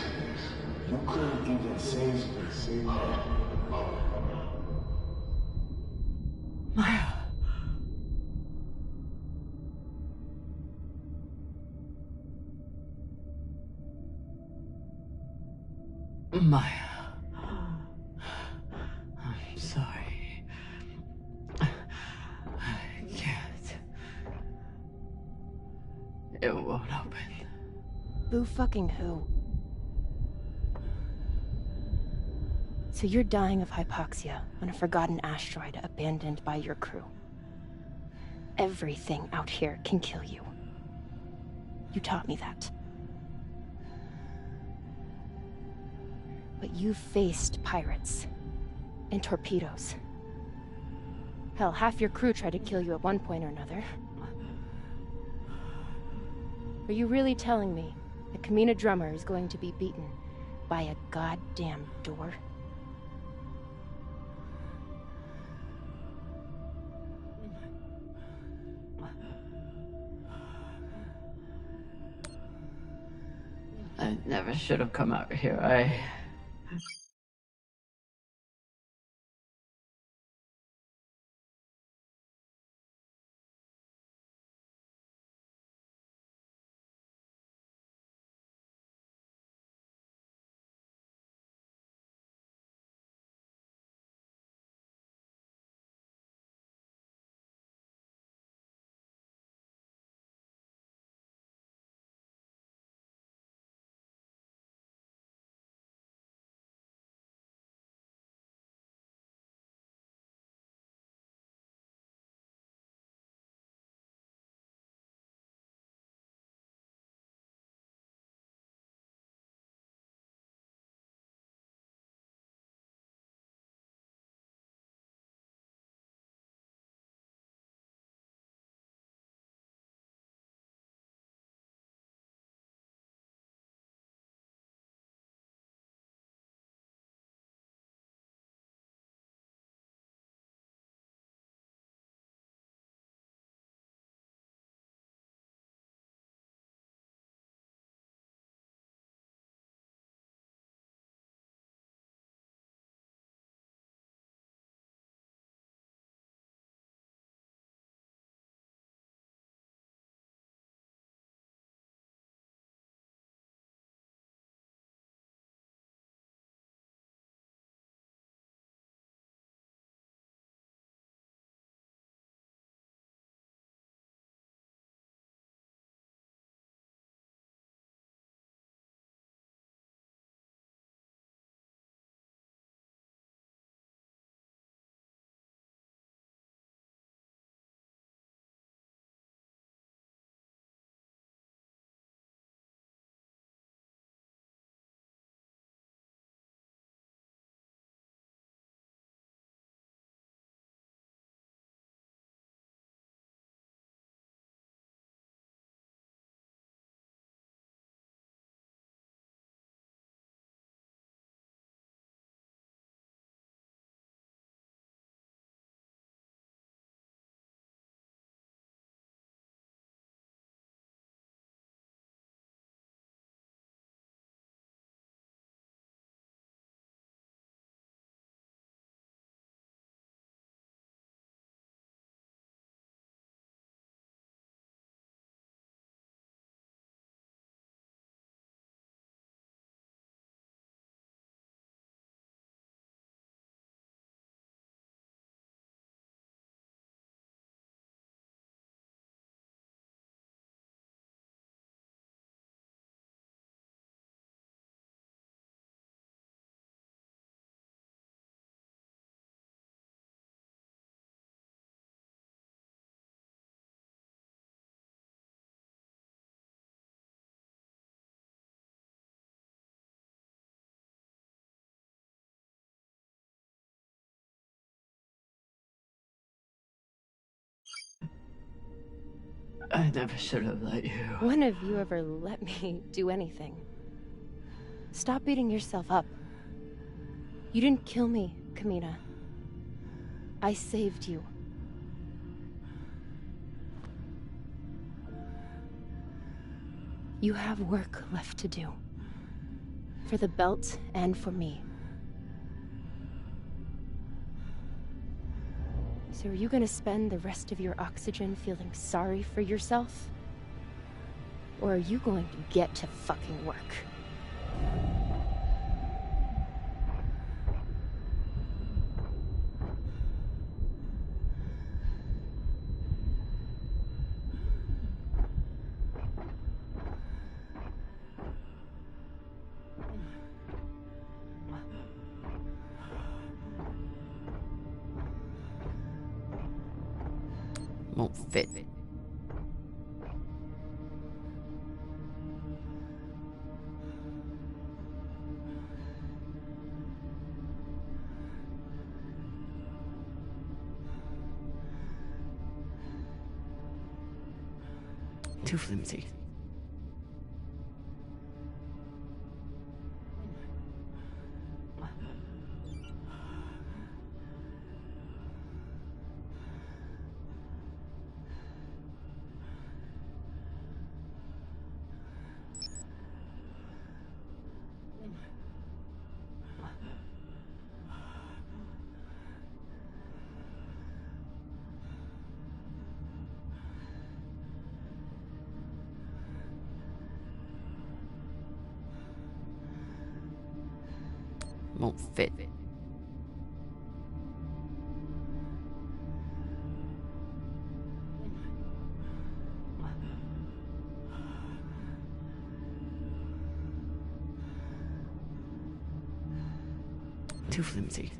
You couldn't even save her. Maya. Maya. I'm sorry. I can't. It won't open. Boo fucking who? So you're dying of hypoxia on a forgotten asteroid abandoned by your crew. Everything out here can kill you. You taught me that. But you've faced pirates and torpedoes. Hell, half your crew tried to kill you at one point or another. Are you really telling me a Kamina drummer is going to be beaten by a goddamn door? I never should have come out here. I never should have let you. When have you ever let me do anything? Stop beating yourself up. You didn't kill me, Kamina. I saved you. You have work left to do. For the belt and for me. So are you gonna spend the rest of your oxygen feeling sorry for yourself? Or are you going to get to fucking work? Won't fit. Too flimsy. Won't fit. Too flimsy.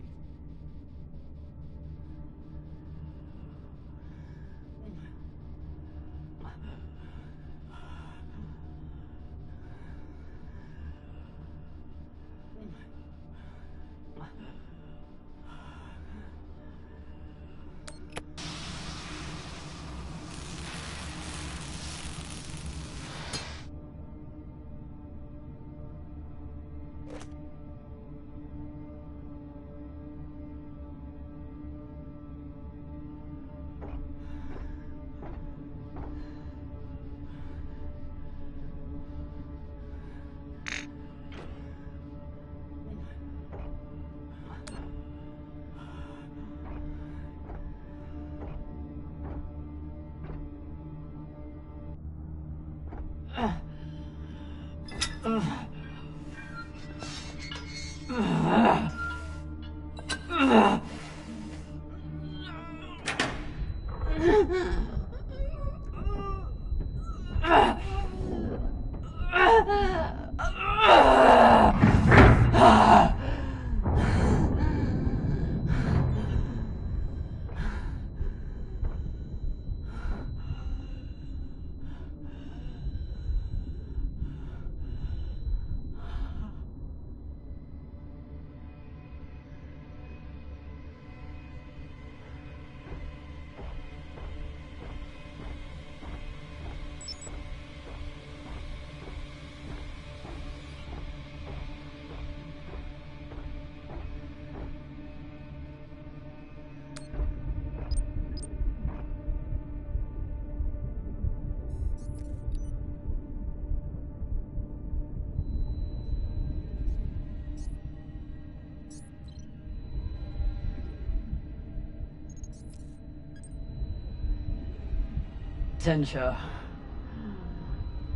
Tensha,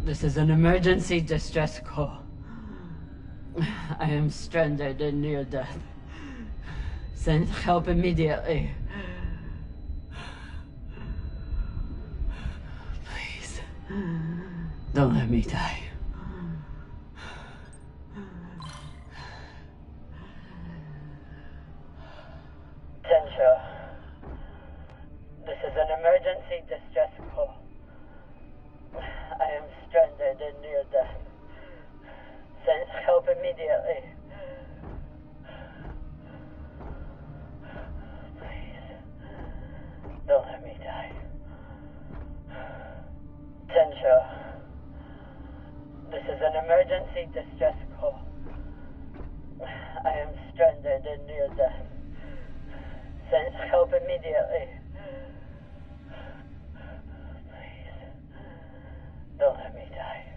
this is an emergency distress call. I am stranded and near death. Send help immediately. Please, don't let me die. Tensha, this is an emergency distress call. I am stranded and near death. Send help immediately. Please, don't let me die. received distress call. I am stranded and near death. Send help immediately. Please, don't let me die.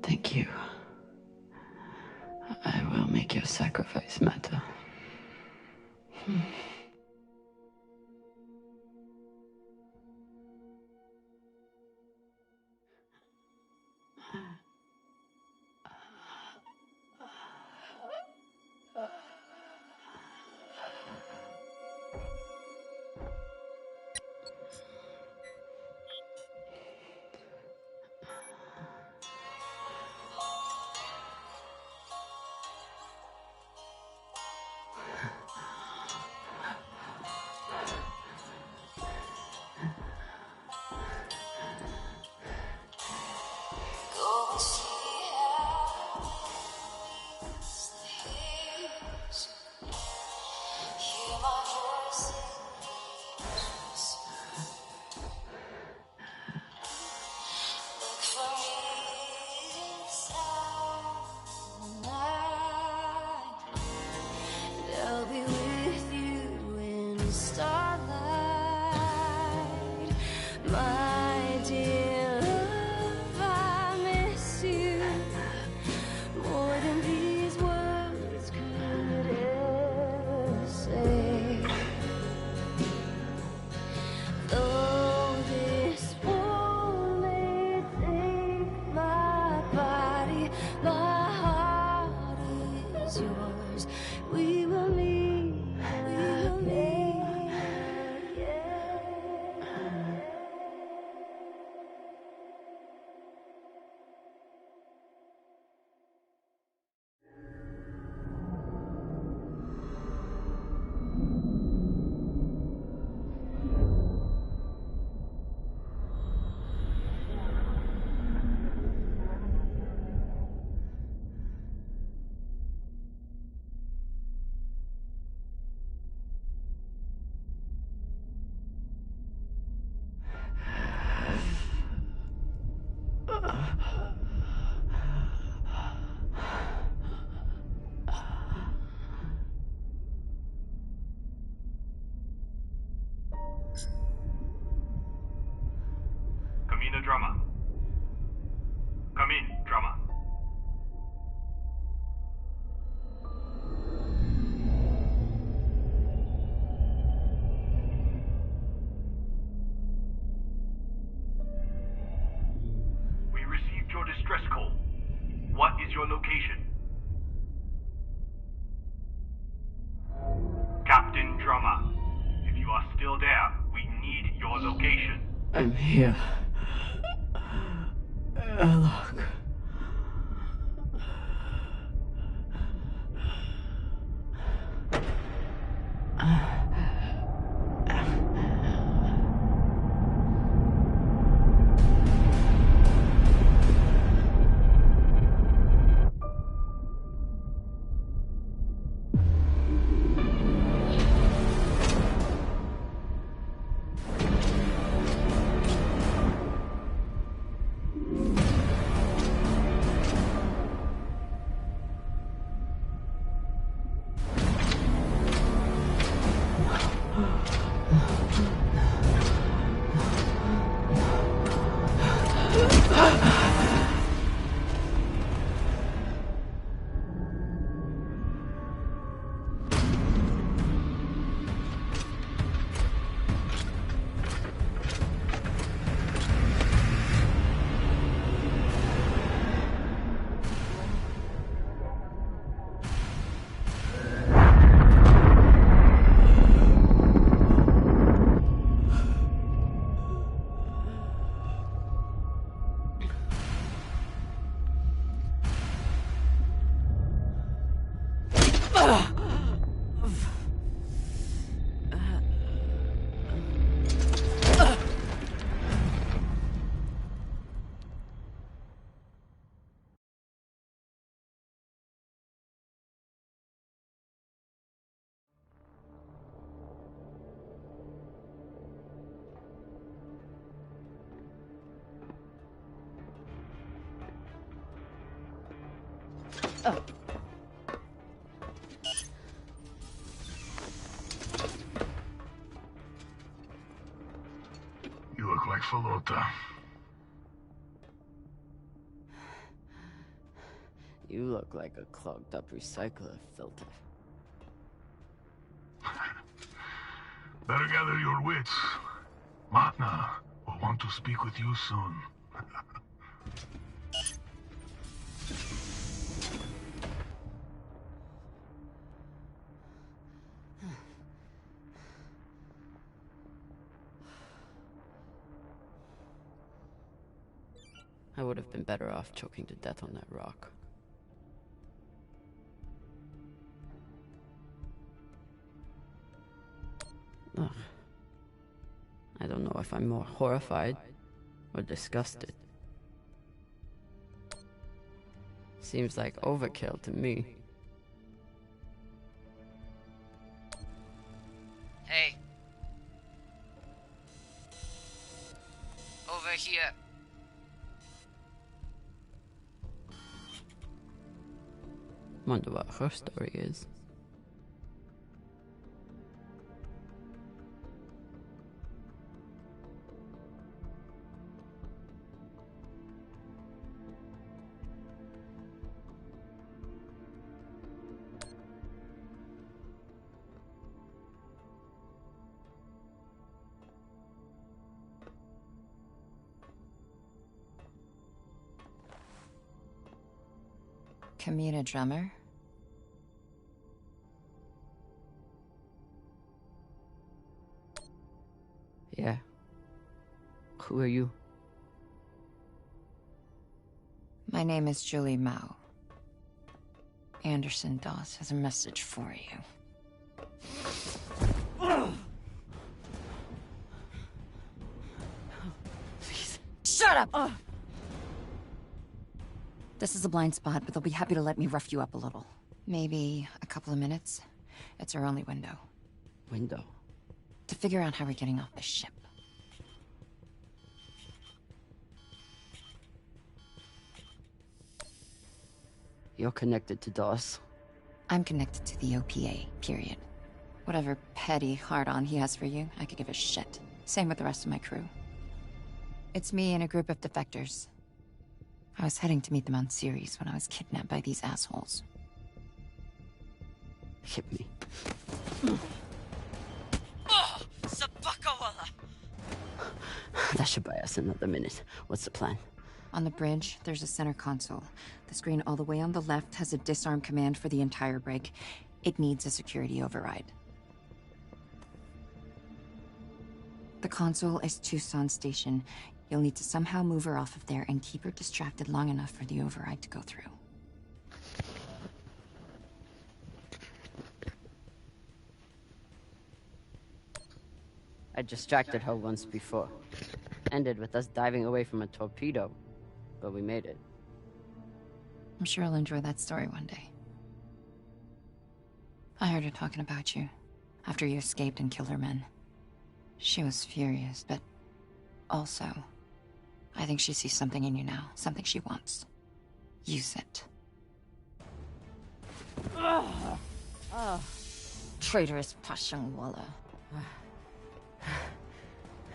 Thank you. I will make your sacrifice matter. your location. Captain Drummer, if you are still there, we need your location. I'm here. Airlock. You look like Falota. You look like a clogged up recycler filter. Better gather your wits. Matna will want to speak with you soon. I would have been better off choking to death on that rock. Ugh. I don't know if I'm more horrified or disgusted. Seems like overkill to me. Hey. Over here. Wonder what her story is. Kamina Drummer? Yeah. Who are you? My name is Julie Mao. Anderson Dawes has a message for you. Please. Shut up! This is a blind spot, but they'll be happy to let me rough you up a little. Maybe a couple of minutes. It's our only window. Window? To figure out how we're getting off the ship. You're connected to Dawes. I'm connected to the OPA, period. Whatever petty hard-on he has for you, I could give a shit. Same with the rest of my crew. It's me and a group of defectors. I was heading to meet them on Ceres when I was kidnapped by these assholes. Hit me. Oh, Sabakawala! That should buy us another minute. What's the plan? On the bridge, there's a center console. The screen all the way on the left has a disarm command for the entire brig. It needs a security override. The console is Tucson Station. You'll need to somehow move her off of there and keep her distracted long enough for the override to go through. I distracted her once before. Ended with us diving away from a torpedo, but we made it. I'm sure I'll enjoy that story one day. I heard her talking about you after you escaped and killed her men. She was furious, but also, I think she sees something in you now, something she wants. Use it. Traitorous Pashangwala.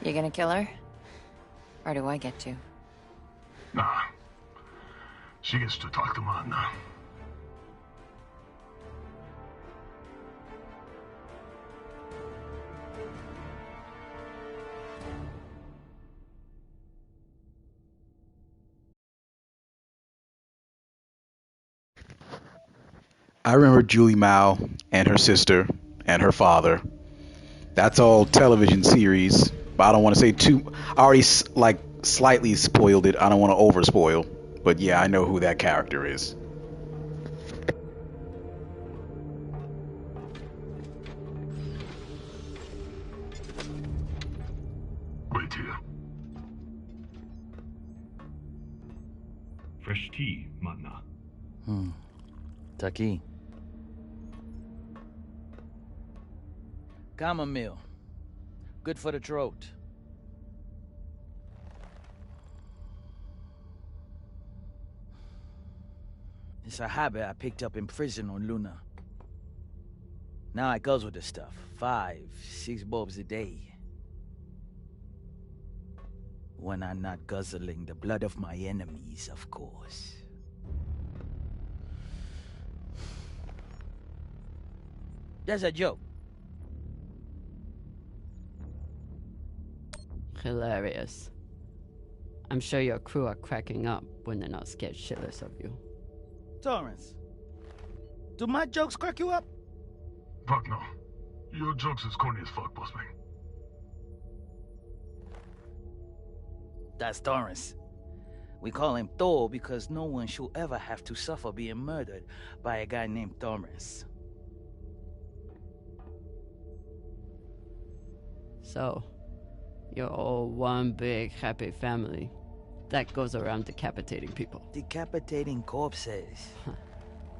You gonna kill her? Or do I get to? Nah. She gets to talk to Manna. I remember Julie Mao and her sister and her father. That's all television series, but I don't want to say too. I already like slightly spoiled it. I don't want to over spoil, but yeah, I know who that character is. Wait here. Fresh tea, Manna. Taki. Chamomile. Good for the throat. It's a habit I picked up in prison on Luna. Now I guzzle the stuff. 5, 6 bulbs a day. When I'm not guzzling the blood of my enemies, of course. That's a joke. Hilarious. I'm sure your crew are cracking up when they're not scared shitless of you. Torrance, do my jokes crack you up? Fuck no. Your jokes is corny as fuck, boss man. That's Torrance. We call him Thor because no one should ever have to suffer being murdered by a guy named Torrance. So, you're all one big happy family that goes around decapitating people. Decapitating corpses.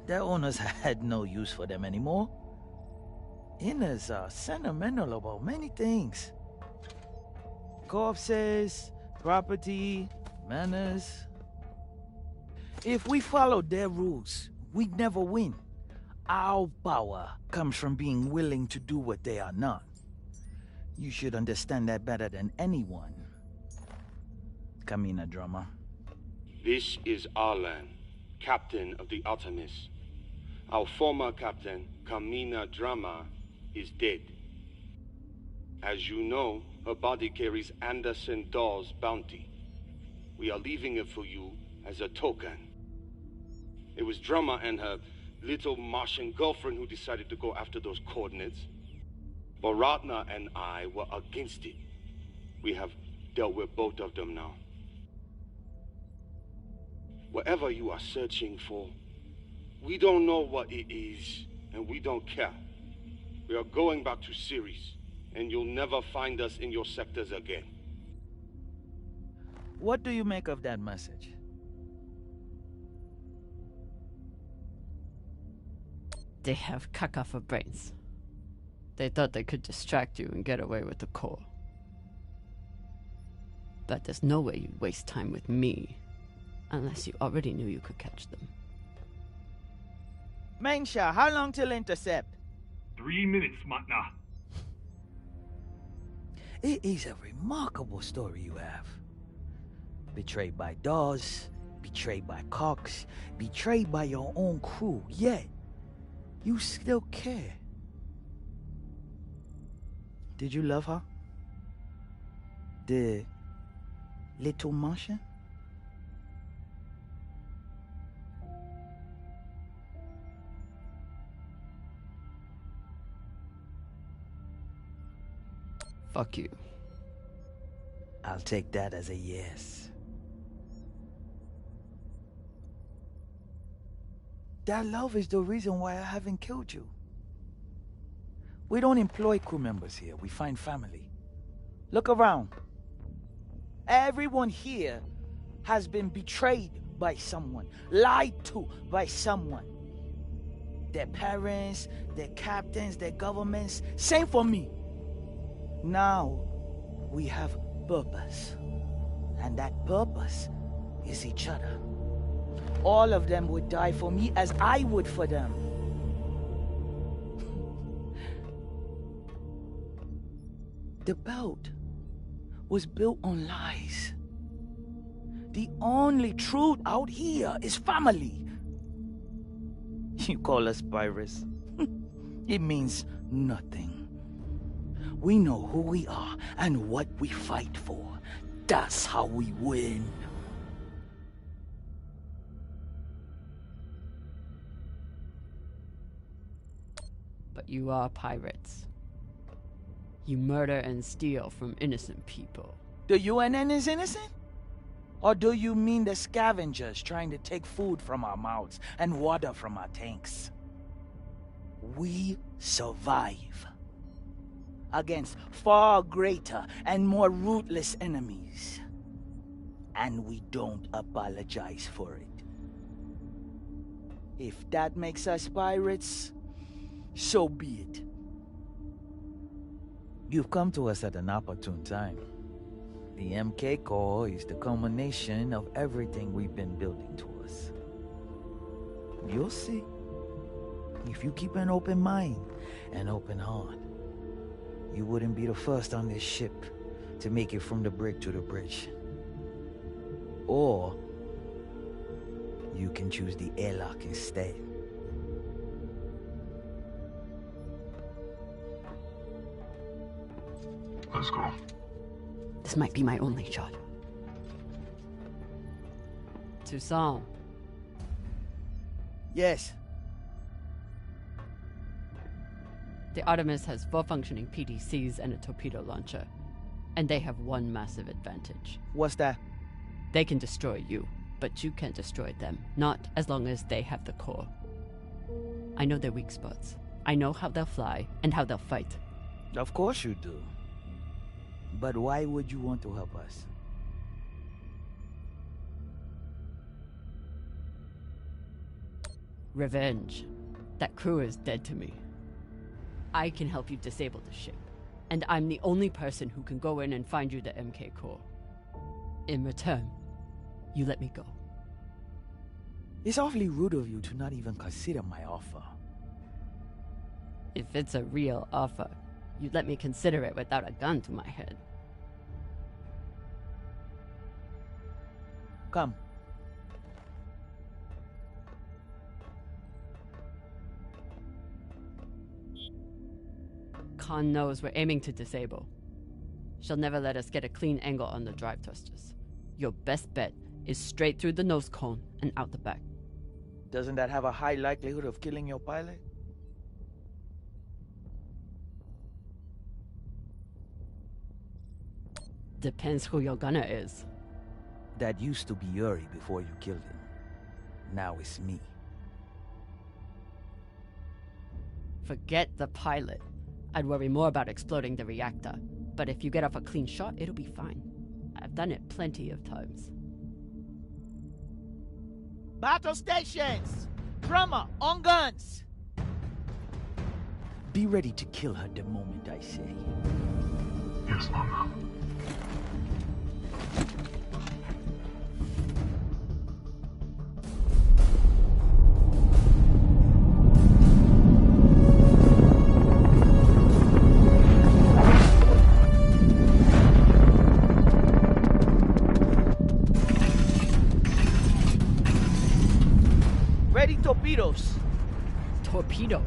Their owners had no use for them anymore. Inners are sentimental about many things. Corpses, property, manners. If we followed their rules, we'd never win. Our power comes from being willing to do what they are not. You should understand that better than anyone. Kamina Drama. This is Arlan, captain of the Artemis. Our former captain, Kamina Drama, is dead. As you know, her body carries Anderson Dawes' bounty. We are leaving it for you as a token. It was Drama and her little Martian girlfriend who decided to go after those coordinates. But Ratna and I were against it. We have dealt with both of them now. Whatever you are searching for, we don't know what it is, and we don't care. We are going back to Ceres, and you'll never find us in your sectors again. What do you make of that message? They have caca for brains. They thought they could distract you and get away with the core. But there's no way you'd waste time with me, unless you already knew you could catch them. Mensha, how long till intercept? 3 minutes, Matna. It is a remarkable story you have. Betrayed by Dawes, betrayed by Cox, betrayed by your own crew, yet you still care. Did you love her? The little Martian? Fuck you. I'll take that as a yes. That love is the reason why I haven't killed you. We don't employ crew members here. We find family. Look around. Everyone here has been betrayed by someone, lied to by someone. Their parents, their captains, their governments. Same for me. Now, we have purpose. And that purpose is each other. All of them would die for me as I would for them. The belt was built on lies. The only truth out here is family. You call us pirates. It means nothing. We know who we are and what we fight for. That's how we win. But you are pirates. You murder and steal from innocent people. The UNN is innocent? Or do you mean the scavengers trying to take food from our mouths and water from our tanks? We survive against far greater and more ruthless enemies. And we don't apologize for it. If that makes us pirates, so be it. You've come to us at an opportune time. The MK Corps is the culmination of everything we've been building towards. You'll see. If you keep an open mind and open heart, you wouldn't be the first on this ship to make it from the brig to the bridge. Or you can choose the airlock instead. Let's go. This might be my only shot. Toussaint. Yes. The Artemis has 4 functioning PDCs and a torpedo launcher. And they have one massive advantage. What's that? They can destroy you, but you can't destroy them. Not as long as they have the core. I know their weak spots. I know how they'll fly and how they'll fight. Of course you do. But why would you want to help us? Revenge. That crew is dead to me. I can help you disable the ship. And I'm the only person who can go in and find you the MK core. In return, you let me go. It's awfully rude of you to not even consider my offer. If it's a real offer, you'd let me consider it without a gun to my head. Come. Khan knows we're aiming to disable. She'll never let us get a clean angle on the drive thrusters. Your best bet is straight through the nose cone and out the back. Doesn't that have a high likelihood of killing your pilot? Depends who your gunner is. That used to be Yuri before you killed him. Now it's me. Forget the pilot. I'd worry more about exploding the reactor. But if you get off a clean shot, it'll be fine. I've done it plenty of times. Battle stations! Drummer, on guns! Be ready to kill her the moment I say. Yes, Mama. Ready torpedoes. Torpedoes?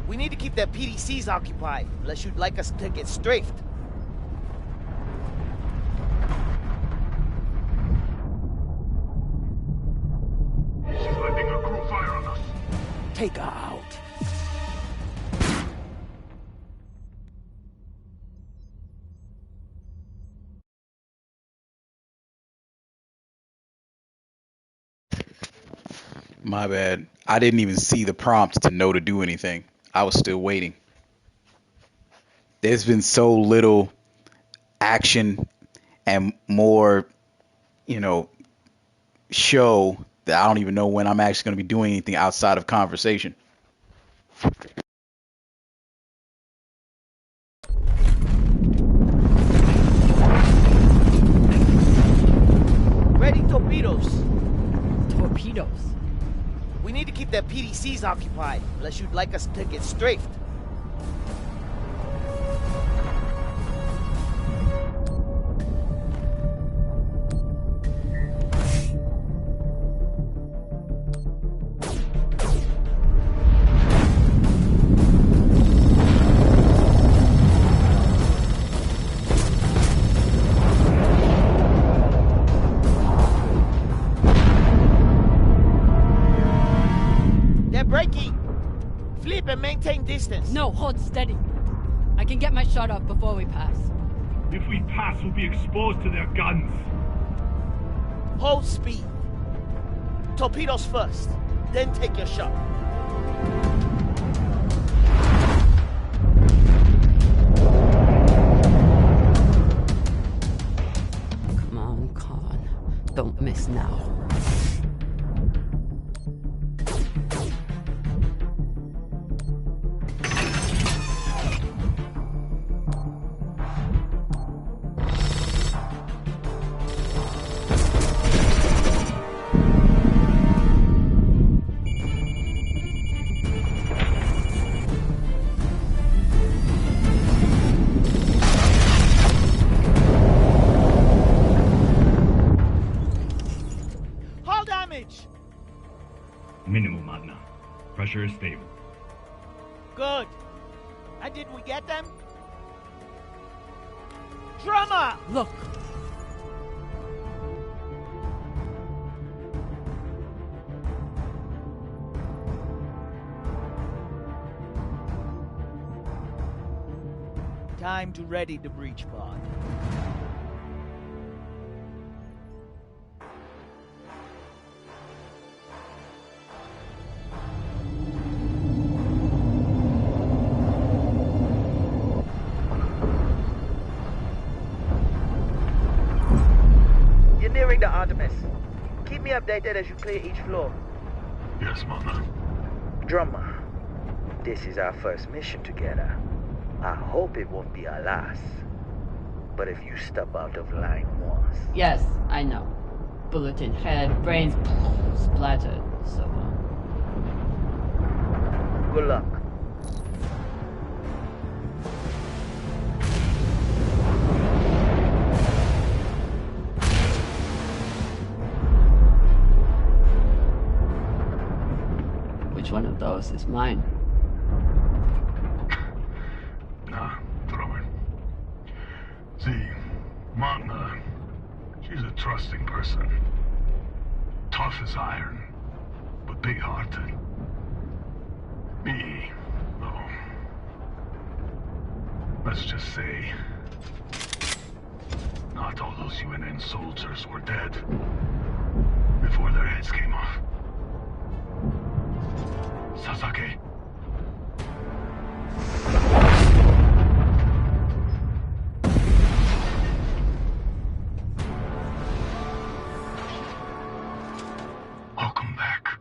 We need to keep their PDCs occupied, unless you'd like us to get strafed. She's letting her crew fire on us. Take her out. My bad. I didn't even see the prompt to know to do anything. I was still waiting. There's been so little action and more, you know, show that I don't even know when I'm actually going to be doing anything outside of conversation. Ready torpedoes. Torpedoes? We need to keep their PDCs occupied, unless you'd like us to get strafed. Flip and maintain distance. No, hold steady. I can get my shot off before we pass. If we pass, we'll be exposed to their guns. Hold speed. Torpedoes first, then take your shot. Come on, Khan. Don't miss now. Minimal, Magna. Pressure is stable. Good. And did we get them? Drummer! Look! Time to ready the breach pod. Nearing the Artemis. Keep me updated as you clear each floor. Yes, Mama. Drummer, this is our first mission together. I hope it won't be our last. But if you step out of line once... Yes, I know. Bullet in head, brains splattered, so on. Good luck. Which one of those is mine? Nah, throw it. See, Magna, she's a trusting person. Tough as iron, but big-hearted. Me, though, let's just say, not all those UNN soldiers were dead before their heads came off. Sasaki. Welcome back.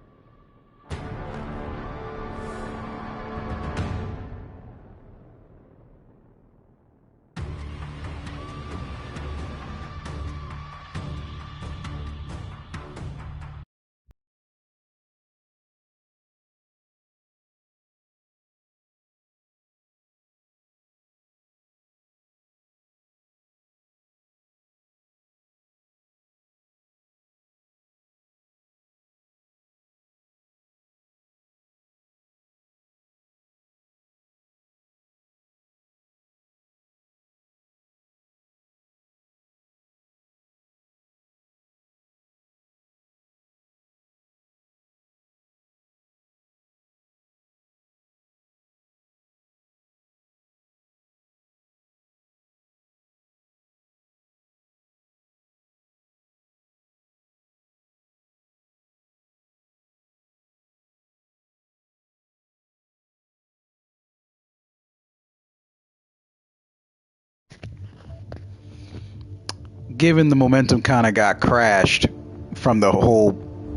given the momentum kind of got crashed from the whole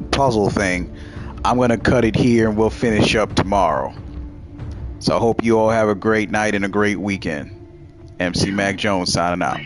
puzzle thing, I'm going to cut it here and we'll finish up tomorrow. So I hope you all have a great night and a great weekend. MC Mac Jones signing out.